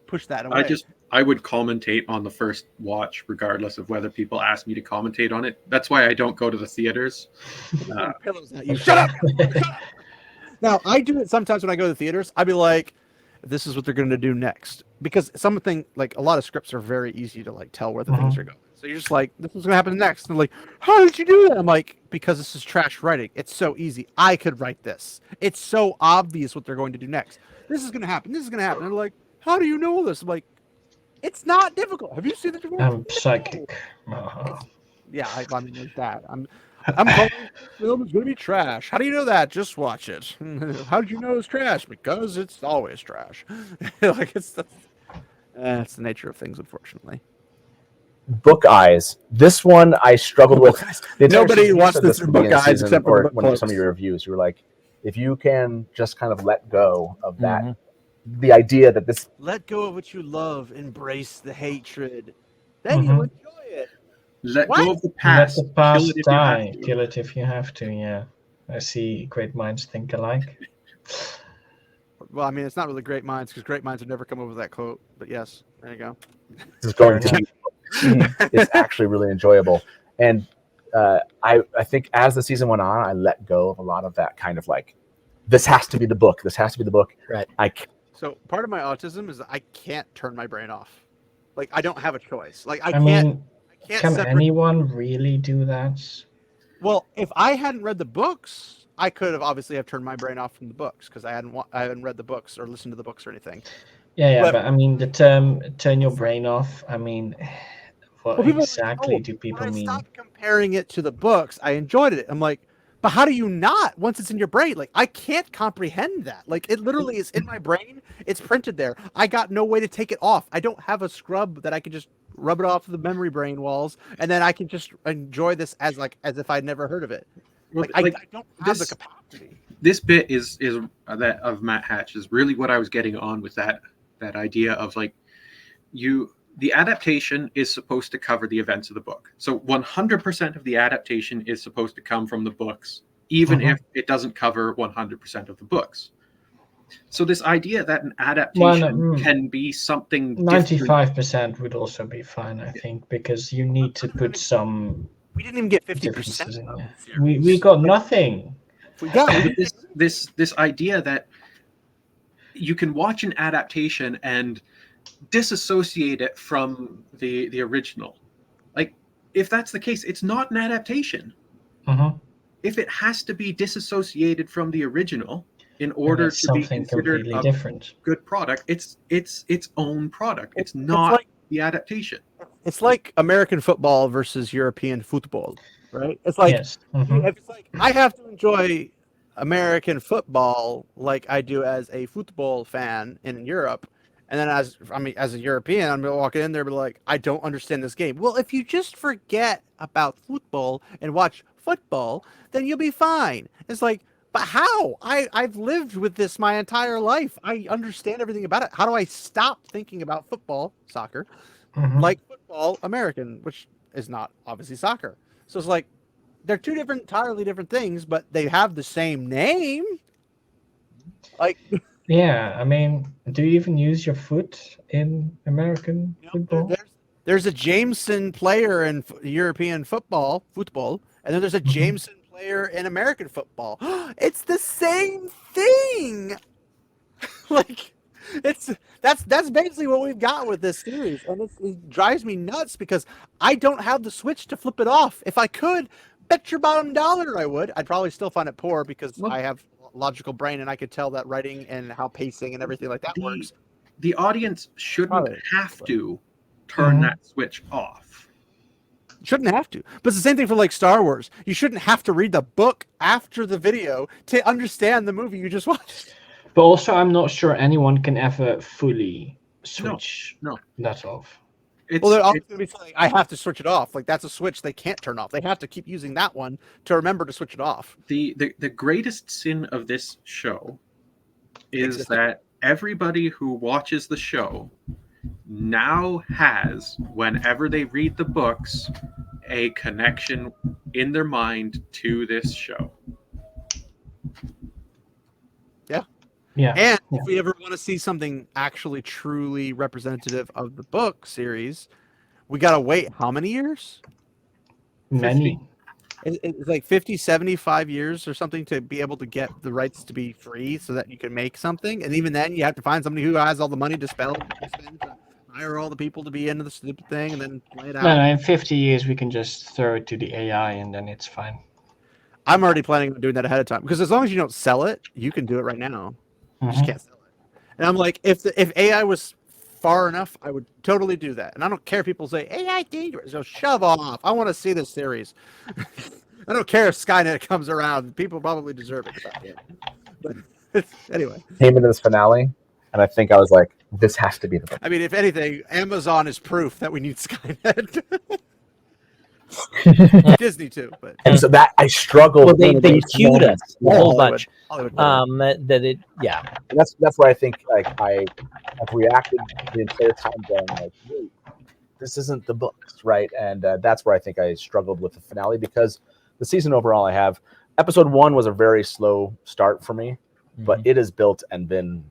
push that away. I would commentate on the first watch, regardless of whether people ask me to commentate on it. That's why I don't go to the theaters. Pillows at you. Shut up! Now, I do it sometimes when I go to the theaters. I'd be like, this is what they're going to do next. Because something, like, a lot of scripts are very easy to, like, tell where the things are going. So you're just like, this is going to happen next. And they're like, how did you do that? I'm like, because this is trash writing. It's so easy. I could write this. It's so obvious what they're going to do next. This is going to happen. This is going to happen. And they're like, how do you know this? I'm like, it's not difficult. Have you seen it before? I'm psychic. Yeah, I mean, like that. I'm calling the film is going to be trash. How do you know that? Just watch it. How did you know it's trash? Because it's always trash. Like, it's the nature of things, unfortunately. Book Eyes. This one I struggled with. Nobody watched this in Book Eyes except for some of your reviews. You were like, if you can just kind of let go of that, the idea that this. Let go of what you love, embrace the hatred, then you'll enjoy it. Let go of the past. Let the past die. Kill it if you have to. Yeah, I see. Great minds think alike. Well, I mean, it's not really great minds because great minds would never come up with that quote. But yes, there you go. This is going to be. It's actually really enjoyable, and I think as the season went on, I let go of a lot of that kind of like, this has to be the book. This has to be the book. Right. So part of my autism is that I can't turn my brain off. Like, I don't have a choice. Like, I can't. Can separate... anyone really do that? Well, if I hadn't read the books, I could have obviously have turned my brain off from the books because I hadn't read the books or listened to the books or anything. Yeah, but I mean, the term "turn your brain off." I mean, what exactly do people mean? When I stopped comparing it to the books, I enjoyed it. I'm like, but how do you not once it's in your brain? Like, I can't comprehend that. Like, it literally is in my brain. It's printed there. I got no way to take it off. I don't have a scrub that I could just rub it off the memory brain walls, and then I can just enjoy this as if I'd never heard of it. Like, I don't have the capacity. This bit is that of Matt Hatch is really what I was getting on with that idea of like, the adaptation is supposed to cover the events of the book. So 100% of the adaptation is supposed to come from the books, even if it doesn't cover 100% of the books. So this idea that an adaptation can be something 95% would also be fine, I think, because you need to put some. We didn't even get 50%. We got nothing. We got this idea that you can watch an adaptation and disassociate it from the original. Like, if that's the case, it's not an adaptation. If it has to be disassociated from the original in order to be considered a different good product, it's its own product. It's not the adaptation. It's like American football versus European football. right? It's like, Yes. Mhm. it's like I have to enjoy American football like I do as a football fan in Europe. And then as a European, I'm walking in there and be like, I don't understand this game. Well, if you just forget about football and watch football, then you'll be fine. It's like, but how? I've lived with this my entire life. I understand everything about it. How do I stop thinking about football, soccer, Mhm. like football, American, which is not obviously soccer? So it's like, they're two entirely different things, but they have the same name. Like, Yeah, I mean, do you even use your foot in American football? there's a Jameson player in European football, and then there's a Jameson player in American football. It's the same thing. Like, that's basically what we've got with this series, and it drives me nuts because I don't have the switch to flip it off. If I could, bet your bottom dollar I would. I'd probably still find it poor because I have a logical brain and I could tell that writing and how pacing and everything like that works. The audience shouldn't have to turn that switch off. Shouldn't have to. But it's the same thing for like Star Wars. You shouldn't have to read the book after the video to understand the movie you just watched. But also, I'm not sure anyone can ever fully switch that off. Well, they're always going to be saying, I have to switch it off. Like, that's a switch they can't turn off. They have to keep using that one to remember to switch it off. The greatest sin of this show is that everybody who watches the show now has, whenever they read the books, a connection in their mind to this show. Yeah. And if we ever want to see something actually truly representative of the book series, we got to wait how many years? Many. It's like 50, 75 years or something to be able to get the rights to be free so that you can make something. And even then, you have to find somebody who has all the money to spend to hire all the people to be into the stupid thing and then play it out. No, in 50 years, we can just throw it to the AI and then it's fine. I'm already planning on doing that ahead of time because as long as you don't sell it, you can do it right now. You just can't sell it. And I'm like, if AI was far enough, I would totally do that. And I don't care if people say AI dangerous. So shove off. I want to see this series. I don't care if Skynet comes around. People probably deserve it. But anyway, came into this finale, and I think I was like, this has to be the book. I mean, if anything, Amazon is proof that we need Skynet. Disney too, but and so that I struggled. Well, they cued us a whole bunch. That's why I think like I've reacted the entire time going like, wait, this isn't the books, right? And that's where I think I struggled with the finale because the season overall, I have episode 1 was a very slow start for me, but it has built and been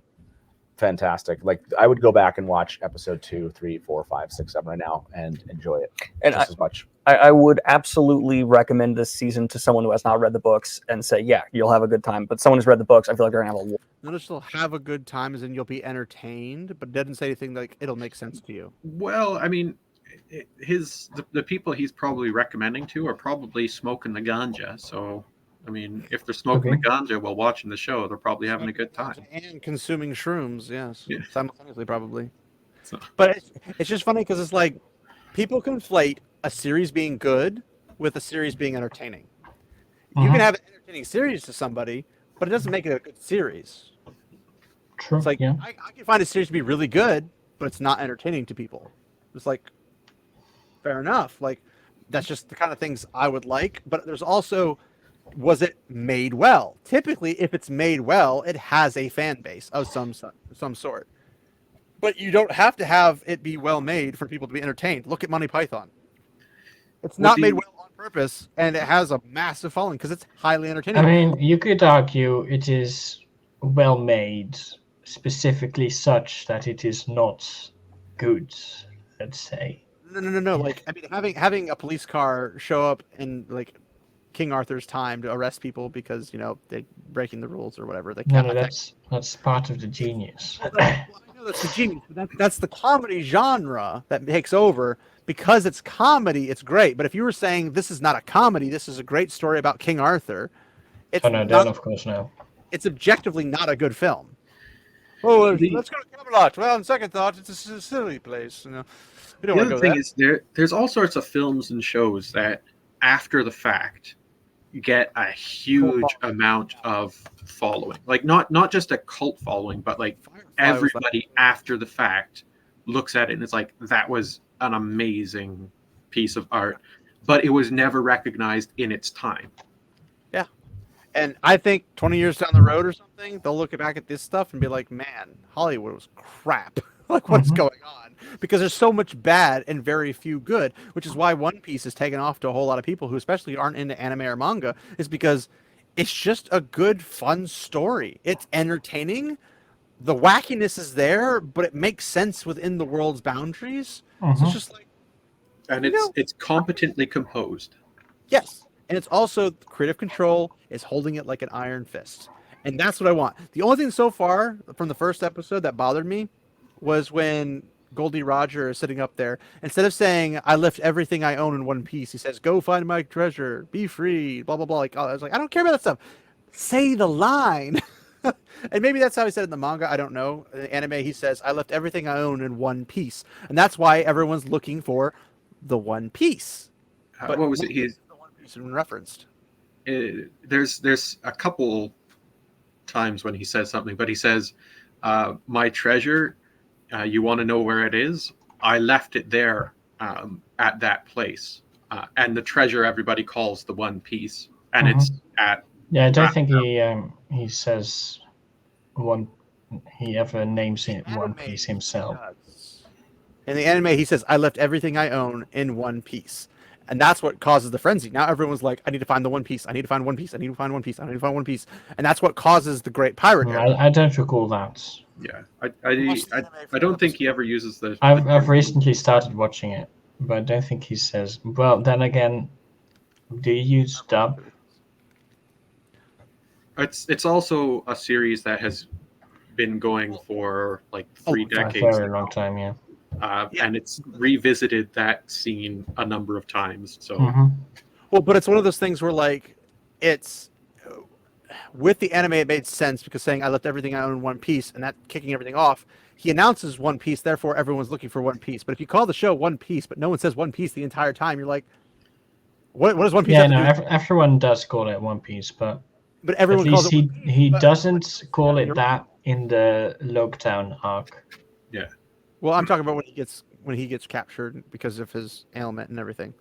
fantastic. Like I would go back and watch episode 2, 3, 4, 5, 6, 7 right now and enjoy it just as much. I would absolutely recommend this season to someone who has not read the books and say, yeah, you'll have a good time. But someone who's read the books, I feel like they're gonna have a. Notice you'll have a good time, as in you'll be entertained, but doesn't say anything like it'll make sense to you. Well, I mean, the people he's probably recommending to are probably smoking the ganja. So, I mean, if they're smoking the ganja while watching the show, they're probably having a good time. And consuming shrooms, yes, simultaneously probably. So. But it's just funny because it's like people conflate a series being good with a series being entertaining. You can have an entertaining series to somebody, but it doesn't make it a good series. True. It's like I can find a series to be really good, but it's not entertaining to people. It's like fair enough. Like that's just the kind of things I would like. But there's also, was it made well? Typically, if it's made well, it has a fan base of some sort. But you don't have to have it be well made for people to be entertained. Look at Monty Python. It's not made well on purpose, and it has a massive following because it's highly entertaining. I mean, you could argue it is well made, specifically such that it is not good, let's say. No. Like, I mean, having a police car show up in like King Arthur's time to arrest people because they're breaking the rules or whatever. That's part of the genius. I know that's the genius, but that's the comedy genre that takes over. Because it's comedy, it's great. But if you were saying this is not a comedy, this is a great story about King Arthur, it's then of course no. It's objectively not a good film. Oh, let's go to Camelot. Well, on second thought, it's a silly place. We don't the other thing is there's all sorts of films and shows that after the fact, get a huge amount of following. Like not just a cult following, but like everybody after the fact looks at it and it's like, that was an amazing piece of art, but it was never recognized in its time. Yeah. And I think 20 years down the road or something, they'll look back at this stuff and be like, man, Hollywood was crap. Like, what's going on? Because there's so much bad and very few good, which is why One Piece is taken off to a whole lot of people who especially aren't into anime or manga, is because it's just a good, fun story. It's entertaining. The wackiness is there, but it makes sense within the world's boundaries. So it's just like... And it's competently composed. Yes. And it's also creative control is holding it like an iron fist. And that's what I want. The only thing so far from the first episode that bothered me was when Goldie Roger is sitting up there. Instead of saying, I left everything I own in one piece, he says, go find my treasure, be free, blah, blah, blah. Like, I was like, I don't care about that stuff. Say the line. And maybe that's how he said it in the manga. I don't know. In the anime, he says, I left everything I own in one piece. And that's why everyone's looking for the One Piece. But what was it? He's the One Piece referenced. There's a couple times when he says something, but he says, my treasure, you want to know where it is? I left it there at that place. And the treasure everybody calls the One Piece. And it's at... Yeah, I don't think he says he ever names it One Piece himself. In the anime, he says, I left everything I own in one piece. And that's what causes the frenzy. Now everyone's like, I need to find the One Piece. I need to find One Piece. I need to find One Piece. I need to find One Piece. And that's what causes the Great Pirate Era. I don't recall that. Yeah, I don't think he ever uses the... I've recently started watching it, but I don't think he says... Well, then again, do you use dub? It's also a series that has been going for like 3 decades. A very long time, yeah. And it's revisited that scene a number of times. So, well, but it's one of those things where like it's with the anime, it made sense because saying I left everything I own in one piece and that kicking everything off. He announces One Piece, therefore everyone's looking for One Piece. But if you call the show One Piece, but no one says One Piece the entire time, you're like, what does One Piece? Yeah, no, everyone does call it One Piece, but everyone calls it he doesn't call it that in the Loketown arc. Yeah. Well, I'm talking about when he gets captured because of his ailment and everything.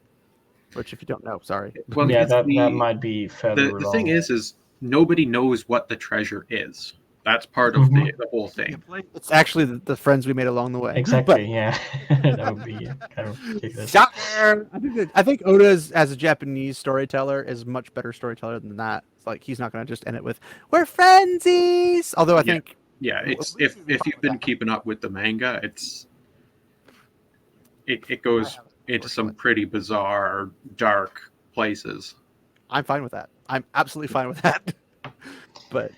Which, if you don't know, sorry. Well, yeah, that might be further along. The thing is nobody knows what the treasure is. That's part of the whole thing. It's actually the friends we made along the way. Exactly, yeah. That would be kind of ridiculous. I think Oda, as a Japanese storyteller, is a much better storyteller than that. It's like he's not going to just end it with "we're friendsies." Although I think, it's if you've been keeping up with the manga, it goes into some pretty bizarre, dark places. I'm fine with that. I'm absolutely fine with that. But.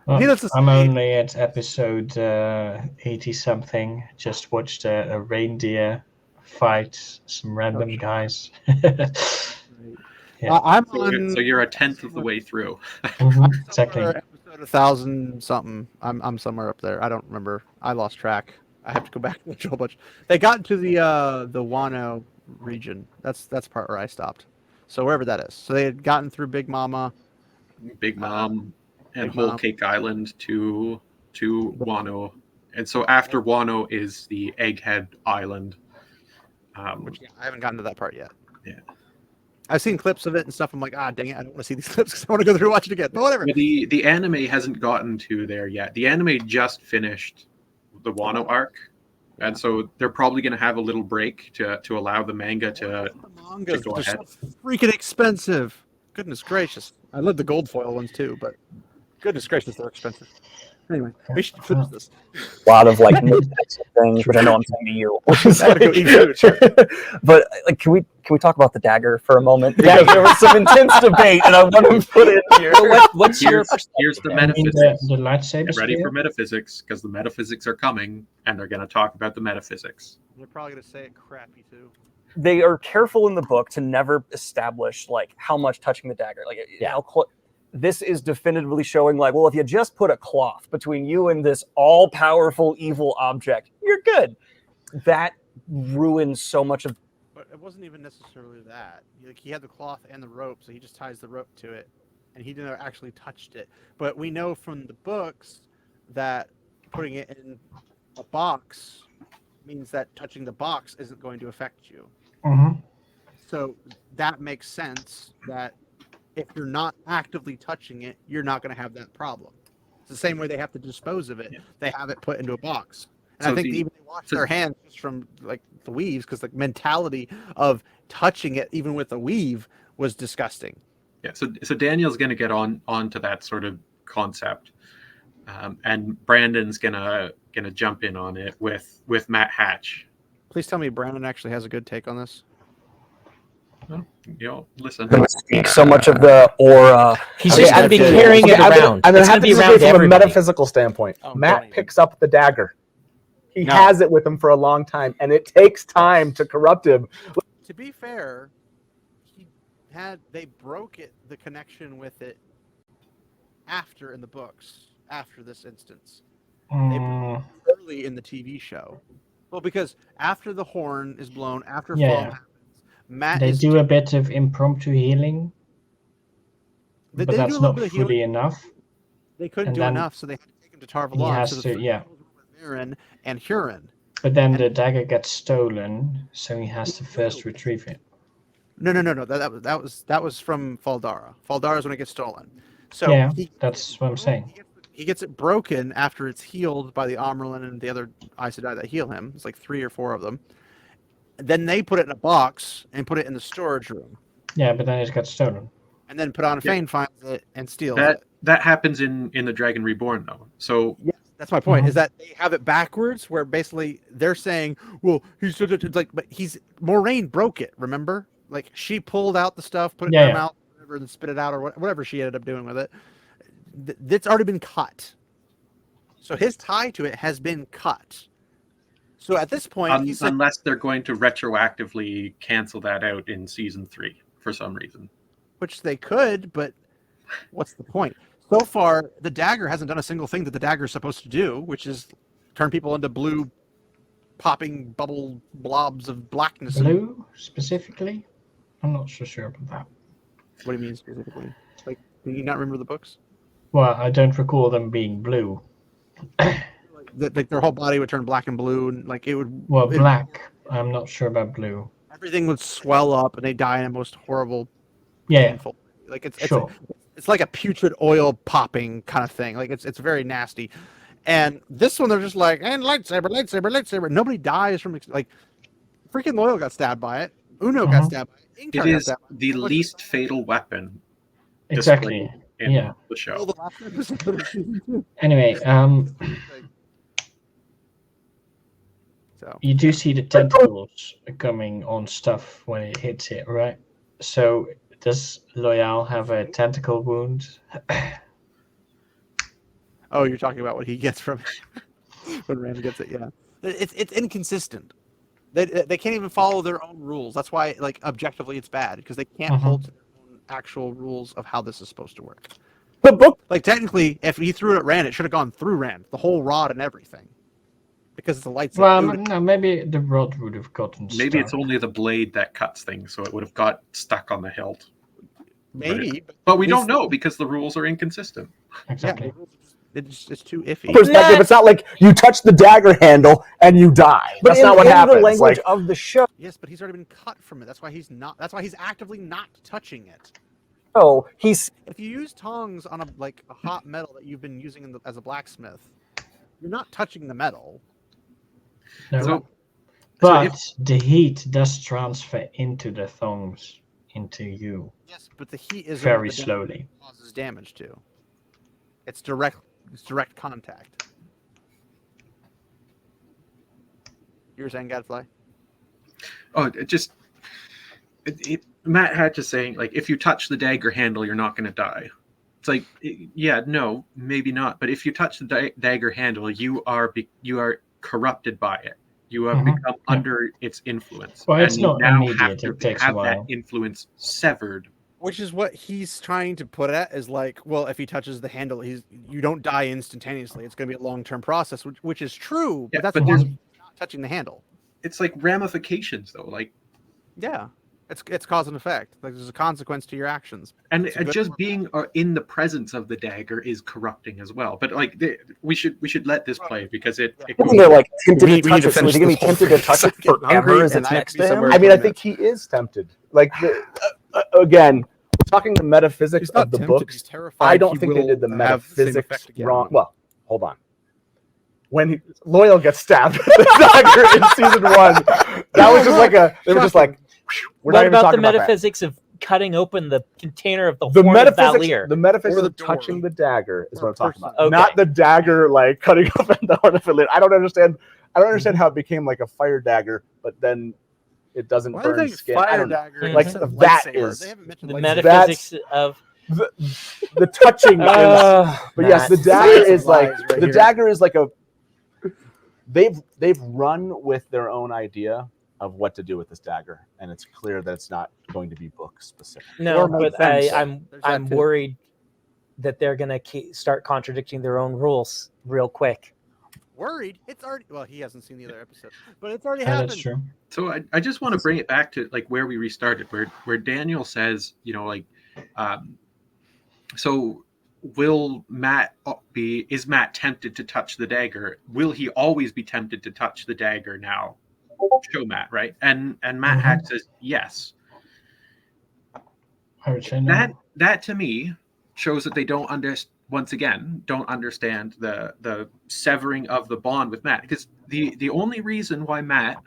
Well, I'm only at episode 80-something. Just watched a reindeer fight some random guys. Yeah. I'm on. So you're a tenth of the way through. Exactly. Episode 1,000-something. I'm somewhere up there. I don't remember. I lost track. I have to go back and watch a whole bunch. They got into the Wano region. That's part where I stopped. So wherever that is. So they had gotten through Big Mama. Big Mom. And Whole Cake Island to Wano. And so after Wano is the Egghead Island. Which I haven't gotten to that part yet. Yeah. I've seen clips of it and stuff. I'm like, dang it, I don't want to see these clips because I want to go through and watch it again. But whatever. But the anime hasn't gotten to there yet. The anime just finished the Wano arc. And so they're probably going to have a little break to allow the manga to go ahead. So freaking expensive. Goodness gracious. I love the gold foil ones too, but goodness gracious, they're expensive. Anyway, we should finish this. A lot of like things, which I know I'm saying to you. Go eat food. But like, can we talk about the dagger for a moment? Because there was some intense debate, and I want to put it here. What's your perspective? Here's the metaphysics. The lightsaber. Get ready for metaphysics, because the metaphysics are coming, and they're going to talk about the metaphysics. They're probably going to say it crappy too. They are careful in the book to never establish like how much touching the dagger, like this is definitively showing like, well, if you just put a cloth between you and this all-powerful evil object, you're good. That ruins so much of it wasn't even necessarily that. Like, he had the cloth and the rope, so he just ties the rope to it, and he never actually touched it. But we know from the books that putting it in a box means that touching the box isn't going to affect you. Mm-hmm. So that makes sense that if you're not actively touching it, you're not going to have that problem. It's the same way they have to dispose of it. They have it put into a box. And So I think the- even they wash their hands just from like the weaves, because the mentality of touching it, even with the weave, was disgusting. Yeah, so Daniel's going to get onto that sort of concept, and Brandon's gonna jump in on it with Matt Hatch. Please tell me Brandon actually has a good take on this. Listen. So much of the aura. He's just going to be carrying it around. I'm going It's to have gonna to be say around from a everybody. metaphysical standpoint. Oh, Matt don't picks up the dagger. He No. has it with him for a long time, and it takes time to corrupt him. To be fair, they broke the connection with it after in the books, after this instance. They broke it early in the TV show. Well, because after the horn is blown, after Fall happens, Matt They do a bit of impromptu healing, but do a that's little not bit of fully healing. enough. They couldn't And do then enough, so they had to take him to He Tarvalon. has So to, yeah. Marin and Huron. But then the dagger gets stolen, so he has to first retrieve it. No. That was from Faldara. Faldara is when it gets stolen. So Yeah, that's what I'm saying. He gets it broken after it's healed by the Amerlin and the other Aes Sedai that heal him. It's like 3 or 4 of them. Then they put it in a box and put it in the storage room. Yeah, but then it got stolen. And then Fane finds it and steals That it. that happens in the Dragon Reborn though. So Yes, that's my point. Is that they have it backwards, where basically they're saying, "Well, he's like," but Moraine broke it. Remember, like she pulled out the stuff, put it in her mouth, whatever, and spit it out, or whatever she ended up doing with it. It's already been cut. So his tie to it has been cut. So at this point, unless they're going to retroactively cancel that out in season 3 for some reason, which they could, but what's the point? So far, the dagger hasn't done a single thing that the dagger is supposed to do, which is turn people into blue, popping bubble blobs of blackness. Blue, specifically? I'm not so sure about that. What do you mean specifically? Like, do you not remember the books? Well, I don't recall them being blue. Like their whole body would turn black and blue, and like it would. Well, black. I'm not sure about blue. Everything would swell up, and they die in a most horrible, painful. Like it's like a putrid oil popping kind of thing. Like it's very nasty. And this one, they're just like, and lightsaber. Nobody dies from like freaking Loyal got stabbed by it. Uno got stabbed by it. It is the least fatal weapon. Exactly. In yeah. the show. Anyway, so you do see the tentacles coming on stuff when it hits it, right? So does Loyal have a tentacle wound? Oh, you're talking about what he gets from when Rand gets it. Yeah, it's inconsistent. They can't even follow their own rules. That's why, like, objectively, it's bad because they can't hold to their own actual rules of how this is supposed to work. The book, like, technically, if he threw it at Rand, it should have gone through Rand, the whole rod and everything, because it's the lightsaber. Well, no, maybe the rod would have gotten. Maybe it's only the blade that cuts things, so it would have got stuck on the hilt. Maybe, but we don't know because the rules are inconsistent. Exactly. Yeah, it's too iffy. Perspective. It's not like you touch the dagger handle and you die. But That's not what happens. The language of the show. Yes, but he's already been cut from it. That's why he's not. That's why he's actively not touching it. Oh, he's. If you use tongs on a hot metal that you've been using as a blacksmith, you're not touching the metal. No. But the heat does transfer into the thongs, into you. Yes, but the heat is very slowly. Causes damage to. It's direct contact. You were saying, Gadfly? Oh, Matt Hatch is saying, like, if you touch the dagger handle, you're not going to die. It's like, yeah, no, maybe not. But if you touch the dagger handle, you are corrupted by it. You have become under its influence. Well, it's not now immediate. have to it takes have a while. that influence severed. Which is what he's trying to put at is like, well, if he touches the handle, you don't die instantaneously. It's going to be a long-term process, which is true. But that's why he's not touching the handle. It's like ramifications, though. Like, Yeah, it's cause and effect. Like there's a consequence to your actions. And It's a good just or being in the presence of the dagger is corrupting as well. But like we should let this play because it Isn't they're like tempted We to need touch to it, so is finish he gonna be this whole tempted to thing, touch it 'cause I'm getting forever hungry as and it's I have next to be to him? somewhere. I mean, I 20 think he is tempted. Like again, we're talking the metaphysics He's not of the tempted, books. he's terrified I don't he think they did the will have the same metaphysics effect again. wrong. Well, hold on. When Loyal gets stabbed with the dagger in season 1, that was just like they were just like, we're not What even about the talking about that. metaphysics of cutting open the container of the The horn of metaphysics, Valir? the metaphysics Or the of touching door. the dagger is Or what I'm talking person. about. Okay. Not the dagger like cutting open the horn of Valir. I don't understand how it became like a fire dagger, but then it doesn't Why burn do they skin. I fire don't know. dagger Like, instead of that lightsaber? is- They haven't mentioned The lightsaber. metaphysics of The touching is, but yes, the Matt. dagger Science is like lies right the here. dagger is like a. They've run with their own idea of what to do with this dagger, and it's clear that it's not going to be book specific. No, Or make but sense. I'm There's that I'm too. worried that they're gonna start contradicting their own rules real quick. Worried? It's already. Well, he hasn't seen the other episode, but it's already Yeah, happened. that's true. So I just want to bring it back to like where we restarted, where Daniel says, so will Matt is Matt tempted to touch the dagger? Will he always be tempted to touch the dagger now? Show Matt, right? And Matt Hatch says yes. I would say no. That to me shows that they don't understand the severing of the bond with Matt, because the only reason why Matt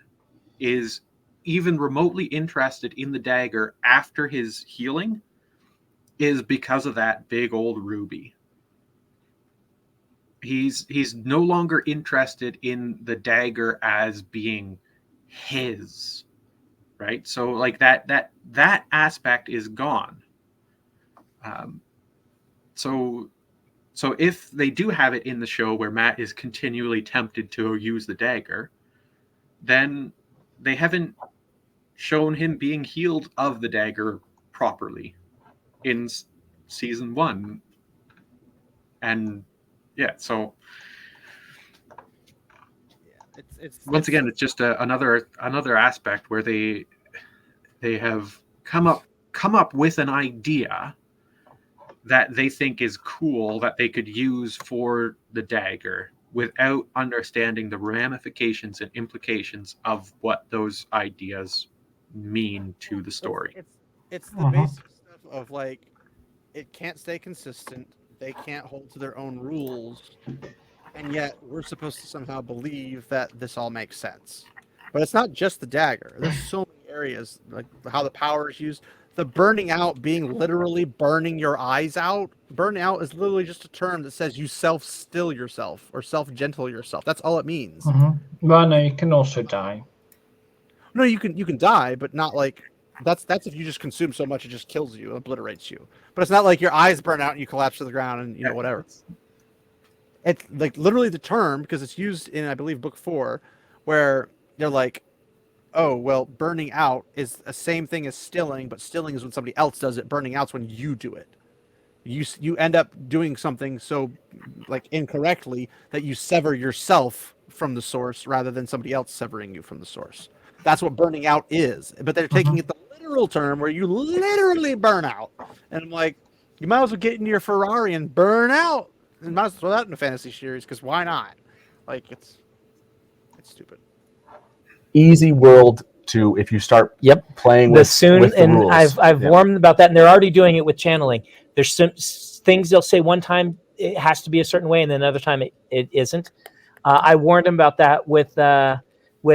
is even remotely interested in the dagger after his healing is because of that big old ruby. He's no longer interested in the dagger as being his, right? So like that aspect is gone. So if they do have it in the show where Matt is continually tempted to use the dagger, then they haven't shown him being healed of the dagger properly in season 1. And yeah, so once again, it's just another aspect where they have come up with an idea that they think is cool that they could use for the dagger without understanding the ramifications and implications of what those ideas mean to the story. It's the basic stuff of like it can't stay consistent. They can't hold to their own rules, and yet we're supposed to somehow believe that this all makes sense. But it's not just the dagger. There's so many areas, like how the power is used. The burning out being literally burning your eyes out. Burn out is literally just a term that says you self-still yourself or self-gentle yourself. That's all it means. Well, no, you can also die. No, you can die, but not like that's if you just consume so much it just kills you, obliterates you. But it's not like your eyes burn out and you collapse to the ground and you know whatever. It's like literally the term, because it's used in I believe book 4, where they're like, oh well, burning out is the same thing as stilling, but stilling is when somebody else does it. Burning out's when you do it. You end up doing something so like incorrectly that you sever yourself from the source rather than somebody else severing you from the source. That's what burning out is. But they're taking it the literal term where you literally burn out. And I'm like, you might as well get into your Ferrari and burn out. And might as well throw that in a fantasy series, because why not? Like it's stupid. Easy world to if you start playing with with the and rules. I've warned about that, and they're already doing it with channeling. There's some things they'll say one time it has to be a certain way, and then another time it isn't. I warned them about that with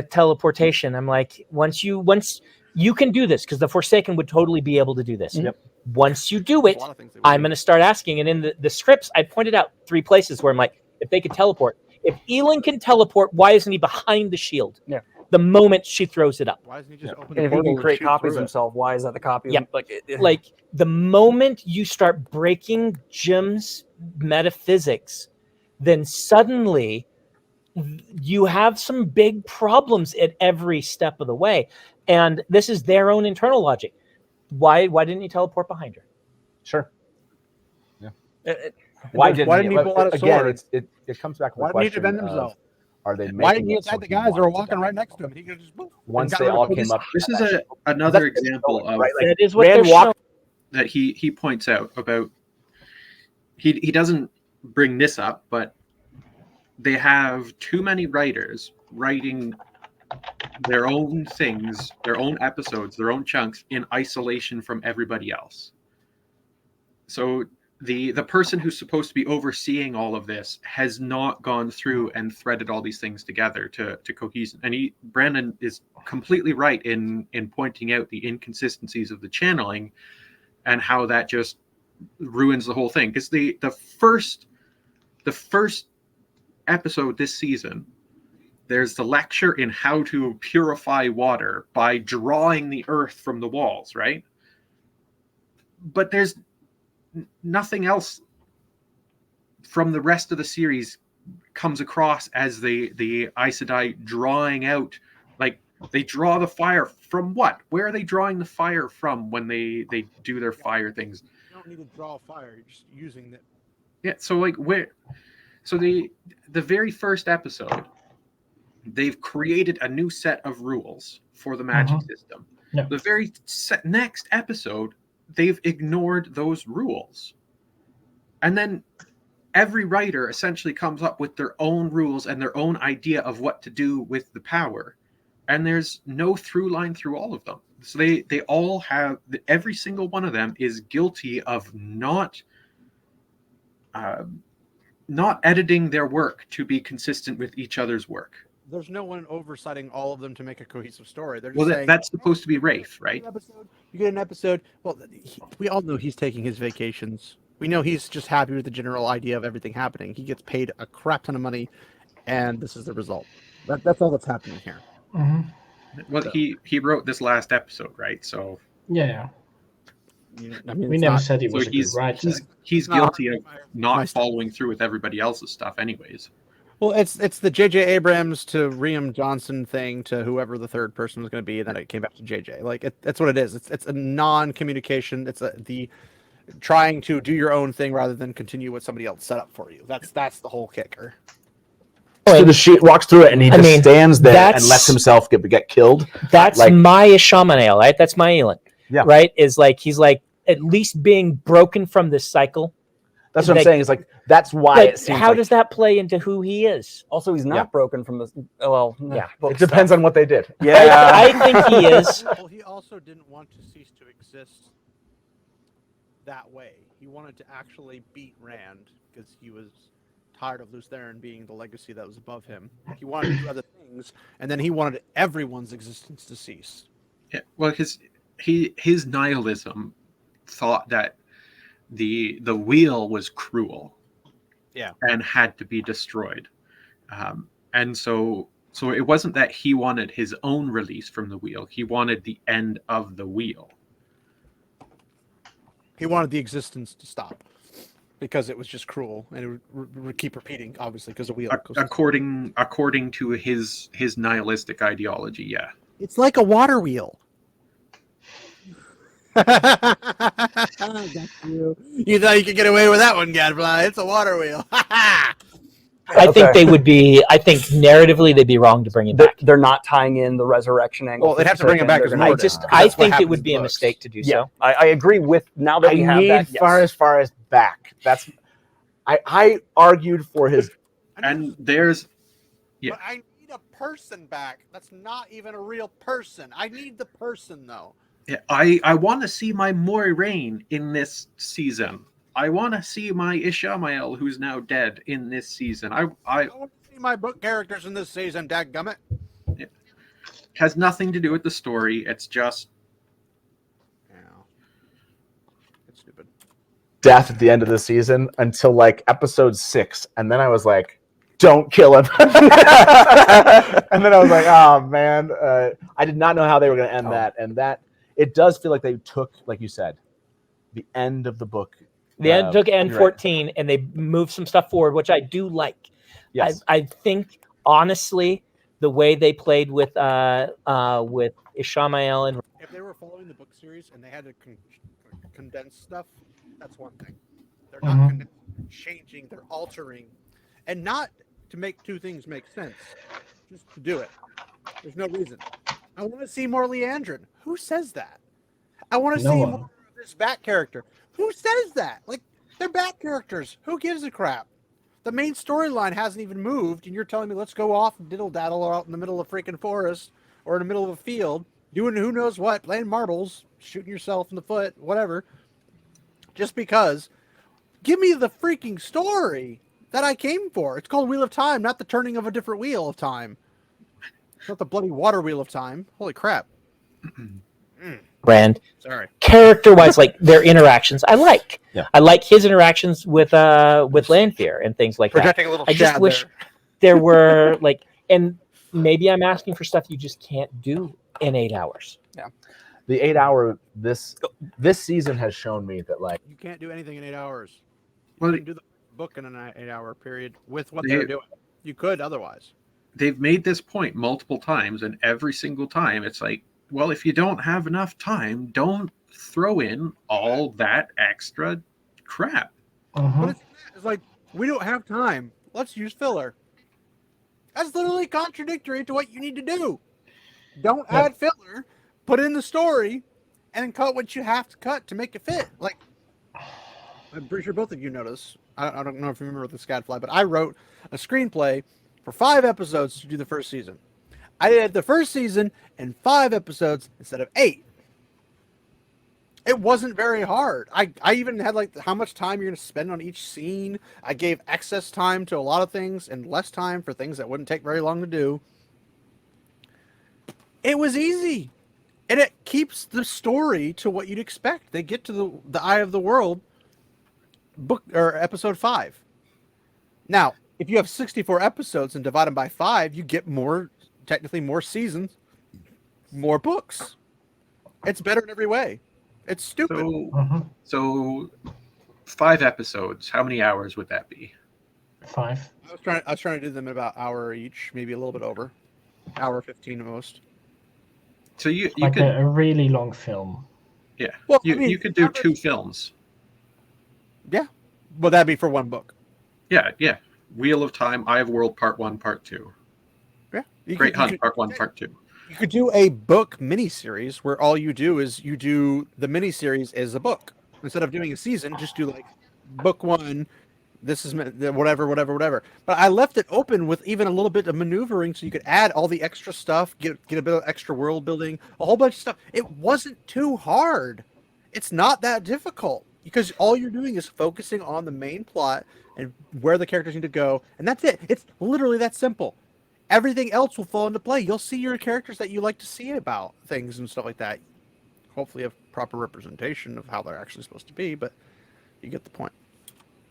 teleportation. I'm like, once you can do this, because the Forsaken would totally be able to do this. Yep. Once you do it, I'm going to start asking. And in the scripts, I pointed out 3 places where I'm like, if they could teleport, if Elin can teleport, why isn't he behind the shield? Yeah. The moment she throws it up. Why doesn't he just open And the if he portal can create shoot copies through it? himself, why is that the copy? Yeah. Of, Like the moment you start breaking Jim's metaphysics, then suddenly you have some big problems at every step of the way. And this is their own internal logic. Why didn't you teleport behind her? Sure. Yeah. Why didn't he pull out a again? sword? It comes back to the Why didn't he question defend of himself? Are they Why making didn't he it so attack the he guys that were wants to walking die? right next to him? He could just Once they all came up. This is another example of right? Like, That is what Rand they're walked. that he points out about. He doesn't bring this up, but they have too many writers writing their own things, their own episodes, their own chunks in isolation from everybody else. So the person who's supposed to be overseeing all of this has not gone through and threaded all these things together to cohesion. And Brandon is completely right in pointing out the inconsistencies of the channeling and how that just ruins the whole thing. Because the first episode this season, there's the lecture in how to purify water by drawing the earth from the walls, right? But there's nothing else from the rest of the series comes across as the Aes Sedai drawing out, like they draw the fire from what? Where are they drawing the fire from when they do their fire things? You don't need to draw a fire. You're just using it. Yeah. So like where? So the very first episode, they've created a new set of rules for the magic system. Yeah. The very next episode, they've ignored those rules. And then every writer essentially comes up with their own rules and their own idea of what to do with the power. And there's no through line through all of them. So they all have, every single one of them is guilty of not editing their work to be consistent with each other's work. There's no one oversighting all of them to make a cohesive story. They're just Well, saying, that's supposed to be Rafe, right? You get an episode. Well, we all know he's taking his vacations. We know he's just happy with the general idea of everything happening. He gets paid a crap ton of money, and this is the result. That's all that's happening here. Well, So. he wrote this last episode, right? So Yeah. I mean, We it's never not- said he so was a good writer. he's not guilty hard of to fire not myself. following through with everybody else's stuff, anyways. Well, it's the J.J. Abrams to Liam Johnson thing to whoever the third person was going to be, and then it came back to J.J. Like that's what it is. It's a non-communication. It's the trying to do your own thing rather than continue what somebody else set up for you. That's the whole kicker. So the sheet walks through it, and he just stands there and lets himself get killed. That's like, my Ishamael, right? That's my Elon. Yeah. Right? Is like he's like at least being broken from this cycle. That's what I'm saying. Is like that's why it seems. How does that play into who he is? Also, he's not broken from this. Well, yeah. It depends on what they did. Yeah, I think he is. Well, he also didn't want to cease to exist that way. He wanted to actually beat Rand because he was tired of Lutheran being the legacy that was above him. He wanted to do other things, and then he wanted everyone's existence to cease. Yeah. Well, his nihilism thought that the wheel was cruel, yeah, and had to be destroyed, and so it wasn't that he wanted his own release from the wheel. He wanted the end of the wheel. He wanted the existence to stop because it was just cruel, and it would keep repeating, obviously, because the wheel. According to his nihilistic ideology, yeah. It's like a water wheel. Got you. You thought you could get away with that one, Gadfly. It's a water wheel. I think they would be. I think narratively they'd be wrong to bring him back. They're not tying in the resurrection angle. Well, they'd have to bring him back as Mordin. I think it would be a mistake to do so. I agree with now that we have that. As far as back. That's I argued for his. And there's. Yeah. But I need a person back. That's not even a real person. I need the person though. Yeah, I want to see my Moiraine in this season. I want to see my Ishamael, who's now dead, in this season. I want to see my book characters in this season, dadgummit. It has nothing to do with the story. It's just... Yeah. It's stupid. Death at the end of the season until like episode 6. And then I was like, don't kill him. And then I was like, oh, man. I did not know how they were going to end that. And that... It does feel like they took, like you said, the end of the book. The end took N14 and they moved some stuff forward, which I do like. Yes. I think honestly, the way they played with Ishamael and if they were following the book series and they had to condense stuff, that's one thing. They're not changing, they're altering, and not to make two things make sense. Just to do it. There's no reason. I want to see more Leandrin. Who says that? I want to see more of this Bat character. Who says that? Like, they're Bat characters. Who gives a crap? The main storyline hasn't even moved, and you're telling me let's go off and diddle-daddle out in the middle of a freaking forest or in the middle of a field, doing who knows what, playing marbles, shooting yourself in the foot, whatever. Just because. Give me the freaking story that I came for. It's called Wheel of Time, not the turning of a different wheel of time. It's not the bloody water wheel of time. Holy crap. Rand. Sorry. Character-wise, like their interactions, I like. Yeah. I like his interactions with Lanfear and things like Projecting that. a little I just shad wish there were like, and maybe I'm asking for stuff you just can't do in 8 hours. Yeah. The 8 hour this season has shown me that like you can't do anything in 8 hours. Well, You can do the book in an 8 hour period with what they're doing. You could otherwise. they've made this point multiple times, and every single time it's like, well, if you don't have enough time, don't throw in all that extra crap. But it's like, we don't have time. Let's use filler. That's literally contradictory to what you need to do. Don't add filler, put in the story, and then cut what you have to cut to make it fit. Like, I'm pretty sure both of you notice. I don't know if you remember the Scadfly, but I wrote a screenplay for 5 episodes to do the first season. I did the first season in 5 episodes instead of 8. It wasn't very hard. I even had like how much time you're going to spend on each scene. I gave excess time to a lot of things and less time for things that wouldn't take very long to do. It was easy. And it keeps the story to what you'd expect. They get to the Eye of the World book or episode 5. Now, if you have 64 episodes and divide them by 5, you get technically more seasons, more books. It's better in every way. It's stupid. So 5 episodes. How many hours would that be? 5. I was trying to do them in about an hour each, maybe a little bit over. Hour 15 at most. So you Like could a really long film. Yeah. Well, you could do 2 films. Yeah. Well, that'd be for one book. Yeah. Wheel of Time, Eye of World, Part 1, Part 2. Yeah. Great Hunt, Part 1, Part 2. You could do a book miniseries where all you do is you do the miniseries as a book. Instead of doing a season, just do like book 1. This is whatever. But I left it open with even a little bit of maneuvering so you could add all the extra stuff, get a bit of extra world building, a whole bunch of stuff. It wasn't too hard. It's not that difficult because all you're doing is focusing on the main plot and where the characters need to go. And that's it. It's literally that simple. Everything else will fall into play. You'll see your characters that you like to see about things and stuff like that. Hopefully have proper representation of how they're actually supposed to be, but you get the point.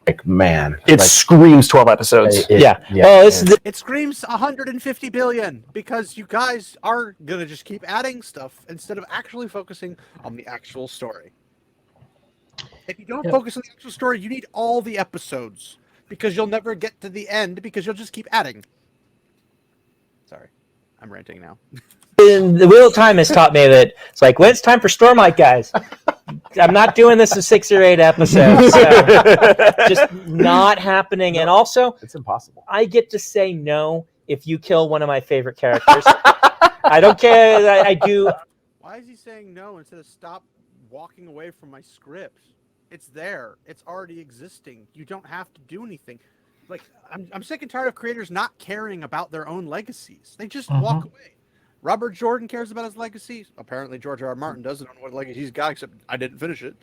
Like, man, It screams 12 episodes. It screams 150 billion because you guys are gonna just keep adding stuff instead of actually focusing on the actual story. If you don't focus on the actual story, you need all the episodes because you'll never get to the end because you'll just keep adding. Sorry, I'm ranting now. The Wheel of Time has taught me that it's like when it's time for Stormlight, guys. I'm not doing this in 6 or 8 episodes. So just not happening. No, and also, it's impossible. I get to say no if you kill one of my favorite characters. I don't care. I do. Why is he saying no instead of stop walking away from my script? It's there. It's already existing. You don't have to do anything. Like I'm sick and tired of creators not caring about their own legacies. They just walk away. Robert Jordan cares about his legacy. Apparently, George R. R. Martin doesn't know what legacy he's got, except I didn't finish it.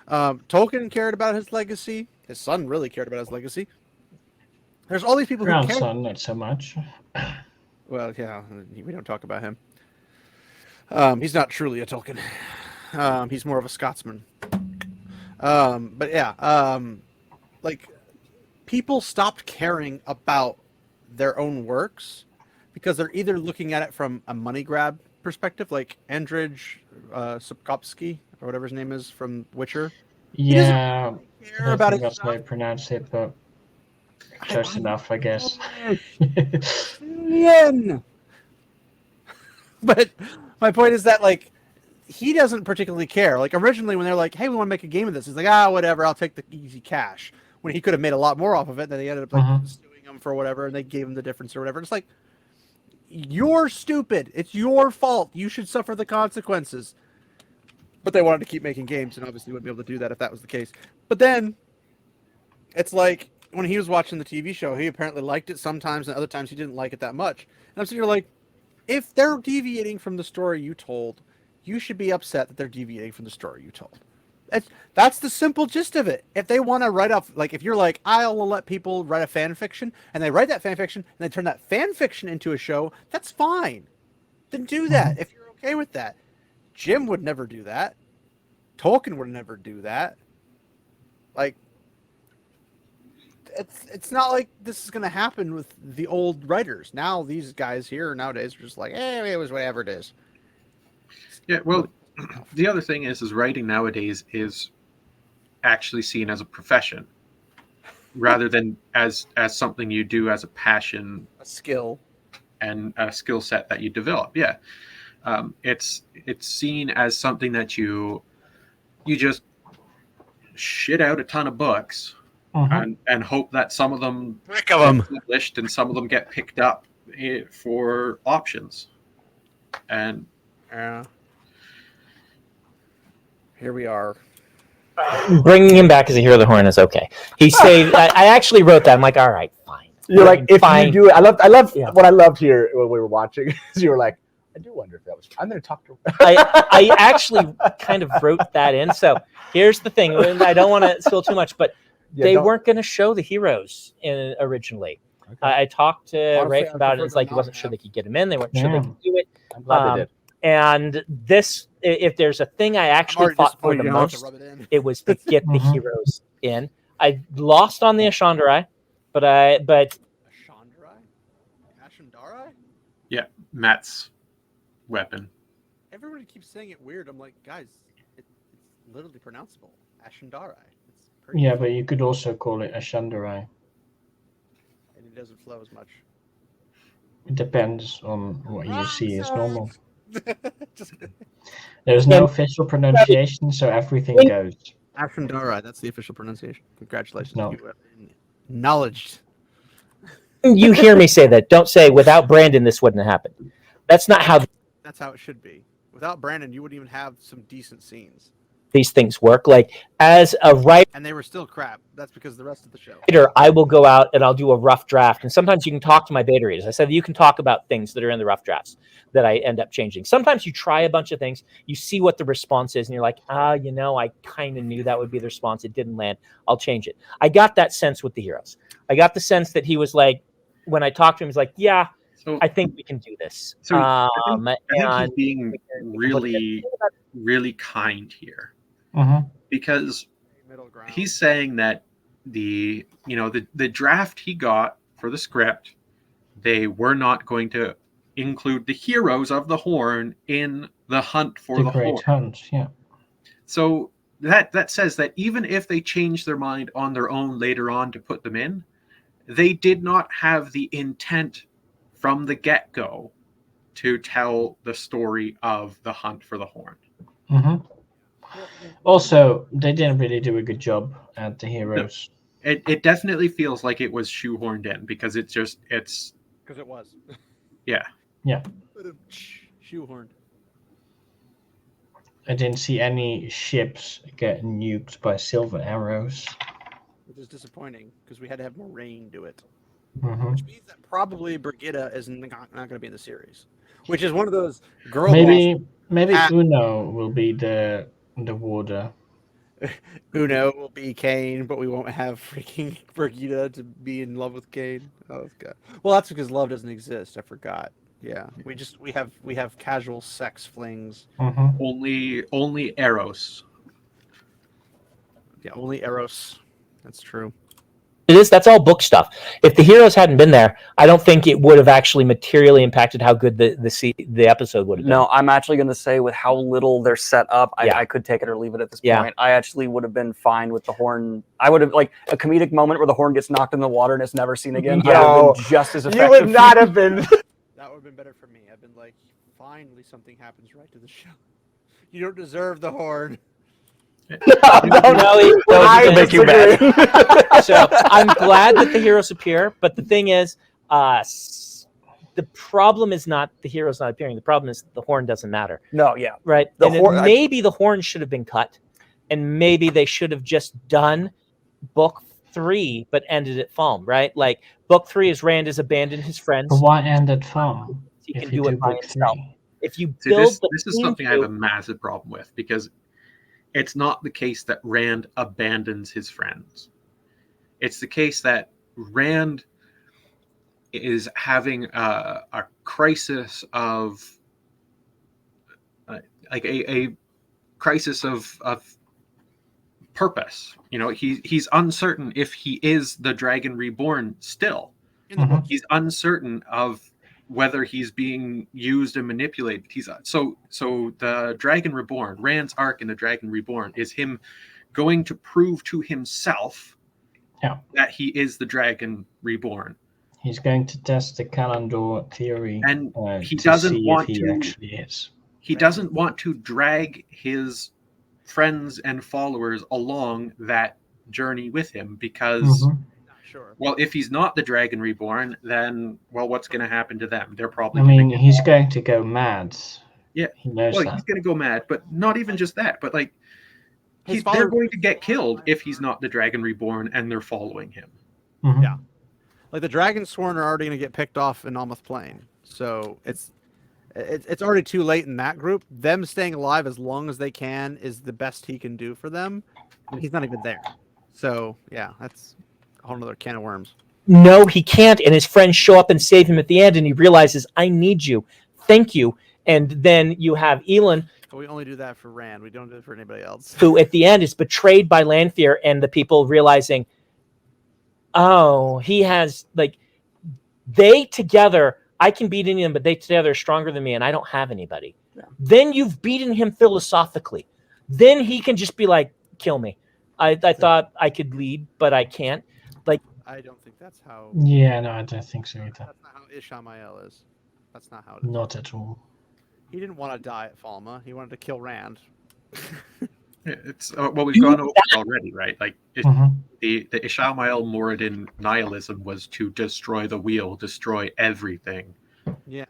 Tolkien cared about his legacy. His son really cared about his legacy. There's all these people who care. Grandson, not so much. Well, yeah, we don't talk about him. He's not truly a Tolkien. He's more of a Scotsman. But yeah, like people stopped caring about their own works because they're either looking at it from a money grab perspective, like Andrzej Sapkowski or whatever his name is from Witcher. Yeah, Care about it. that's how I pronounce it, but close enough, I guess. But my point is that like he doesn't particularly care. Like originally when they're like, "Hey, we want to make a game of this," he's like, "Ah, whatever, I'll take the easy cash." When he could have made a lot more off of it, then he ended up like suing him proof or whatever, and they gave him the difference or whatever. It's like, you're stupid. It's your fault. You should suffer the consequences. But they wanted to keep making games, and obviously wouldn't be able to do that if that was the case. But then, it's like, when he was watching the TV show, he apparently liked it sometimes, and other times he didn't like it that much. And I'm sitting here like, if they're deviating from the story you told, you should be upset that they're deviating from the story you told. That's the simple gist of it. If they want to write off, like if you're like, I'll let people write a fan fiction, and they write that fan fiction, and they turn that fan fiction into a show, that's fine. Then do that if you're okay with that. Jim would never do that. Tolkien would never do that. Like, it's not like this is going to happen with the old writers. Now these guys here nowadays are just like, it was whatever it is. Yeah, well, the other thing is writing nowadays is actually seen as a profession rather than as something you do as a passion, a skill, and a skill set that you develop. Yeah, it's seen as something that you just shit out a ton of books and hope that some of them get published and some of them get picked up for options. And here we are. Bringing him back as a hero of the horn is okay. He saved. I actually wrote that. I'm like, all right, fine. You're like, if fine. you do it, I love what I loved here when we were watching is you were like, I do wonder if that was. I'm going to talk to. I actually kind of wrote that in. So here's the thing. I don't want to spill too much, but they weren't going to show the heroes originally. Okay. I talked to Rafe about it. It's like he wasn't sure they could get him in. They weren't sure they could do it. I'm glad they did. And this, if there's a thing I actually fought for the most, it was to get the heroes in. I lost on the Ashandarai, but Ashandarai? Ashandarai? Yeah, Matt's weapon. Everybody keeps saying it weird. I'm like, guys, it's literally pronounceable. Ashandarai. Yeah, but you could also call it Ashandarai. And it doesn't flow as much. It depends on what you see as normal. There's no official pronunciation, so everything goes. Ashandarai, that's the official pronunciation. Congratulations. No. You have acknowledged. You hear me say that. Don't say, without Brandon, this wouldn't have happened. That's not how... That's how it should be. Without Brandon, you wouldn't even have some decent scenes. These things work. Like, as a writer... And they were still crap. That's because of the rest of the show. I will go out and I'll do a rough draft. And sometimes you can talk to my beta readers. I said, you can talk about things that are in the rough drafts that I end up changing. Sometimes you try a bunch of things. You see what the response is. And you're like, I kind of knew that would be the response. It didn't land. I'll change it. I got that sense with the heroes. I got the sense that he was like, when I talked to him, he's like, yeah, so, I think we can do this. So I think he's being really, really kind here. Because he's saying that the draft he got for the script, they were not going to include the heroes of the Horn in the hunt for the Horn. Hunt, yeah. So that says that even if they change their mind on their own later on to put them in, they did not have the intent from the get-go to tell the story of the hunt for the Horn. Also, they didn't really do a good job at the heroes. No, it definitely feels like it was shoehorned in because it's because it was. Yeah. Shoehorned. I didn't see any ships get nuked by silver arrows. Which is disappointing because we had to have Moraine do it. Mm-hmm. Which means that probably Brigida is not going to be in the series. Which is one of those girl. Maybe Uno will be the warder. Uno will be Kane, but we won't have freaking Brigida to be in love with Kane. Oh God. Well, that's because love doesn't exist. I forgot. Yeah, we have casual sex flings. Mm-hmm. Only Eros. Yeah, only Eros. That's true. It is. That's all book stuff. If the heroes hadn't been there, I don't think it would have actually materially impacted how good the episode would have been. No, I'm actually going to say with how little they're set up, I could take it or leave it at this point. I actually would have been fine with the Horn. I would have, like, a comedic moment where the Horn gets knocked in the water and it's never seen again. Yeah. I would have been just as effective. You would not have been. That would have been better for me. I've been like, finally something happens right to the show. You don't deserve the Horn. I make you mad. So I'm glad that the heroes appear, but the thing is, the problem is not the heroes not appearing. The problem is the horn doesn't matter. No, yeah. Right? Maybe the horn should have been cut, and maybe they should have just done book 3, but ended at Falm, right? Like book 3 is Rand has abandoned his friends. But why end at Falm? He can do it by himself. If you See, build this is something I have a massive problem with, because it's not the case that Rand abandons his friends. It's the case that Rand is having a crisis of like a crisis of purpose. You know, he's uncertain if he is the Dragon Reborn still. He's uncertain of whether he's being used and manipulated. So the Dragon Reborn, Rand's arc in the Dragon Reborn, is him going to prove to himself that he is the Dragon Reborn. He's going to test the Kalandor theory, and he doesn't want if he to. Actually is. He doesn't want to drag his friends and followers along that journey with him, because well, if he's not the Dragon Reborn, then what's going to happen to them? They're probably he's going to go mad. Yeah, he knows that. He's going to go mad, but not even just that, but like they're going to get killed if he's not the Dragon Reborn and they're following him. Yeah, like the Dragonsworn are already going to get picked off in Almoth Plain, so it's already too late in that group. Them staying alive as long as they can is the best he can do for them, and he's not even there. So yeah, that's a whole other can of worms. No, he can't, and his friends show up and save him at the end, and he realizes, I need you, thank you. And then you have Elend. But we only do that for Rand. We don't do it for anybody else. Who at the end is betrayed by Lanfear, and the people realizing, oh, he has, like, they together, I can beat anyone, but they together are stronger than me, and I don't have anybody. Yeah. Then you've beaten him philosophically. Then he can just be like, kill me. I thought I could lead, but I can't. Like, I don't think that's how. Yeah, no, I don't think so either. That's not how Ishamael is. That's not how it is. Not at all. He didn't want to die at Falma. He wanted to kill Rand. It's we've gone over it already, right? Like the Ishamael Moradin nihilism was to destroy the wheel, destroy everything. Yeah.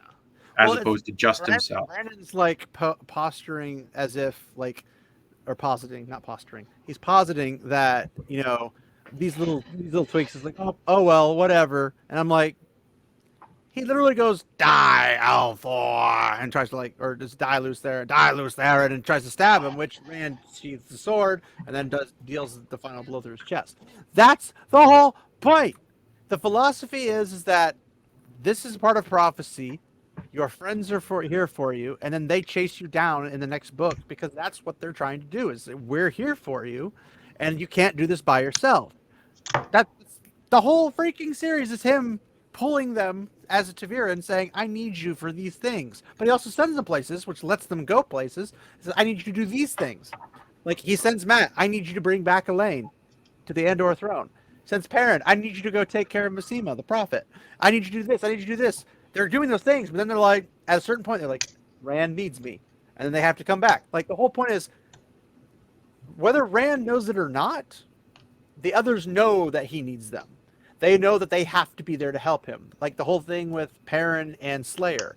As opposed to just himself. Brandon's like posturing as if like, or positing, not posturing. He's positing that, you know, these little tweaks is like, oh well, whatever. And I'm like, he literally goes, die, Alfor, and tries to like, or just die loose there, and then tries to stab him, which Rand sheathes the sword and then deals the final blow through his chest. That's the whole point. The philosophy is that this is part of prophecy. Your friends are here for you, and then they chase you down in the next book because that's what they're trying to do. Is we're here for you, and you can't do this by yourself. That's the whole freaking series is him pulling them as a Tavira and saying, I need you for these things. But he also sends them places, which lets them go places. He says, I need you to do these things. Like he sends Matt, I need you to bring back Elaine to the Andor throne. Sends Perrin, I need you to go take care of Masema, the prophet. I need you to do this. I need you to do this. They're doing those things, but then they're like, at a certain point, they're like, Rand needs me. And then they have to come back. Like the whole point is, whether Rand knows it or not, the others know that he needs them. They know that they have to be there to help him. Like the whole thing with Perrin and Slayer.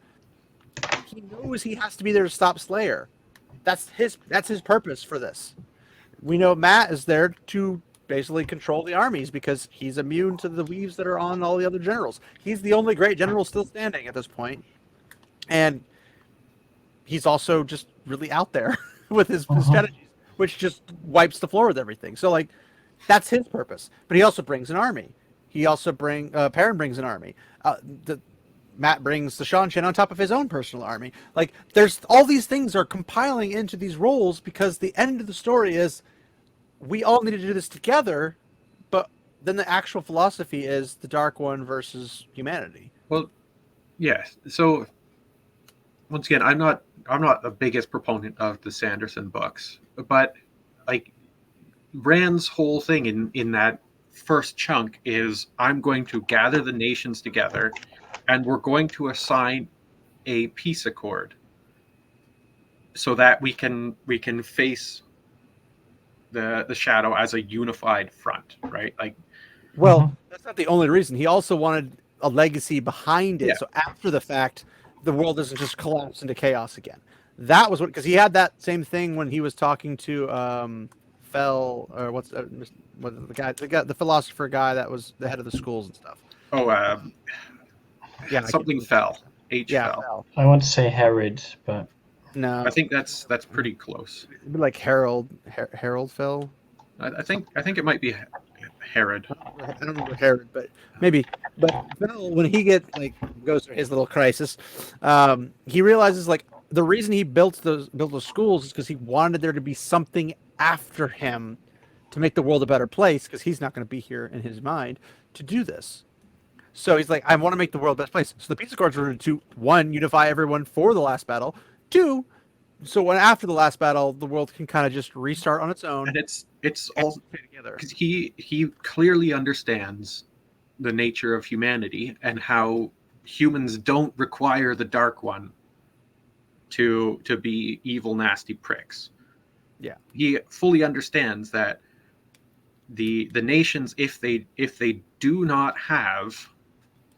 He knows he has to be there to stop Slayer. That's his purpose for this. We know Matt is there to basically control the armies because he's immune to the weaves that are on all the other generals. He's the only great general still standing at this point. And he's also just really out there with his strategies, which just wipes the floor with everything. So like, that's his purpose. But he also brings an army. He also Perrin brings an army. Matt brings the Seanchan on top of his own personal army. Like, there's all these things are compiling into these roles because the end of the story is we all need to do this together, but then the actual philosophy is the Dark One versus humanity. Well, yes. So once again, I'm not the biggest proponent of the Sanderson books, but like Rand's whole thing in that first chunk is I'm going to gather the nations together and we're going to assign a peace accord so that we can face the Shadow as a unified front, right? Like, well, that's not the only reason. He also wanted a legacy behind it. Yeah. So after the fact, the world doesn't just collapse into chaos again. That was what, because he had that same thing when he was talking to Fell, or what's the philosopher guy that was the head of the schools and stuff. Yeah, something Fell. Fell. Fell. I want to say Herod, but no, I think that's pretty close. It'd be like Harold Fell. I think it might be Herod. I don't remember Herod, but maybe. But Fell, when he goes through his little crisis, he realizes the reason he built those schools is because he wanted there to be something after him to make the world a better place, because he's not going to be here in his mind to do this. So he's like, I want to make the world the best place. So the Peace Accords were to, 1, unify everyone for the last battle. 2, so when after the last battle, the world can kind of just restart on its own. And it's all together, because he clearly understands the nature of humanity and how humans don't require the Dark One to be evil, nasty pricks. Yeah, he fully understands that the nations, if they do not have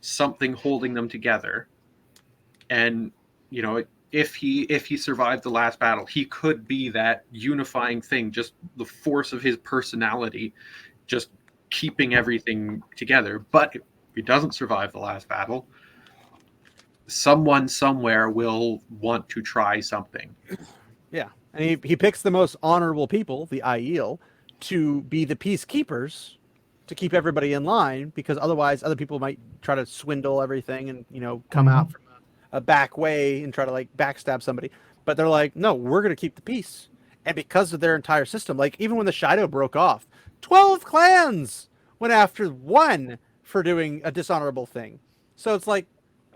something holding them together, and if he survived the last battle, he could be that unifying thing, just the force of his personality, just keeping everything together. But if he doesn't survive the last battle, someone somewhere will want to try something. Yeah, and he picks the most honorable people, the Aiel, to be the peacekeepers, to keep everybody in line, because otherwise other people might try to swindle everything and come out from a back way and try to backstab somebody. But they're like, no, we're going to keep the peace. And because of their entire system, even when the Shido broke off, 12 clans went after one for doing a dishonorable thing. So it's like,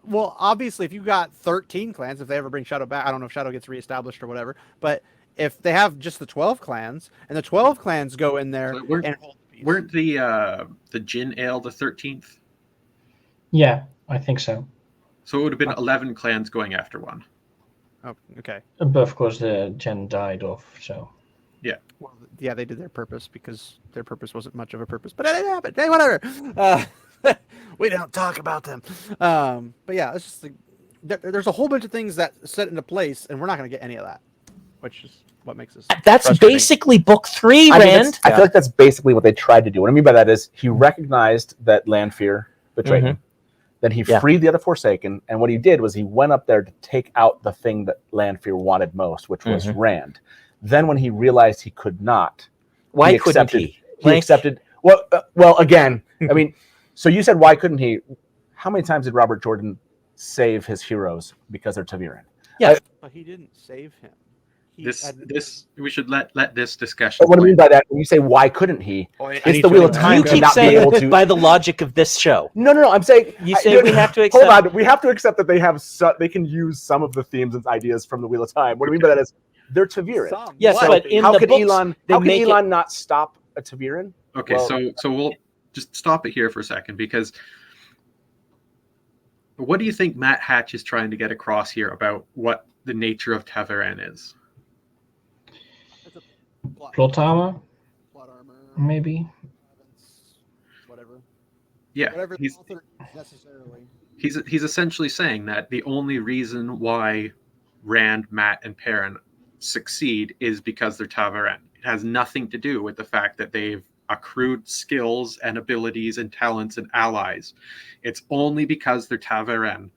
well, obviously, if you got 13 clans, if they ever bring Shadow back, I don't know if Shadow gets reestablished or whatever, but if they have just the 12 clans, and the 12 clans go in there and hold the peace. Weren't the Jin Ale the 13th? Yeah, I think so. So it would have been 11 clans going after one. Oh, okay. But of course, the Jen died off, so... Yeah. Well, yeah, they did their purpose, because their purpose wasn't much of a purpose, but it happened. Hey, whatever. We don't talk about them. But yeah, it's just there's a whole bunch of things that set into place, and we're not going to get any of that, which is what makes us. That's basically book 3, Rand. I feel like that's basically what they tried to do. What I mean by that is he recognized that Lanfear betrayed him. Then he freed the other Forsaken, and what he did was he went up there to take out the thing that Lanfear wanted most, which was Rand. Then when he realized he could not, why couldn't he? He accepted. Well, again, I mean, so you said why couldn't he? How many times did Robert Jordan save his heroes because they're Taviran? Yeah, but he didn't save him. This we should let this discussion. What I mean by that, when you say why couldn't he? It's the Wheel of Time. You keep saying by the logic of this show. No. I'm saying you say we have to accept. Hold on, we have to accept that they have they can use some of the themes and ideas from the Wheel of Time. What I mean by that is they're Taviran. Yes, but in how the could books, Elon? How can Elon not stop a Taviran? Okay, so we'll just stop it here for a second, because what do you think Matt Hatch is trying to get across here about what the nature of Taviran is? Plot armor? Maybe. Whatever. Yeah. Whatever the author necessarily. He's essentially saying that the only reason why Rand, Matt, and Perrin succeed is because they're Taviran. It has nothing to do with the fact that they've accrued skills and abilities and talents and allies. It's only because they're Taviran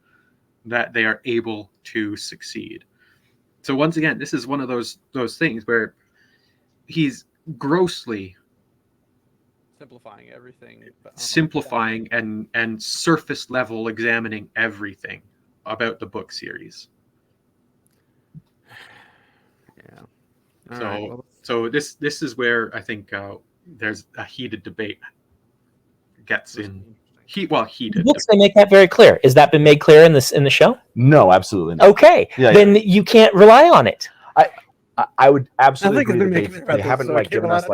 that they are able to succeed. So once again, this is one of those things where he's grossly simplifying everything, and surface level examining everything about the book series. Yeah. So this is where I think there's a heated debate gets in. Heated. Books, they make that very clear. Has that been made clear in the show? No, absolutely not. Okay, then you can't rely on it. I would absolutely agree that they haven't given us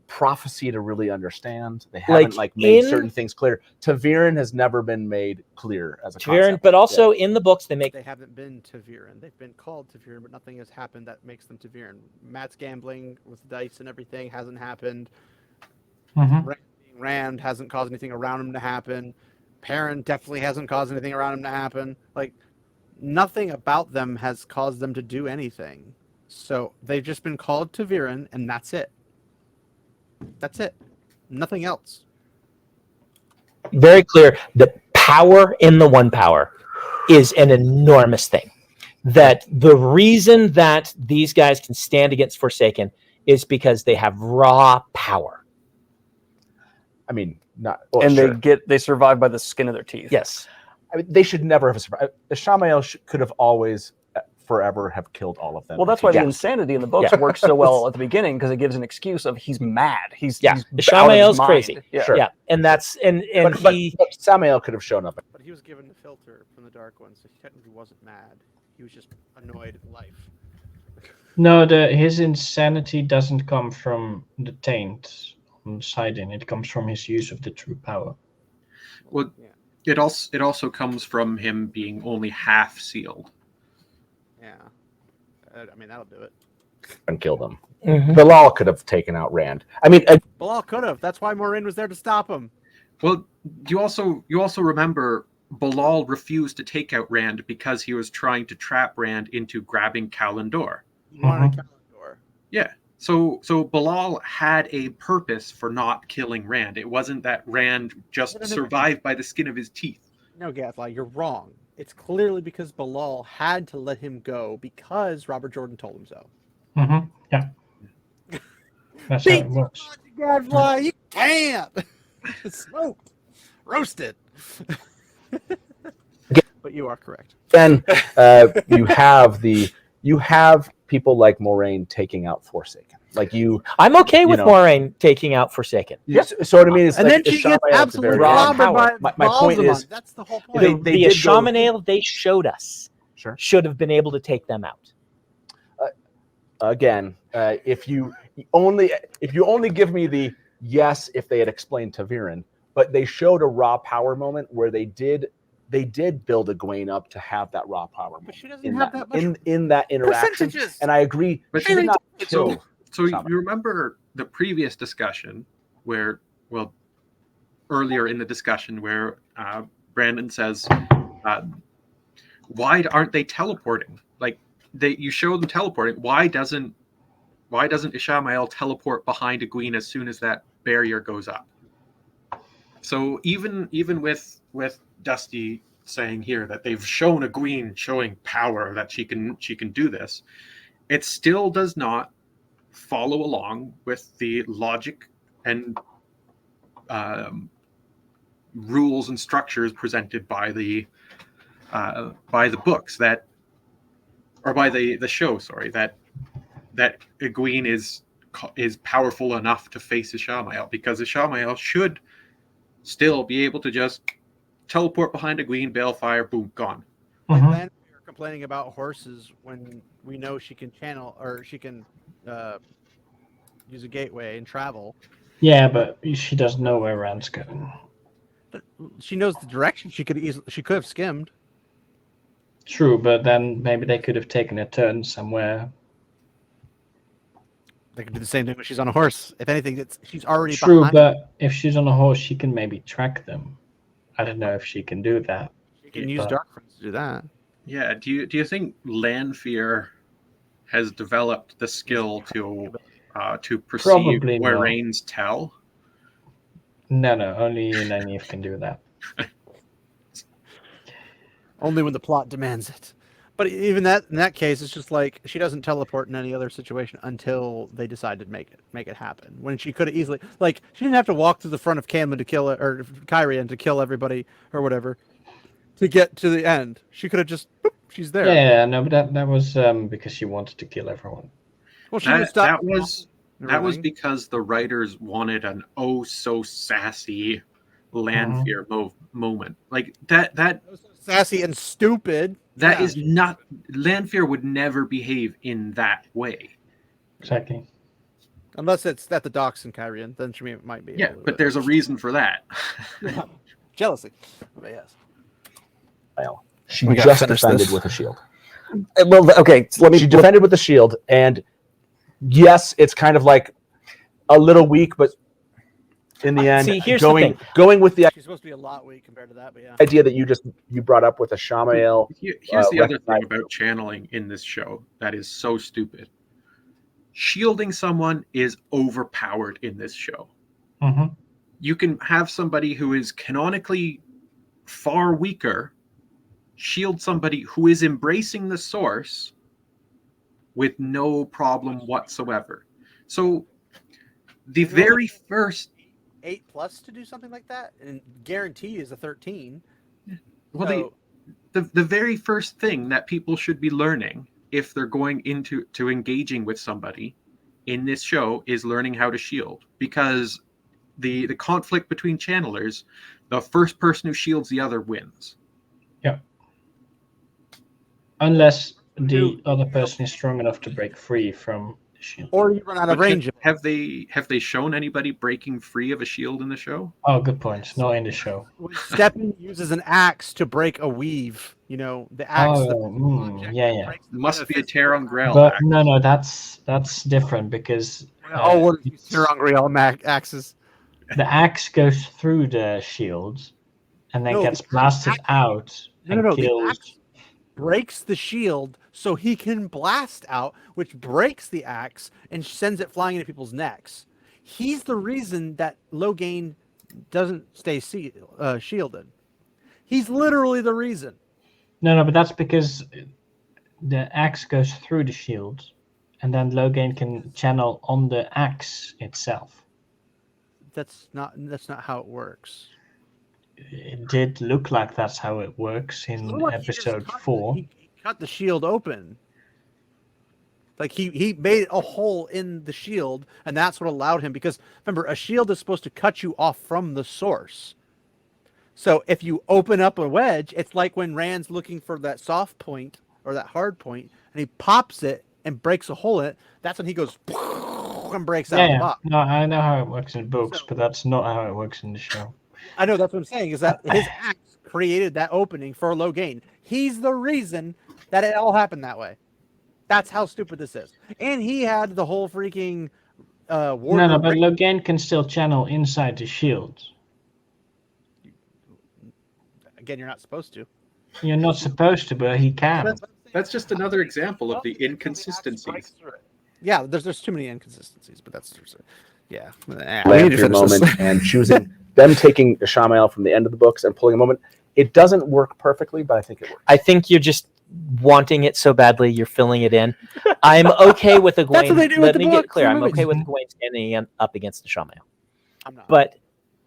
prophecy to really understand. They haven't made certain things clear. Ta'veren has never been made clear as a concept. But also in the books they haven't been Ta'veren. They've been called Ta'veren, but nothing has happened that makes them Ta'veren. Matt's gambling with dice and everything hasn't happened. Mm-hmm. Rand hasn't caused anything around him to happen. Perrin definitely hasn't caused anything around him to happen. Like, nothing about them has caused them to do anything. So they've just been called Ta'veren, and that's it. That's it. Nothing else. Very clear. The power in the One Power is an enormous thing. That the reason that these guys can stand against Forsaken is because they have raw power. I mean, they survive by the skin of their teeth. Yes. I mean, they should never have survived. Ishamael could have always forever have killed all of them. Well, that's why the insanity in the books works so well at the beginning, because it gives an excuse of he's mad. He's Ishamael's crazy. Yeah. And that's but Samael could have shown up. But he was given the filter from the Dark One, so he technically wasn't mad. He was just annoyed at life. No, his insanity doesn't come from the taint on Sidon. It comes from his use of the true power. Well, it also comes from him being only half sealed. Yeah, I mean that'll do it. And kill them. Mm-hmm. Bilal could have taken out Rand. I mean, Bilal could have. That's why Moiraine was there to stop him. Well, you also remember Bilal refused to take out Rand because he was trying to trap Rand into grabbing Kalandor. He wanted Kalandor. Yeah. So Bilal had a purpose for not killing Rand. It wasn't that Rand just survived by the skin of his teeth. No, Gadfly, you're wrong. It's clearly because Bilal had to let him go because Robert Jordan told him so. Mm-hmm. Yeah. That's how it works. Gadfly, you can't. It's smoked, roasted. But you are correct. Then you have people like Moiraine taking out Forsaken. I'm okay with Moiraine taking out Forsaken. Yes. So what I mean is, and then she gets absolutely robbed by my point is, that's the whole point. The Ishamael they showed us should have been able to take them out. Again, if you only give me the yes, if they had explained Ta'veren, but they showed a raw power moment where they did build Egwene up to have that raw power moment. But she doesn't have that much in that interaction. And I agree. But she did not kill. So you remember the previous discussion where, earlier in the discussion where Brandon says, why aren't they teleporting? Like you show them teleporting. Why doesn't Ishamael teleport behind Egwene as soon as that barrier goes up? So even with Dusty saying here that they've shown Egwene showing power that she can do this, it still does not follow along with the logic and rules and structures presented by the books or by the show. Sorry, that Egwene is powerful enough to face Ishamael, because Ishamael should still be able to just teleport behind Egwene, balefire, boom, gone. Mm-hmm. Like Lanfear complaining about horses when we know she can channel or she can use a gateway and travel. Yeah, but she doesn't know where Rand's going. But she knows the direction. She could have skimmed. True, but then maybe they could have taken a turn somewhere. They could do the same thing when she's on a horse. If anything, she's already true, behind. But if she's on a horse, she can maybe track them. I don't know if she can do that. She can use Dark Friends to do that. Yeah. Do you think Lanfear has developed the skill to perceive where Rains tell? No, only Nynaeve can do that. Only when the plot demands it. But even in that case, it's just like she doesn't teleport in any other situation until they decide to make it happen. When she could have easily, she didn't have to walk to the front of Camlin to kill it, or Kyrian to kill everybody or whatever to get to the end. She could have just, boop, she's there. Yeah, no, but that was because she wanted to kill everyone. Well, that was because the writers wanted an oh so sassy Lanfear moment, like that sassy and stupid. That is not, Lanfear would never behave in that way. Exactly. Unless it's at the docks in Kyrian, then she might be. Yeah, but there's a reason for that. Jealousy. But yes. Well, she We gotta just finish defended this. with a shield. Well, okay. So She defended with the shield, and yes, it's kind of like a little weak, but in the end, See, here's the thing. going with the She's supposed to be a lot weak compared to that, but yeah. idea that you brought up with a Shamael. Here's the other thing recognize- about channeling in this show that is so stupid. Shielding someone is overpowered in this show. Mm-hmm. You can have somebody who is canonically far weaker shield somebody who is embracing the source with no problem whatsoever. So the very first 8+ to do something like that, and guarantee is a 13. well So- the very first thing that people should be learning if they're going into engaging with somebody in this show is learning how to shield, because the conflict between channelers, the first person who shields the other wins. Yeah. Unless the other person is strong enough to break free from the shield. Or you run out of But range. have they shown anybody breaking free of a shield in the show? Oh, good point. Not in the show. When Steppen uses an axe to break a weave, the axe. Yeah. Must be a tear on Grail. But axe. no, that's different because What are these Hungry axes? the axe goes through the shield and then No, gets the blasted axe- out and The kills. axe breaks the shield so he can blast out, which breaks the axe and sends it flying into people's necks. He's the reason that Logain doesn't stay shielded. He's literally the reason. No, but that's because the axe goes through the shield, and then Logain can channel on the axe itself. That's not how it works. It did look like that's how it works in Looked like he just episode cut- 4. He cut the shield open. Like he made a hole in the shield, and that's what allowed him. Because remember, a shield is supposed to cut you off from the source. So if you open up a wedge, it's like when Rand's looking for that soft point or that hard point, and he pops it and breaks a hole in it. That's when he goes and breaks out the Yeah. box. No, I know how it works in books, but that's not how it works in the show. I know, that's what I'm saying, is that his axe created that opening for Logain. He's the reason that it all happened that way. That's how stupid this is. And he had the whole freaking No, but Logain can still channel inside the shield. Again, you're not supposed to. You're not supposed to, but he can. That's just another example of the inconsistencies. Yeah, there's too many inconsistencies, but that's yeah. Land your moment and choosing them taking a Shamael from the end of the books and pulling a moment. It doesn't work perfectly, but I think it works. I think you're just wanting it so badly you're filling it in. I'm okay with Egwene. That's what they do with Let the me get books clear. and I'm okay with movies. Egwene standing up against the Shamael. I'm not. But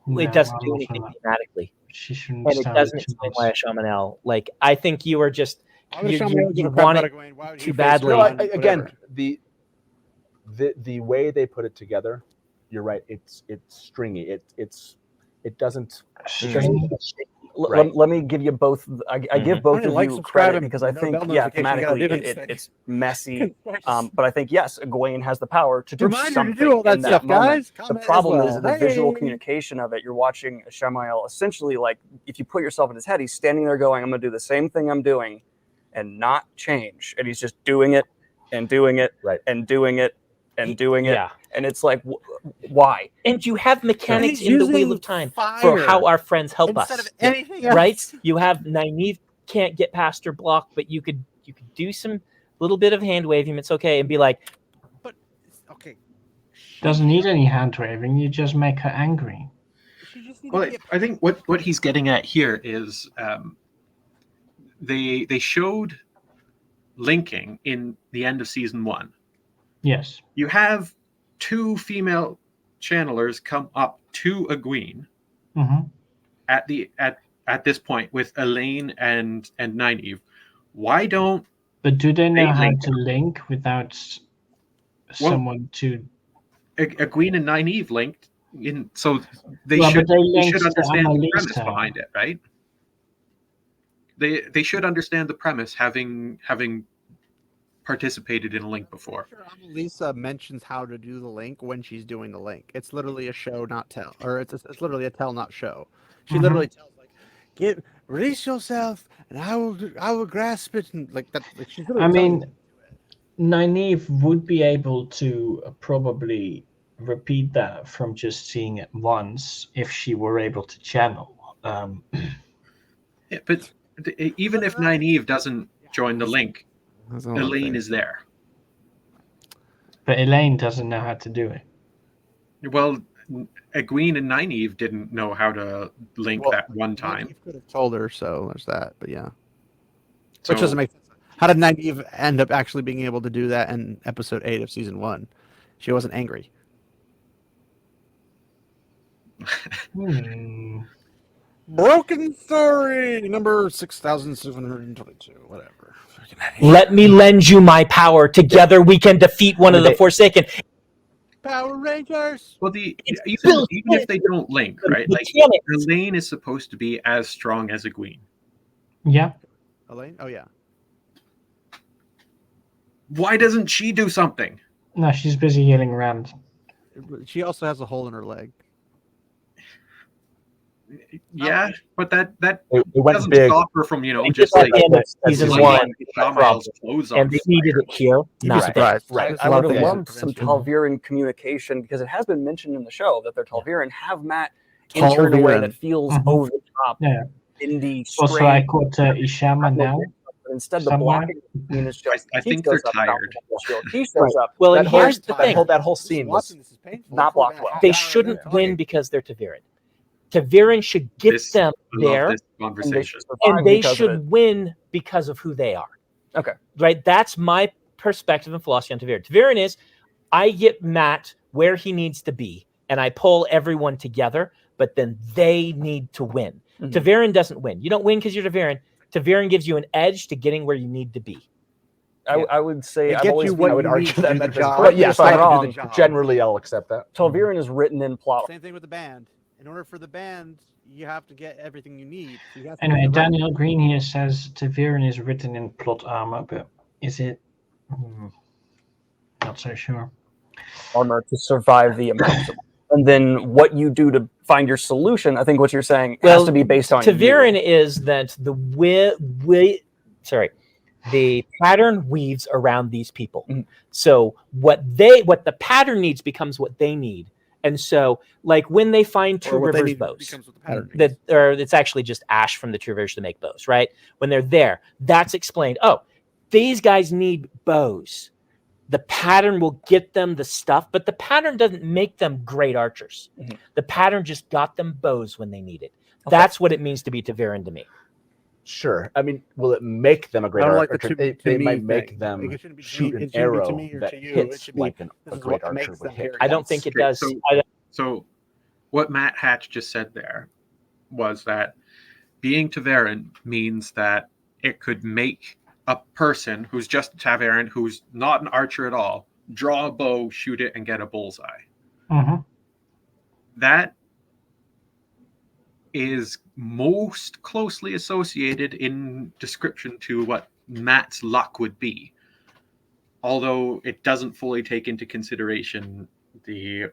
No, it doesn't I'm do not anything for that. thematically. She shouldn't And it stand doesn't with explain shields. why a Shamael. Like, I think you are just Why would you Shamael give a crap want about it Egwene? Why would he too face badly. her No, on again, whatever? the way they put it together, you're right. It's stringy. It doesn't. String. Right. Let me give you both. I give both Only of like, you subscribe, credit and because I no think, bell yeah, notification, you gotta thematically do this. it's messy. But I think, yes, Egwene has the power to do Reminder to something do all that in stuff, that moment. guys. The Comment as problem well. is the visual Hey. communication of it. You're watching Shamael essentially, like, if you put yourself in his head, he's standing there going, I'm going to do the same thing I'm doing and not change. And he's just doing it and doing it Right. and doing it and doing it. Yeah. And it's like, why? And you have mechanics He's in the Wheel using of Time for fire how our friends help instead us. of anything else. Right? You have Nynaeve can't get past her block, but you could do some little bit of hand waving. It's okay, and be like, But okay. Doesn't need any hand waving. You just make her angry. She just needs Well, to get I think what he's getting at here is they showed linking in the end of season 1. Yes. You have 2 female channelers come up to Egwene Mm-hmm. at this point with Elaine and Nynaeve. Why don't But do they know They how link. to link without someone to? Egwene and Nynaeve linked in? So they Well, should but they they linked should to understand the Annalisa. premise behind it, right? They should understand the premise, having participated in a link before. Sure, Lisa mentions how to do the link when she's doing the link. It's literally a show, not tell, or it's literally a tell, not show. She literally tells release yourself, and I will grasp it, and like that. Like she's literally. I mean, Nynaeve would be able to probably repeat that from just seeing it once if she were able to channel. Yeah, but even if Nynaeve doesn't join the link, Elaine is there. But Elaine doesn't know how to do it. Well, Greene and Nynaeve didn't know how to link that one time. Nynaeve could have told her, so there's that. But yeah, which doesn't make sense. How did Nynaeve end up actually being able to do that in episode 8 of season 1? She wasn't angry. Broken Story number 6722. Whatever. Let me lend you my power. Together we can defeat one of the Forsaken. Power Rangers. Well, even if they don't link, right? Like Elaine is supposed to be as strong as Greene. Yeah. Elaine? Oh yeah. Why doesn't she do something? No, she's busy healing Rand. She also has a hole in her leg. Yeah, but that it went doesn't big. stop her from just like the end of season like, 1, and they needed it here. Not surprised. Right. I would have loved some Tal'Viran communication because it has been mentioned in the show that their Tal'Viran have Matt enter in a way that feels over the top. Yeah. Indie. Also, I caught Ishama now. But instead, the blocking is just. I think they're tired. He shows up. Well, and here's the thing: that whole scene was not blocked well. They shouldn't win because they're Ta'Viran. Ta'Viran should get them there, and they should win because of who they are. Okay, right. That's my perspective and philosophy on Ta'Viran. Ta'Viran is, I get Matt where he needs to be, and I pull everyone together. But then they need to win. Mm-hmm. Ta'Viran doesn't win. You don't win because you're Ta'Viran. Ta'Viran gives you an edge to getting where you need to be. I would say I would argue that the job. But yes, I'm wrong. Generally, I'll accept that. Ta'Viran is written in plot. Same thing with the band. In order for the band, you have to get everything you need. Anyway, Daniel Greene here says Ta'Viran is written in plot armor, but is it? Not so sure. Armor to survive the impossible. And then what you do to find your solution, I think what you're saying has to be based on Ta'Viran is that the the pattern weaves around these people. Mm-hmm. So what the pattern needs becomes what they need. And so, like when they find Two Rivers bows, it's actually just ash from the Two Rivers to make bows, right? When they're there, that's explained. Oh, these guys need bows. The pattern will get them the stuff, but the pattern doesn't make them great archers. Mm-hmm. The pattern just got them bows when they need it. Okay. That's what it means to be Ta'Viran to me. Sure. I mean, will it make them a great archer? They might make them shoot an arrow that hits like a great archer would hit. I don't think it does. So what Matt Hatch just said there was that being Ta'Viran means that it could make a person who's just Ta'Viran, who's not an archer at all, draw a bow, shoot it, and get a bullseye. Mm-hmm. That is most closely associated in description to what Matt's luck would be. Although it doesn't fully take into consideration the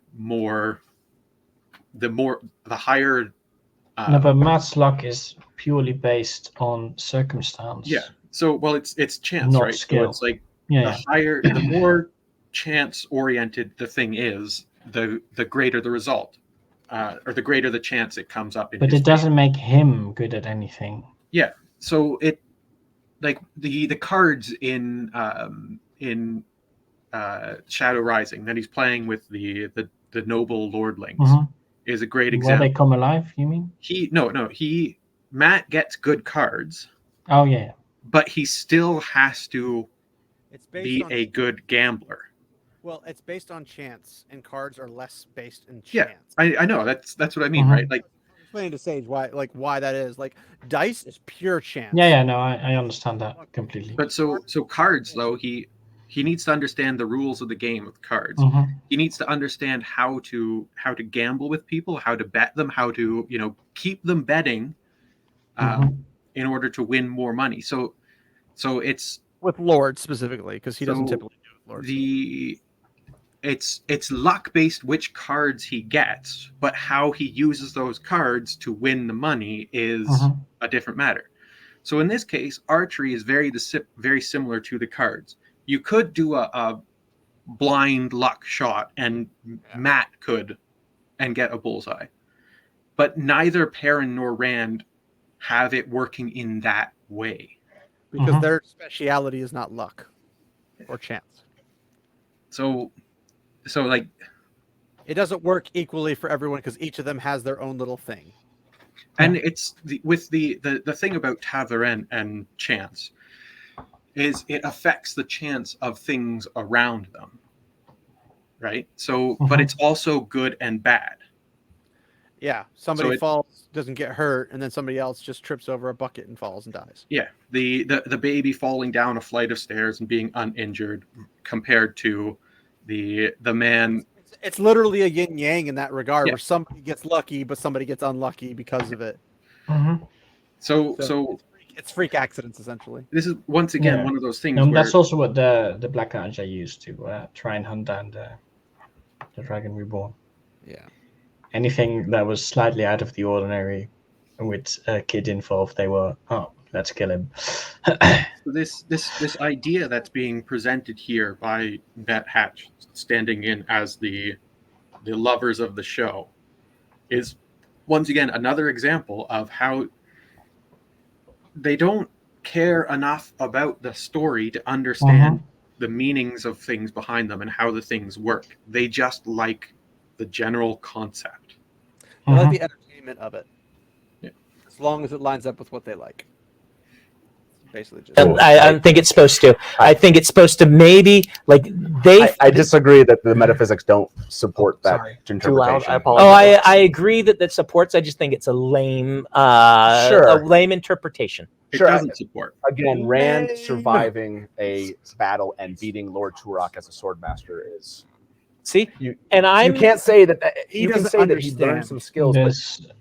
higher. No, but Matt's luck is purely based on circumstance. Yeah. So, well, it's chance, not right? Skill. So it's like the more chance-oriented the thing is, the greater the result, or the greater the chance it comes up. But it doesn't make him good at anything. Yeah. So it, like the cards in Shadow Rising that he's playing with the noble lordlings is a great example. Where they come alive, you mean? Matt gets good cards. Oh yeah. But he still has to be a good gambler. Well, it's based on chance, and cards are less based in chance. Yeah, I know. That's what I mean, right? Like, explaining to Sage why that is. Like, dice is pure chance. Yeah, no, I understand that completely. But so cards, though, he needs to understand the rules of the game with cards. He needs to understand how to gamble with people, how to bet them, how to keep them betting. In order to win more money. So it's with Lord specifically, because he doesn't So typically do it with Lord. It's luck based which cards he gets, but how he uses those cards to win the money is a different matter. So in this case, archery is very similar to the cards. You could do a blind luck shot, and Matt could and get a bullseye, but neither Perrin nor Rand have it working in that way because their speciality is not luck or chance. So like, it doesn't work equally for everyone because each of them has their own little thing. And it's the thing about Ta'veren and chance is it affects the chance of things around them, right? So, but it's also good and bad. Yeah, somebody falls, doesn't get hurt, and then somebody else just trips over a bucket and falls and dies. Yeah, the baby falling down a flight of stairs and being uninjured compared to the man. It's literally a yin yang in that regard, where somebody gets lucky, but somebody gets unlucky because of it. So it's freak accidents essentially. This is once again one of those things. No, that's also what the Black Arch are used to try and hunt down the Dragon Reborn. Yeah. Anything that was slightly out of the ordinary with a kid involved, they were, let's kill him. So this idea that's being presented here by Matt Hatch standing in as the lovers of the show is once again another example of how they don't care enough about the story to understand the meanings of things behind them and how the things work. They just like the general concept. They like the entertainment of it. Yeah. As long as it lines up with what they like. Basically just I don't think it's supposed to. I think it's supposed to maybe like I disagree that the metaphysics don't support that interpretation. Too loud. I apologize. I agree that supports. I just think it's a lame a lame interpretation. It doesn't support. Again, Rand surviving a battle and beating Lord Turok as a swordmaster is. See, you can't say that you can say that he learned some skills, but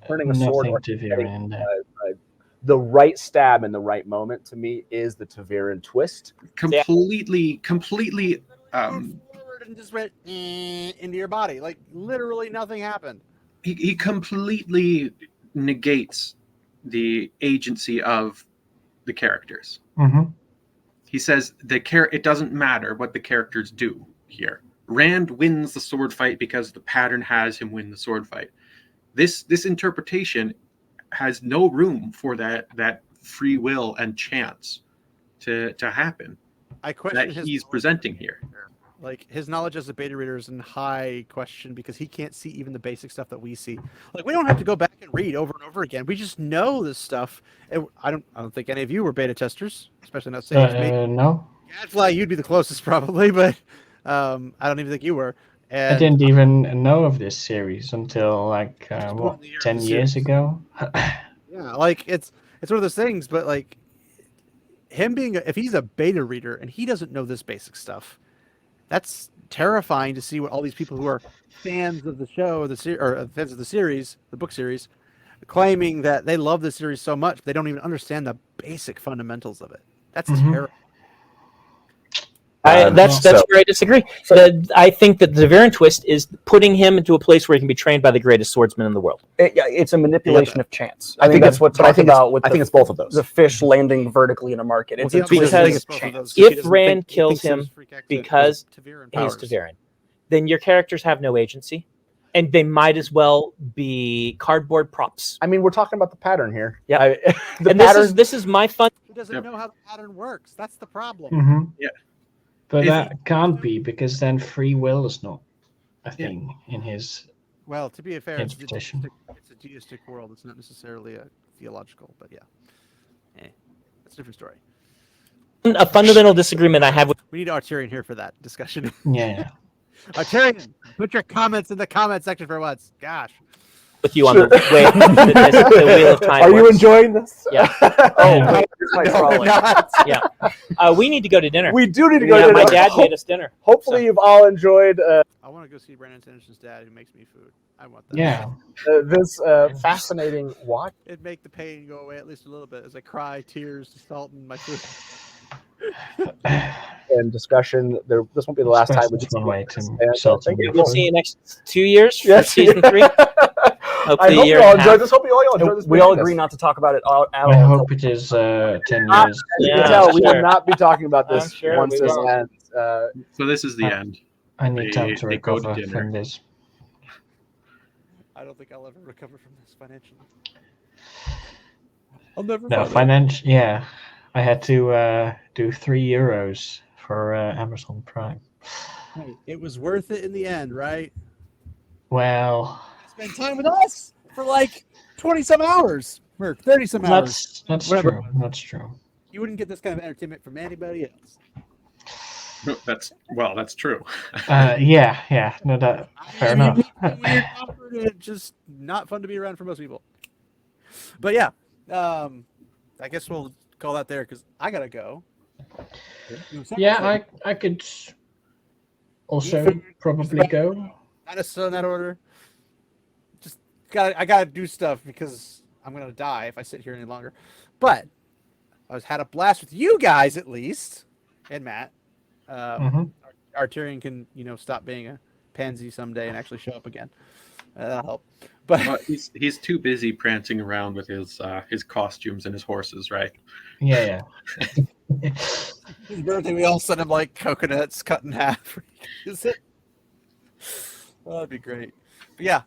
turning a sword or the right stab in the right moment to me is the Ta'veren twist. Completely forward and just went into your body. Like literally nothing happened. He completely negates the agency of the characters. He says it doesn't matter what the characters do here. Rand wins the sword fight because the pattern has him win the sword fight. This interpretation has no room for that free will and chance to happen. I question that he's presenting here. Like his knowledge as a beta reader is in high question because he can't see even the basic stuff that we see. Like we don't have to go back and read over and over again. We just know this stuff. I don't think any of you were beta testers, especially not saying no. Gadfly, you'd be the closest probably, but I don't even think you were. And I didn't even know of this series until 10 years ago. Yeah, like it's one of those things, but like him being if he's a beta reader and he doesn't know this basic stuff, that's terrifying to see what all these people who are fans of the show or fans of the series, the book series, claiming that they love the series so much they don't even understand the basic fundamentals of it. That's terrible. That's where I disagree. I think that the Ta'veren twist is putting him into a place where he can be trained by the greatest swordsman in the world. It's a manipulation of chance. I think that's what talked about with it's both of those. The fish landing vertically in a market. It's because if Rand kills him because he's Ta'veren, then your characters have no agency, and they might as well be cardboard props. I mean, we're talking about the pattern here. Yeah, this is my fun. He doesn't know how the pattern works. That's the problem. Yeah. But that can't be because then free will is not a thing in his. Well, to be fair, it's a deistic world. It's not necessarily a theological, but that's a different story. A fundamental disagreement I have with. We need Arturian here for that discussion. Yeah. Arturian, put your comments in the comment section for once. Gosh. With you on the way, the wheel of time. Are you enjoying this? Yeah. Yeah. We need to go to dinner. We do need to go to dinner. My dad made us dinner. Hopefully, you've all enjoyed. I want to go see Brandon Sanderson's dad, who makes me food. I want that. Yeah. This fascinating watch. It'd make the pain go away at least a little bit as I cry tears to salt in my food. and discussion. This won't be the last time we That's one way to and, sell thank you. We'll see you next 2 years for Yes. season 3. I hope you all enjoyed this. Hope you all enjoyed this. We all agree not to talk about it at all. I hope it is 10 years. As you can tell, we will not be talking about I'm this sure once we this won't. ends. So this is the end. I need time to They go to recover dinner. from this. I don't think I'll ever recover from this financially. I'll never. No, financial. Yeah, I had to do €3 for Amazon Prime. Hey, it was worth it in the end, right? Well, Spend time with us for like 20-some hours or 30-some hours. that's Whatever. true. That's true. You wouldn't get this kind of entertainment from anybody else. That's true. Yeah. No, that fair enough. Weird offer to just not fun to be around for most people. But yeah, I guess we'll call that there because I gotta go. Yeah, I could also probably go. Not necessarily in that order. Just I gotta do stuff because I'm gonna die if I sit here any longer. But I had a blast with you guys at least, and Matt. Arturian can stop being a pansy someday and actually show up again. That'll help. But he's too busy prancing around with his costumes and his horses, right? Yeah. His birthday, we all send him like coconuts cut in half. Is it? Oh, that'd be great. But yeah,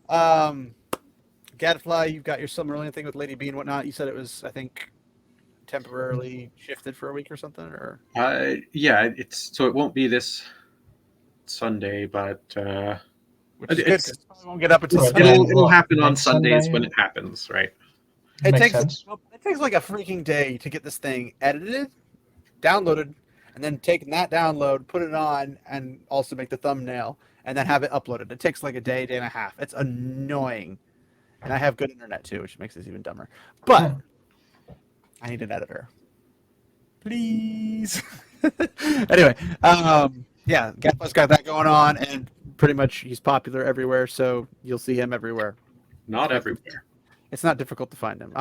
Gadfly, you've got your Silmarillion thing with Lady B and whatnot. You said it was, I think, temporarily shifted for a week or something, or yeah, so it won't be this Sunday, but which is good 'cause we won't get up until it'll happen on next Sundays Sunday? when it happens, right? It Makes takes sense. it takes like a freaking day to get this thing edited, downloaded, and then taking that download, put it on, and also make the thumbnail, and then have it uploaded. It takes like a day and a half. It's annoying, and I have good internet too, which makes this even dumber. But I need an editor, please. Anyway, yeah, Gadfly's got that going on, and pretty much he's popular everywhere, so you'll see him everywhere. Not everywhere. It's not difficult to find him.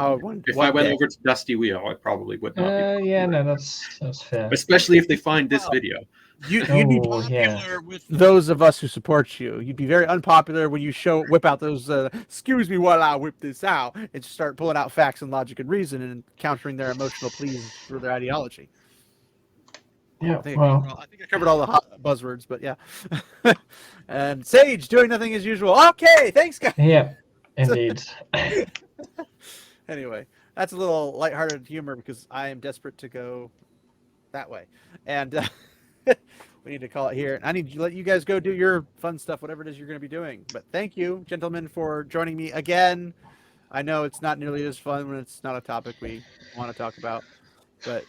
If I went over to Dusty Wheel, I probably would not. Yeah, no, that's fair. Especially if they find this video. You'd be popular with those of us who support you. You'd be very unpopular when you whip out those excuse me while I whip this out and just start pulling out facts and logic and reason and countering their emotional pleas for their ideology. Yeah, I think I covered all the hot buzzwords, but yeah. And Sage doing nothing as usual. Okay, thanks guys. Yeah, indeed. Anyway, that's a little lighthearted humor because I am desperate to go that way. And we need to call it here. I need to let you guys go do your fun stuff, whatever it is you're going to be doing. But thank you, gentlemen, for joining me again. I know it's not nearly as fun when it's not a topic we want to talk about. But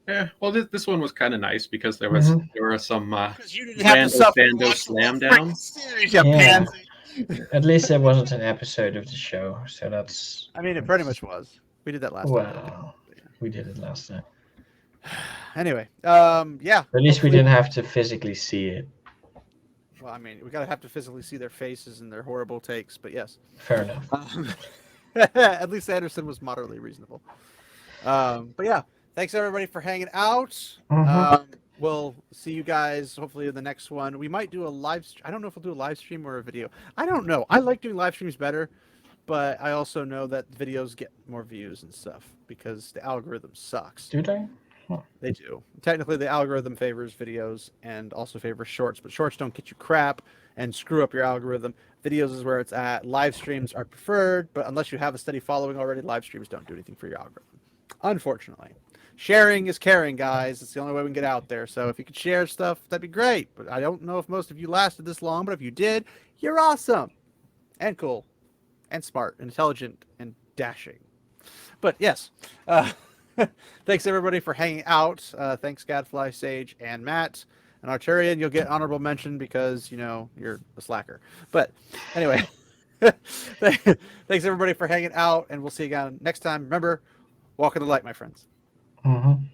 yeah, well, this one was kind of nice because there were some rando slam downs. Yeah. At least there wasn't an episode of the show, so that's. I mean, it pretty much was. We did that last time. Well, we did it last time. Anyway, yeah. At least we didn't have to physically see it. Well, I mean, we gotta have to physically see their faces and their horrible takes, but yes. Fair enough. At least Sanderson was moderately reasonable. But yeah, thanks everybody for hanging out. We'll see you guys hopefully in the next one. We might do a live. I don't know if we'll do a live stream or a video. I don't know. I like doing live streams better, but I also know that videos get more views and stuff because the algorithm sucks. Do they? They do. Technically, the algorithm favors videos and also favors shorts, but shorts don't get you crap and screw up your algorithm. Videos is where it's at. Live streams are preferred, but unless you have a steady following already, live streams don't do anything for your algorithm. Unfortunately. Sharing is caring, guys. It's the only way we can get out there. So if you could share stuff, that'd be great. But I don't know if most of you lasted this long, but if you did, you're awesome and cool and smart and intelligent and dashing. But yes, thanks everybody for hanging out. Thanks Gadfly, Sage, and Matt. And Arturian, you'll get honorable mention because, you're a slacker. But anyway, thanks everybody for hanging out, and we'll see you again next time. Remember, walk in the light, my friends. Mm-hmm.